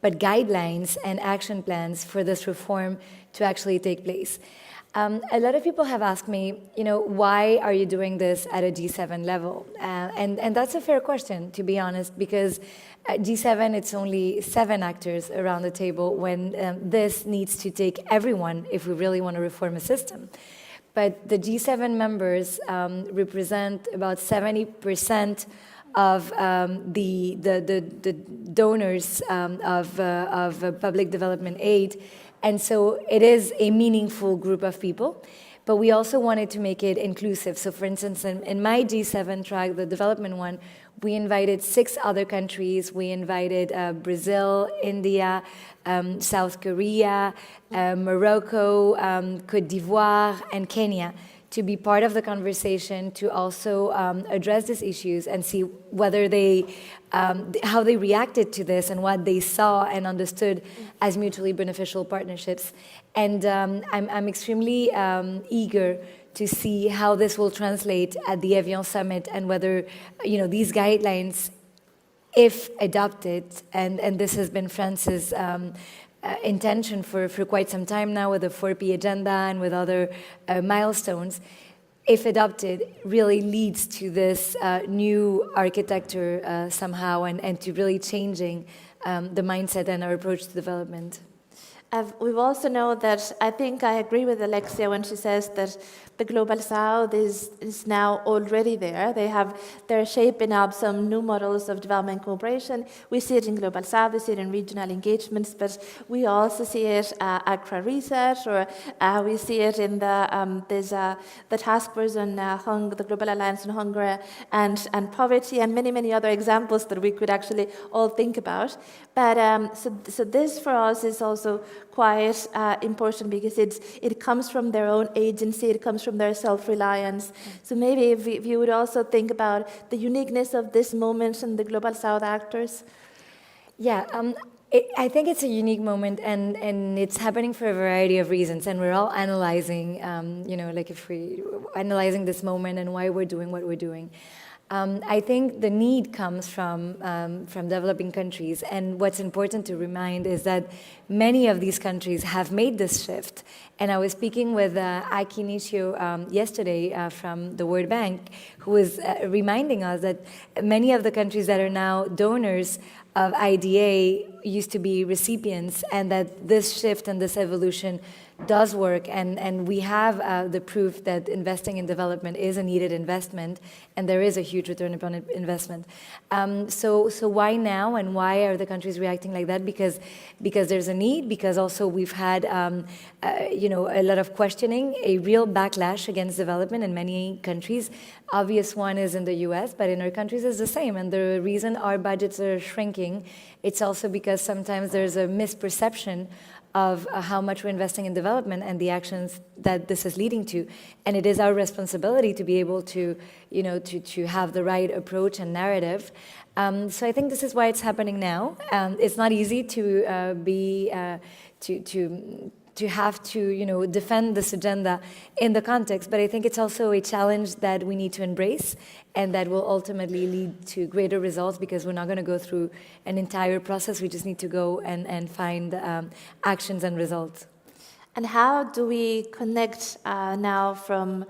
guidelines and action plans for this reform to actually take place. A lot of people have asked me, why are you doing this at a G7 level? And that's a fair question, to be honest, because at G7, it's only 7 actors around the table when this needs to take everyone if we really want to reform a system. But the G7 members represent about 70% of the donors of public development aid. And so it is a meaningful group of people, but we also wanted to make it inclusive. So for instance, in my G7 track, the development one, we invited 6 other countries. We invited Brazil, India, South Korea, Morocco, Côte d'Ivoire, and Kenya to be part of the conversation, to also address these issues and see whether how they reacted to this and what they saw and understood as mutually beneficial partnerships. And I'm extremely eager to see how this will translate at the Evian Summit, and whether these guidelines, if adopted, and this has been France's intention for quite some time now with the 4P agenda and with other milestones, if adopted, really leads to this new architecture somehow and to really changing the mindset and our approach to development. We've also know that I think I agree with Alexia when she says that the Global South is now already there. They're shaping up some new models of development cooperation. We see it in Global South, we see it in regional engagements, but we also see it Accra Research, or we see it in there's the task force on the Global Alliance on Hunger and Poverty, and many, many other examples that we could actually all think about. But so this for us is also quite important because it comes from their own agency, it comes from their self-reliance. So maybe if you would also think about the uniqueness of this moment and the Global South actors. Yeah, I think it's a unique moment, and it's happening for a variety of reasons, and we're all analyzing, if we analyzing this moment and why we're doing what we're doing. I think the need comes from developing countries, and what's important to remind is that many of these countries have made this shift. And I was speaking with Aki Nishio yesterday from the World Bank, who was reminding us that many of the countries that are now donors of IDA used to be recipients, and that this shift and this evolution does work, and we have the proof that investing in development is a needed investment, and there is a huge return upon investment. So why now, and why are the countries reacting like that? Because there's a need, because also we've had a lot of questioning, a real backlash against development in many countries. Obvious one is in the US, but in our countries it's the same, and the reason our budgets are shrinking, it's also because sometimes there's a misperception of how much we're investing in development and the actions that this is leading to. And it is our responsibility to be able to have the right approach and narrative. So I think this is why it's happening now. It's not easy to have to defend this agenda in the context, but I think it's also a challenge that we need to embrace, and that will ultimately lead to greater results, because we're not going to go through an entire process. We just need to go and find actions and results. And how do we connect now from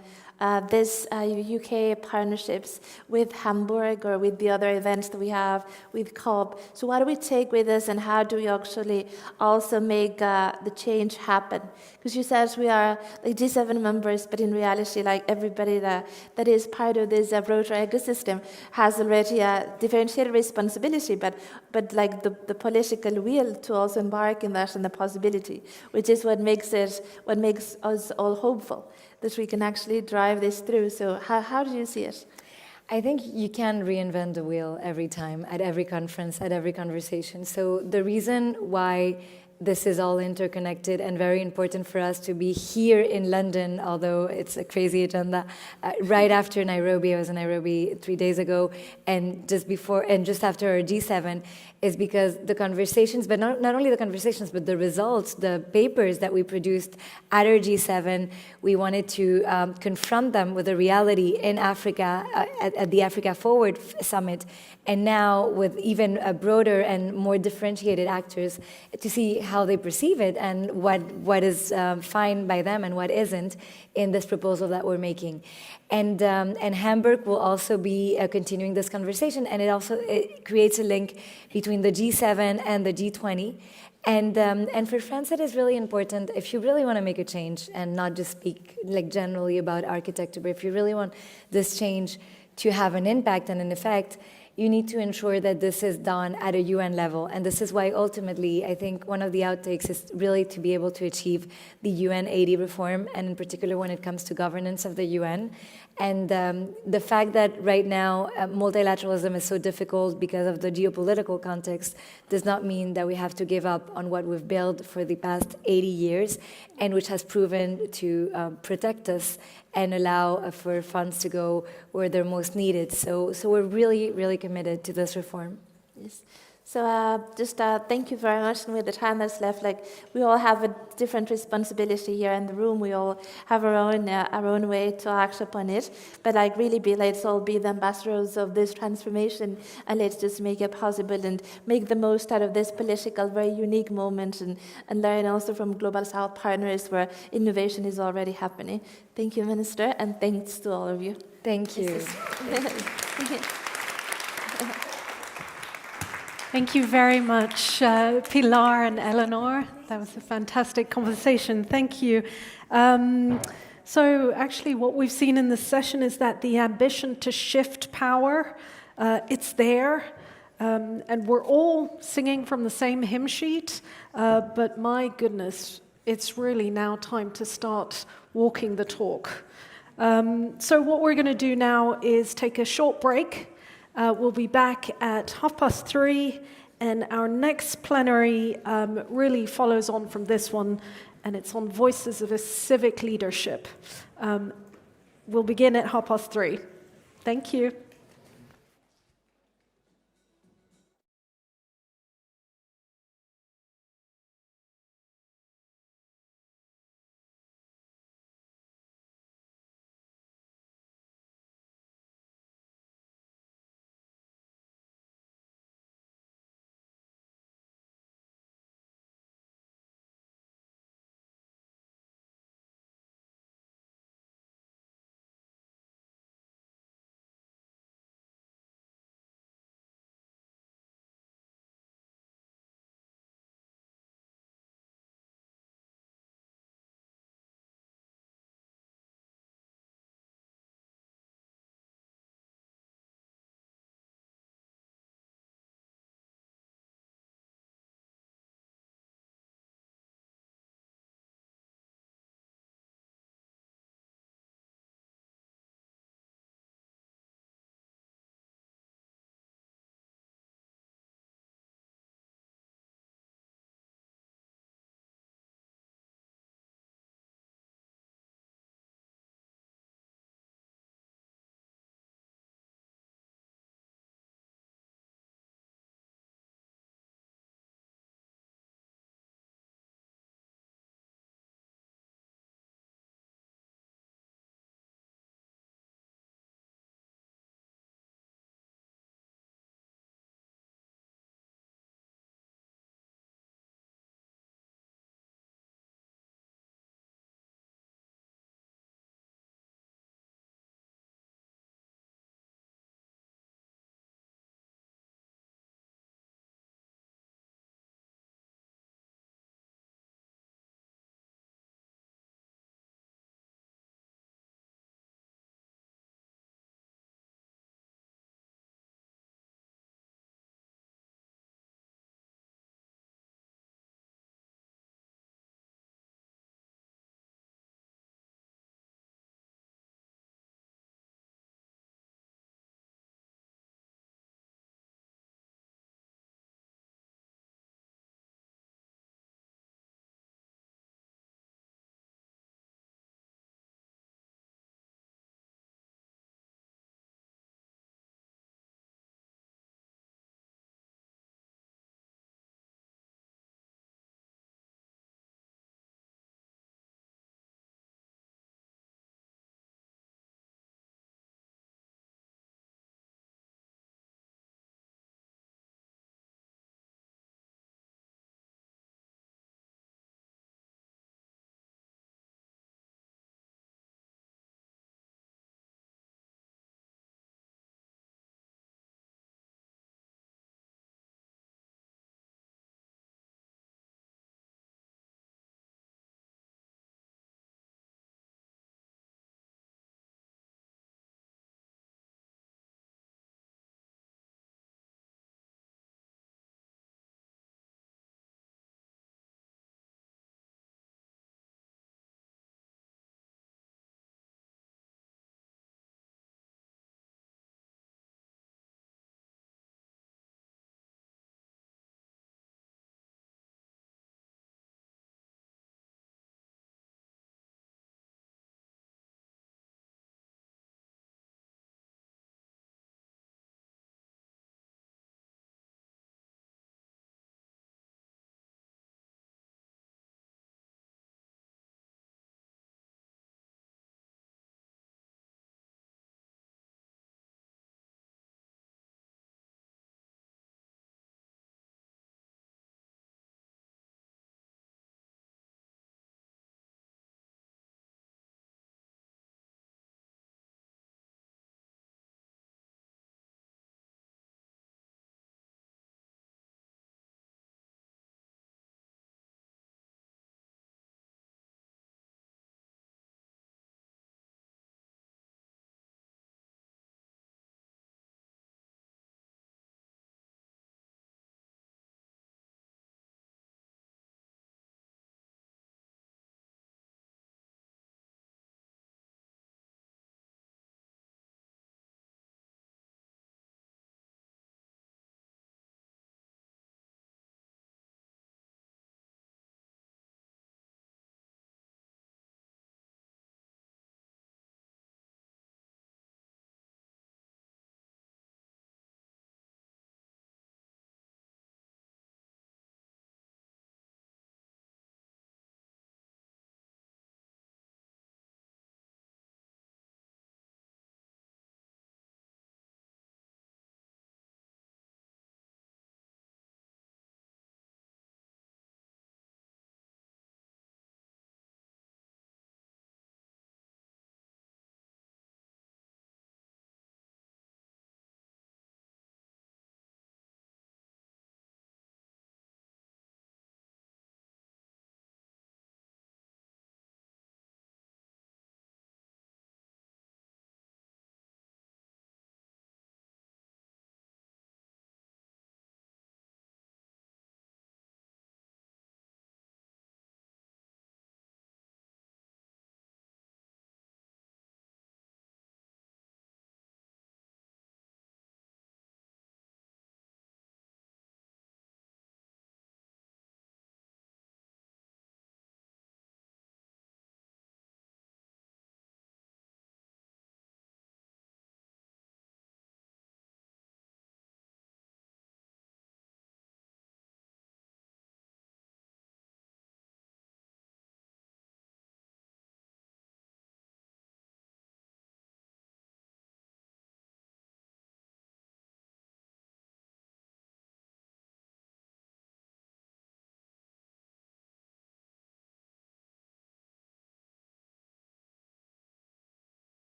this UK partnerships with Hamburg or with the other events that we have with COP? So what do we take with us, and how do we actually also make the change happen? Because you said we are like G7 members, but in reality, like everybody that is part of this broader ecosystem has already a differentiated responsibility, but like the political will to also embark in that and the possibility, which is what makes us all hopeful that we can actually drive this through. So how do you see it? I think you can reinvent the wheel every time, at every conference, at every conversation. So the reason why this is all interconnected and very important for us to be here in London, although it's a crazy agenda, right after Nairobi. I was in Nairobi 3 days ago, and just after our G7, is because the conversations, but not only the conversations, but the results, the papers that we produced at our G7, we wanted to confront them with the reality in Africa, at the Africa Forward Summit, and now with even a broader and more differentiated actors to see how they perceive it and what is fine by them and what isn't in this proposal that we're making. And Hamburg will also be continuing this conversation, and it creates a link between the G7 and the G20. And for France, it is really important, if you really want to make a change and not just speak like generally about architecture, but if you really want this change to have an impact and an effect, you need to ensure that this is done at a UN level. And this is why ultimately, I think one of the outtakes is really to be able to achieve the UN 80 reform, and in particular when it comes to governance of the UN. And the fact that right now multilateralism is so difficult because of the geopolitical context does not mean that we have to give up on what we've built for the past 80 years, and which has proven to protect us and allow for funds to go where they're most needed. So we're really, really committed to this reform. Yes. So just thank you very much. And with the time that's left, like we all have a different responsibility here in the room. We all have our own way to act upon it. But like really let's all be the ambassadors of this transformation, and let's just make it possible and make the most out of this political, very unique moment, and learn also from Global South partners where innovation is already happening. Thank you, Minister, and thanks to all of you. Thank you. Thank you very much, Pilar and Eleanor. That was a fantastic conversation. Thank you. So actually what we've seen in this session is that the ambition to shift power, it's there. And we're all singing from the same hymn sheet. But my goodness, it's really now time to start walking the talk. So what we're going to do now is take a short break. We'll be back at 3:30, and our next plenary really follows on from this one, and it's on voices of a civic leadership. We'll begin at 3:30. Thank you.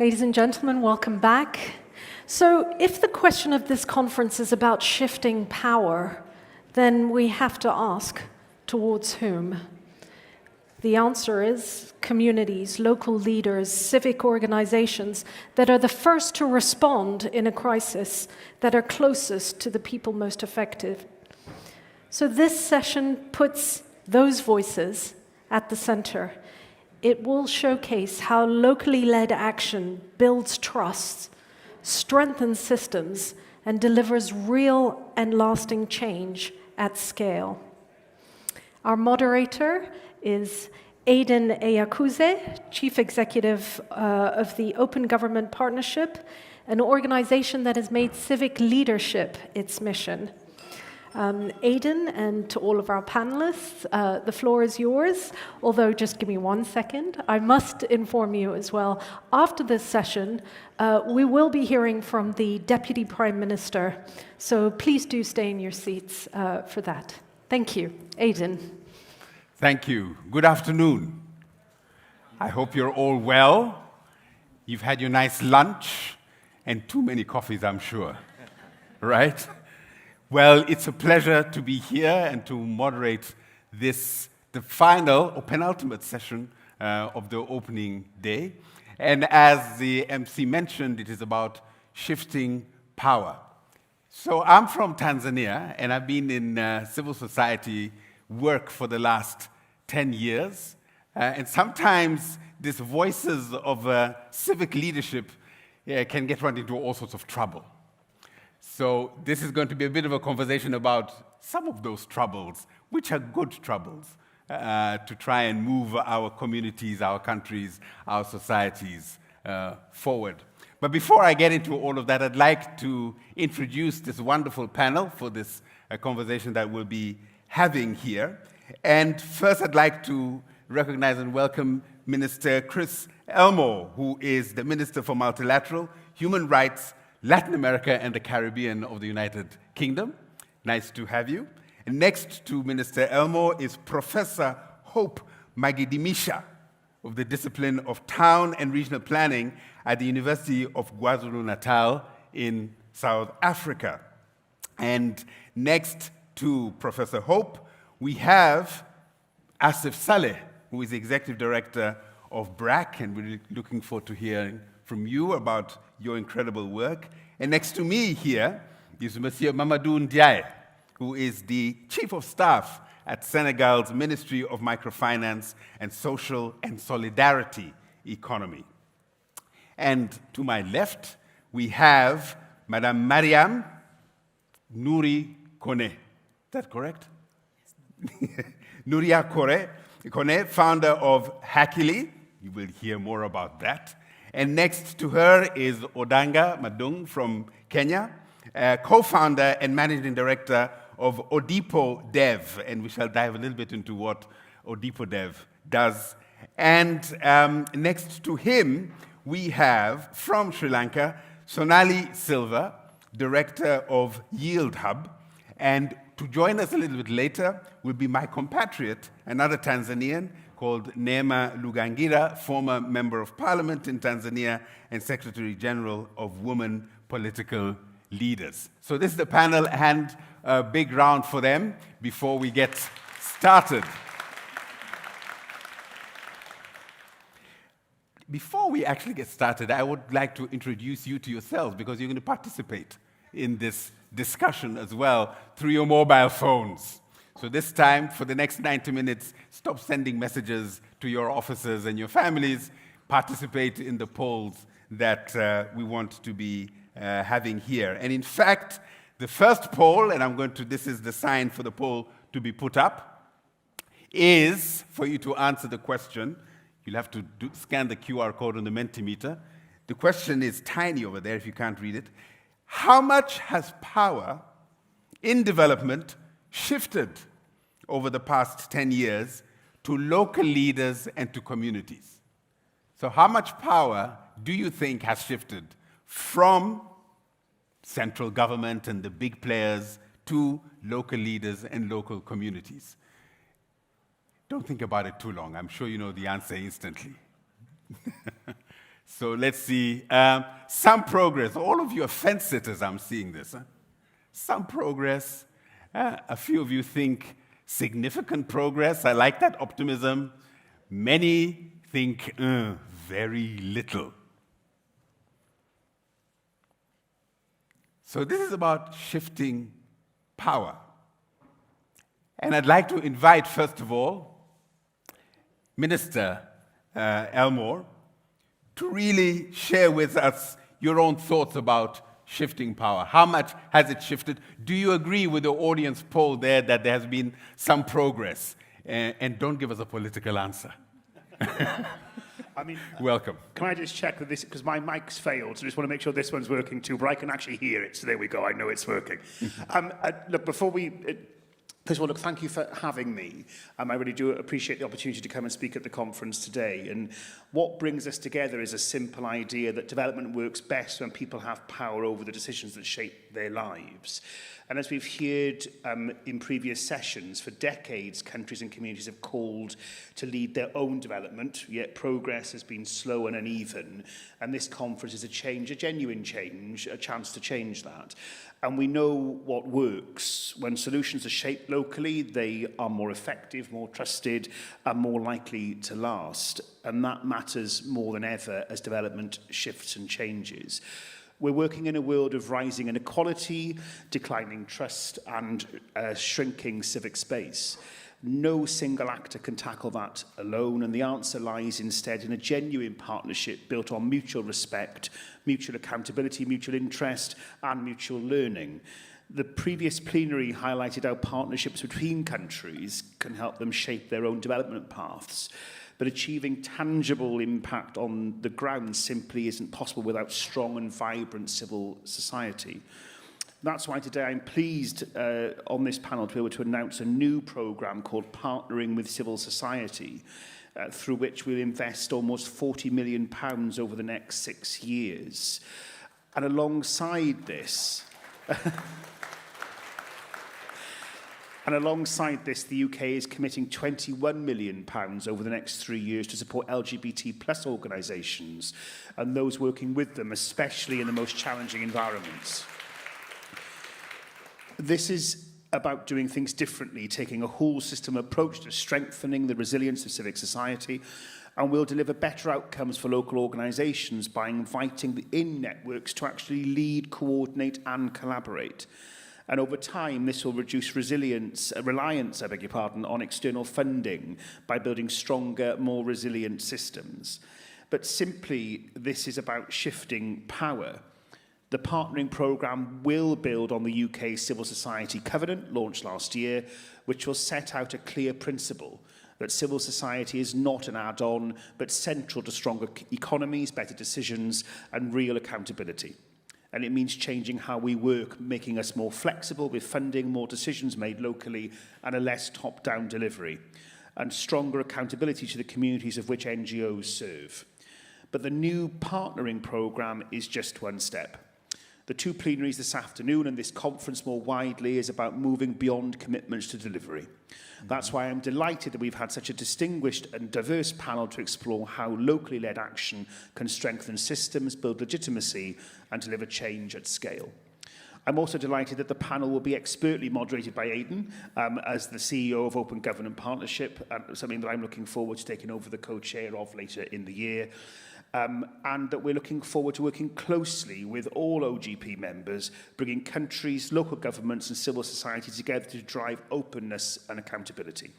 Ladies and gentlemen, welcome back. So if the question of this conference is about shifting power, then we have to ask, towards whom? The answer is communities, local leaders, civic organizations that are the first to respond in a crisis, that are closest to the people most affected. So this session puts those voices at the center. It will showcase how locally led action builds trust, strengthens systems, and delivers real and lasting change at scale. Our moderator is Aden Eyakuze, Chief Executive of the Open Government Partnership, an organization that has made civic leadership its mission. Aden, and to all of our panelists, the floor is yours, although just give me 1 second. I must inform you as well, after this session, we will be hearing from the Deputy Prime Minister, so please do stay in your seats for that. Thank you. Aden. Thank you. Good afternoon. I hope you're all well. You've had your nice lunch and too many coffees, I'm sure. Right? Well, it's a pleasure to be here and to moderate this, the final or penultimate session of the opening day. And as the MC mentioned, it is about shifting power. So I'm from Tanzania, and I've been in civil society work for the last 10 years. And sometimes these voices of civic leadership can get run into all sorts of trouble. So this is going to be a bit of a conversation about some of those troubles, which are good troubles, to try and move our communities, our countries, our societies forward. But before I get into all of that, I'd like to introduce this wonderful panel for this conversation that we'll be having here. And first, I'd like to recognize and welcome Minister Chris Elmore, who is the Minister for Multilateral Human Rights, Latin America and the Caribbean of the United Kingdom. Nice to have you. And next to Minister Elmore is Professor Hope Magidimisha of the discipline of Town and Regional Planning at the University of KwaZulu-Natal in South Africa. And next to Professor Hope, we have Asif Saleh, who is the Executive Director of BRAC, and we're looking forward to hearing from you about your incredible work. And next to me here is Monsieur Mamadou Ndiaye, who is the Chief of Staff at Senegal's Ministry of Microfinance and Social and Solidarity Economy. And to my left, we have Madame Mariam Nouri Kone. Is that correct? Nouria Kone, founder of Hakili. You will hear more about that. And next to her is Odanga Madung from Kenya, co-founder and managing director of Odipo Dev. And we shall dive a little bit into what Odipo Dev does. And next to him, we have, from Sri Lanka, Sonali Silva, director of Yield Hub. And to join us a little bit later will be my compatriot, another Tanzanian, called Neema Lugangira, former Member of Parliament in Tanzania and Secretary General of Women Political Leaders. So this is the panel, and a big round for them before we get started. Before we actually get started, I would like to introduce you to yourselves, because you're going to participate in this discussion as well through your mobile phones. So this time, for the next 90 minutes, stop sending messages to your officers and your families. Participate in the polls that we want to be having here. And in fact, the first poll, and this is the sign for the poll to be put up, is for you to answer the question. You'll have to scan the QR code on the Mentimeter. The question is tiny over there if you can't read it. How much has power in development shifted over the past 10 years to local leaders and to communities? So how much power do you think has shifted from central government and the big players to local leaders and local communities? Don't think about it too long. I'm sure you know the answer instantly. So let's see. Some progress. All of you are fence sitters, I'm seeing this. Huh? Some progress. A few of you think significant progress. I like that optimism. Many think very little. So this is about shifting power. And I'd like to invite, first of all, Minister Elmore to really share with us your own thoughts about shifting power. How much has it shifted? Do you agree with the audience poll there that there has been some progress? And don't give us a political answer. I mean, welcome. Can I just check that this, because my mic's failed, so I just want to make sure this one's working too, but I can actually hear it, so there we go, I know it's working. Look, before we... First of all, look, thank you for having me. I really do appreciate the opportunity to come and speak at the conference today. And what brings us together is a simple idea that development works best when people have power over the decisions that shape their lives. And as we've heard in previous sessions, for decades, countries and communities have called to lead their own development, yet progress has been slow and uneven. And this conference is a change, a genuine change, a chance to change that. And we know what works. When solutions are shaped locally, they are more effective, more trusted, and more likely to last. And that matters more than ever as development shifts and changes. We're working in a world of rising inequality, declining trust, and shrinking civic space. No single actor can tackle that alone, and the answer lies instead in a genuine partnership built on mutual respect, mutual accountability, mutual interest, and mutual learning. The previous plenary highlighted how partnerships between countries can help them shape their own development paths. But achieving tangible impact on the ground simply isn't possible without strong and vibrant civil society. That's why today I'm pleased on this panel to be able to announce a new programme called Partnering with Civil Society, through which we'll invest almost £40 million over the next 6 years. And alongside this... And alongside this, the UK is committing £21 million over the next 3 years to support LGBT plus organisations and those working with them, especially in the most challenging environments. This is about doing things differently, taking a whole system approach to strengthening the resilience of civic society, and we'll deliver better outcomes for local organisations by inviting the in-networks to actually lead, coordinate and collaborate. And over time, this will reduce reliance on external funding by building stronger, more resilient systems. But simply, this is about shifting power. The partnering programme will build on the UK Civil Society Covenant, launched last year, which will set out a clear principle that civil society is not an add-on, but central to stronger economies, better decisions, and real accountability. And it means changing how we work, making us more flexible with funding, more decisions made locally, and a less top-down delivery, and stronger accountability to the communities of which NGOs serve. But the new partnering programme is just one step. The two plenaries this afternoon and this conference more widely is about moving beyond commitments to delivery. That's why I'm delighted that we've had such a distinguished and diverse panel to explore how locally led action can strengthen systems, build legitimacy, and deliver change at scale. I'm also delighted that the panel will be expertly moderated by Aden as the CEO of Open Government Partnership, something that I'm looking forward to taking over the co-chair of later in the year. And that we're looking forward to working closely with all OGP members, bringing countries, local governments and civil society together to drive openness and accountability.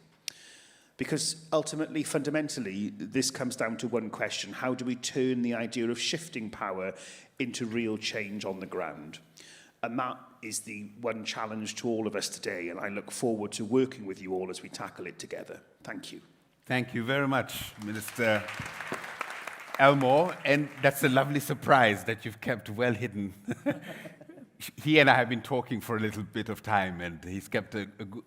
Because ultimately, fundamentally, this comes down to one question: how do we turn the idea of shifting power into real change on the ground? And that is the one challenge to all of us today, and I look forward to working with you all as we tackle it together. Thank you. Thank you very much, Minister Elmore, and that's a lovely surprise that you've kept well hidden. He and I have been talking for a little bit of time, and he's kept a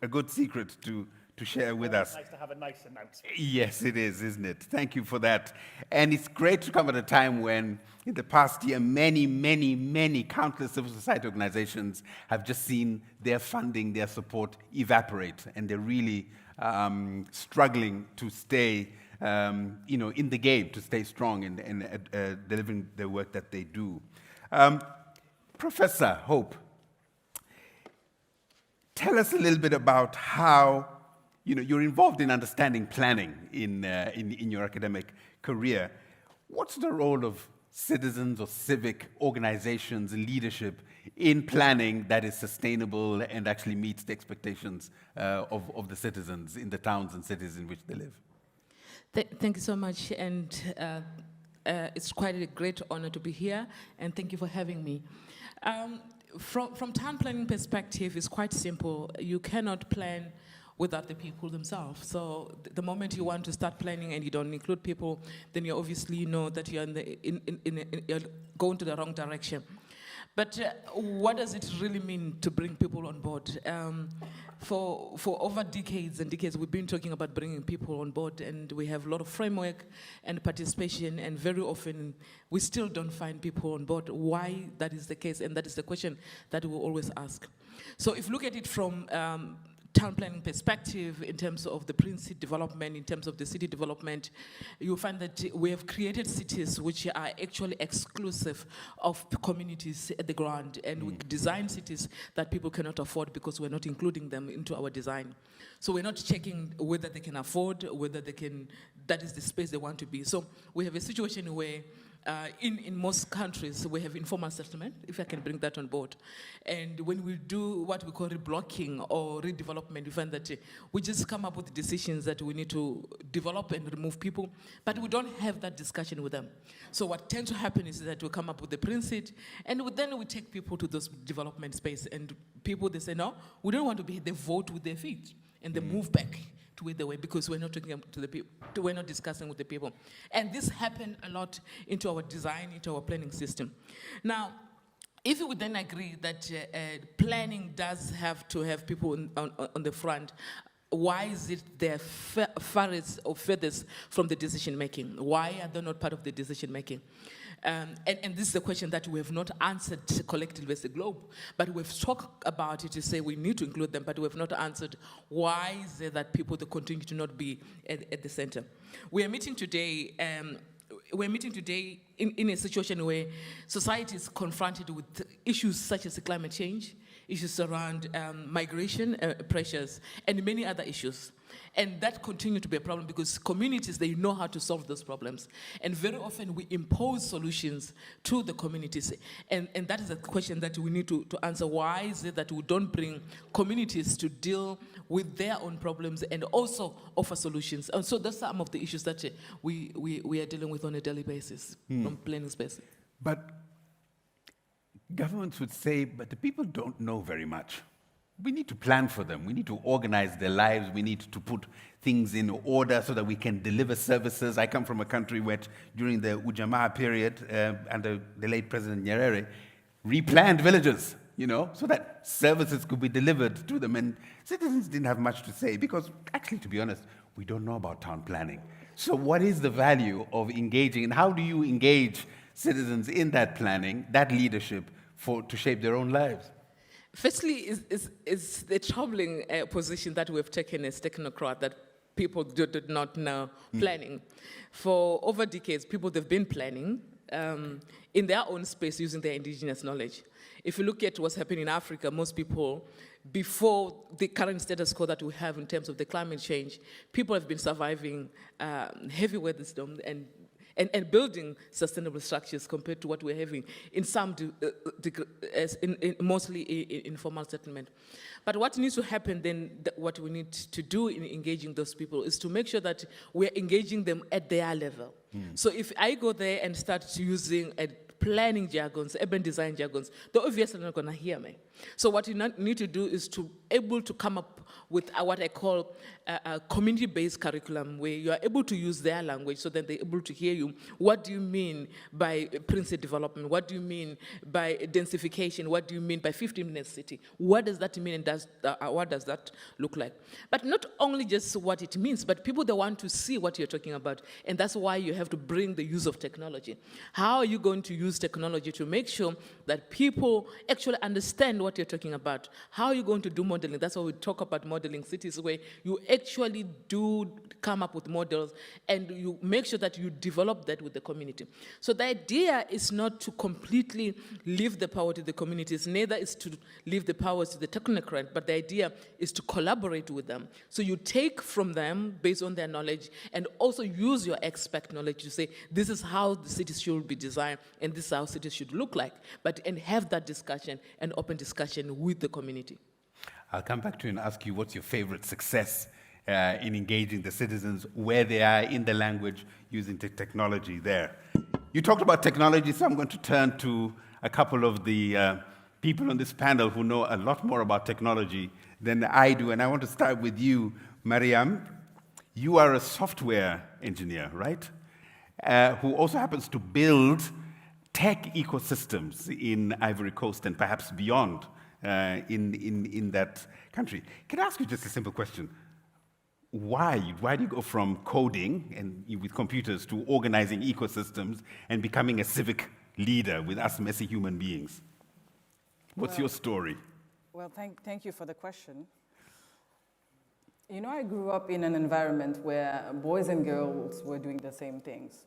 good secret to share with us. It's nice to have a nice announcement. Yes, it is, isn't it? Thank you for that. And it's great to come at a time when, in the past year, many countless civil society organizations have just seen their funding, their support evaporate, and they're really struggling to stay in the game to stay strong in delivering the work that they do. Professor Hope, tell us a little bit about how you're involved in understanding planning in your academic career. What's the role of citizens or civic organizations and leadership in planning that is sustainable and actually meets the expectations of the citizens in the towns and cities in which they live? Thank you so much, and it's quite a great honor to be here, and thank you for having me. From town planning perspective, it's quite simple. You cannot plan without the people themselves. So the moment you want to start planning and you don't include people, then you obviously know that you're you're going to the wrong direction. But what does it really mean to bring people on board? For over decades and decades, we've been talking about bringing people on board, and we have a lot of framework and participation, and very often we still don't find people on board. Why that is the case, and that is the question that we always ask. So if you look at it from town planning perspective, in terms of the Prince development, in terms of the city development, you'll find that we have created cities which are actually exclusive of communities at the ground, and we design cities that people cannot afford because we're not including them into our design. So we're not checking whether they can afford, whether they can, that is the space they want to be. So we have a situation where in most countries, we have informal settlement, if I can bring that on board. And when we do what we call reblocking or redevelopment, we find that we just come up with decisions that we need to develop and remove people, but we don't have that discussion with them. So what tends to happen is that we come up with the principle, and then we take people to those development space, and people, they say, no, we don't want to be, they vote with their feet, and they move back to where they were, because we're not talking to the people, we're not discussing with the people. And this happened a lot into our design, into our planning system. Now, if we then agree that planning does have to have people on the front, why is it they're farthest or furthest from the decision making? Why are they not part of the decision making? And this is a question that we have not answered collectively as a globe, but we've talked about it to say we need to include them, but we have not answered why is it that people they continue to not be at the center. We are meeting today in a situation where society is confronted with issues such as climate change, issues around migration pressures, and many other issues. And that continues to be a problem because communities, they know how to solve those problems. And very often we impose solutions to the communities. And that is a question that we need to answer. Why is it that we don't bring communities to deal with their own problems and also offer solutions? And so that's some of the issues that we are dealing with on a daily basis from planning space. But governments would say, but the people don't know very much. We need to plan for them. We need to organize their lives. We need to put things in order so that we can deliver services. I come from a country where during the Ujamaa period, under the late President Nyerere, replanned villages, so that services could be delivered to them. And citizens didn't have much to say because, actually, to be honest, we don't know about town planning. So what is the value of engaging, and how do you engage citizens in that planning, that leadership, to shape their own lives? Firstly, is the troubling position that we've taken as technocrat, that people do not know planning. For over decades, people have been planning in their own space using their indigenous knowledge. If you look at what's happening in Africa, most people, before the current status quo that we have in terms of the climate change, people have been surviving heavy weather storms and building sustainable structures compared to what we're having in some mostly in informal settlement. But what needs to happen then, what we need to do in engaging those people is to make sure that we're engaging them at their level. So if I go there and start using planning jargons, urban design jargons, they're obviously not going to hear me. So what you need to do is to able to come up with what I call a community-based curriculum, where you are able to use their language so that they're able to hear you. What do you mean by principle development? What do you mean by densification? What do you mean by 15-minute city? What does that mean, and what does that look like? But not only just what it means, but people, they want to see what you're talking about, and that's why you have to bring the use of technology. How are you going to use technology to make sure that people actually understand what you're talking about. How are you going to do modeling? That's why we talk about modeling cities, where you actually do come up with models and you make sure that you develop that with the community. So the idea is not to completely leave the power to the communities, neither is to leave the powers to the technocrat, but the idea is to collaborate with them. So you take from them based on their knowledge and also use your expert knowledge to say, this is how the city should be designed and this is how cities should look like, and have that discussion, an open discussion with the community. I'll come back to you and ask you what's your favorite success in engaging the citizens where they are in the language using the technology there. You talked about technology, so I'm going to turn to a couple of the people on this panel who know a lot more about technology than I do, and I want to start with you, Mariam. You are a software engineer, right? Who also happens to build tech ecosystems in Ivory Coast and perhaps beyond in that country. Can I ask you just a simple question? Why do you go from coding and with computers to organizing ecosystems and becoming a civic leader with us messy human beings? What's your story? Well, thank you for the question. You know, I grew up in an environment where boys and girls were doing the same things.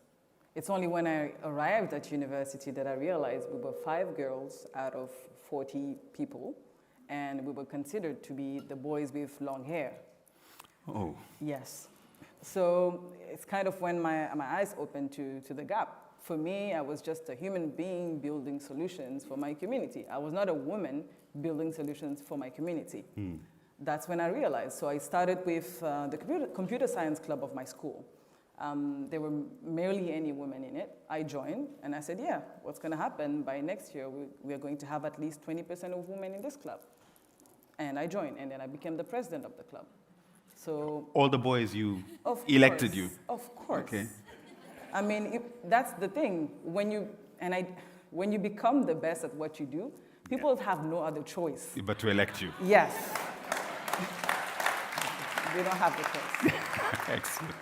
It's only when I arrived at university that I realized we were 5 girls out of 40 people, and we were considered to be the boys with long hair. Oh. Yes. So it's kind of when my eyes opened to the gap. For me, I was just a human being building solutions for my community. I was not a woman building solutions for my community. That's when I realized. So I started with the computer science club of my school. There were barely any women in it. I joined, and I said, yeah, what's going to happen by next year? We are going to have at least 20% of women in this club. And I joined, and then I became the president of the club. So all the boys elected you. Of course. Okay. I mean, that's the thing. When you become the best at what you do, people have no other choice. But to elect you. Yes. They don't have the choice. Excellent.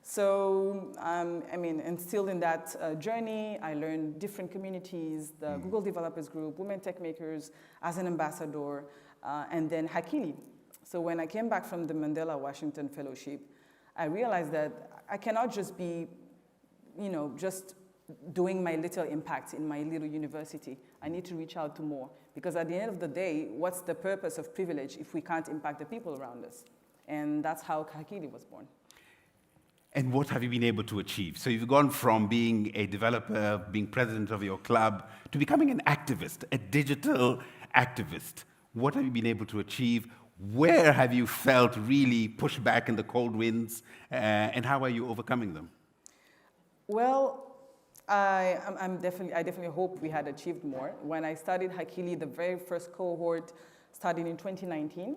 So, I mean, and still in that journey, I learned different communities, the Google Developers Group, Women Tech Makers, as an ambassador, and then Hakili. So when I came back from the Mandela Washington Fellowship, I realized that I cannot just be, just doing my little impact in my little university. I need to reach out to more. Because at the end of the day, what's the purpose of privilege if we can't impact the people around us? And that's how Hakili was born. And what have you been able to achieve? So you've gone from being a developer, being president of your club, to becoming an activist, a digital activist. What have you been able to achieve? Where have you felt really pushed back in the cold winds, and how are you overcoming them? Well, I definitely hope we had achieved more. When I started Hakili, the very first cohort started in 2019.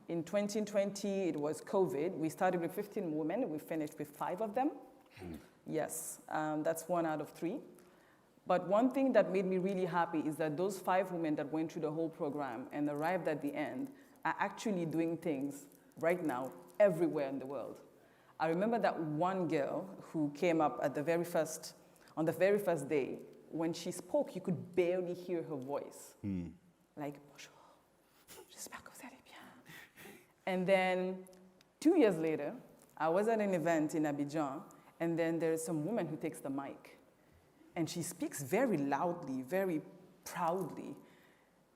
In 2020, it was COVID. We started with 15 women. We finished with 5 of them. Yes, that's 1 out of 3. But one thing that made me really happy is that those 5 women that went through the whole program and arrived at the end are actually doing things right now everywhere in the world. I remember that one girl who came up at on the very first day. When she spoke, you could barely hear her voice. Like, bonjour, j'espère que vous allez bien. And then 2 years later, I was at an event in Abidjan, and then there's some woman who takes the mic. And she speaks very loudly, very proudly.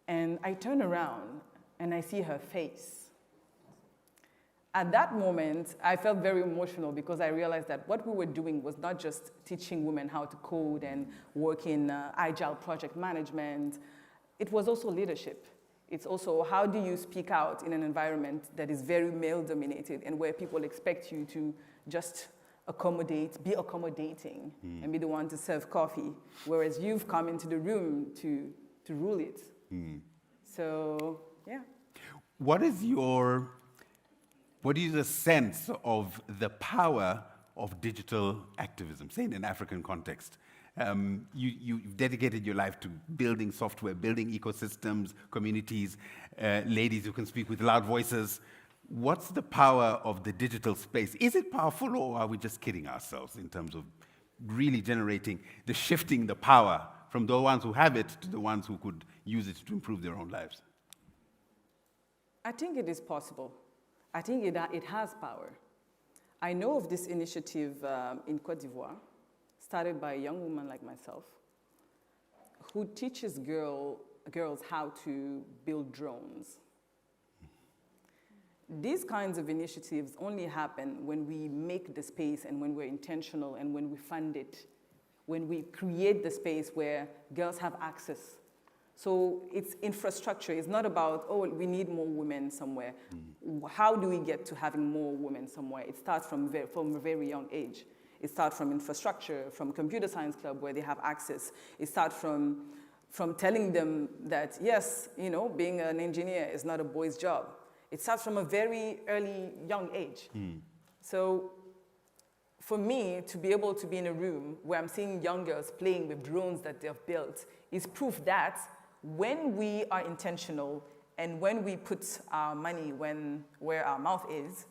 And I turn around, and I see her face. At that moment, I felt very emotional because I realized that what we were doing was not just teaching women how to code and work in agile project management. It was also leadership. It's also how do you speak out in an environment that is very male-dominated and where people expect you to just be accommodating, and be the one to serve coffee, whereas you've come into the room to rule it. So, yeah. What is the sense of the power of digital activism, say in an African context? You've dedicated your life to building software, building ecosystems, communities, ladies who can speak with loud voices. What's the power of the digital space? Is it powerful, or are we just kidding ourselves in terms of really shifting the power from the ones who have it to the ones who could use it to improve their own lives? I think it is possible. I think it has power. I know of this initiative in Côte d'Ivoire, started by a young woman like myself, who teaches girls how to build drones. These kinds of initiatives only happen when we make the space and when we're intentional and when we fund it, when we create the space where girls have access. So it's infrastructure. It's not about, oh, we need more women somewhere. How do we get to having more women somewhere? It starts from a very young age. It starts from infrastructure, from computer science club where they have access. It starts from telling them that, yes, you know, being an engineer is not a boy's job. It starts from a very early, young age. So for me, to be able to be in a room where I'm seeing young girls playing with drones that they've built is proof that when we are intentional and when we put our money where our mouth is,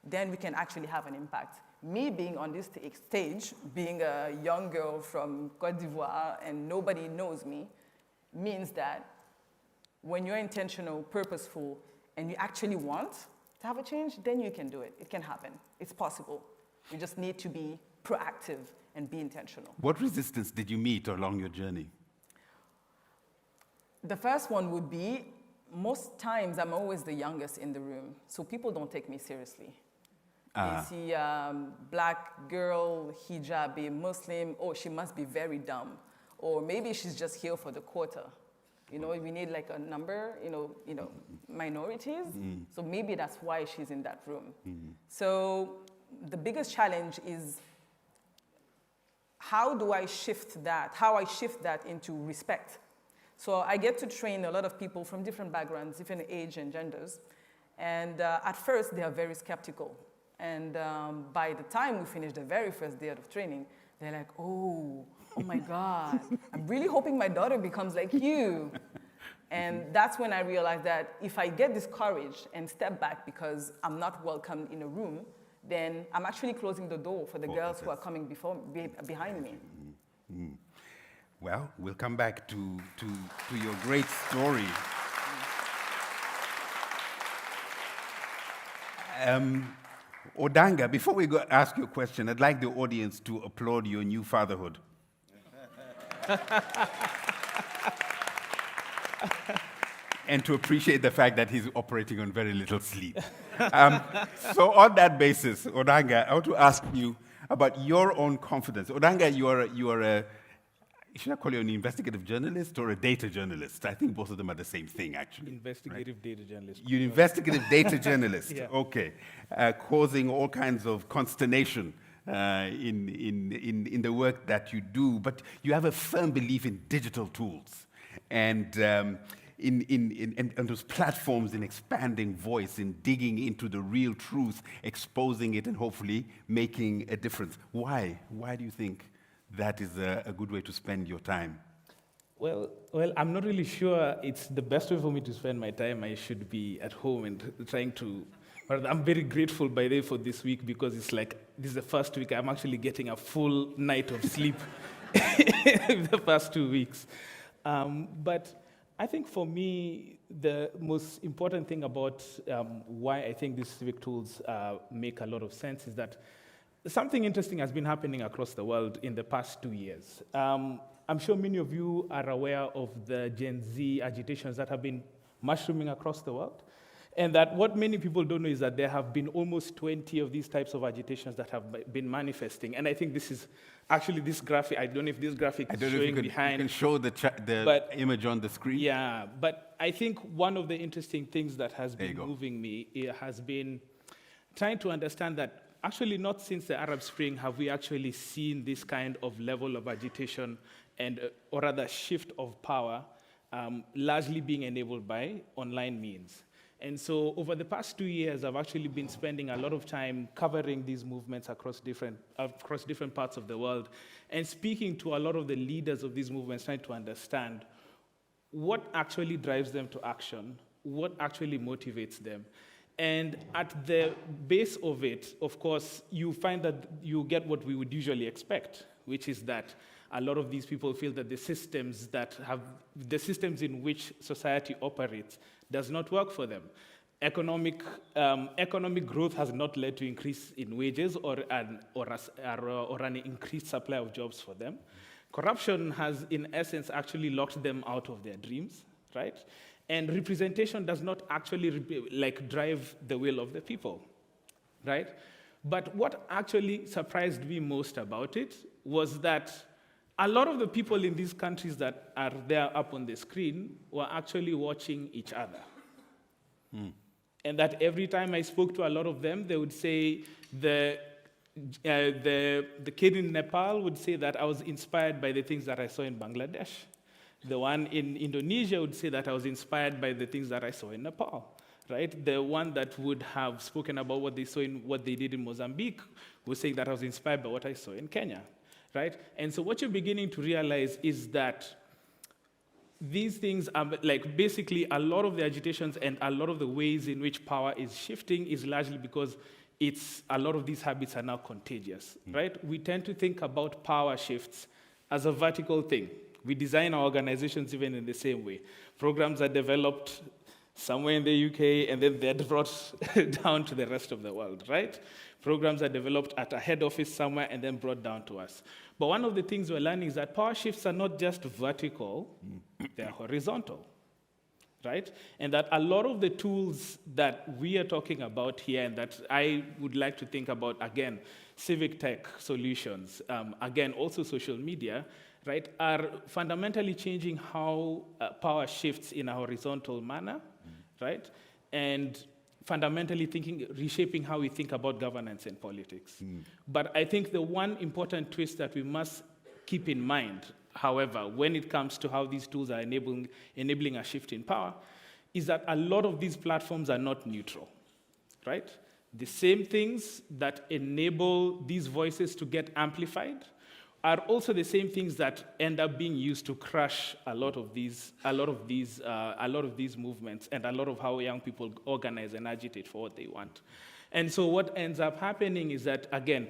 then we can actually have an impact. Me being on this stage, being a young girl from Côte d'Ivoire and nobody knows me, means that when you're intentional, purposeful, and you actually want to have a change, then you can do it. It can happen. It's possible. You just need to be proactive and be intentional. What resistance did you meet along your journey? The first one would be, most times I'm always the youngest in the room, so people don't take me seriously. They see black girl, hijabi, Muslim, oh, she must be very dumb. Or maybe she's just here for the quota. You know, we need like a number, minorities. So maybe that's why she's in that room. So the biggest challenge is how I shift that into respect. So I get to train a lot of people from different backgrounds, different age and genders. And at first, they are very skeptical. And by the time we finish the very first day of training, they're like, oh my God, I'm really hoping my daughter becomes like you. And that's when I realized that if I get discouraged and step back because I'm not welcomed in a room, then I'm actually closing the door for the girls who are coming behind me. Well, we'll come back to your great story. Odanga, before we ask you a question, I'd like the audience to applaud your new fatherhood. And to appreciate the fact that he's operating on very little sleep. So on that basis, Odanga, I want to ask you about your own confidence. Odanga, you are a should I call you an investigative journalist or a data journalist? I think both of them are the same thing, actually. Investigative data journalist. You're an investigative data journalist, yeah. Okay. Causing all kinds of consternation in the work that you do, but you have a firm belief in digital tools and in those platforms, in expanding voice, in digging into the real truth, exposing it, and hopefully making a difference. Why? Why do you think that is a good way to spend your time? Well, I'm not really sure it's the best way for me to spend my time. I should be at home and trying to. But I'm very grateful, by the way, for this week because it's like this is the first week I'm actually getting a full night of sleep the past 2 weeks. But I think for me, the most important thing about why I think these civic tools make a lot of sense is that something interesting has been happening across the world in the past 2 years. I'm sure many of you are aware of the Gen Z agitations that have been mushrooming across the world. And that what many people don't know is that there have been almost 20 of these types of agitations that have been manifesting. And I think this is actually this graphic. I don't know if this graphic is showing behind. You can show the image on the screen. Yeah, but I think one of the interesting things that has been moving me has been trying to understand that actually not since the Arab Spring have we actually seen this kind of level of agitation and, or rather shift of power largely being enabled by online means. And so over the past 2 years, I've actually been spending a lot of time covering these movements across different parts of the world and speaking to a lot of the leaders of these movements, trying to understand what actually drives them to action, what actually motivates them, And at the base of it, of course, you find that you get what we would usually expect, which is that a lot of these people feel that the systems in which society operates does not work for them. Economic growth has not led to increase in wages or an increased supply of jobs for them. Corruption has, in essence, actually locked them out of their dreams, right? And representation does not actually drive the will of the people, right? But what actually surprised me most about it was that a lot of the people in these countries that are there up on the screen were actually watching each other. And that every time I spoke to a lot of them, they would say the kid in Nepal would say that I was inspired by the things that I saw in Bangladesh. The one in Indonesia would say that I was inspired by the things that I saw in Nepal, right? The one that would have spoken about what they did in Mozambique would say that I was inspired by what I saw in Kenya, right? And so what you're beginning to realize is that these things are basically a lot of the agitations and a lot of the ways in which power is shifting is largely because a lot of these habits are now contagious, right? We tend to think about power shifts as a vertical thing. We design our organizations even in the same way. Programs are developed somewhere in the UK and then they're brought down to the rest of the world, right? Programs are developed at a head office somewhere and then brought down to us. But one of the things we're learning is that power shifts are not just vertical, they're horizontal, right? And that a lot of the tools that we are talking about here and that I would like to think about, again, civic tech solutions, again, also social media, right, are fundamentally changing how power shifts in a horizontal manner, right? And fundamentally reshaping how we think about governance and politics. But I think the one important twist that we must keep in mind, however, when it comes to how these tools are enabling a shift in power, is that a lot of these platforms are not neutral, right? The same things that enable these voices to get amplified are also the same things that end up being used to crush a lot of these movements and a lot of how young people organize and agitate for what they want. And so what ends up happening is that, again,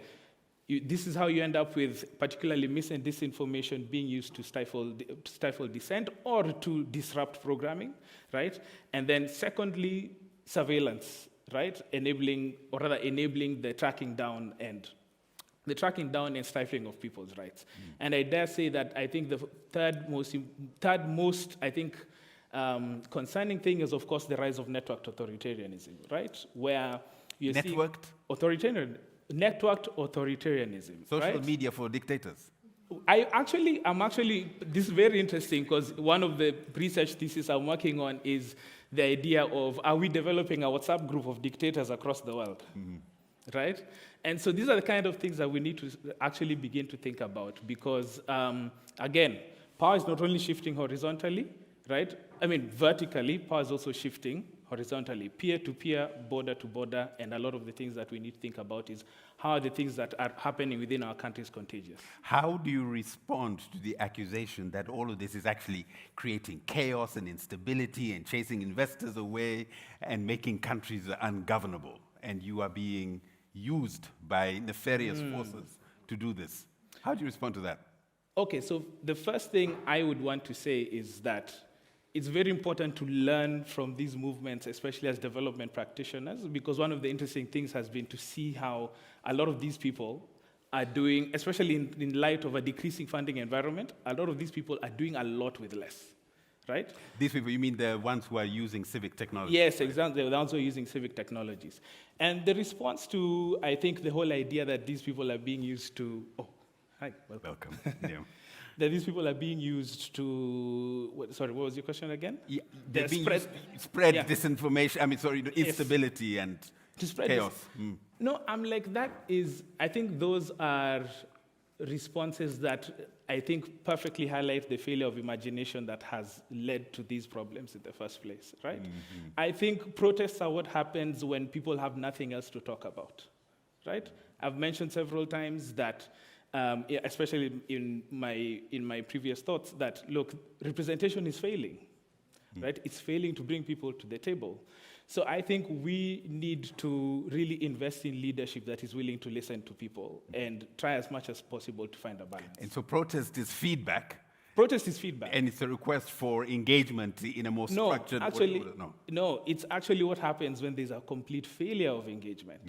this is how you end up with particularly mis and disinformation being used to stifle dissent or to disrupt programming, right? And then secondly, surveillance, right? Enabling the tracking down and stifling of people's rights. And I dare say that I think the third most concerning thing is, of course, the rise of networked authoritarianism, right? Where you see networked authoritarianism. Social media for dictators. I'm actually, this is very interesting because one of the research theses I'm working on is the idea of, are we developing a WhatsApp group of dictators across the world? Right? And so these are the kind of things that we need to actually begin to think about because, again, power is not only shifting horizontally, right? I mean, vertically, power is also shifting horizontally, peer-to-peer, border-to-border, and a lot of the things that we need to think about is how are the things that are happening within our countries contagious? How do you respond to the accusation that all of this is actually creating chaos and instability and chasing investors away and making countries ungovernable, and you are being used by nefarious forces to do this? How do you respond to that? Okay, so the first thing I would want to say is that it's very important to learn from these movements, especially as development practitioners, because one of the interesting things has been to see how a lot of these people are doing, especially in light of a decreasing funding environment, a lot of these people are doing a lot with less, right? These people, you mean the ones who are using civic technology? Yes, exactly. They're also using civic technologies. And the response to, I think, the whole idea that these people are being used to... Oh, hi, welcome. Yeah. That these people are being used to... what was your question again? Yeah, they're being spread disinformation, instability and chaos. No, I'm like, that is... I think those are responses that I think perfectly highlight the failure of imagination that has led to these problems in the first place, right? I think protests are what happens when people have nothing else to talk about, right? I've mentioned several times that, especially in my previous thoughts, that, look, representation is failing, right? It's failing to bring people to the table. So I think we need to really invest in leadership that is willing to listen to people and try as much as possible to find a balance. And so protest is feedback. Protest is feedback. And it's a request for engagement in a more structured way. No, it's actually what happens when there's a complete failure of engagement,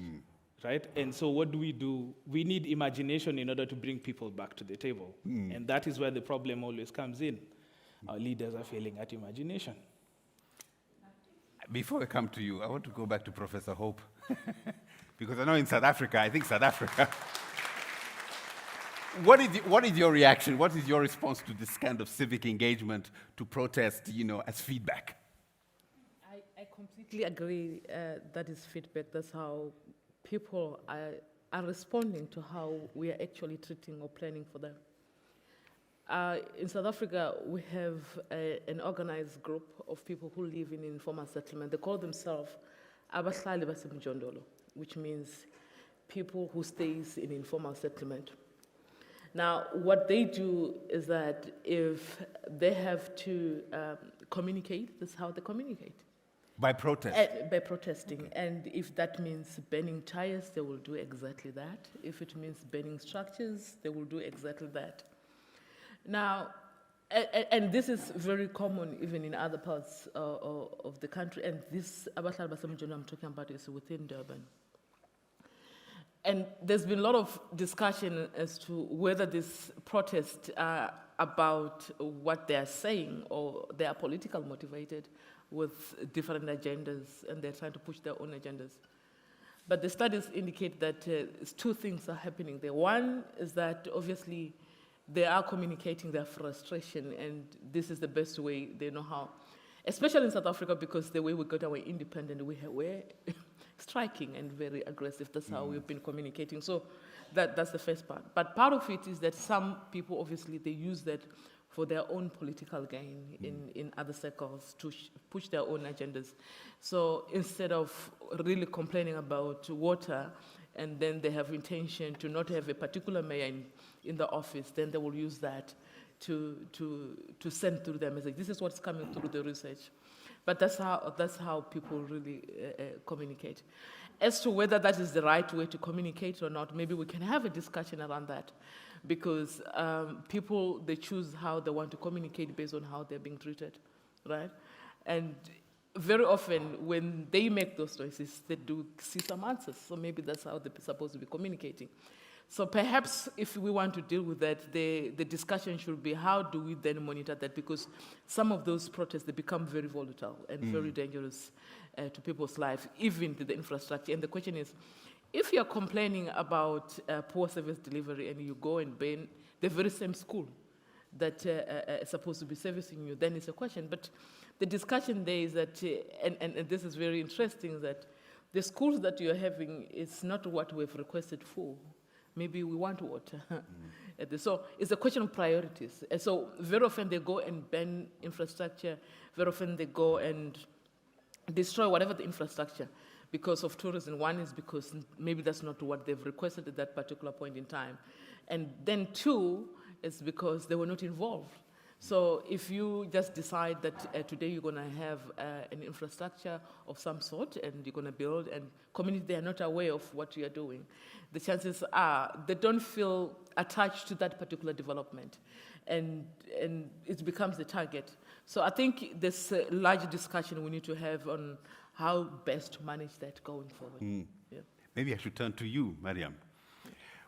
right? And so what do? We need imagination in order to bring people back to the table. And that is where the problem always comes in. Our leaders are failing at imagination. Before I come to you, I want to go back to Professor Hope. Because I know in South Africa, what is your reaction? What is your response to this kind of civic engagement, to protest, as feedback? I completely agree that is feedback. That's how people are responding to how we are actually treating or planning for them. In South Africa, we have an organized group of people who live in informal settlement. They call themselves abahlali basemjondolo, which means people who stays in informal settlement. Now, what they do is that if they have to communicate, that's how they communicate. By protest? By protesting. Okay. And if that means burning tires, they will do exactly that. If it means burning structures, they will do exactly that. Now, and this is very common even in other parts of the country, and this Abahlali Basemjondolo I'm talking about is within Durban. And there's been a lot of discussion as to whether these protests are about what they are saying or they are political motivated with different agendas and they're trying to push their own agendas. But the studies indicate that two things are happening there. One is that obviously they are communicating their frustration, and this is the best way they know how. Especially in South Africa, because the way we got our independence, we're striking and very aggressive. That's how we've been communicating. So that's the first part. But part of it is that some people, obviously, they use that for their own political gain in other circles to push their own agendas. So instead of really complaining about water, and then they have intention to not have a particular mayor in the office, then they will use that to send through their message. This is what's coming through the research. But that's how people really communicate. As to whether that is the right way to communicate or not, maybe we can have a discussion around that, because people, they choose how they want to communicate based on how they're being treated, right? And very often, when they make those choices, they do see some answers. So maybe that's how they're supposed to be communicating. So perhaps if we want to deal with that, the discussion should be how do we then monitor that? Because some of those protests, they become very volatile and very dangerous to people's lives, even to the infrastructure. And the question is, if you're complaining about poor service delivery and you go and ban the very same school that is supposed to be servicing you, then it's a question. But the discussion there is that, and this is very interesting, that the schools that you're having is not what we've requested for. Maybe we want water. So it's a question of priorities. And so very often they go and ban infrastructure. Very often they go and destroy whatever the infrastructure because of tourism. One is because maybe that's not what they've requested at that particular point in time. And then two is because they were not involved. So if you just decide that today you're going to have an infrastructure of some sort and you're going to build, and community, they are not aware of what you are doing, the chances are they don't feel attached to that particular development, and it becomes the target. So I think there's a large discussion we need to have on how best to manage that going forward. Yeah. Maybe I should turn to you, Mariam.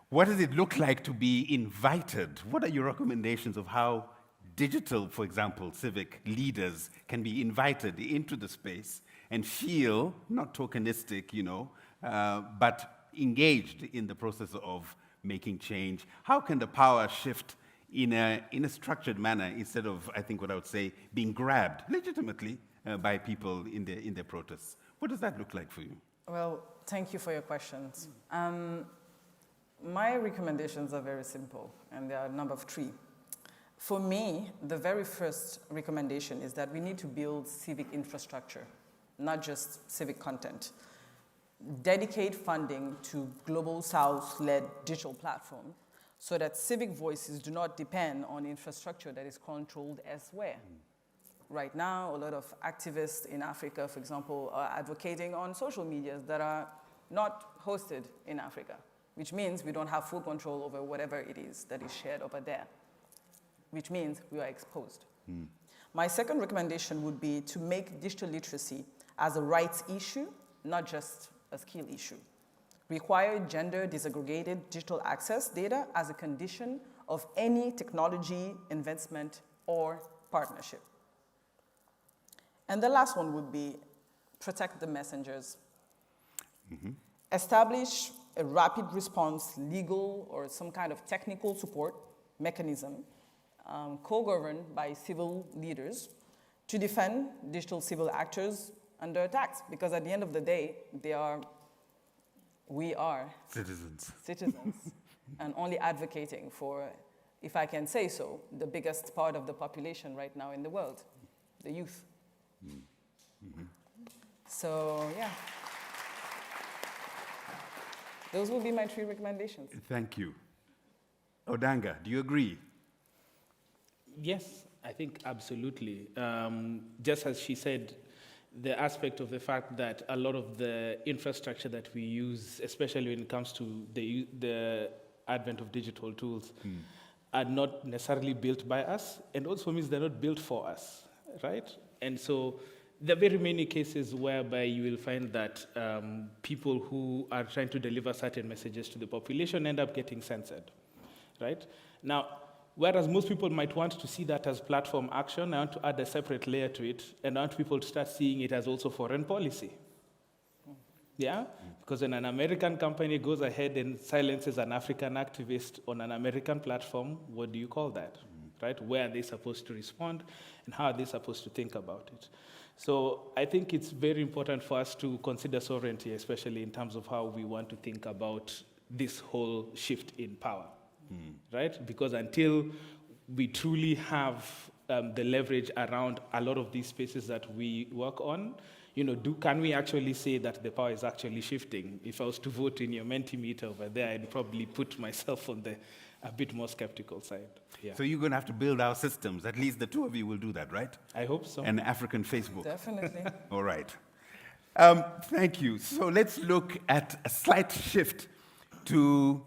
What does it look like to be invited? What are your recommendations of how digital, for example, civic leaders can be invited into the space and feel, not tokenistic, but engaged in the process of making change? How can the power shift in a structured manner instead of, I think what I would say, being grabbed legitimately by people in their protests? What does that look like for you? Well, thank you for your questions. My recommendations are very simple, and there are a number of three. For me, the very first recommendation is that we need to build civic infrastructure, not just civic content. Dedicate funding to Global South-led digital platform so that civic voices do not depend on infrastructure that is controlled elsewhere. right now. A lot of activists in Africa, for example, are advocating on social medias that are not hosted in Africa, which means we don't have full control over whatever it is that is shared over there, which means we are exposed. My second recommendation would be to make digital literacy as a rights issue, not just a skill issue. Require gender disaggregated digital access data as a condition of any technology investment or partnership. And the last one would be protect the messengers. Establish a rapid response legal or some kind of technical support mechanism co-governed by civil leaders to defend digital civil actors under attacks, because at the end of the day, we are citizens and only advocating for, if I can say so, the biggest part of the population right now in the world, the youth. So, yeah. Those will be my 3 recommendations. Thank you. Odanga, do you agree? Yes, I think absolutely. Just as she said, the aspect of the fact that a lot of the infrastructure that we use, especially when it comes to the advent of digital tools, are not necessarily built by us, and also means they're not built for us, right? And so there are very many cases whereby you will find that people who are trying to deliver certain messages to the population end up getting censored, right? Now, whereas most people might want to see that as platform action, I want to add a separate layer to it, and I want people to start seeing it as also foreign policy. Yeah? Because when an American company goes ahead and silences an African activist on an American platform, what do you call that? Right? Where are they supposed to respond, and how are they supposed to think about it? So I think it's very important for us to consider sovereignty, especially in terms of how we want to think about this whole shift in power. Right? Because until we truly have the leverage around a lot of these spaces that we work on, can we actually say that the power is actually shifting? If I was to vote in your Mentimeter over there, I'd probably put myself on the a bit more skeptical side. Yeah. So you're going to have to build our systems. At least the 2 of you will do that, right? I hope so. An African Facebook. Definitely. All right. Thank you. So let's look at a slight shift to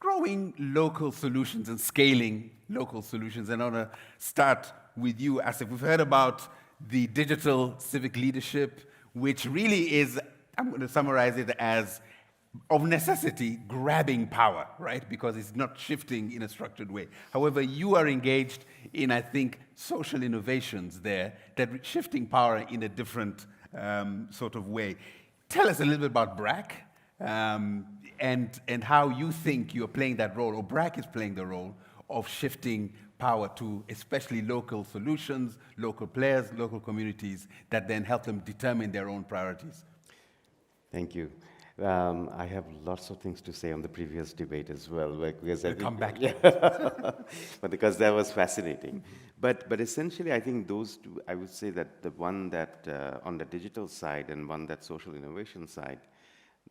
growing local solutions and scaling local solutions. And I want to start with you, Asif. We've heard about the digital civic leadership, which really is, I'm going to summarize it as, of necessity, grabbing power, right? Because it's not shifting in a structured way. However, you are engaged in, I think, social innovations there that are shifting power in a different sort of way. Tell us a little bit about BRAC. And how you think you're playing that role, or BRAC is playing the role of shifting power to especially local solutions, local players, local communities that then help them determine their own priorities. Thank you. I have lots of things to say on the previous debate as well. Because we'll come back. Yeah. But because that was fascinating. But essentially, I think those 2, I would say that the one that on the digital side and one that social innovation side,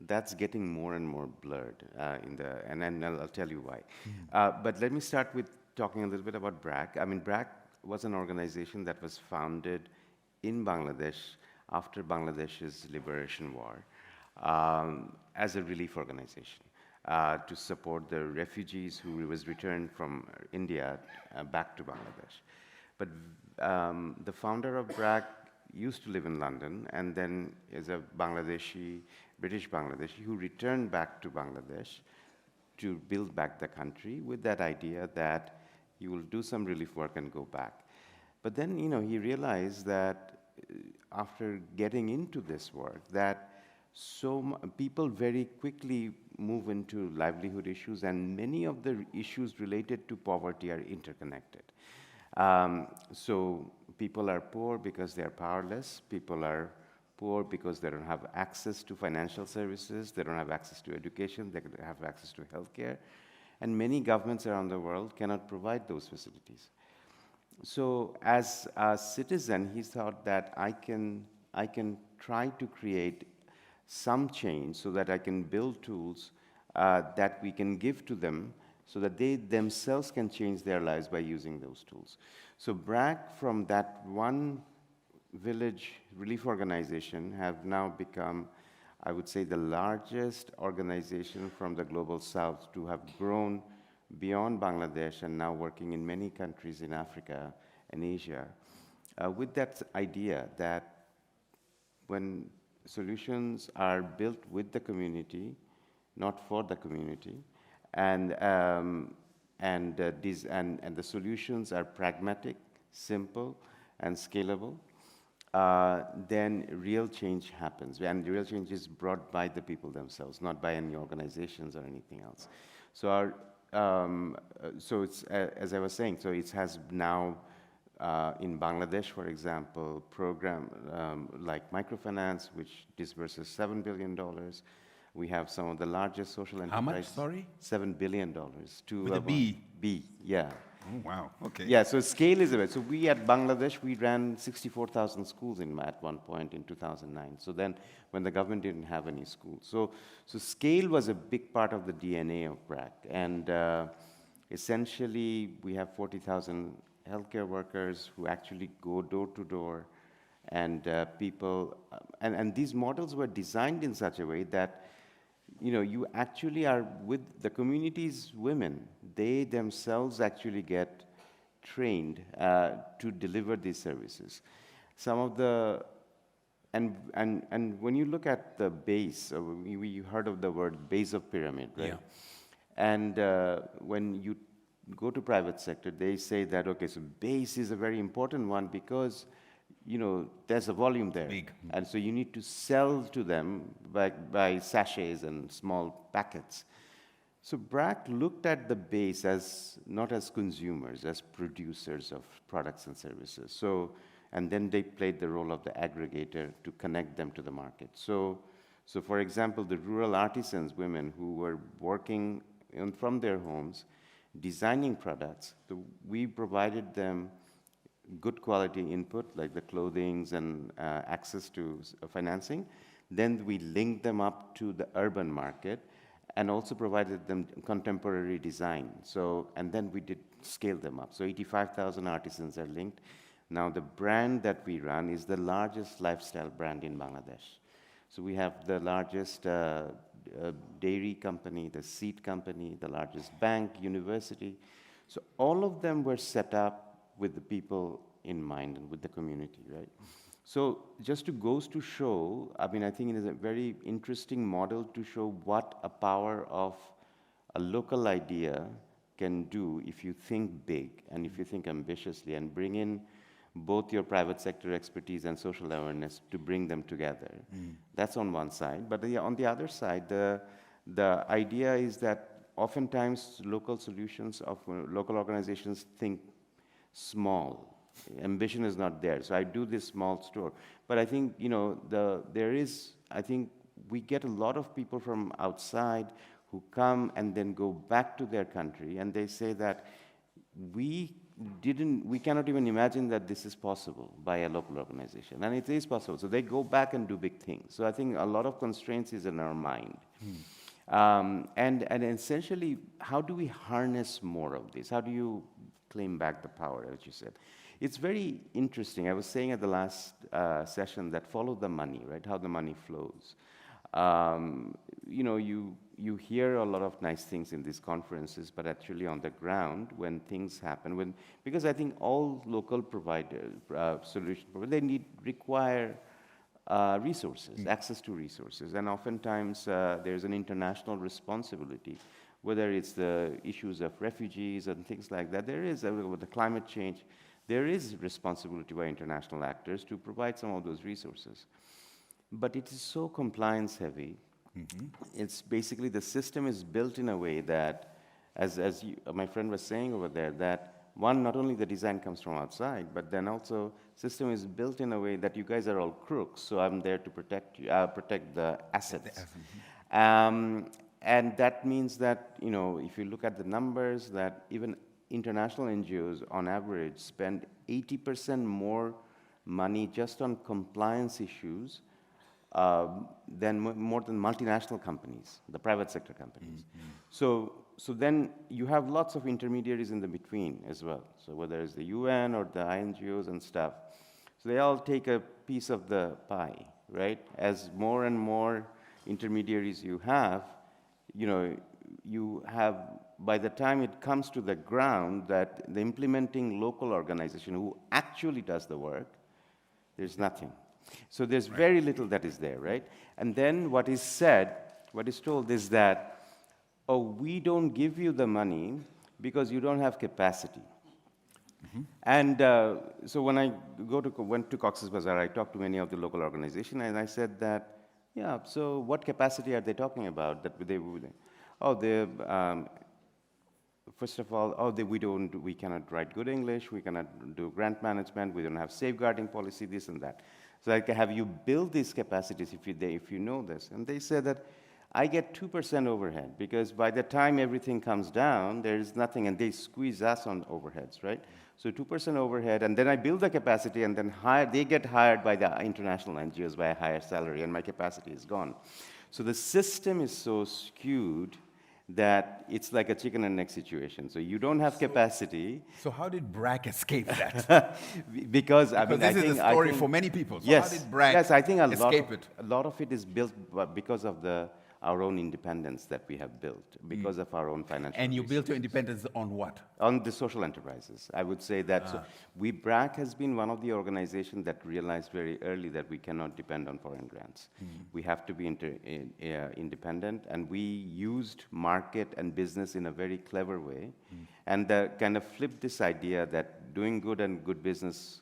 that's getting more and more blurred and then I'll tell you why. But let me start with talking a little bit about BRAC. I mean, BRAC was an organization that was founded in Bangladesh after Bangladesh's liberation war as a relief organization to support the refugees who was returned from India back to Bangladesh. But the founder of BRAC used to live in London and then is a British Bangladeshi who returned back to Bangladesh to build back the country with that idea that he will do some relief work and go back. But then, he realized that after getting into this work, that people very quickly move into livelihood issues, and many of the issues related to poverty are interconnected. So people are poor because they are powerless. People are poor because they don't have access to financial services. They don't have access to education. They don't have access to healthcare. And many governments around the world cannot provide those facilities. So as a citizen, he thought that I can try to create some change so that I can build tools that we can give to them so that they themselves can change their lives by using those tools. So BRAC, from that one village relief organization, have now become, I would say, the largest organization from the global south to have grown beyond Bangladesh and now working in many countries in Africa and Asia, with that idea that when solutions are built with the community, not for the community, and the solutions are pragmatic, simple, and scalable, then real change happens. And real change is brought by the people themselves, not by any organizations or anything else. So so it's, as I was saying, so it has now, in Bangladesh, for example, program like microfinance, which disburses $7 billion. We have some of the largest social enterprises. How much, sorry? $7 billion. With a B? B, yeah. Oh, wow, okay. Yeah, so scale is a bit. So we at Bangladesh, we ran 64,000 schools at one point in 2009. So then when the government didn't have any schools. So scale was a big part of the DNA of BRAC. And essentially, we have 40,000 healthcare workers who actually go door to door, and people, and these models were designed in such a way that, you actually are with the community's women. They themselves actually get trained to deliver these services. Some of the, and when you look at the base, you heard of the word base of pyramid, right? Yeah. And when you go to private sector, they say that, okay, so base is a very important one because, there's a volume there. Big. And so you need to sell to them by sachets and small packets. So BRAC looked at the base as not as consumers, as producers of products and services. So, and then they played the role of the aggregator to connect them to the market. So for example, the rural artisans, women who were working from their homes, designing products, we provided them good quality input, like the clothings and access to financing. Then we linked them up to the urban market and also provided them contemporary design. So, and then we did scale them up. So 85,000 artisans are linked. Now the brand that we run is the largest lifestyle brand in Bangladesh. So we have the largest dairy company, the seed company, the largest bank, university. So all of them were set up with the people in mind and with the community, right? So just goes to show, I think it is a very interesting model to show what a power of a local idea can do if you think big and if you think ambitiously and bring in both your private sector expertise and social awareness to bring them together. That's on one side. But on the other side, the idea is that oftentimes local solutions of local organizations think small. Ambition is not there. So I do this small store. But I think, I think we get a lot of people from outside who come and then go back to their country and they say that we cannot even imagine that this is possible by a local organization. And it is possible. So they go back and do big things. So I think a lot of constraints is in our mind. And essentially, how do we harness more of this? How do you claim back the power, as you said? It's very interesting. I was saying at the last session that follow the money, right? How the money flows. You hear a lot of nice things in these conferences, but actually on the ground, when things happen, because I think all local providers, solution providers, they require resources, access to resources, and oftentimes there's an international responsibility, whether it's the issues of refugees and things like that. There is, with the climate change, there is responsibility by international actors to provide some of those resources. But it is so compliance heavy. It's basically the system is built in a way that, as my friend was saying over there, that one, not only the design comes from outside, but then also system is built in a way that you guys are all crooks, so I'm there to protect you, protect the assets. And that means that, if you look at the numbers, that even international NGOs on average spend 80% more money just on compliance issues than more than multinational companies, the private sector companies. So then you have lots of intermediaries in the between as well. So whether it's the UN or the INGOs and stuff, so they all take a piece of the pie, right? As more and more intermediaries you have, you have, by the time it comes to the ground, that the implementing local organization who actually does the work, there's nothing. So there's very little that is there, right? And then what is said, what is told is that, oh, we don't give you the money because you don't have capacity. And so when I went to Cox's Bazar, I talked to many of the local organizations, and I said that, yeah, so what capacity are they talking about? That they would, first of all, we cannot write good English, we cannot do grant management, we don't have safeguarding policy, this and that. So like, have you built these capacities if you know this? And they said that I get 2% overhead because by the time everything comes down, there is nothing, and they squeeze us on overheads, right? So 2% overhead, and then I build the capacity, and then they get hired by the international NGOs by a higher salary, and my capacity is gone. So the system is so skewed that it's like a chicken and egg situation. So you don't have capacity. So how did BRAC escape that? Because this is a story for many people. So yes, how did BRAC yes, I think a lot of it is built because of our own independence that we have built, because of our own financial. And you built your independence on what? On the social enterprises. I would say that BRAC has been one of the organizations that realized very early that we cannot depend on foreign grants. We have to be independent, and we used market and business in a very clever way, and kind of flipped this idea that doing good and good business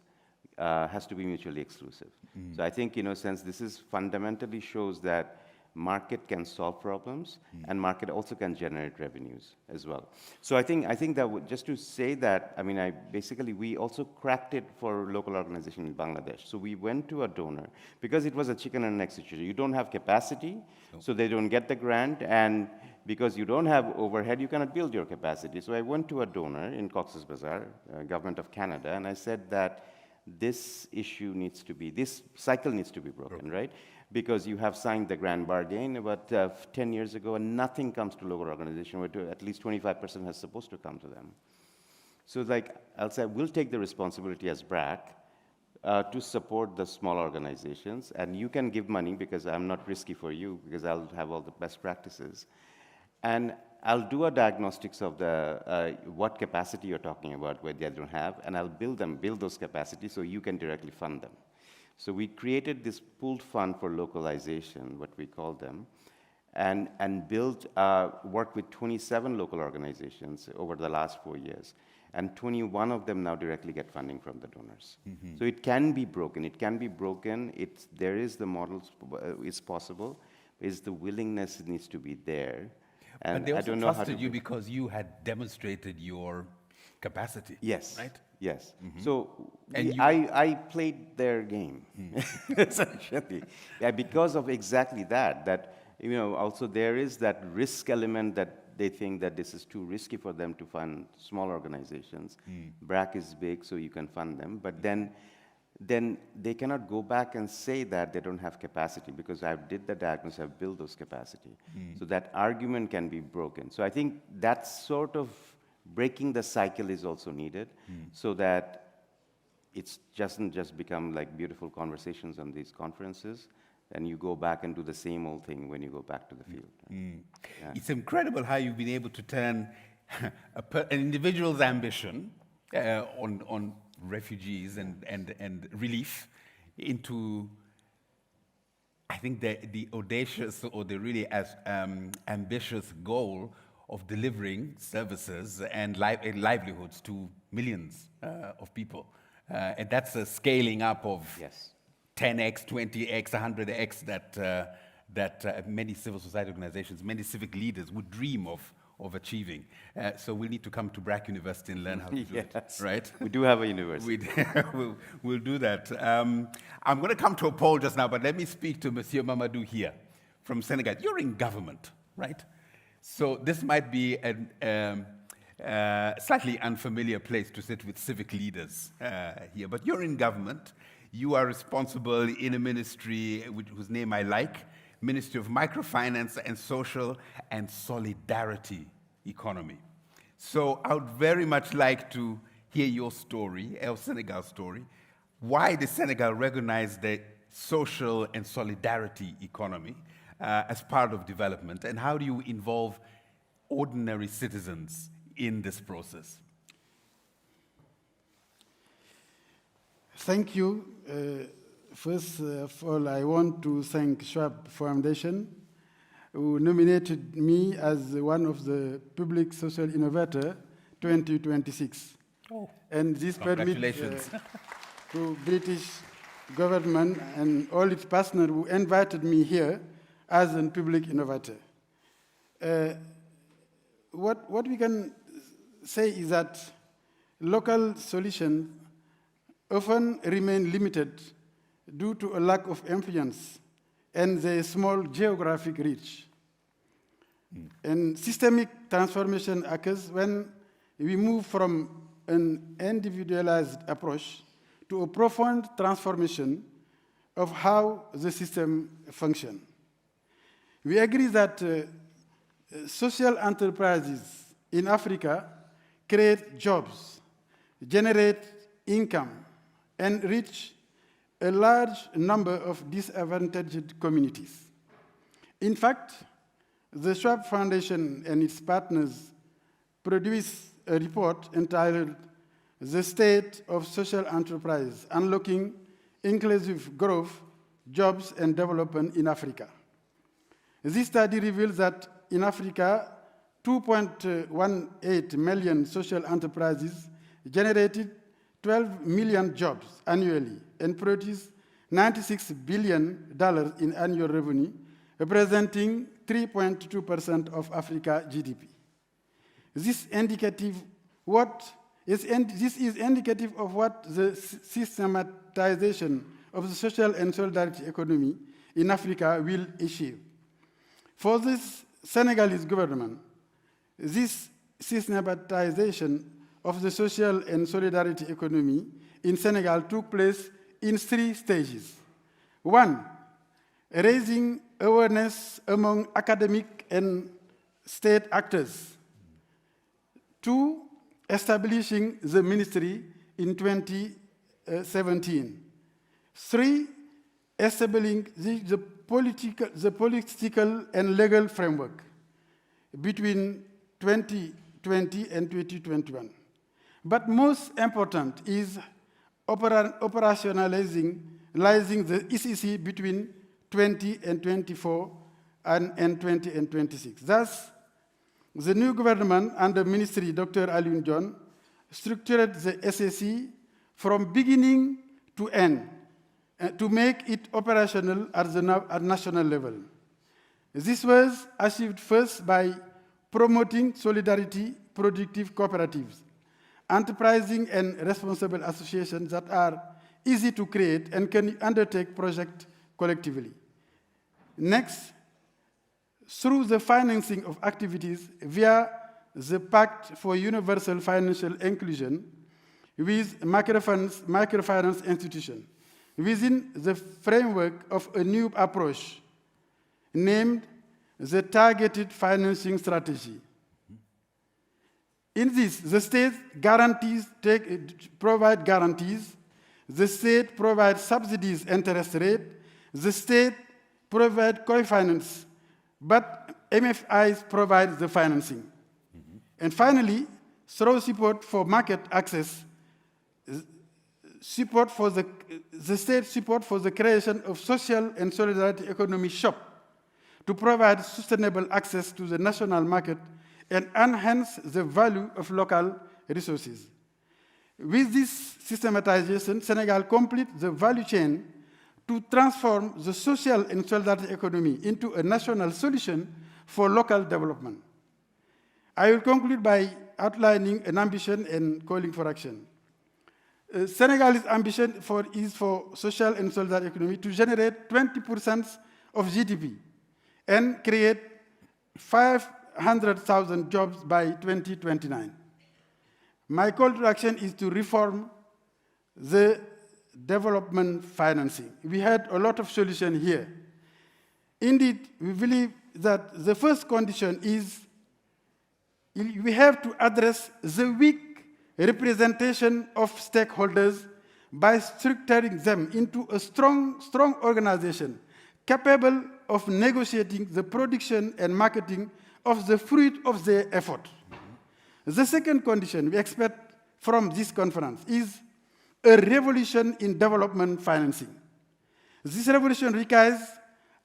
has to be mutually exclusive. So I think, since this is fundamentally shows that market can solve problems, and market also can generate revenues as well. So I think that just to say that, we also cracked it for local organization in Bangladesh. So we went to a donor because it was a chicken and egg situation. You don't have capacity, so they don't get the grant, and because you don't have overhead, you cannot build your capacity. So I went to a donor in Cox's Bazar, Government of Canada, and I said that this cycle needs to be broken, right? Because you have signed the grand bargain about 10 years ago, and nothing comes to local organization, where at least 25% is supposed to come to them. So I'll say, we'll take the responsibility as BRAC to support the small organizations, and you can give money because I'm not risky for you, because I'll have all the best practices. And I'll do a diagnostics of what capacity you're talking about, where they don't have, and I'll build those capacities so you can directly fund them. So we created this pooled fund for localization, what we call them, and worked with 27 local organizations over the last 4 years. And 21 of them now directly get funding from the donors. So it can be broken. There is the models, it's possible. The willingness needs to be there. And they also trusted you because you had demonstrated your capacity. Yes. Right? Yes. So I played their game, essentially. Yeah, because of exactly that, also there is that risk element that they think that this is too risky for them to fund small organizations. BRAC is big, so you can fund them. But then they cannot go back and say that they don't have capacity, because I did the diagnosis, I've built those capacity. So that argument can be broken. So I think that sort of breaking the cycle is also needed, so that it doesn't just become like beautiful conversations on these conferences, and you go back and do the same old thing when you go back to the field. Yeah. It's incredible how you've been able to turn an individual's ambition on refugees and relief into, I think, the audacious or the really ambitious goal of delivering services and livelihoods to millions of people. And that's a scaling up of 10x, 20x, 100x that many civil society organizations, many civic leaders would dream of achieving. So we need to come to BRAC University and learn how to do it, right? We do have a university. We'll do that. I'm going to come to a poll just now, but let me speak to Monsieur Mamadou here from Senegal. You're in government, right? So this might be a slightly unfamiliar place to sit with civic leaders here, but you're in government. You are responsible in a ministry whose name I like, Ministry of Microfinance and Social and Solidarity Economy. So I would very much like to hear your story, El Senegal story. Why does Senegal recognize the social and solidarity economy as part of development, and how do you involve ordinary citizens in this process? Thank you. First of all, I want to thank Schwab Foundation, who nominated me as one of the Public Social Innovator 2026. Oh. And this Congratulations. permits to British government and all its partners who invited me here as a public innovator. What we can say is that local solutions often remain limited due to a lack of influence and their small geographic reach. And systemic transformation occurs when we move from an individualized approach to a profound transformation of how the system functions. We agree that social enterprises in Africa create jobs, generate income, and reach a large number of disadvantaged communities. In fact, the Schwab Foundation and its partners produced a report entitled The State of Social Enterprise, Unlocking Inclusive Growth, Jobs and Development in Africa. This study reveals that in Africa, 2.18 million social enterprises generated 12 million jobs annually and produced $96 billion in annual revenue, representing 3.2% of Africa's GDP. This is indicative of what the systematization of the social and solidarity economy in Africa will achieve. For this Senegalese government, this systematization of the social and solidarity economy in Senegal took place in 3 stages. 1, raising awareness among academic and state actors. 2, establishing the ministry in 2017. 3, establishing the political and legal framework between 2020 and 2021. But most important is operationalizing the ECC between 20 and 24 and 20 and 26. Thus, the new government under Ministry Dr. Alioune Dione structured the SAC from beginning to end to make it operational at national level. This was achieved first by promoting solidarity, productive cooperatives, enterprising and responsible associations that are easy to create and can undertake projects collectively. Next, through the financing of activities via the Pact for Universal Financial Inclusion with microfinance institutions within the framework of a new approach named the Targeted Financing Strategy. In this, the state provide guarantees, the state provides subsidies interest rate, the state provides co-finance, but MFIs provide the financing. And finally, through support for market access, the state support for the creation of social and solidarity economy shop to provide sustainable access to the national market and enhance the value of local resources. With this systematization, Senegal completes the value chain to transform the social and solidarity economy into a national solution for local development. I will conclude by outlining an ambition and calling for action. Senegal's ambition is for social and solidarity economy to generate 20% of GDP and create 500,000 jobs by 2029. My call to action is to reform the development financing. We had a lot of solutions here. Indeed, we believe that the first condition is we have to address the weak representation of stakeholders by structuring them into a strong organization capable of negotiating the production and marketing of the fruit of their effort. The second condition we expect from this conference is a revolution in development financing. This revolution requires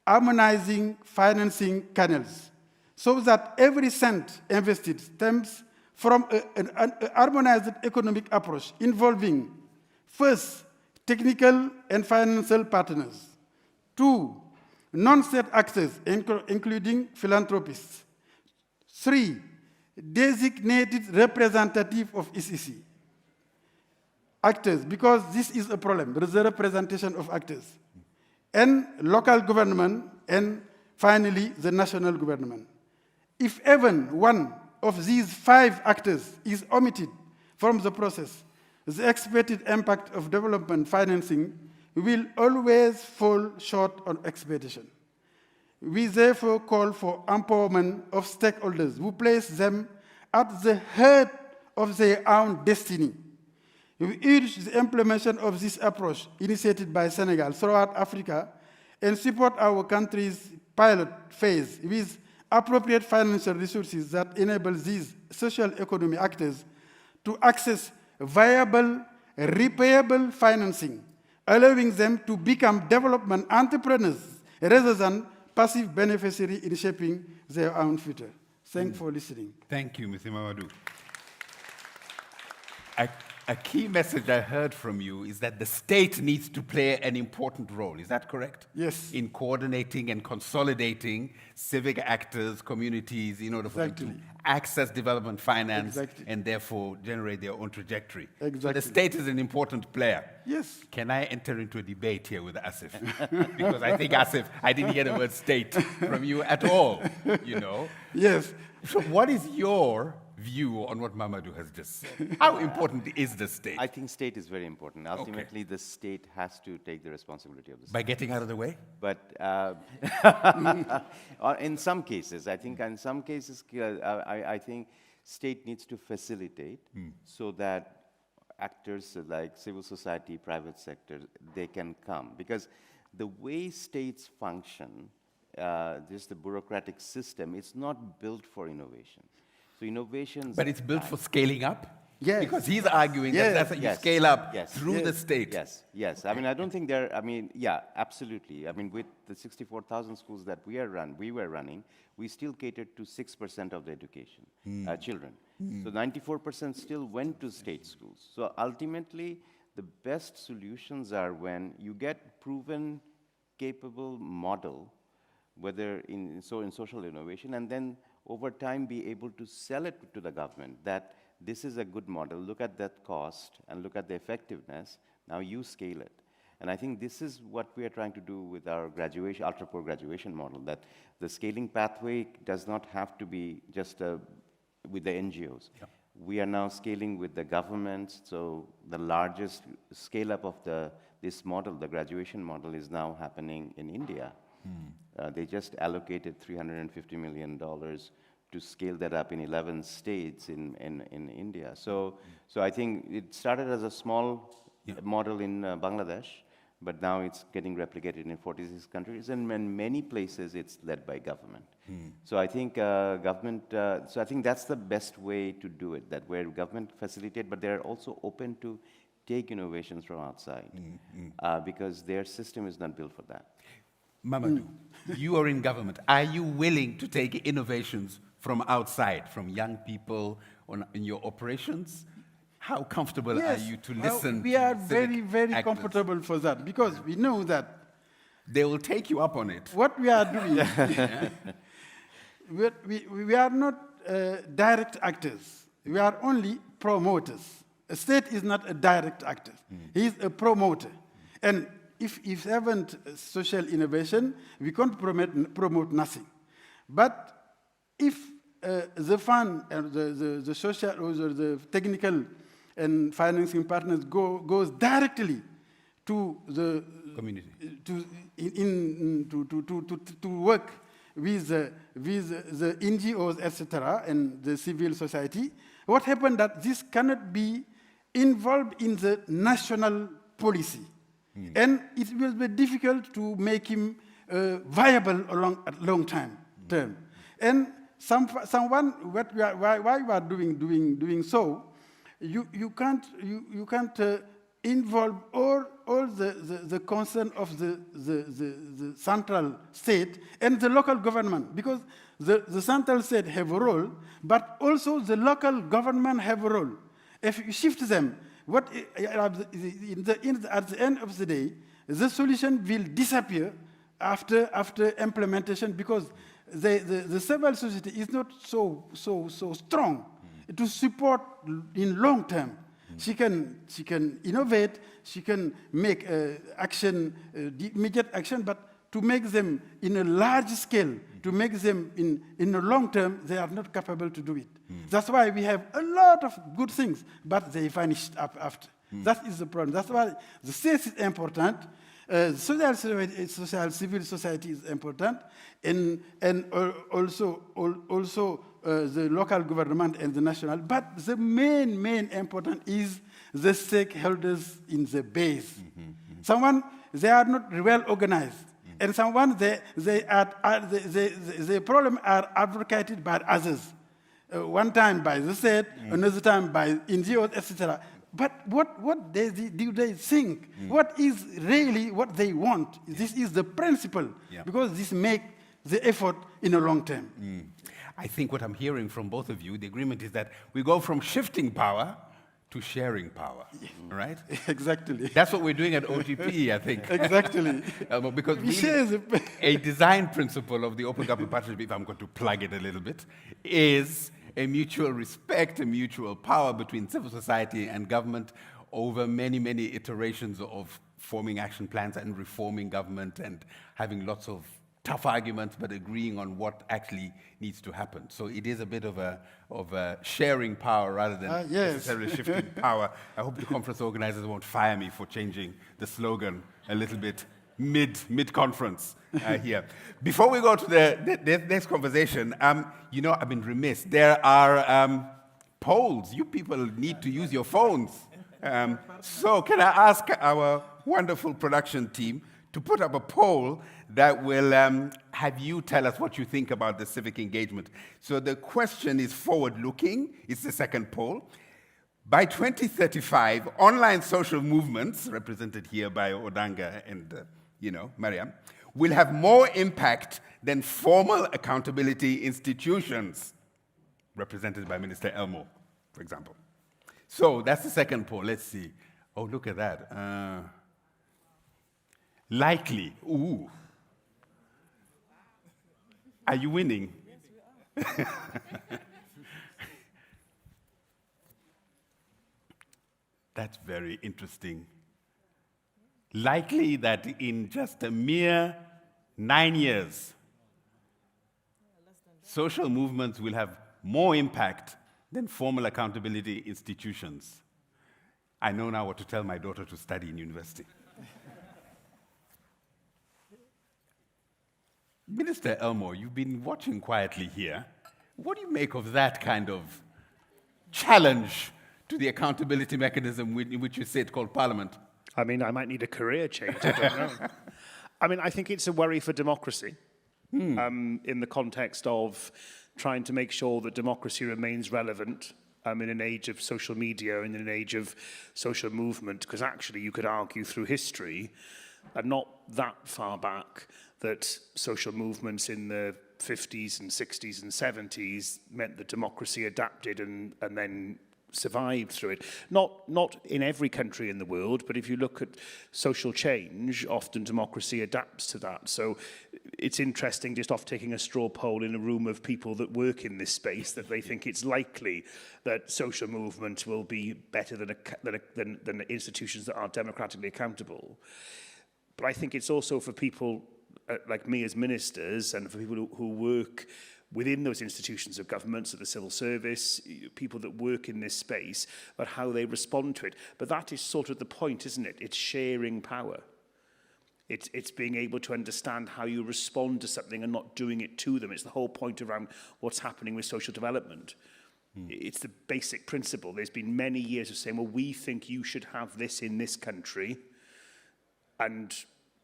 harmonizing financing channels so that every cent invested stems from an harmonized economic approach involving, first, technical and financial partners, two, non-state actors, including philanthropists, three, designated representative of ECC, actors, because this is a problem, there is a representation of actors, and local government, and finally, the national government. If even one of these 5 actors is omitted from the process, the expected impact of development financing will always fall short on expectation. We therefore call for empowerment of stakeholders who place them at the heart of their own destiny. We urge the implementation of this approach initiated by Senegal throughout Africa and support our country's pilot phase with appropriate financial resources that enable these social economy actors to access viable, repayable financing, allowing them to become development entrepreneurs rather than passive beneficiaries in shaping their own future. Thanks for listening. Thank you, Mr. Mamadou. A key message I heard from you is that the state needs to play an important role. Is that correct? Yes. In coordinating and consolidating civic actors, communities, in order for them to access development finance and therefore generate their own trajectory. Exactly. So the state is an important player. Yes. Can I enter into a debate here with Asif? Because I think, Asif, I didn't hear the word state from you at all, you know? Yes. So what is your view on what Mamadou has just said? How important is the state? I think state is very important. Ultimately, the state has to take the responsibility of the state. By getting out of the way? But in some cases, I think in some cases, I think state needs to facilitate so that actors like civil society, private sector, they can come. Because the way states function, just the bureaucratic system, it's not built for innovation. So innovations... But it's built for scaling up? Yes. Because he's arguing that that's how you scale up through the state. Yes. I mean, I don't think there... I mean, yeah, absolutely. I mean, with the 64,000 schools that we were running, we still catered to 6% of the education, children. So 94% still went to state schools. So ultimately, the best solutions are when you get proven, capable model, whether in social innovation, and then over time be able to sell it to the government that this is a good model, look at that cost and look at the effectiveness, now you scale it. And I think this is what we are trying to do with our graduation, ultra-poor graduation model, that the scaling pathway does not have to be just with the NGOs. Yep. We are now scaling with the government, so the largest scale-up of this model, the graduation model, is now happening in India. They just allocated $350 million to scale that up in 11 states in India. So I think it started as a small model in Bangladesh, but now it's getting replicated in 46 countries, and in many places it's led by government. So I think so I think that's the best way to do it, that where government facilitate, but they're also open to take innovations from outside, because their system is not built for that. Mamadou, you are in government. Are you willing to take innovations from outside, from young people in your operations? How comfortable are you to listen? We are very, very comfortable for that, because we know that they will take you up on it. What we are doing, we are not direct actors. We are only promoters. A state is not a direct actor. He is a promoter. And if you haven't social innovation, we can't promote nothing. But if the fund and the social or the technical and financing partners goes directly to the community to work with the NGOs, etc., and the civil society. What happened that this cannot be involved in the national policy, and it will be difficult to make him viable along a long term. And someone why we are doing so, you can't involve all the concern of the central state and the local government, because the central state have a role, but also the local government have a role. If you shift them, at the end of the day, the solution will disappear after implementation, because the civil society is not so strong to support in long term. She can innovate, she can make immediate action, but to make them in a large scale, to make them in the long term, they are not capable to do it. That's why we have a lot of good things, but they vanished up after. That is the problem. That's why the state is important, civil society is important, and also the local government and the national. But the main important is the stakeholders in the base. They are not well organized, and the problem are advocated by others. One time by the state, another time by NGOs, etc. But what do they think? What is really what they want? This is the principle, because this makes the effort in the long term. I think what I'm hearing from both of you, the agreement is that we go from shifting power to sharing power, right? Exactly. That's what we're doing at OGP, I think. Exactly. Because really, a design principle of the Open Government Partnership, if I'm going to plug it a little bit, is a mutual respect, a mutual power between civil society and government over many iterations of forming action plans and reforming government and having lots of tough arguments, but agreeing on what actually needs to happen. So it is a bit of a sharing power rather than necessarily shifting power. I hope the conference organizers won't fire me for changing the slogan a little bit mid-conference here. Before we go to the next conversation, you know, I've been remiss. There are polls. You people need to use your phones. So can I ask our wonderful production team to put up a poll that will have you tell us what you think about the civic engagement. So the question is forward-looking. It's the second poll. By 2035, online social movements, represented here by Odanga and Mariam, will have more impact than formal accountability institutions, represented by Minister Elmo, for example. So that's the second poll. Let's see. Oh, look at that. Likely. Ooh. Are you winning? Yes, we are. That's very interesting. Likely that in just a mere 9 years, social movements will have more impact than formal accountability institutions. I know now what to tell my daughter to study in university. Minister Elmo, you've been watching quietly here. What do you make of that kind of challenge to the accountability mechanism in which you sit called Parliament? I mean, I might need a career change, I don't know. I mean, I think it's a worry for democracy in the context of trying to make sure that democracy remains relevant in an age of social media and in an age of social movement, because actually you could argue through history, and not that far back, that social movements in the 50s and 60s and 70s meant that democracy adapted and then survived through it. Not in every country in the world, but if you look at social change, often democracy adapts to that. So it's interesting, just off taking a straw poll in a room of people that work in this space, that they think it's likely that social movement will be better than institutions that are democratically accountable. But I think it's also for people like me as ministers and for people who work within those institutions of government, so the civil service, people that work in this space, about how they respond to it. But that is sort of the point, isn't it? It's sharing power. It's being able to understand how you respond to something and not doing it to them. It's the whole point around what's happening with social development. It's the basic principle. There's been many years of saying, well, we think you should have this in this country, and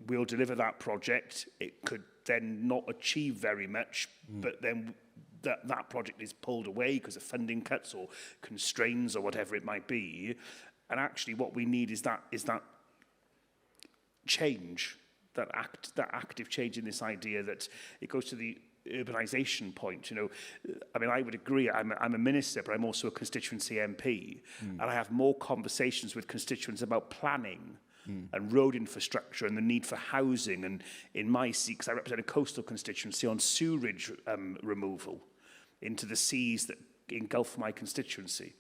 we'll deliver that project. It could then not achieve very much, but then that project is pulled away because of funding cuts or constraints or whatever it might be. And actually what we need is that change, that active change in this idea that it goes to the urbanisation point. You know, I mean, I would agree. I'm a minister, but I'm also a constituency MP, and I have more conversations with constituents about planning and road infrastructure and the need for housing. And in my seat, because I represent a coastal constituency, on sewerage removal into the seas that engulf my constituency.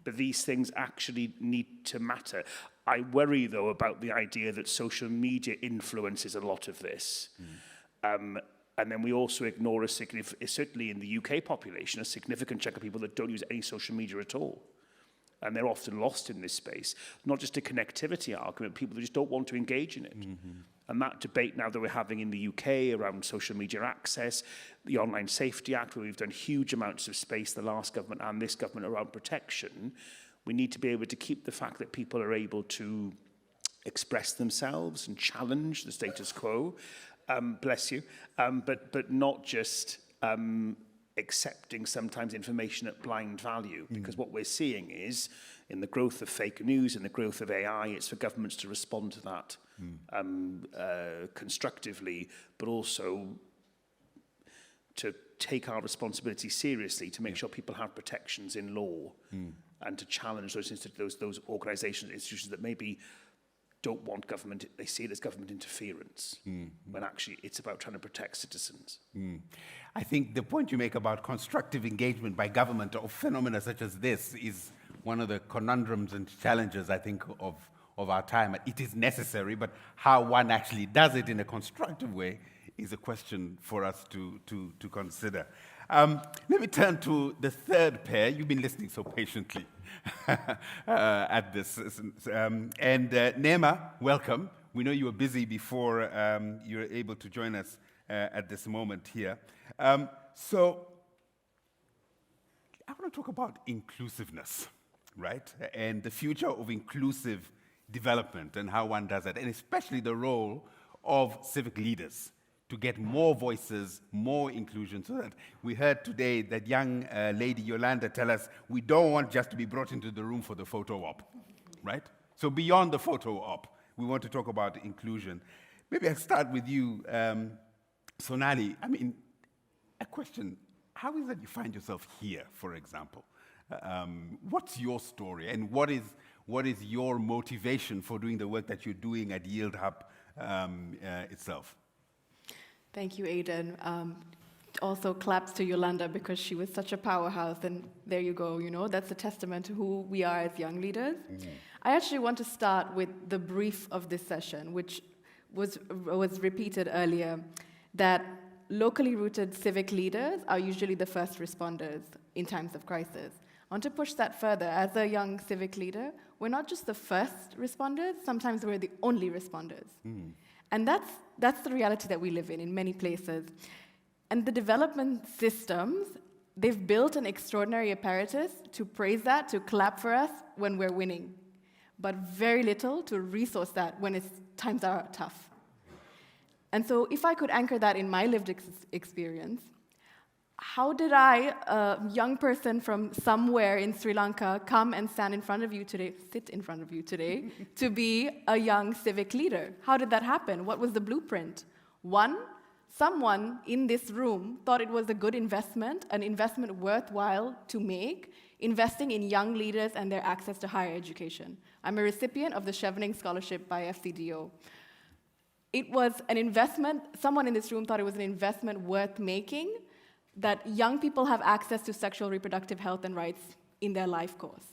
But these things actually need to matter. I worry, though, about the idea that social media influences a lot of this. And then we also ignore certainly in the UK population, a significant chunk of people that don't use any social media at all. And they're often lost in this space. Not just a connectivity argument, people who just don't want to engage in it. And that debate now that we're having in the UK around social media access, the Online Safety Act, where we've done huge amounts of space, the last government and this government, around protection, we need to be able to keep the fact that people are able to express themselves and challenge the status quo, bless you, but not just accepting sometimes information at blind value, because what we're seeing is, in the growth of fake news and the growth of AI, it's for governments to respond to that constructively, but also to take our responsibility seriously to make sure people have protections in law and to challenge those organisations, institutions that maybe don't want government, they see it as government interference, when actually it's about trying to protect citizens. I think the point you make about constructive engagement by government of phenomena such as this is one of the conundrums and challenges, I think, of our time. It is necessary, but how one actually does it in a constructive way is a question for us to consider. Let me turn to the third pair. You've been listening so patiently at this. And Nema, welcome. We know you were busy before you were able to join us at this moment here. So I want to talk about inclusiveness, right? And the future of inclusive development and how one does it, and especially the role of civic leaders to get more voices, more inclusion, so that we heard today that young lady Yolanda tell us we don't want just to be brought into the room for the photo op, right? So beyond the photo op, we want to talk about inclusion. Maybe I'll start with you, Sonali. I mean, a question, how is it you find yourself here, for example? What's your story, and what is your motivation for doing the work that you're doing at Yield Hub itself? Thank you, Aden. Also claps to Yolanda because she was such a powerhouse, and there you go, you know, that's a testament to who we are as young leaders. I actually want to start with the brief of this session, which was repeated earlier, that locally rooted civic leaders are usually the first responders in times of crisis. I want to push that further. As a young civic leader, we're not just the first responders, sometimes we're the only responders. And that's the reality that we live in many places. And the development systems, they've built an extraordinary apparatus to praise that, to clap for us when we're winning, but very little to resource that when times are tough. And so if I could anchor that in my lived experience, how did I, a young person from somewhere in Sri Lanka, come and stand in front of you today, sit in front of you today, to be a young civic leader? How did that happen? What was the blueprint? One, someone in this room thought it was a good investment, an investment worthwhile to make, investing in young leaders and their access to higher education. I'm a recipient of the Chevening Scholarship by FCDO. It was an investment, someone in this room thought it was an investment worth making, that young people have access to sexual reproductive health and rights in their life course.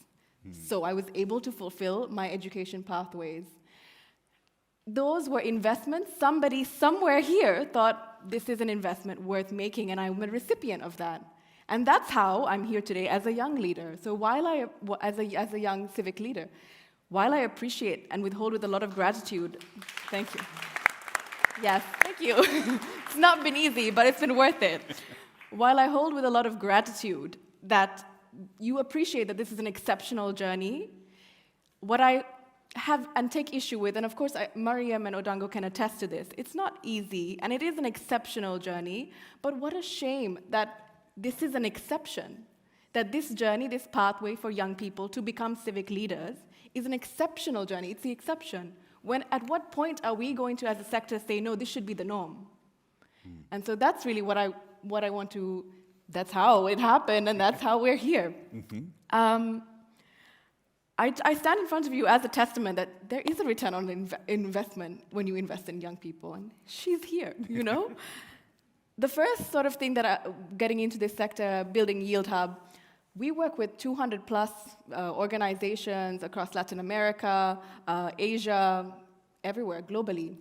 So I was able to fulfill my education pathways. those were investments. Somebody somewhere here thought this is an investment worth making, and I'm a recipient of that. And that's how I'm here today as a young leader. So as a young civic leader, while I appreciate and withhold with a lot of gratitude, thank you. Yes, thank you. It's not been easy, but it's been worth it. While I hold with a lot of gratitude that you appreciate that this is an exceptional journey, what I have and take issue with, and of course Mariam and Odango can attest to this, it's not easy, and it is an exceptional journey, but what a shame that this is an exception, that this journey, this pathway for young people to become civic leaders is an exceptional journey. It's the exception. At what point are we going to, as a sector, say, no, this should be the norm? And so that's really what I want to, that's how it happened, and that's how we're here. I stand in front of you as a testament that there is a return on investment when you invest in young people, and she's here, you know? The first sort of thing getting into this sector, building Yield Hub, we work with 200 plus organizations across Latin America, Asia, everywhere, globally.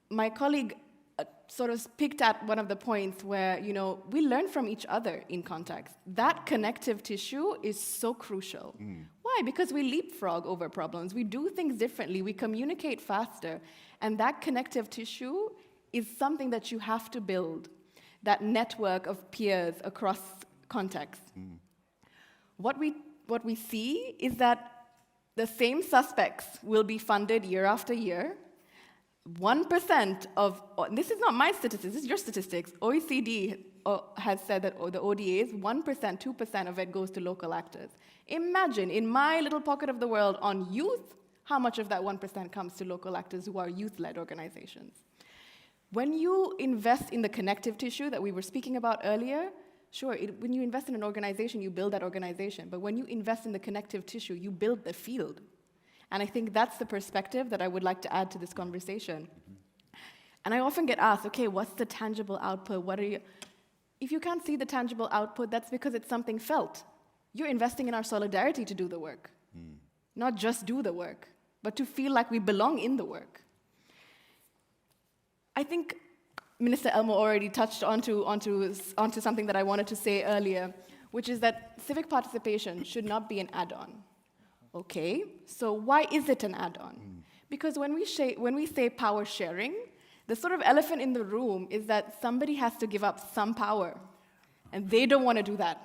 My colleague sort of picked at one of the points where, you know, we learn from each other in context. That connective tissue is so crucial. Why? Because we leapfrog over problems. We do things differently. We communicate faster. And that connective tissue is something that you have to build, that network of peers across contexts. What we see is that the same suspects will be funded year after year. 1% of, this is not my statistics, this is your statistics. OECD has said that the ODAs, 1%, 2% of it goes to local actors. Imagine, in my little pocket of the world on youth, how much of that 1% comes to local actors who are youth-led organizations. When you invest in the connective tissue that we were speaking about earlier, sure, when you invest in an organization, you build that organization. But when you invest in the connective tissue, you build the field. And I think that's the perspective that I would like to add to this conversation. And I often get asked, okay, what's the tangible output? If you can't see the tangible output, that's because it's something felt. You're investing in our solidarity to do the work. Not just do the work, but to feel like we belong in the work. I think Minister Elmo already touched onto something that I wanted to say earlier, which is that civic participation should not be an add-on. Okay, so why is it an add-on? Because when we say power sharing, the sort of elephant in the room is that somebody has to give up some power, and they don't want to do that.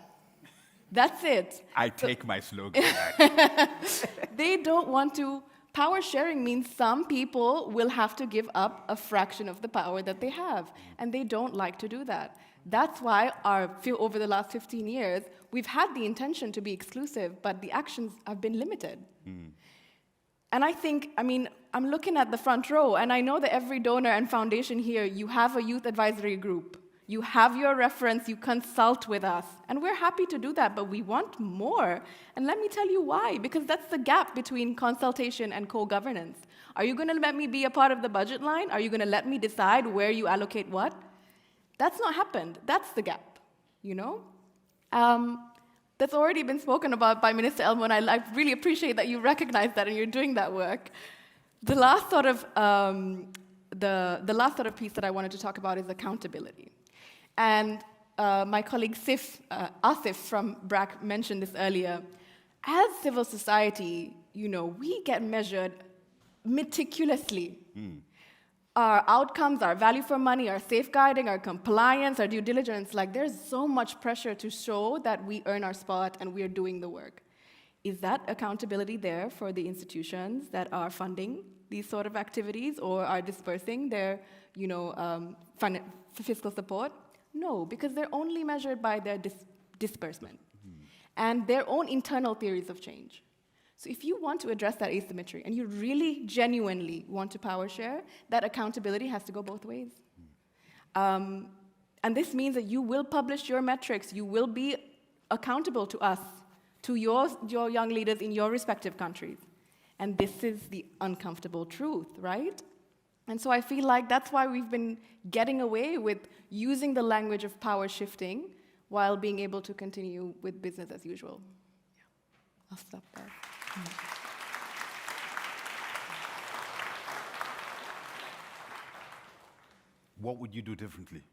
That's it. I take my slogan back. They don't want to. Power sharing means some people will have to give up a fraction of the power that they have, and they don't like to do that. That's why over the last 15 years, we've had the intention to be exclusive, but the actions have been limited. And I think, I'm looking at the front row, and I know that every donor and foundation here, you have a youth advisory group. You have your reference, you consult with us, and we're happy to do that, but we want more. And let me tell you why, because that's the gap between consultation and co-governance. Are you going to let me be a part of the budget line? Are you going to let me decide where you allocate what? That's not happened. That's the gap, you know? That's already been spoken about by Minister Elmo, and I really appreciate that you recognize that and you're doing that work. The last sort of piece that I wanted to talk about is accountability. And my colleague Asif from BRAC mentioned this earlier. As civil society, we get measured meticulously. Our outcomes, our value for money, our safeguarding, our compliance, our due diligence, there's so much pressure to show that we earn our spot and we're doing the work. Is that accountability there for the institutions that are funding these sort of activities or are dispersing their, fiscal support? No, because they're only measured by their disbursement and their own internal theories of change. So if you want to address that asymmetry and you really genuinely want to power share, that accountability has to go both ways. And this means that you will publish your metrics, you will be accountable to us, to your young leaders in your respective countries. And this is the uncomfortable truth, right? And so I feel like that's why we've been getting away with using the language of power shifting while being able to continue with business as usual. Yeah. I'll stop there. what would you do differently?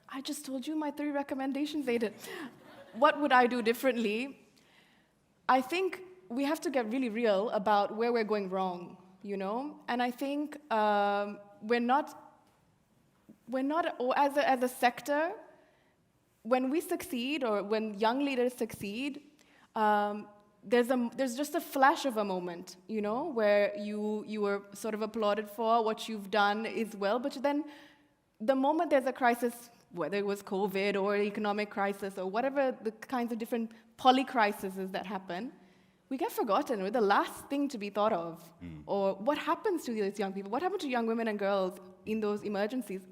I just told you my 3 recommendations, Aiden. What would I do differently? I think we have to get really real about where we're going wrong, you know? And I think we're not, as a sector, when we succeed or when young leaders succeed, there's just a flash of a moment, you know, where you were sort of applauded for what you've done is well, but then the moment there's a crisis, whether it was COVID or economic crisis or whatever the kinds of different polycrises that happen, we get forgotten. We're the last thing to be thought of. Or what happens to these young people? What happened to young women and girls in those emergencies?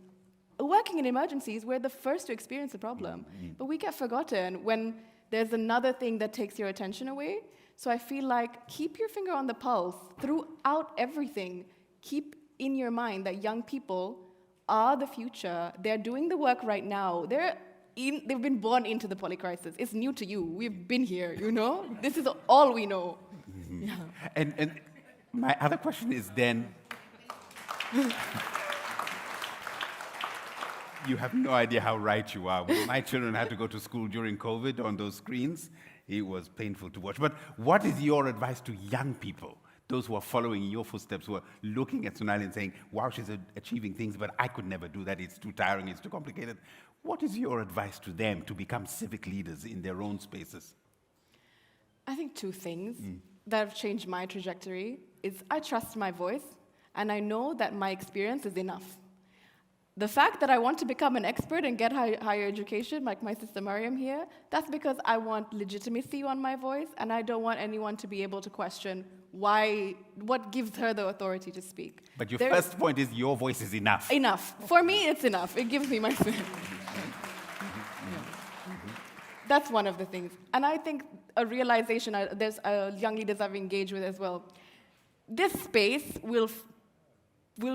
Working in emergencies, we're the first to experience the problem. But we get forgotten when there's another thing that takes your attention away. So I feel like keep your finger on the pulse throughout everything. Keep in your mind that young people are the future. They're doing the work right now. They've been born into the polycrisis. It's new to you. We've been here, you know? This is all we know. Yeah. And my other question is then, you have no idea how right you are. When my children had to go to school during COVID on those screens, it was painful to watch. But what is your advice to young people? Those who are following in your footsteps, who are looking at Sonali and saying, wow, she's achieving things, but I could never do that. It's too tiring, it's too complicated. What is your advice to them to become civic leaders in their own spaces? I think 2 things that have changed my trajectory is I trust my voice, and I know that my experience is enough. The fact that I want to become an expert and get higher education, like my sister Mariam here, that's because I want legitimacy on my voice, and I don't want anyone to be able to question what gives her the authority to speak. But your first point is your voice is enough. Enough. For me, it's enough. It gives me my That's one of the things. And I think a realization, there's young leaders I've engaged with as well. This space will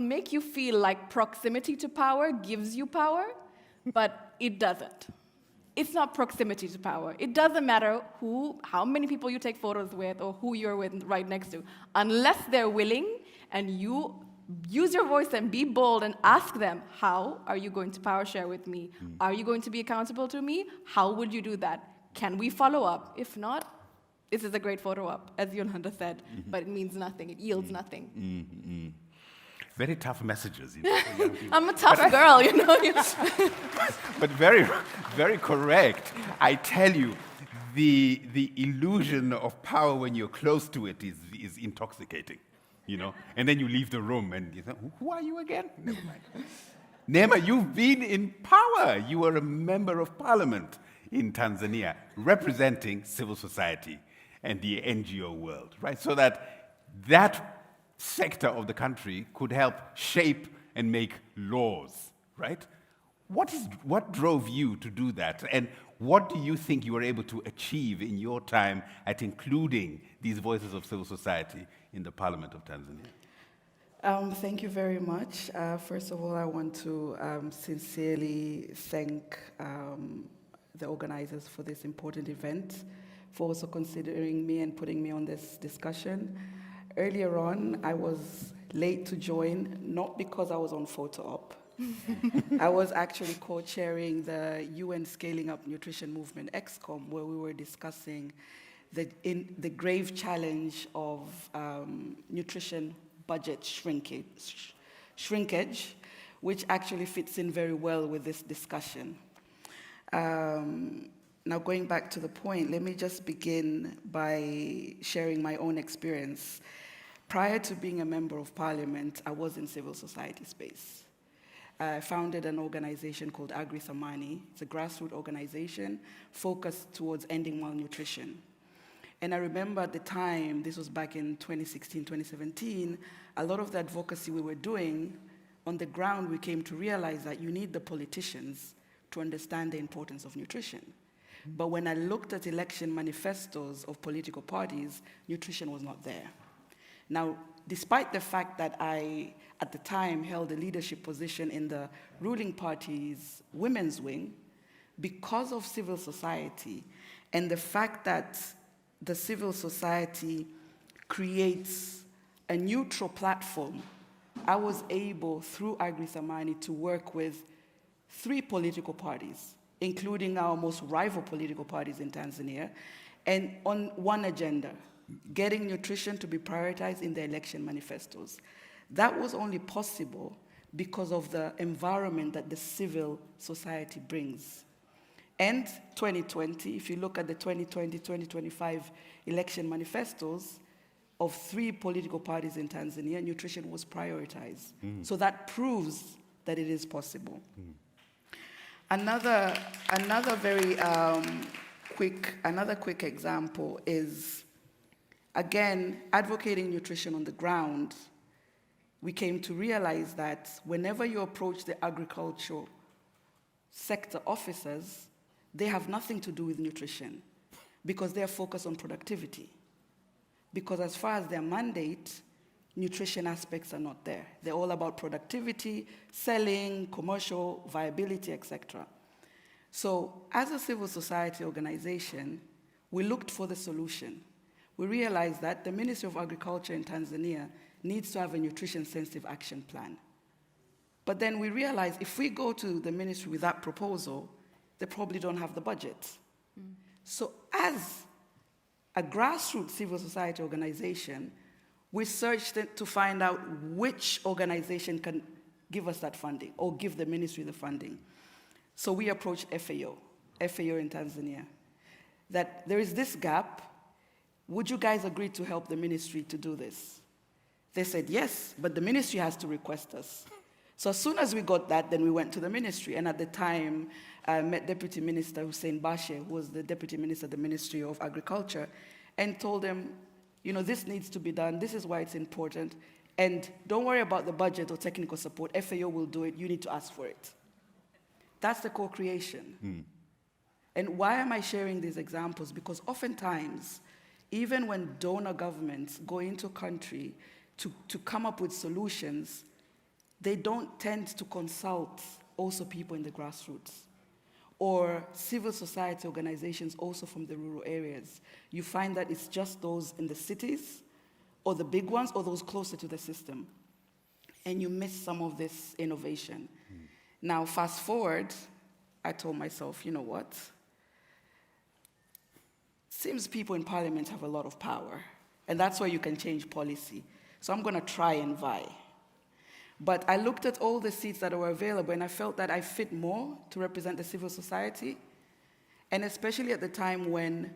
make you feel like proximity to power gives you power, but it doesn't. It's not proximity to power. It doesn't matter how many people you take photos with or who you're with right next to. Unless they're willing and you use your voice and be bold and ask them, how are you going to power share with me? Are you going to be accountable to me? How would you do that? Can we follow up? If not, this is a great photo op, as Yolanda said, but it means nothing. It yields nothing. Very tough messages. You know, for young people. I'm a tough girl, you know. But very, very correct. I tell you, the illusion of power when you're close to it is intoxicating, you know. And then you leave the room and you think, who are you again? Never mind. Nema, you've been in power. You were a member of parliament in Tanzania, representing civil society and the NGO world, right? So that sector of the country could help shape and make laws, right? What drove you to do that? And what do you think you were able to achieve in your time at including these voices of civil society in the Parliament of Tanzania? Thank you very much. First of all, I want to sincerely thank the organizers for this important event, for also considering me and putting me on this discussion. Earlier on, I was late to join, not because I was on photo op. I was actually co-chairing the UN Scaling Up Nutrition Movement, EXCOM, where we were discussing the grave challenge of nutrition budget shrinkage, which actually fits in very well with this discussion. Now, going back to the point, let me just begin by sharing my own experience. Prior to being a member of parliament, I was in civil society space. I founded an organization called Agri Thamani. It's a grassroots organization focused towards ending malnutrition. And I remember at the time, this was back in 2016, 2017, a lot of the advocacy we were doing, on the ground we came to realize that you need the politicians to understand the importance of nutrition. But when I looked at election manifestos of political parties, nutrition was not there. Now, despite the fact that I, at the time, held a leadership position in the ruling party's women's wing, because of civil society and the fact that the civil society creates a neutral platform I was able, through Agri-Samani, to work with 3 political parties, including our most rival political parties in Tanzania, and on one agenda, getting nutrition to be prioritized in the election manifestos. That was only possible because of the environment that the civil society brings. And 2020, if you look at the 2020-2025 election manifestos of 3 political parties in Tanzania, nutrition was prioritized. So that proves that it is possible. Another very quick example is, again, advocating nutrition on the ground. We came to realize that whenever you approach the agricultural sector officers, they have nothing to do with nutrition because they are focused on productivity. Because as far as their mandate, nutrition aspects are not there. They're all about productivity, selling, commercial viability, etc. So as a civil society organization, we looked for the solution. We realized that the Ministry of Agriculture in Tanzania needs to have a nutrition-sensitive action plan. But then we realized if we go to the ministry with that proposal, they probably don't have the budget. So as a grassroots civil society organization, we searched to find out which organization can give us that funding or give the ministry the funding. So we approached FAO in Tanzania, that there is this gap. Would you guys agree to help the ministry to do this? They said yes, but the ministry has to request us. So as soon as we got that, then we went to the ministry. And at the time, I met Deputy Minister Hussein Bashe, who was the Deputy Minister of the Ministry of Agriculture, and told him, you know, this needs to be done. This is why it's important. And don't worry about the budget or technical support. FAO will do it. You need to ask for it. That's the co-creation. And why am I sharing these examples? Because oftentimes, even when donor governments go into a country to come up with solutions, they don't tend to consult also people in the grassroots or civil society organizations also from the rural areas. You find that it's just those in the cities or the big ones or those closer to the system. And you miss some of this innovation. Now, fast forward, I told myself, you know what? Seems people in parliament have a lot of power, and that's where you can change policy. So I'm going to try and vie. But I looked at all the seats that were available, and I felt that I fit more to represent the civil society, and especially at the time when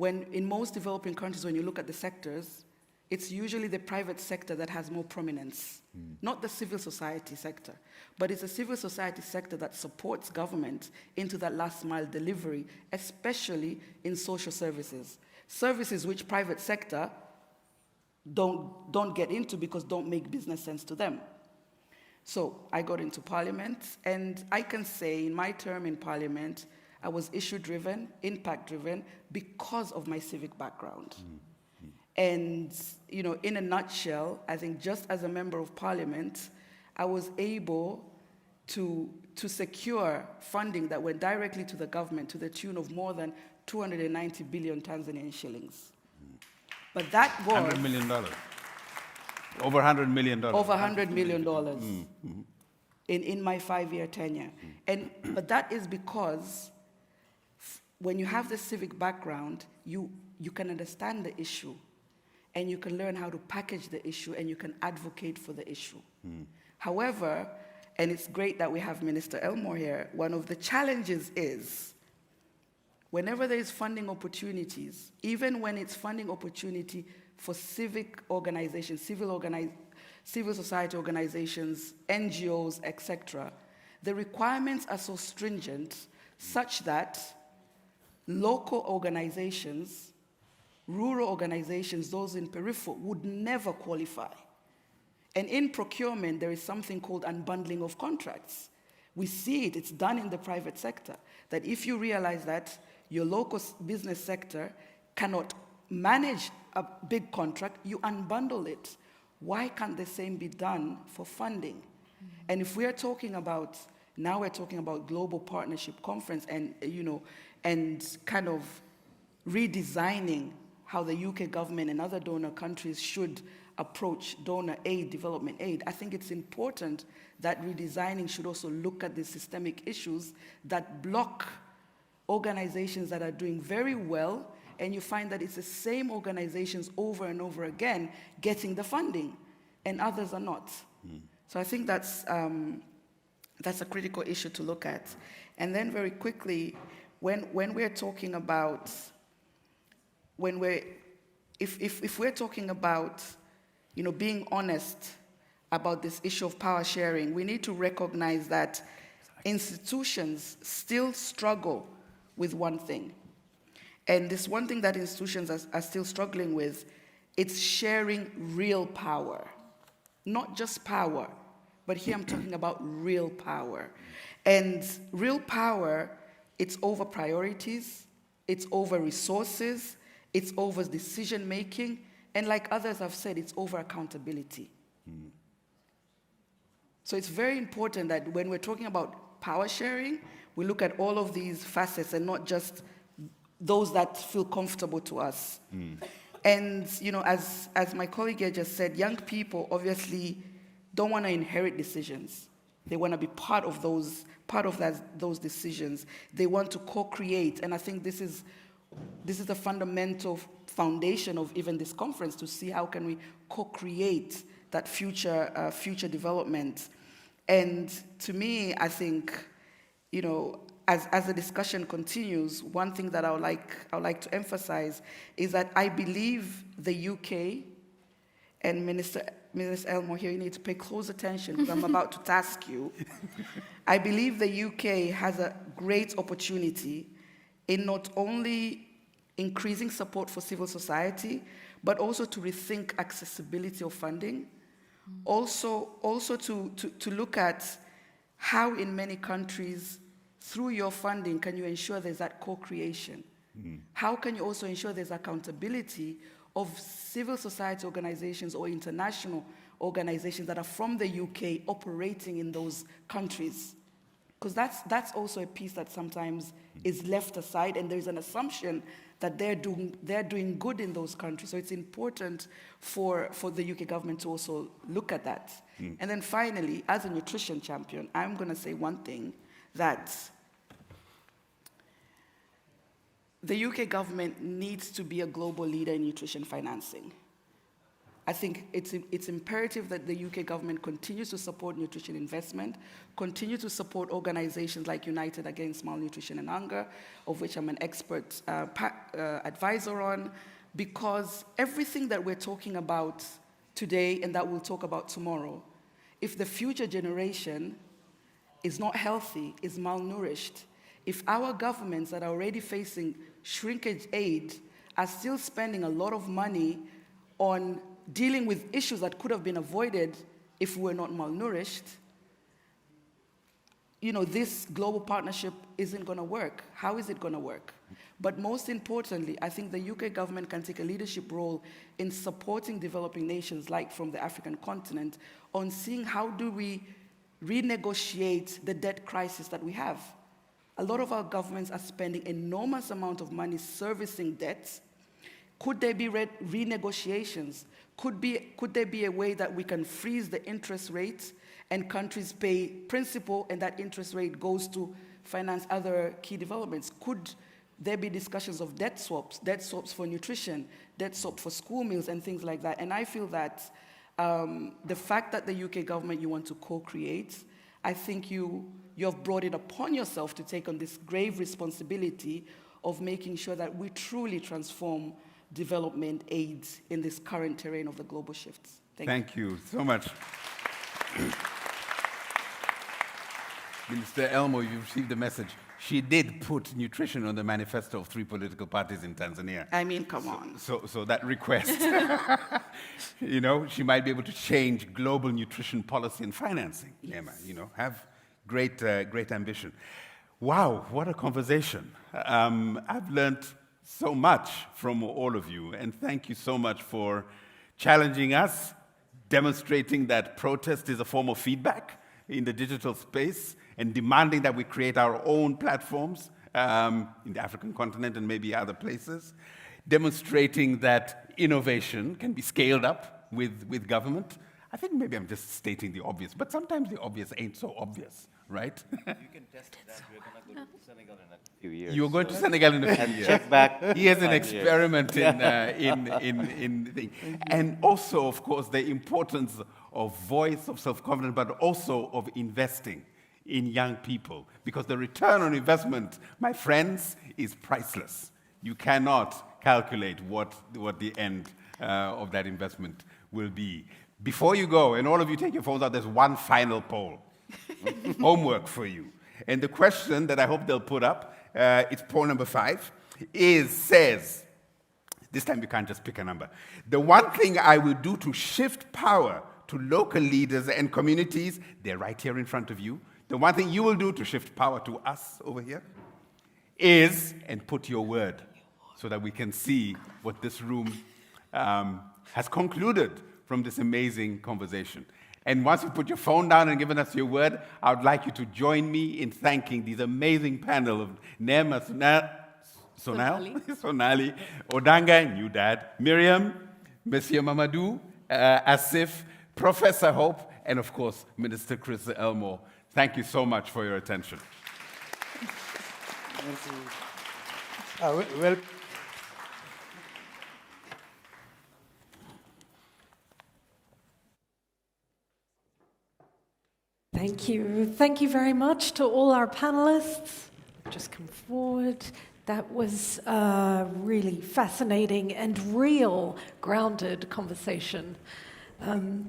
in most developing countries, when you look at the sectors, it's usually the private sector that has more prominence, not the civil society sector, but it's a civil society sector that supports government into that last mile delivery, especially in social services. Services which private sector don't get into because don't make business sense to them. So I got into parliament, and I can say in my term in parliament, I was issue-driven, impact-driven, because of my civic background. And, you know, in a nutshell, I think just as a member of parliament, I was able to secure funding that went directly to the government to the tune of more than 290 billion Tanzanian shillings. But that was... $100 million. Over $100 million. Over $100 million in my 5-year tenure. But that is because when you have the civic background, you can understand the issue, and you can learn how to package the issue, and you can advocate for the issue. However, and it's great that we have Minister Elmore here, one of the challenges is whenever there is funding opportunities, even when it's funding opportunity for civic organizations, civil society organizations, NGOs, etc., the requirements are so stringent such that local organizations, rural organizations, those in peripheral, would never qualify. And in procurement, there is something called unbundling of contracts. We see it, it's done in the private sector, that if you realize that your local business sector cannot manage a big contract, you unbundle it. Why can't the same be done for funding? And if we are talking about, now we're talking about global partnership conference and, you know, and kind of redesigning how the UK government and other donor countries should approach donor aid, development aid. I think it's important that redesigning should also look at the systemic issues that block organizations that are doing very well, and you find that it's the same organizations over and over again getting the funding, and others are not. So I think that's a critical issue to look at. And then very quickly, when we're talking about, if we're talking about, being honest about this issue of power sharing, we need to recognize that institutions still struggle with one thing. And this one thing that institutions are still struggling with, it's sharing real power. Not just power, but here I'm talking about real power. And real power, it's over priorities, it's over resources, it's over decision making, and like others have said, it's over accountability. So it's very important that when we're talking about power sharing, we look at all of these facets and not just those that feel comfortable to us. And as my colleague here just said, young people obviously don't want to inherit decisions. They want to be part of those decisions. They want to co-create, and I think this is the fundamental foundation of even this conference, to see how can we co-create that future development. And to me, I think, as the discussion continues, one thing that I would like to emphasize is that I believe the UK, and Minister Elmo, here you need to pay close attention because I'm about to task you. I believe the UK has a great opportunity in not only increasing support for civil society, but also to rethink accessibility of funding. Also to look at how in many countries, through your funding, can you ensure there's that co-creation? How can you also ensure there's accountability of civil society organizations or international organizations that are from the UK operating in those countries? Because that's also a piece that sometimes is left aside, and there's an assumption that they're doing good in those countries. So it's important for the UK government to also look at that. And then finally, as a nutrition champion, I'm going to say one thing, that the UK government needs to be a global leader in nutrition financing. I think it's imperative that the UK government continues to support nutrition investment, continue to support organizations like United Against Malnutrition and Hunger, of which I'm an expert advisor on, because everything that we're talking about today and that we'll talk about tomorrow, if the future generation is not healthy, is malnourished, if our governments that are already facing shrinkage aid are still spending a lot of money on dealing with issues that could have been avoided if we were not malnourished, this global partnership isn't going to work. How is it going to work? But most importantly, I think the UK government can take a leadership role in supporting developing nations like from the African continent on seeing how do we renegotiate the debt crisis that we have. A lot of our governments are spending enormous amount of money servicing debts. Could there be renegotiations? Could there be a way that we can freeze the interest rates and countries pay principal and that interest rate goes to finance other key developments? Could there be discussions of debt swaps for nutrition, debt swaps for school meals and things like that? And I feel that the fact that the UK government, you want to co-create, I think you have brought it upon yourself to take on this grave responsibility of making sure that we truly transform development aid in this current terrain of the global shifts. Thank you so much. Minister Elmo, you received the message. She did put nutrition on the manifesto of 3 political parties in Tanzania. I mean, come on. So that request, she might be able to change global nutrition policy and financing. Yes. Emma, have great ambition. Wow, what a conversation. I've learned so much from all of you, and thank you so much for challenging us, demonstrating that protest is a form of feedback in the digital space, and demanding that we create our own platforms in the African continent and maybe other places. demonstrating that innovation can be scaled up with government. I think maybe I'm just stating the obvious, but sometimes the obvious ain't so obvious, right? You can test that. We're going to go to Senegal in a few years. You're going to Senegal in a few years. Check back. He has an 5 experiment years. in the thing. And also, of course, the importance of voice, of self-confidence, but also of investing in young people. Because the return on investment, my friends, is priceless. You cannot calculate what the end of that investment will be. Before you go, and all of you take your phones out, there's one final poll. Homework for you. And the question that I hope they'll put up, it's poll number 5, says, this time you can't just pick a number. The one thing I will do to shift power to local leaders and communities, they're right here in front of you. The one thing you will do to shift power to us over here is, and put your word, so that we can see what this room has concluded from this amazing conversation. And once you put your phone down and given us your word, I would like you to join me in thanking these amazing panel of Nema Sonali, Odanga, new dad, Miriam, Monsieur Mamadou, Asif, Professor Hope, and of course, Minister Chris Elmore. Thank you so much for your attention. Well, Thank you. Thank you very much to all our panelists. Just come forward. That was a really fascinating and real, grounded conversation.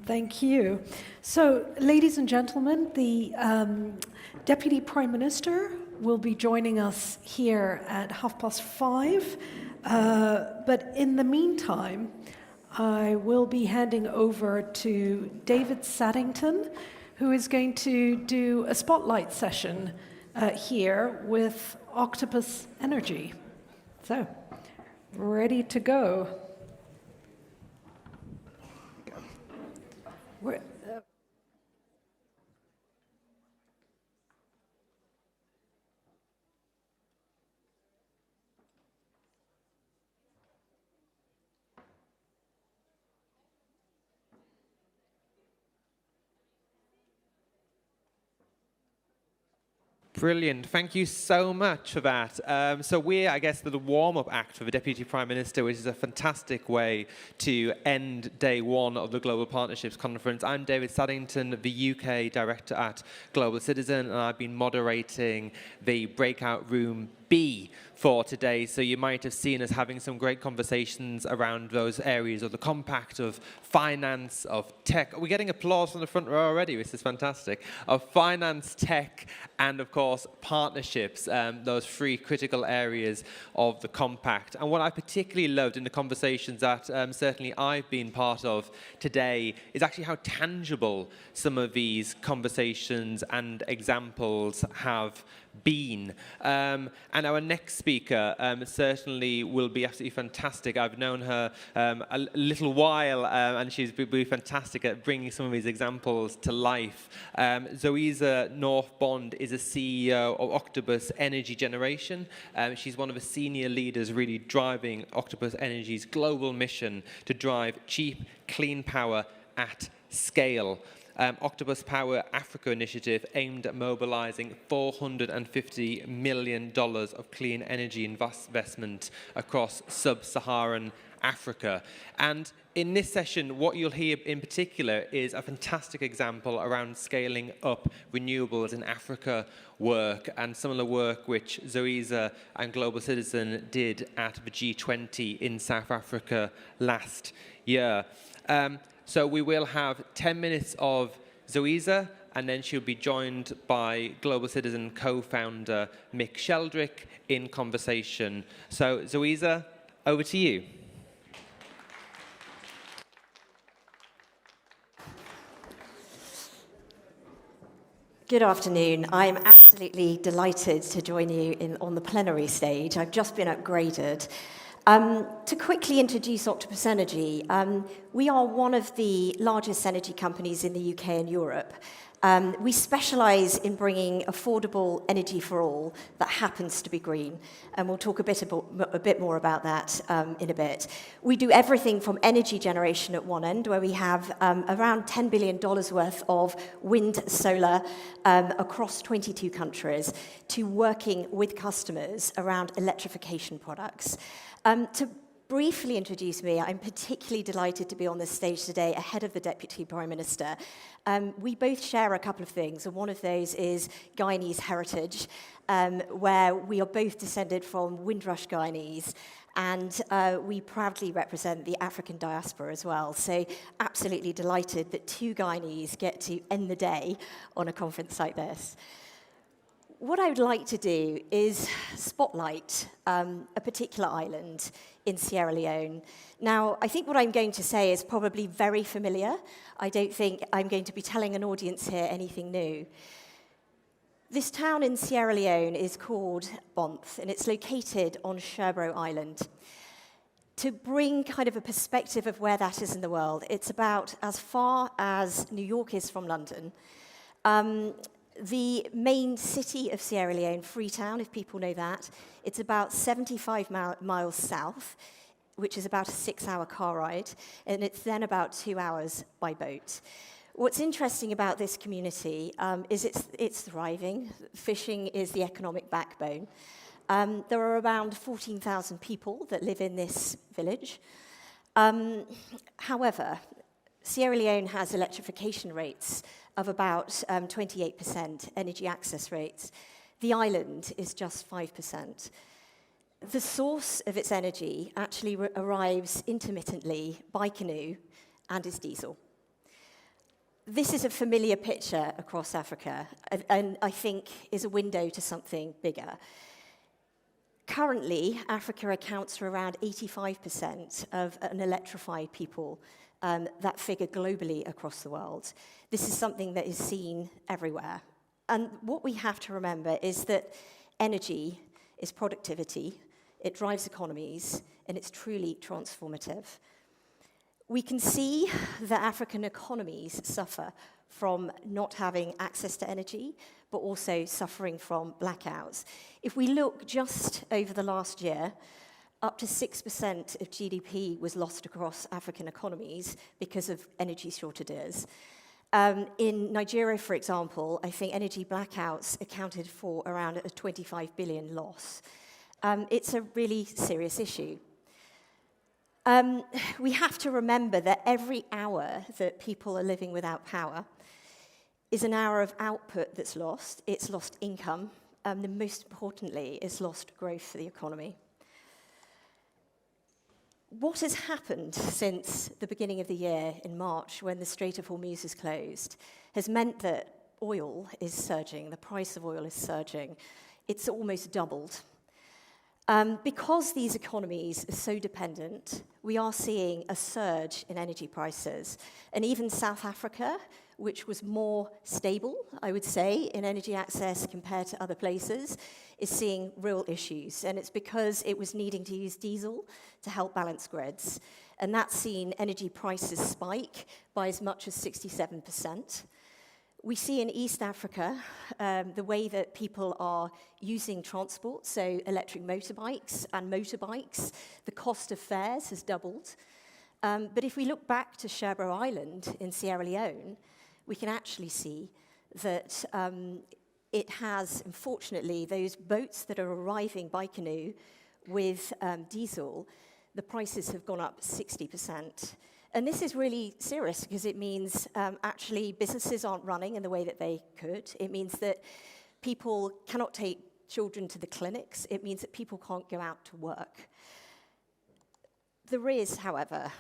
Thank you. So, ladies and gentlemen, the Deputy Prime Minister will be joining us here at 5:30. But in the meantime, I will be handing over to David Saddington, who is going to do a spotlight session here with Octopus Energy. So, ready to go. Brilliant. Thank you so much for that. So we're, I guess, the warm-up act for the Deputy Prime Minister, which is a fantastic way to end day one of the Global Partnerships Conference. I'm David Saddington, the UK Director at Global Citizen, and I've been moderating the breakout room B for today. So you might have seen us having some great conversations around those areas of the compact, of finance, of tech. We're getting applause from the front row already, which is fantastic. Of finance, tech, and of course, partnerships, those three critical areas of the compact. And what I particularly loved in the conversations that certainly I've been part of today is actually how tangible some of these conversations and examples have been. And our next speaker certainly will be absolutely fantastic. I've known her a little while, and she's been fantastic at bringing some of these examples to life. Zoisa North Bond is a CEO of Octopus Energy Generation. She's one of the senior leaders really driving Octopus Energy's global mission to drive cheap, clean power at scale. Octopus Power Africa initiative aimed at mobilizing $450 million of clean energy investment across sub-Saharan Africa. And in this session, what you'll hear in particular is a fantastic example around scaling up renewables in Africa work, and some of the work which Zoisa and Global Citizen did at the G20 in South Africa last year. So we will have 10 minutes of Zoisa, and then she'll be joined by Global Citizen co-founder Mick Sheldrick in conversation. So Zoisa, over to you. Good afternoon. I'm absolutely delighted to join you on the plenary stage. I've just been upgraded. To quickly introduce Octopus Energy, we are one of the largest energy companies in the UK and Europe. We specialise in bringing affordable energy for all that happens to be green, and we'll talk a bit more about that in a bit. We do everything from energy generation at one end, where we have around $10 billion worth of wind, solar across 22 countries, to working with customers around electrification products. To briefly introduce me, I'm particularly delighted to be on this stage today ahead of the Deputy Prime Minister. We both share a couple of things, and one of those is Guyanese heritage, where we are both descended from Windrush Guyanese, and we proudly represent the African diaspora as well. So absolutely delighted that two Guyanese get to end the day on a conference like this. What I would like to do is spotlight a particular island in Sierra Leone. Now, I think what I'm going to say is probably very familiar. I don't think I'm going to be telling an audience here anything new. This town in Sierra Leone is called Bonth, and it's located on Sherbro Island. To bring kind of a perspective of where that is in the world, it's about as far as New York is from London. The main city of Sierra Leone, Freetown, if people know that, it's about 75 miles south, which is about a 6-hour car ride, and it's then about 2 hours by boat. What's interesting about this community is it's thriving. Fishing is the economic backbone. There are around 14,000 people that live in this village. However, Sierra Leone has electrification rates of about 28%, energy access rates. The island is just 5%. The source of its energy actually arrives intermittently by canoe and is diesel. This is a familiar picture across Africa, and I think is a window to something bigger. Currently, Africa accounts for around 85% of an electrified people, that figure globally across the world. This is something that is seen everywhere. And what we have to remember is that energy is productivity, it drives economies, and it's truly transformative. We can see that African economies suffer from not having access to energy, but also suffering from blackouts. If we look just over the last year, up to 6% of GDP was lost across African economies because of energy shortages. In Nigeria, for example, I think energy blackouts accounted for around a 25 billion loss. It's a really serious issue. We have to remember that every hour that people are living without power is an hour of output that's lost. It's lost income, and most importantly, it's lost growth for the economy. What has happened since the beginning of the year in March, when the Strait of Hormuz is closed, has meant that oil is surging, the price of oil is surging. It's almost doubled. Because these economies are so dependent, we are seeing a surge in energy prices. And even South Africa, which was more stable, I would say, in energy access compared to other places, is seeing real issues. And it's because it was needing to use diesel to help balance grids. And that's seen energy prices spike by as much as 67%. We see in East Africa the way that people are using transport, so electric motorbikes and motorbikes. The cost of fares has doubled. But if we look back to Sherbro Island in Sierra Leone, we can actually see that it has, unfortunately, those boats that are arriving by canoe with diesel, the prices have gone up 60%. And this is really serious because it means actually businesses aren't running in the way that they could. It means that people cannot take children to the clinics. It means that people can't go out to work. There is, however,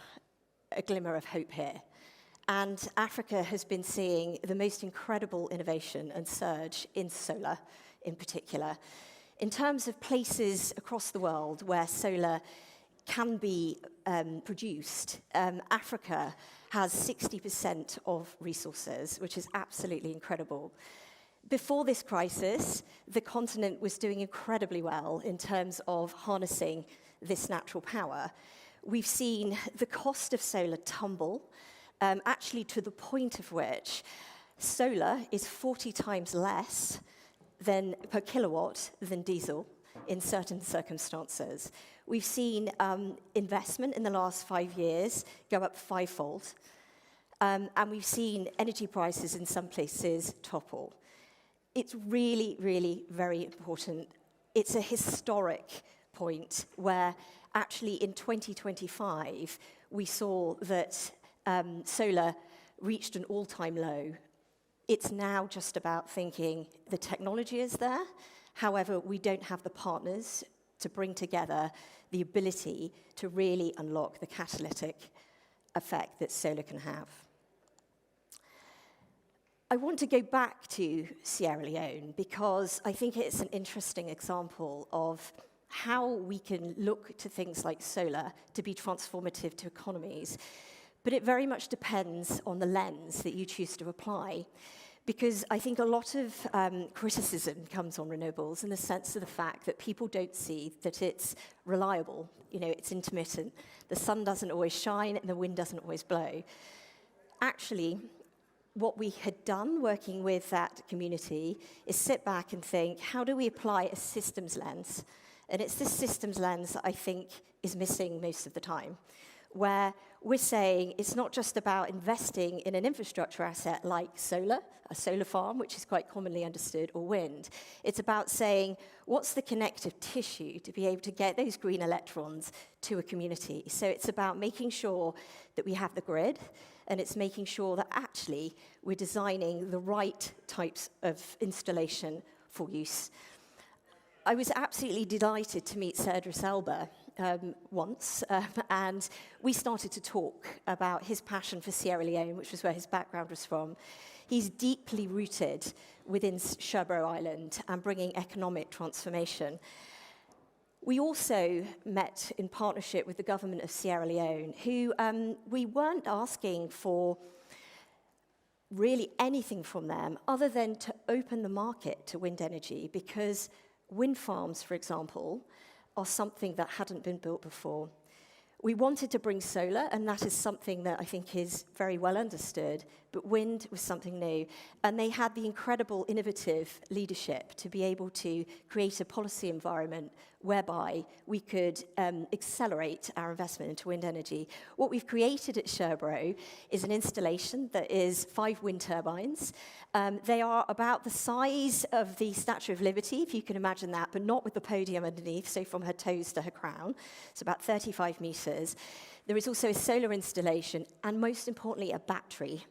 a glimmer of hope here. And Africa has been seeing the most incredible innovation and surge in solar in particular. In terms of places across the world where solar can be produced, Africa has 60% of resources, which is absolutely incredible. Before this crisis, the continent was doing incredibly well in terms of harnessing this natural power. We've seen the cost of solar tumble, actually to the point of which Solar is 40 times less than per kilowatt than diesel in certain circumstances. We've seen investment in the last 5 years go up fivefold, and we've seen energy prices in some places topple. It's really, really very important. It's a historic point where actually in 2025, we saw that solar reached an all-time low. It's now just about thinking the technology is there. However, we don't have the partners to bring together the ability to really unlock the catalytic effect that solar can have. I want to go back to Sierra Leone because I think it's an interesting example of how we can look to things like solar to be transformative to economies. But it very much depends on the lens that you choose to apply. Because I think a lot of criticism comes on renewables in the sense of the fact that people don't see that it's reliable. You know, it's intermittent. The sun doesn't always shine and the wind doesn't always blow. Actually, what we had done working with that community is sit back and think, how do we apply a systems lens? And it's this systems lens that I think is missing most of the time, where we're saying it's not just about investing in an infrastructure asset like solar, a solar farm, which is quite commonly understood, or wind. It's about saying, what's the connective tissue to be able to get those green electrons to a community? So it's about making sure that we have the grid, and it's making sure that actually we're designing the right types of installation for use. I was absolutely delighted to meet Sir Idris Elba once, and we started to talk about his passion for Sierra Leone, which was where his background was from. He's deeply rooted within Sherbro Island and bringing economic transformation. We also met in partnership with the government of Sierra Leone, who we weren't asking for really anything from them other than to open the market to wind energy, because wind farms, for example, are something that hadn't been built before. We wanted to bring solar, and that is something that I think is very well understood, but wind was something new. And they had the incredible innovative leadership to be able to create a policy environment whereby we could accelerate our investment into wind energy. What we've created at Sherbro is an installation that is 5 wind turbines. They are about the size of the Statue of Liberty, if you can imagine that, but not with the podium underneath, so from her toes to her crown. It's about 35 meters. There is also a solar installation, and most importantly, a battery.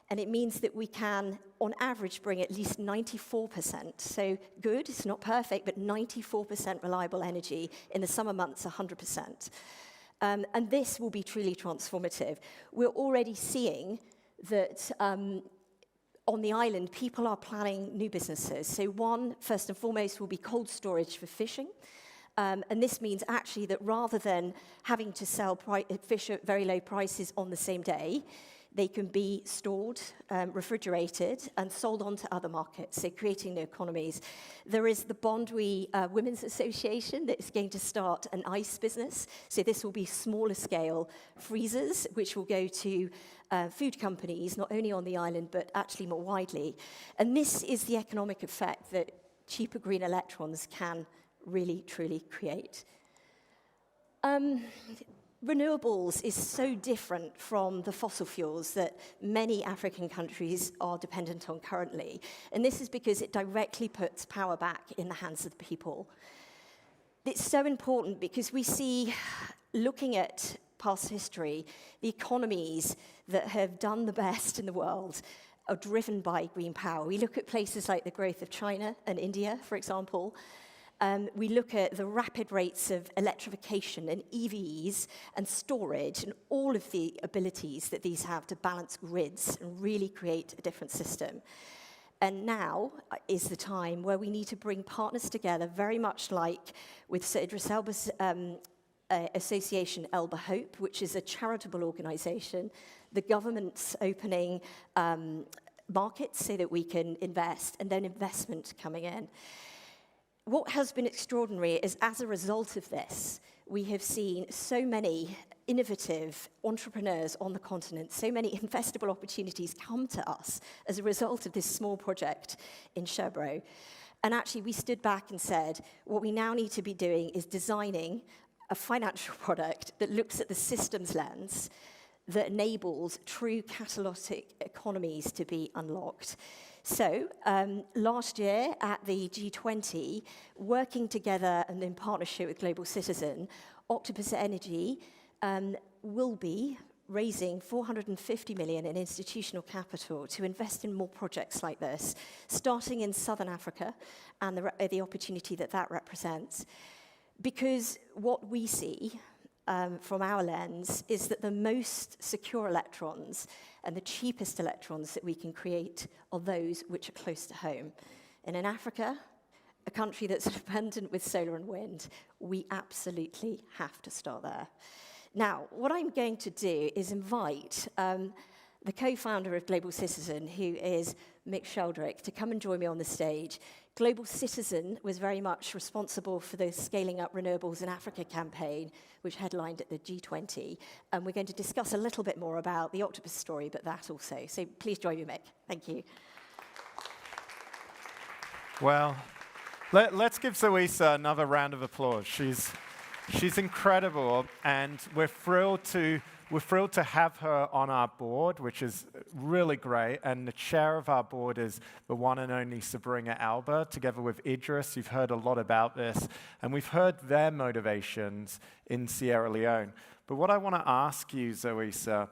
And it means that we can, on average, bring at least 94%. So good, it's not perfect, but 94% reliable energy. In the summer months, 100%. And this will be truly transformative. We're already seeing that on the island, people are planning new businesses. So one, first and foremost, will be cold storage for fishing. And this means actually that rather than having to sell fish at very low prices on the same day, they can be stored, refrigerated, and sold on to other markets, so creating new economies. There is the Bondwi Women's Association that is going to start an ice business. So this will be smaller scale freezers, which will go to food companies, not only on the island, but actually more widely. And this is the economic effect that cheaper green electrons can really, truly create. Renewables is so different from the fossil fuels that many African countries are dependent on currently. And this is because it directly puts power back in the hands of the people. It's so important because we see, looking at past history, the economies that have done the best in the world are driven by green power. We look at places like the growth of China and India, for example. We look at the rapid rates of electrification and EVs and storage and all of the abilities that these have to balance grids and really create a different system. And now is the time where we need to bring partners together, very much like with Sir Idris Elba's association, Elba Hope, which is a charitable organization. The government's opening markets so that we can invest, and then investment coming in. What has been extraordinary is, as a result of this, we have seen so many innovative entrepreneurs on the continent, so many investable opportunities come to us as a result of this small project in Sherbrooke. And actually, we stood back and said, what we now need to be doing is designing a financial product that looks at the systems lens that enables true catalytic economies to be unlocked. So last year at the G20, working together and in partnership with Global Citizen, Octopus Energy will be raising 450 million in institutional capital to invest in more projects like this, starting in Southern Africa and the opportunity that that represents. Because what we see from our lens is that the most secure electrons and the cheapest electrons that we can create are those which are close to home. And in Africa, a country that's abundant with solar and wind, we absolutely have to start there. Now, what I'm going to do is invite the co-founder of Global Citizen, who is Mick Sheldrick, to come and join me on the stage. Global Citizen was very much responsible for the Scaling Up Renewables in Africa campaign, which headlined at the G20. And we're going to discuss a little bit more about the Octopus story, but that also. So please join me, Mick. Thank you. Well, let's give Zoisa another round of applause. She's incredible, and we're thrilled to have her on our board, which is really great. And the chair of our board is the one and only Sabrina Alba, together with Idris. You've heard a lot about this, and we've heard their motivations in Sierra Leone. But what I want to ask you, Zoisa,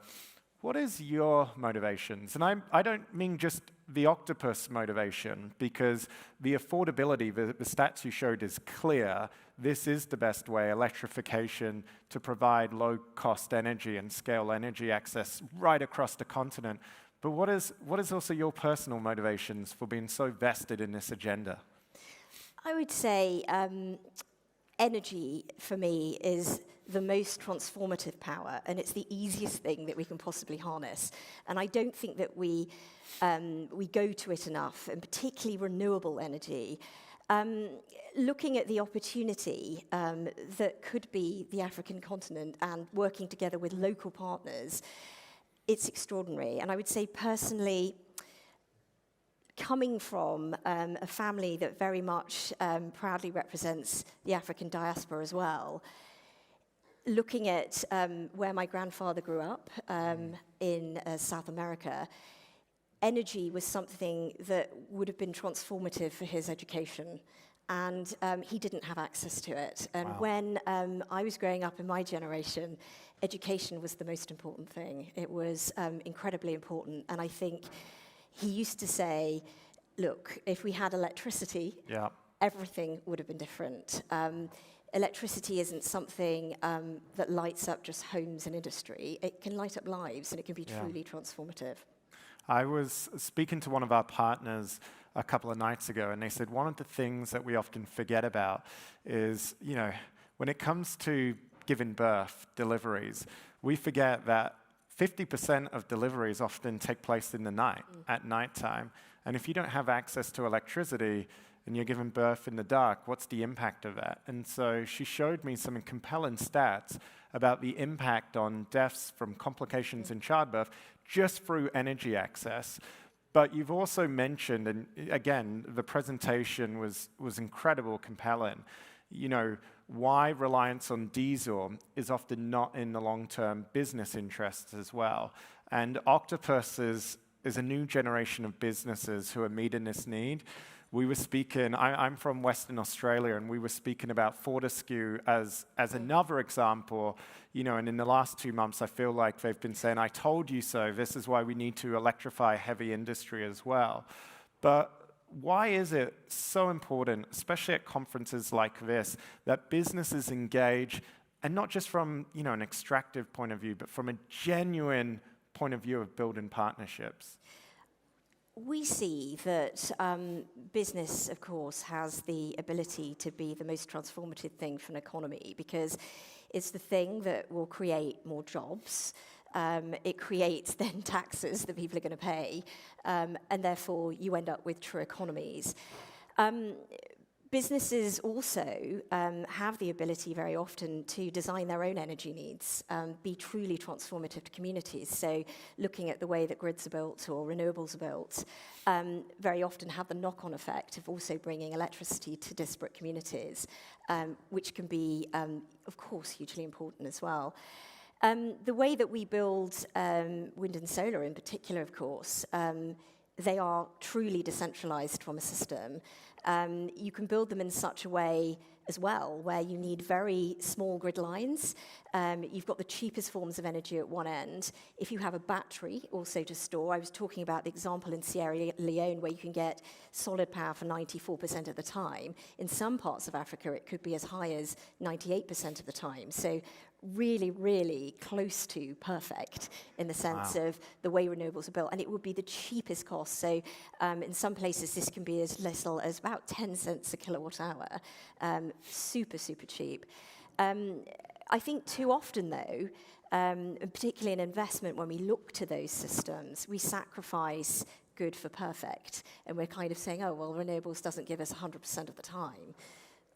what is your motivations? And I don't mean just the Octopus motivation, because the affordability, the stats you showed is clear. This is the best way, electrification, to provide low-cost energy and scale energy access right across the continent. But what is also your personal motivations for being so vested in this agenda? I would say energy, for me, is the most transformative power, and it's the easiest thing that we can possibly harness. And I don't think that we go to it enough, and particularly renewable energy. Looking at the opportunity that could be the African continent and working together with local partners, it's extraordinary. And I would say personally, coming from a family that very much proudly represents the African diaspora as well, looking at where my grandfather grew up in South America, energy was something that would have been transformative for his education. And he didn't have access to it. And wow. When I was growing up in my generation, education was the most important thing. It was incredibly important. And I think he used to say, look, if we had electricity, everything would have been different. Electricity isn't something that lights up just homes and industry. It can light up lives, and it can be truly transformative. I was speaking to one of our partners a couple of nights ago, and they said one of the things that we often forget about is, when it comes to giving birth, deliveries, we forget that 50% of deliveries often take place in the night, at nighttime. And if you don't have access to electricity and you're giving birth in the dark, what's the impact of that? And so she showed me some compelling stats about the impact on deaths from complications in childbirth just through energy access. But you've also mentioned, and again, the presentation was incredible, compelling, why reliance on diesel is often not in the long-term business interests as well. And Octopus is a new generation of businesses who are meeting this need. We were speaking, I'm from Western Australia, and we were speaking about Fortescue as another example, and in the last 2 months, I feel like they've been saying, I told you so, this is why we need to electrify heavy industry as well. But why is it so important, especially at conferences like this, that businesses engage, and not just from an extractive point of view, but from a genuine point of view of building partnerships? We see that business, of course, has the ability to be the most transformative thing for an economy, because it's the thing that will create more jobs. It creates then taxes that people are going to pay, and therefore you end up with true economies. Businesses also have the ability very often to design their own energy needs, be truly transformative to communities. So looking at the way that grids are built or renewables are built, very often have the knock-on effect of also bringing electricity to disparate communities, which can be, of course, hugely important as well. The way that we build wind and solar in particular, of course, they are truly decentralized from a system. You can build them in such a way as well, where you need very small grid lines. You've got the cheapest forms of energy at one end. If you have a battery also to store, I was talking about the example in Sierra Leone where you can get solid power for 94% of the time. In some parts of Africa, it could be as high as 98% of the time. So really, really close to perfect in the sense of the way renewables are built. And it would be the cheapest cost. So in some places, this can be as little as about 10 cents a kilowatt hour. Super, super cheap. I think too often, though, particularly in investment, when we look to those systems, we sacrifice good for perfect. And we're kind of saying, oh, well, renewables doesn't give us 100% of the time.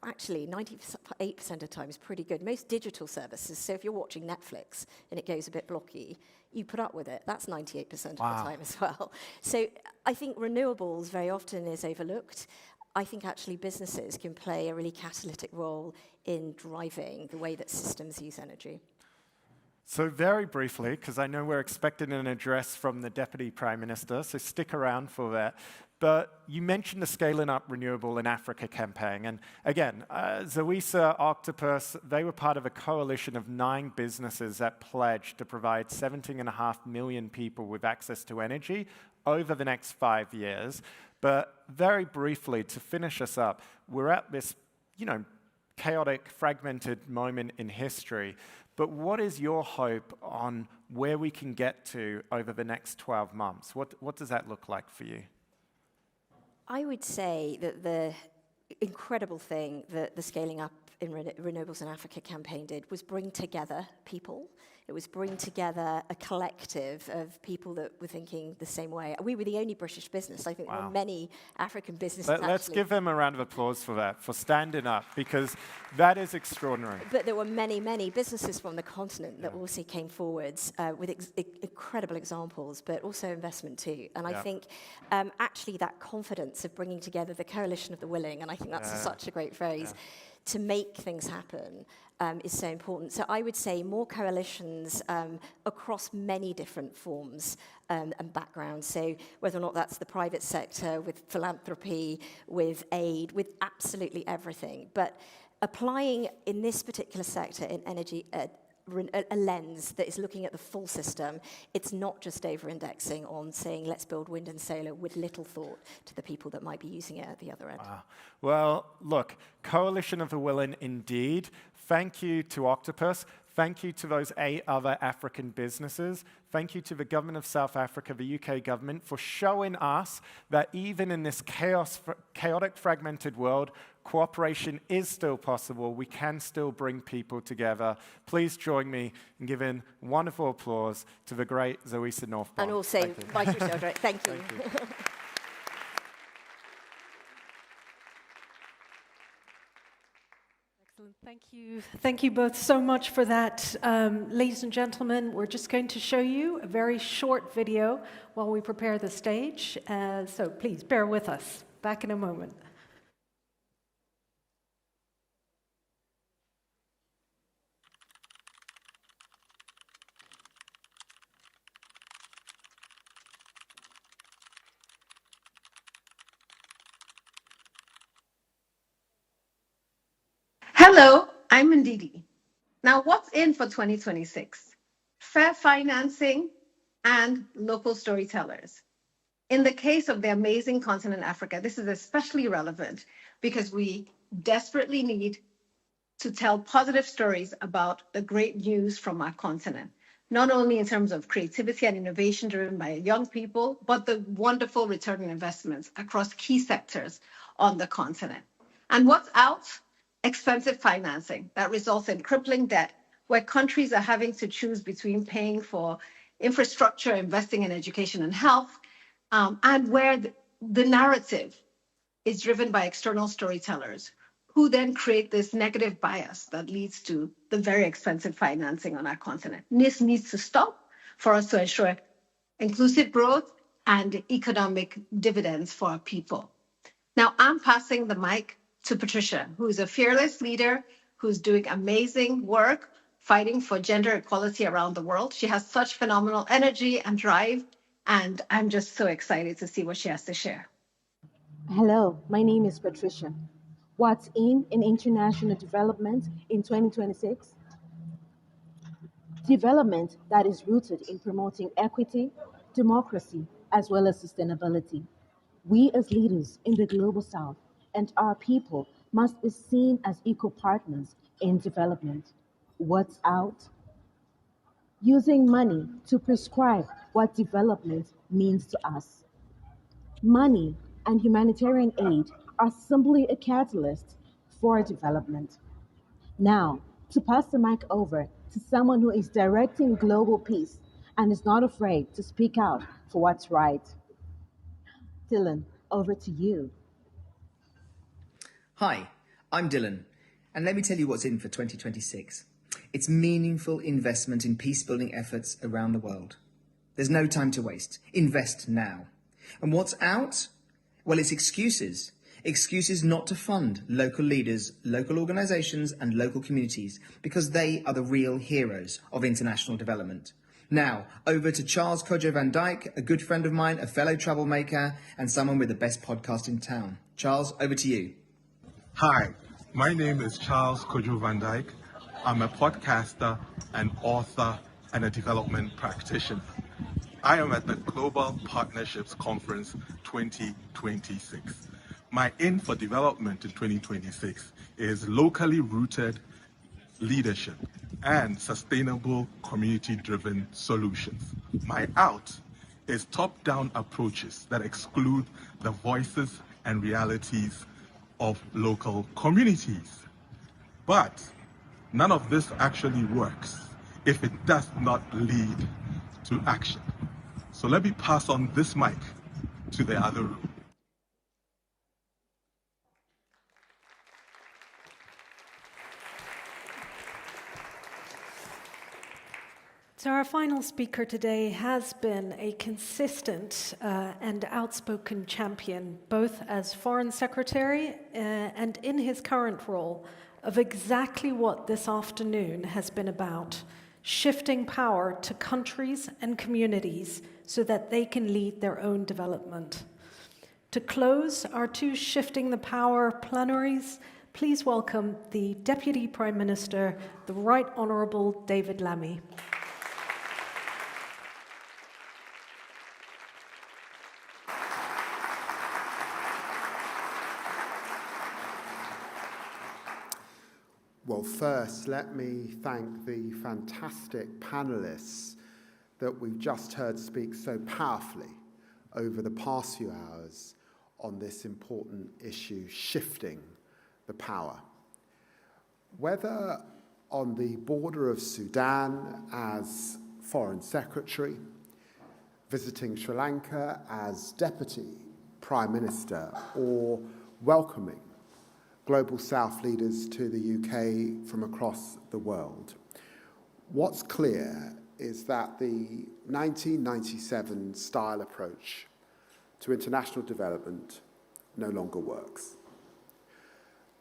Actually, 98% of the time is pretty good. Most digital services, so if you're watching Netflix and it goes a bit blocky, you put up with it. That's 98% of the time as well. So I think renewables very often is overlooked. I think actually businesses can play a really catalytic role in driving the way that systems use energy. So very briefly, because I know we're expecting an address from the Deputy Prime Minister, so stick around for that. But you mentioned the Scaling Up Renewable in Africa campaign. And again, Zawisa, Octopus, they were part of a coalition of 9 businesses that pledged to provide 17.5 million people with access to energy over the next 5 years. But very briefly, to finish us up, we're at this, chaotic, fragmented moment in history. But what is your hope on where we can get to over the next 12 months? What does that look like for you? I would say that the incredible thing that the Scaling Up in Renewables in Africa campaign did was bring together people. It was bring together a collective of people that were thinking the same way. We were the only British business. I think there were many African businesses Let's give them a round of applause for that, for standing up, because that is extraordinary. But there were many, many businesses from the continent that also came forwards with incredible examples, but also investment too. And I think actually that confidence of bringing together the coalition of the willing, and I think that's such a great phrase, to make things happen is so important. So I would say more coalitions across many different forms and backgrounds. So whether or not that's the private sector, with philanthropy, with aid, with absolutely everything. But applying in this particular sector in energy a lens that is looking at the full system. It's not just over-indexing on saying, let's build wind and solar with little thought to the people that might be using it at the other end. Wow. Well, look, Coalition of the Willing indeed. Thank you to Octopus. Thank you to those 8 other African businesses. Thank you to the government of South Africa, the UK government, for showing us that even in this chaotic, fragmented world, cooperation is still possible. We can still bring people together. Please join me in giving wonderful applause to the great Zawisa Northbond. And also, Vice Chair, thank you. Thank you. Thank you. Thank you both so much for that. Ladies and gentlemen, we're just going to show you a very short video while we prepare the stage. So please bear with us. Back in a moment. Hello, I'm Ndidi. Now, what's in for 2026? Fair financing and local storytellers. In the case of the amazing continent Africa, this is especially relevant because we desperately need to tell positive stories about the great news from our continent, not only in terms of creativity and innovation driven by young people, but the wonderful return on investments across key sectors on the continent. And what's out? Expensive financing that results in crippling debt, where countries are having to choose between paying for infrastructure, investing in education and health, and where the narrative is driven by external storytellers who then create this negative bias that leads to the very expensive financing on our continent. This needs to stop for us to ensure inclusive growth and economic dividends for our people. Now, I'm passing the mic to Patricia, who is a fearless leader who's doing amazing work fighting for gender equality around the world. She has such phenomenal energy and drive, and I'm just so excited to see what she has to share. Hello, my name is Patricia. What's in international development in 2026? Development that is rooted in promoting equity, democracy, as well as sustainability. We as leaders in the Global South and our people must be seen as equal partners in development. What's out? Using money to prescribe what development means to us. Money and humanitarian aid are simply a catalyst for development. Now, to pass the mic over to someone who is directing global peace and is not afraid to speak out for what's right. Dylan, over to you. Hi, I'm Dylan, and let me tell you what's in for 2026. It's meaningful investment in peace-building efforts around the world. There's no time to waste. Invest now. And what's out? Well, it's excuses. Excuses not to fund local leaders, local organizations, and local communities, because they are the real heroes of international development. Now, over to Charles Kojo van Dijk, a good friend of mine, a fellow troublemaker, and someone with the best podcast in town. Charles, over to you. Hi, my name is Charles Kojo van Dijk. I'm a podcaster, an author, and a development practitioner. I am at the Global Partnerships Conference 2026. My aim for development in 2026 is locally rooted leadership and sustainable community-driven solutions. My out is top-down approaches that exclude the voices and realities of local communities. But none of this actually works if it does not lead to action. So let me pass on this mic to the other room. So our final speaker today has been a consistent and outspoken champion, both as Foreign Secretary and in his current role, of exactly what this afternoon has been about: shifting power to countries and communities so that they can lead their own development. To close our two Shifting the Power plenaries, please welcome the Deputy Prime Minister, the Right Honourable David Lammy. Well, first, let me thank the fantastic panelists that we've just heard speak so powerfully over the past few hours on this important issue, shifting the power. Whether on the border of Sudan as Foreign Secretary, visiting Sri Lanka as Deputy Prime Minister, or welcoming Global South leaders to the UK from across the world, what's clear is that the 1997 style approach to international development no longer works.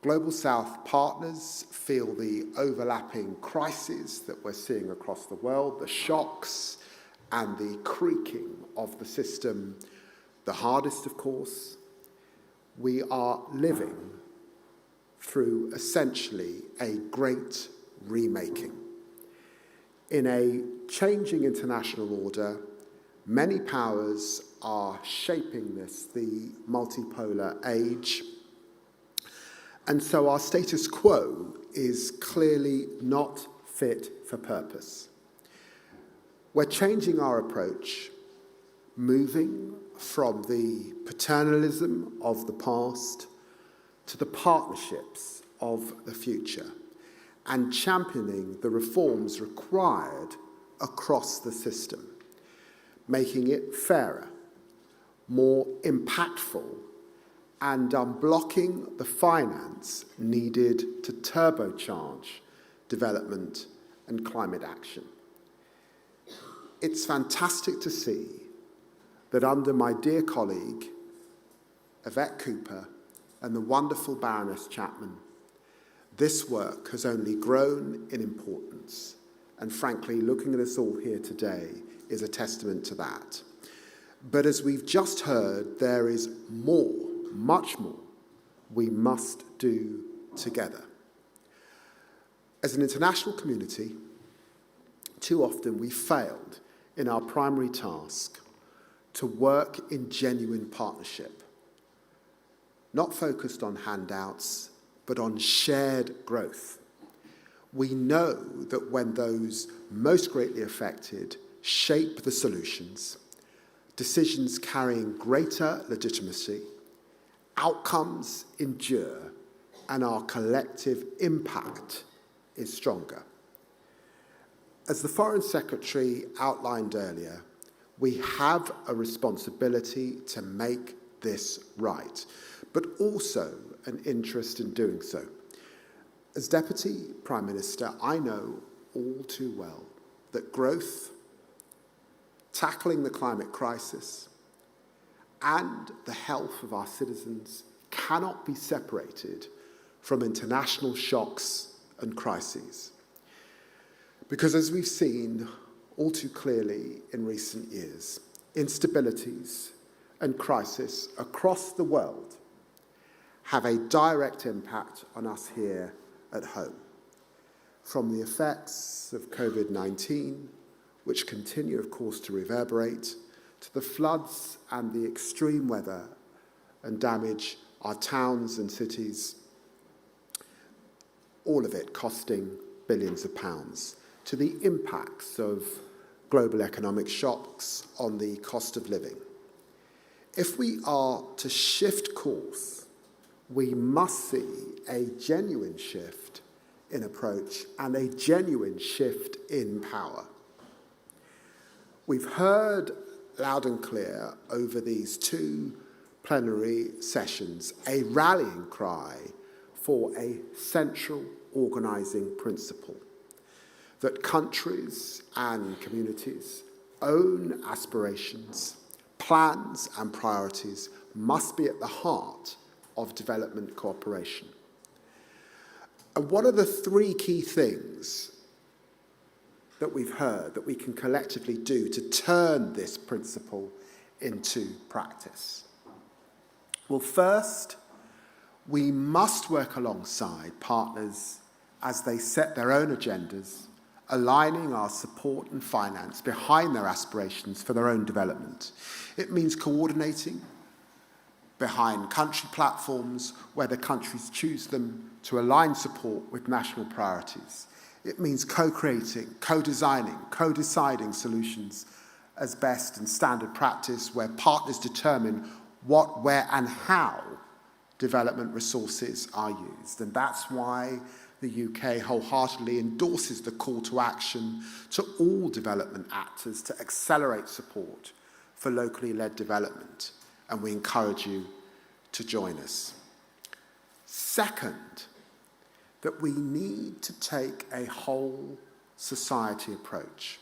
Global South partners feel the overlapping crises that we're seeing across the world, the shocks and the creaking of the system. The hardest, of course, we are living through essentially a great remaking. In a changing international order, many powers are shaping this, the multipolar age. And so our status quo is clearly not fit for purpose. We're changing our approach, moving from the paternalism of the past to the partnerships of the future, and championing the reforms required across the system, making it fairer, more impactful, and unblocking the finance needed to turbocharge development and climate action. It's fantastic to see that under my dear colleague, Yvette Cooper, and the wonderful Baroness Chapman, this work has only grown in importance. And frankly, looking at us all here today is a testament to that. But as we've just heard, there is more, much more, we must do together. As an international community, too often we failed in our primary task to work in genuine partnership, not focused on handouts, but on shared growth. We know that when those most greatly affected shape the solutions, decisions carrying greater legitimacy, outcomes endure, and our collective impact is stronger. As the Foreign Secretary outlined earlier, we have a responsibility to make this right, but also an interest in doing so. As Deputy Prime Minister, I know all too well that growth, tackling the climate crisis, and the health of our citizens cannot be separated from international shocks and crises. Because as we've seen all too clearly in recent years, instabilities and crisis across the world have a direct impact on us here at home. From the effects of COVID-19, which continue, of course, to reverberate, to the floods and the extreme weather and damage our towns and cities, all of it costing billions of pounds, to the impacts of global economic shocks on the cost of living. If we are to shift course, we must see a genuine shift in approach and a genuine shift in power. We've heard loud and clear over these two plenary sessions a rallying cry for a central organising principle, that countries and communities' own aspirations, plans and priorities must be at the heart of development cooperation. And what are the three key things that we've heard that we can collectively do to turn this principle into practice? Well, first, we must work alongside partners as they set their own agendas, aligning our support and finance behind their aspirations for their own development. It means coordinating behind country platforms where the countries choose them to align support with national priorities. It means co-creating, co-designing, co-deciding solutions as best and standard practice where partners determine what, where, and how development resources are used. And that's why the UK wholeheartedly endorses the call to action to all development actors to accelerate support for locally led development, and we encourage you to join us. Second, that we need to take a whole society approach,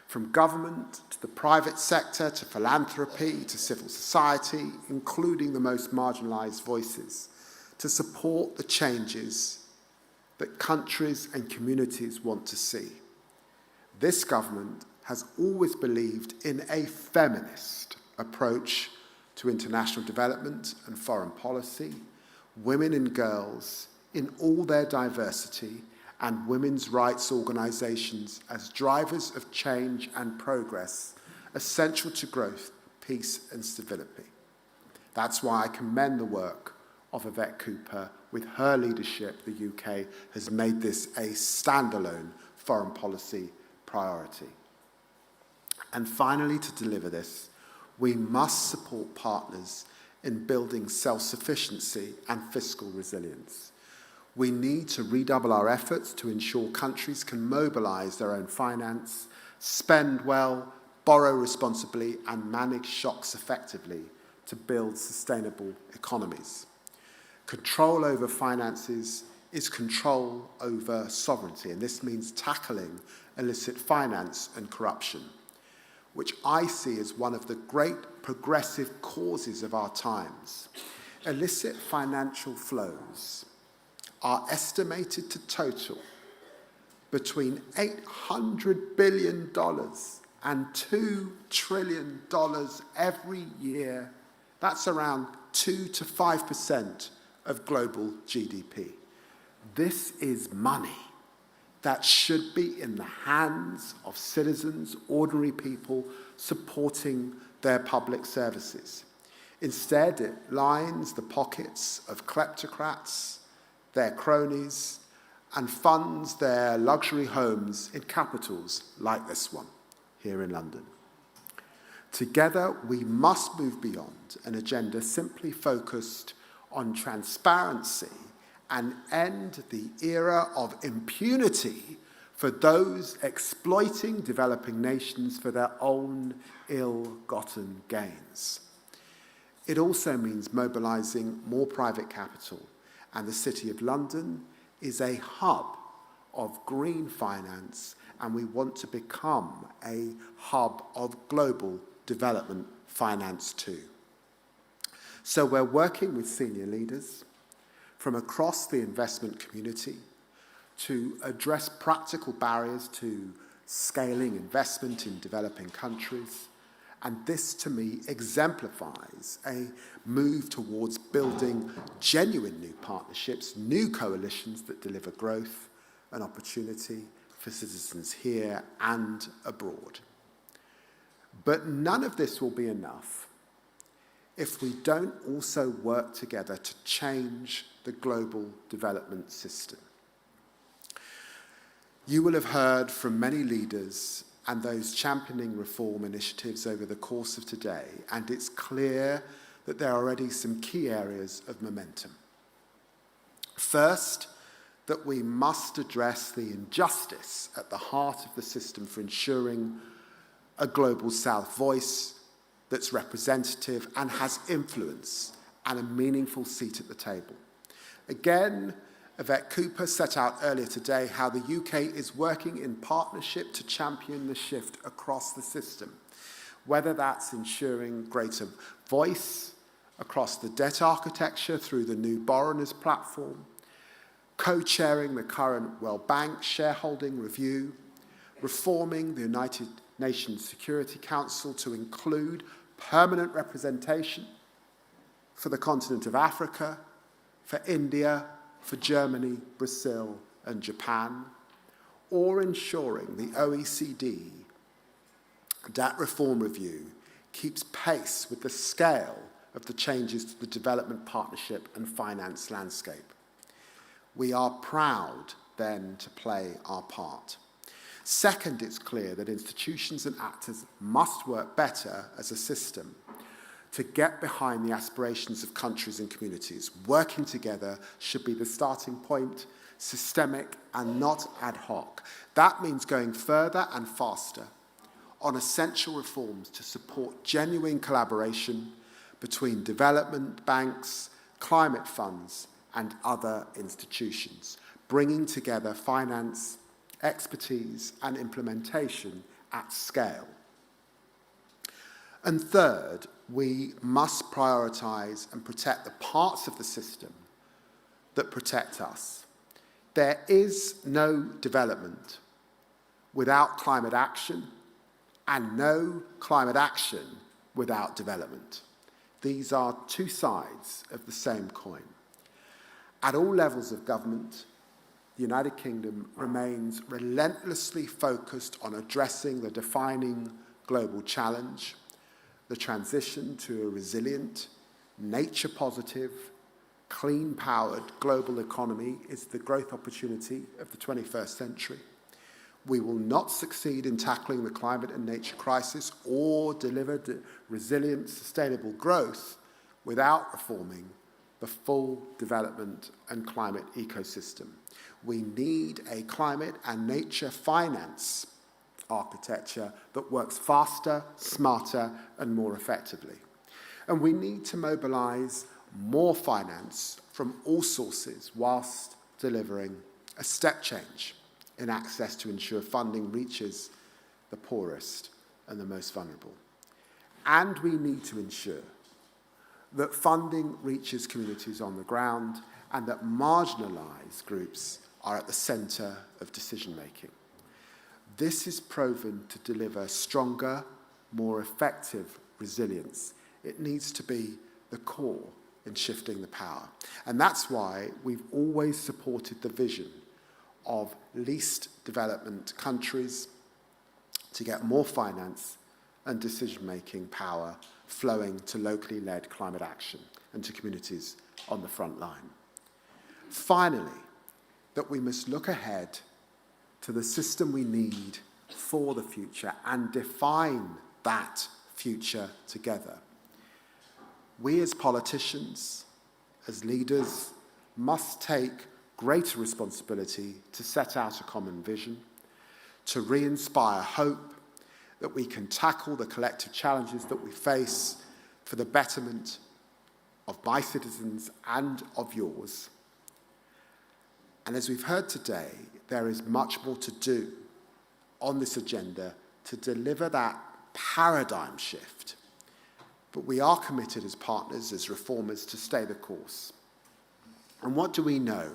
from government to the private sector to philanthropy to civil society, including the most marginalised voices, to support the changes that countries and communities want to see. This government has always believed in a feminist approach to international development and foreign policy, women and girls in all their diversity, and women's rights organisations as drivers of change and progress, essential to growth, peace and stability. That's why I commend the work of Yvette Cooper. With her leadership, the UK has made this a standalone foreign policy priority. And finally, to deliver this, we must support partners in building self-sufficiency and fiscal resilience. We need to redouble our efforts to ensure countries can mobilise their own finance, spend well, borrow responsibly, and manage shocks effectively to build sustainable economies. Control over finances is control over sovereignty, and this means tackling illicit finance and corruption, which I see as one of the great progressive causes of our times. Illicit financial flows are estimated to total between $800 billion and $2 trillion every year. That's around 2 to 5% of global GDP. This is money that should be in the hands of citizens, ordinary people, supporting their public services. Instead, it lines the pockets of kleptocrats, their cronies, and funds their luxury homes in capitals like this one, here in London. Together, we must move beyond an agenda simply focused on transparency and end the era of impunity for those exploiting developing nations for their own ill-gotten gains. It also means mobilizing more private capital, and the City of London is a hub of green finance, and we want to become a hub of global development finance too. So we're working with senior leaders from across the investment community to address practical barriers to scaling investment in developing countries. And this, to me, exemplifies a move towards building genuine new partnerships, new coalitions that deliver growth and opportunity for citizens here and abroad. But none of this will be enough if we don't also work together to change the global development system. You will have heard from many leaders and those championing reform initiatives over the course of today, and it's clear that there are already some key areas of momentum. First, that we must address the injustice at the heart of the system for ensuring a global South voice that's representative and has influence and a meaningful seat at the table. Again, Yvette Cooper set out earlier today how the UK is working in partnership to champion the shift across the system, whether that's ensuring greater voice across the debt architecture through the new borrowers platform, co-chairing the current World Bank shareholding review, reforming the United Nations Security Council to include permanent representation for the continent of Africa, for India, for Germany, Brazil, and Japan, or ensuring the OECD debt reform review keeps pace with the scale of the changes to the development partnership and finance landscape. We are proud, then, to play our part. Second, it's clear that institutions and actors must work better as a system to get behind the aspirations of countries and communities. Working together should be the starting point, systemic and not ad hoc. That means going further and faster on essential reforms to support genuine collaboration between development banks, climate funds, and other institutions, bringing together finance, expertise, and implementation at scale. And third, we must prioritise and protect the parts of the system that protect us. There is no development without climate action, and no climate action without development. These are two sides of the same coin. At all levels of government, the United Kingdom remains relentlessly focused on addressing the defining global challenge. The transition to a resilient, nature-positive, clean-powered global economy is the growth opportunity of the 21st century. We will not succeed in tackling the climate and nature crisis or deliver resilient, sustainable growth without reforming the full development and climate ecosystem. We need a climate and nature finance architecture that works faster, smarter, and more effectively. And we need to mobilise more finance from all sources whilst delivering a step change in access to ensure funding reaches the poorest and the most vulnerable. And we need to ensure that funding reaches communities on the ground and that marginalised groups are at the centre of decision-making. This is proven to deliver stronger, more effective resilience. It needs to be the core in shifting the power. And that's why we've always supported the vision of least development countries to get more finance and decision-making power flowing to locally led climate action and to communities on the front line. Finally, that we must look ahead to the system we need for the future and define that future together. We as politicians, as leaders, must take greater responsibility to set out a common vision, to re-inspire hope that we can tackle the collective challenges that we face for the betterment of my citizens and of yours. And as we've heard today, there is much more to do on this agenda to deliver that paradigm shift. But we are committed as partners, as reformers, to stay the course. And what do we know?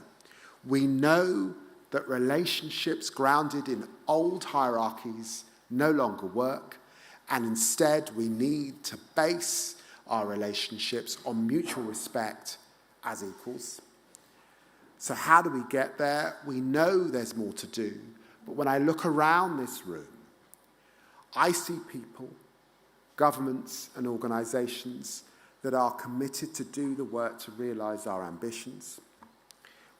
We know that relationships grounded in old hierarchies no longer work, and instead we need to base our relationships on mutual respect as equals. So how do we get there? We know there's more to do, but when I look around this room, I see people, governments and organisations that are committed to do the work to realise our ambitions.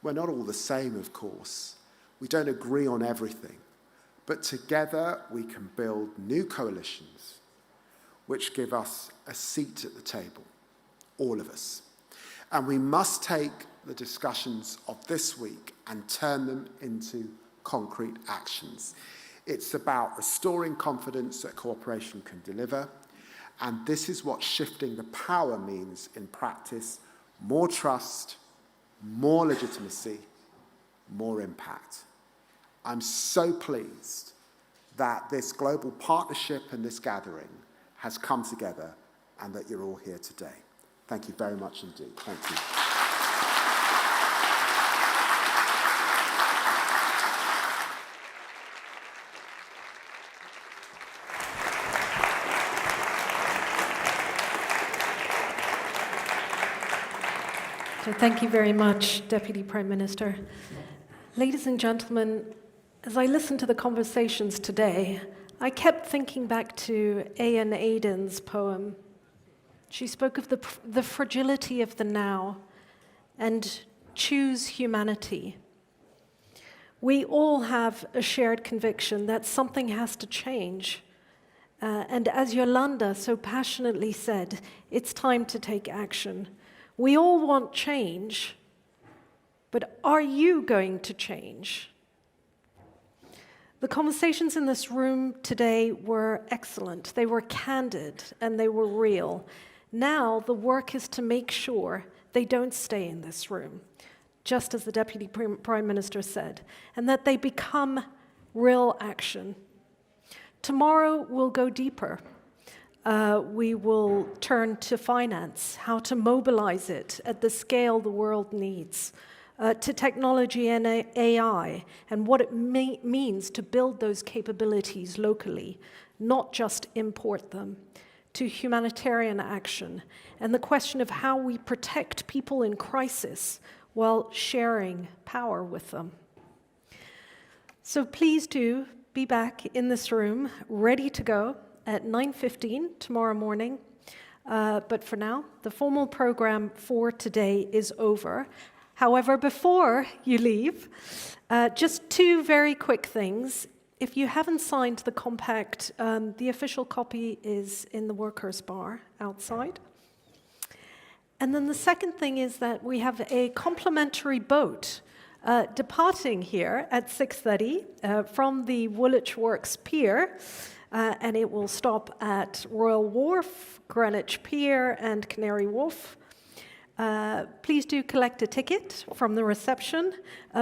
We're not all the same, of course. We don't agree on everything, but together we can build new coalitions which give us a seat at the table, all of us. And we must take the discussions of this week and turn them into concrete actions. It's about restoring confidence that cooperation can deliver, and this is what shifting the power means in practice: more trust, more legitimacy, more impact. I'm so pleased that this global partnership and this gathering has come together and that you're all here today. Thank you very much indeed. Thank you. So thank you very much, Deputy Prime Minister. Ladies and gentlemen, as I listened to the conversations today, I kept thinking back to Ayan Aden's poem. She spoke of the fragility of the now and choose humanity. We all have a shared conviction that something has to change. And as Yolanda so passionately said, it's time to take action. We all want change, but are you going to change? The conversations in this room today were excellent. They were candid and they were real. Now the work is to make sure they don't stay in this room, just as the Deputy Prime Minister said, and that they become real action. Tomorrow we'll go deeper. We will turn to finance, how to mobilize it at the scale the world needs, to technology and AI, and what it means to build those capabilities locally, not just import them, to humanitarian action, and the question of how we protect people in crisis while sharing power with them. So please do be back in this room, ready to go, at 9:15 tomorrow morning. But for now, the formal program for today is over. However, before you leave, just two very quick things. If you haven't signed the compact, the official copy is in the workers' bar outside. And then the second thing is that we have a complimentary boat departing here at 6:30 from the Woolwich Works Pier. and it will stop at Royal Wharf, Greenwich Pier, and Canary Wharf. Please do collect a ticket from the reception.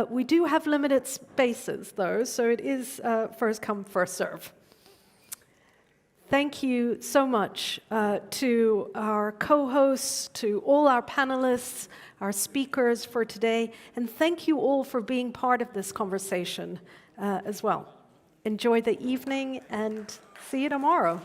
We do have limited spaces, though, so it is first come, first serve. Thank you so much to our co-hosts, to all our panelists, our speakers for today, and thank you all for being part of this conversation as well. Enjoy the evening and see you tomorrow.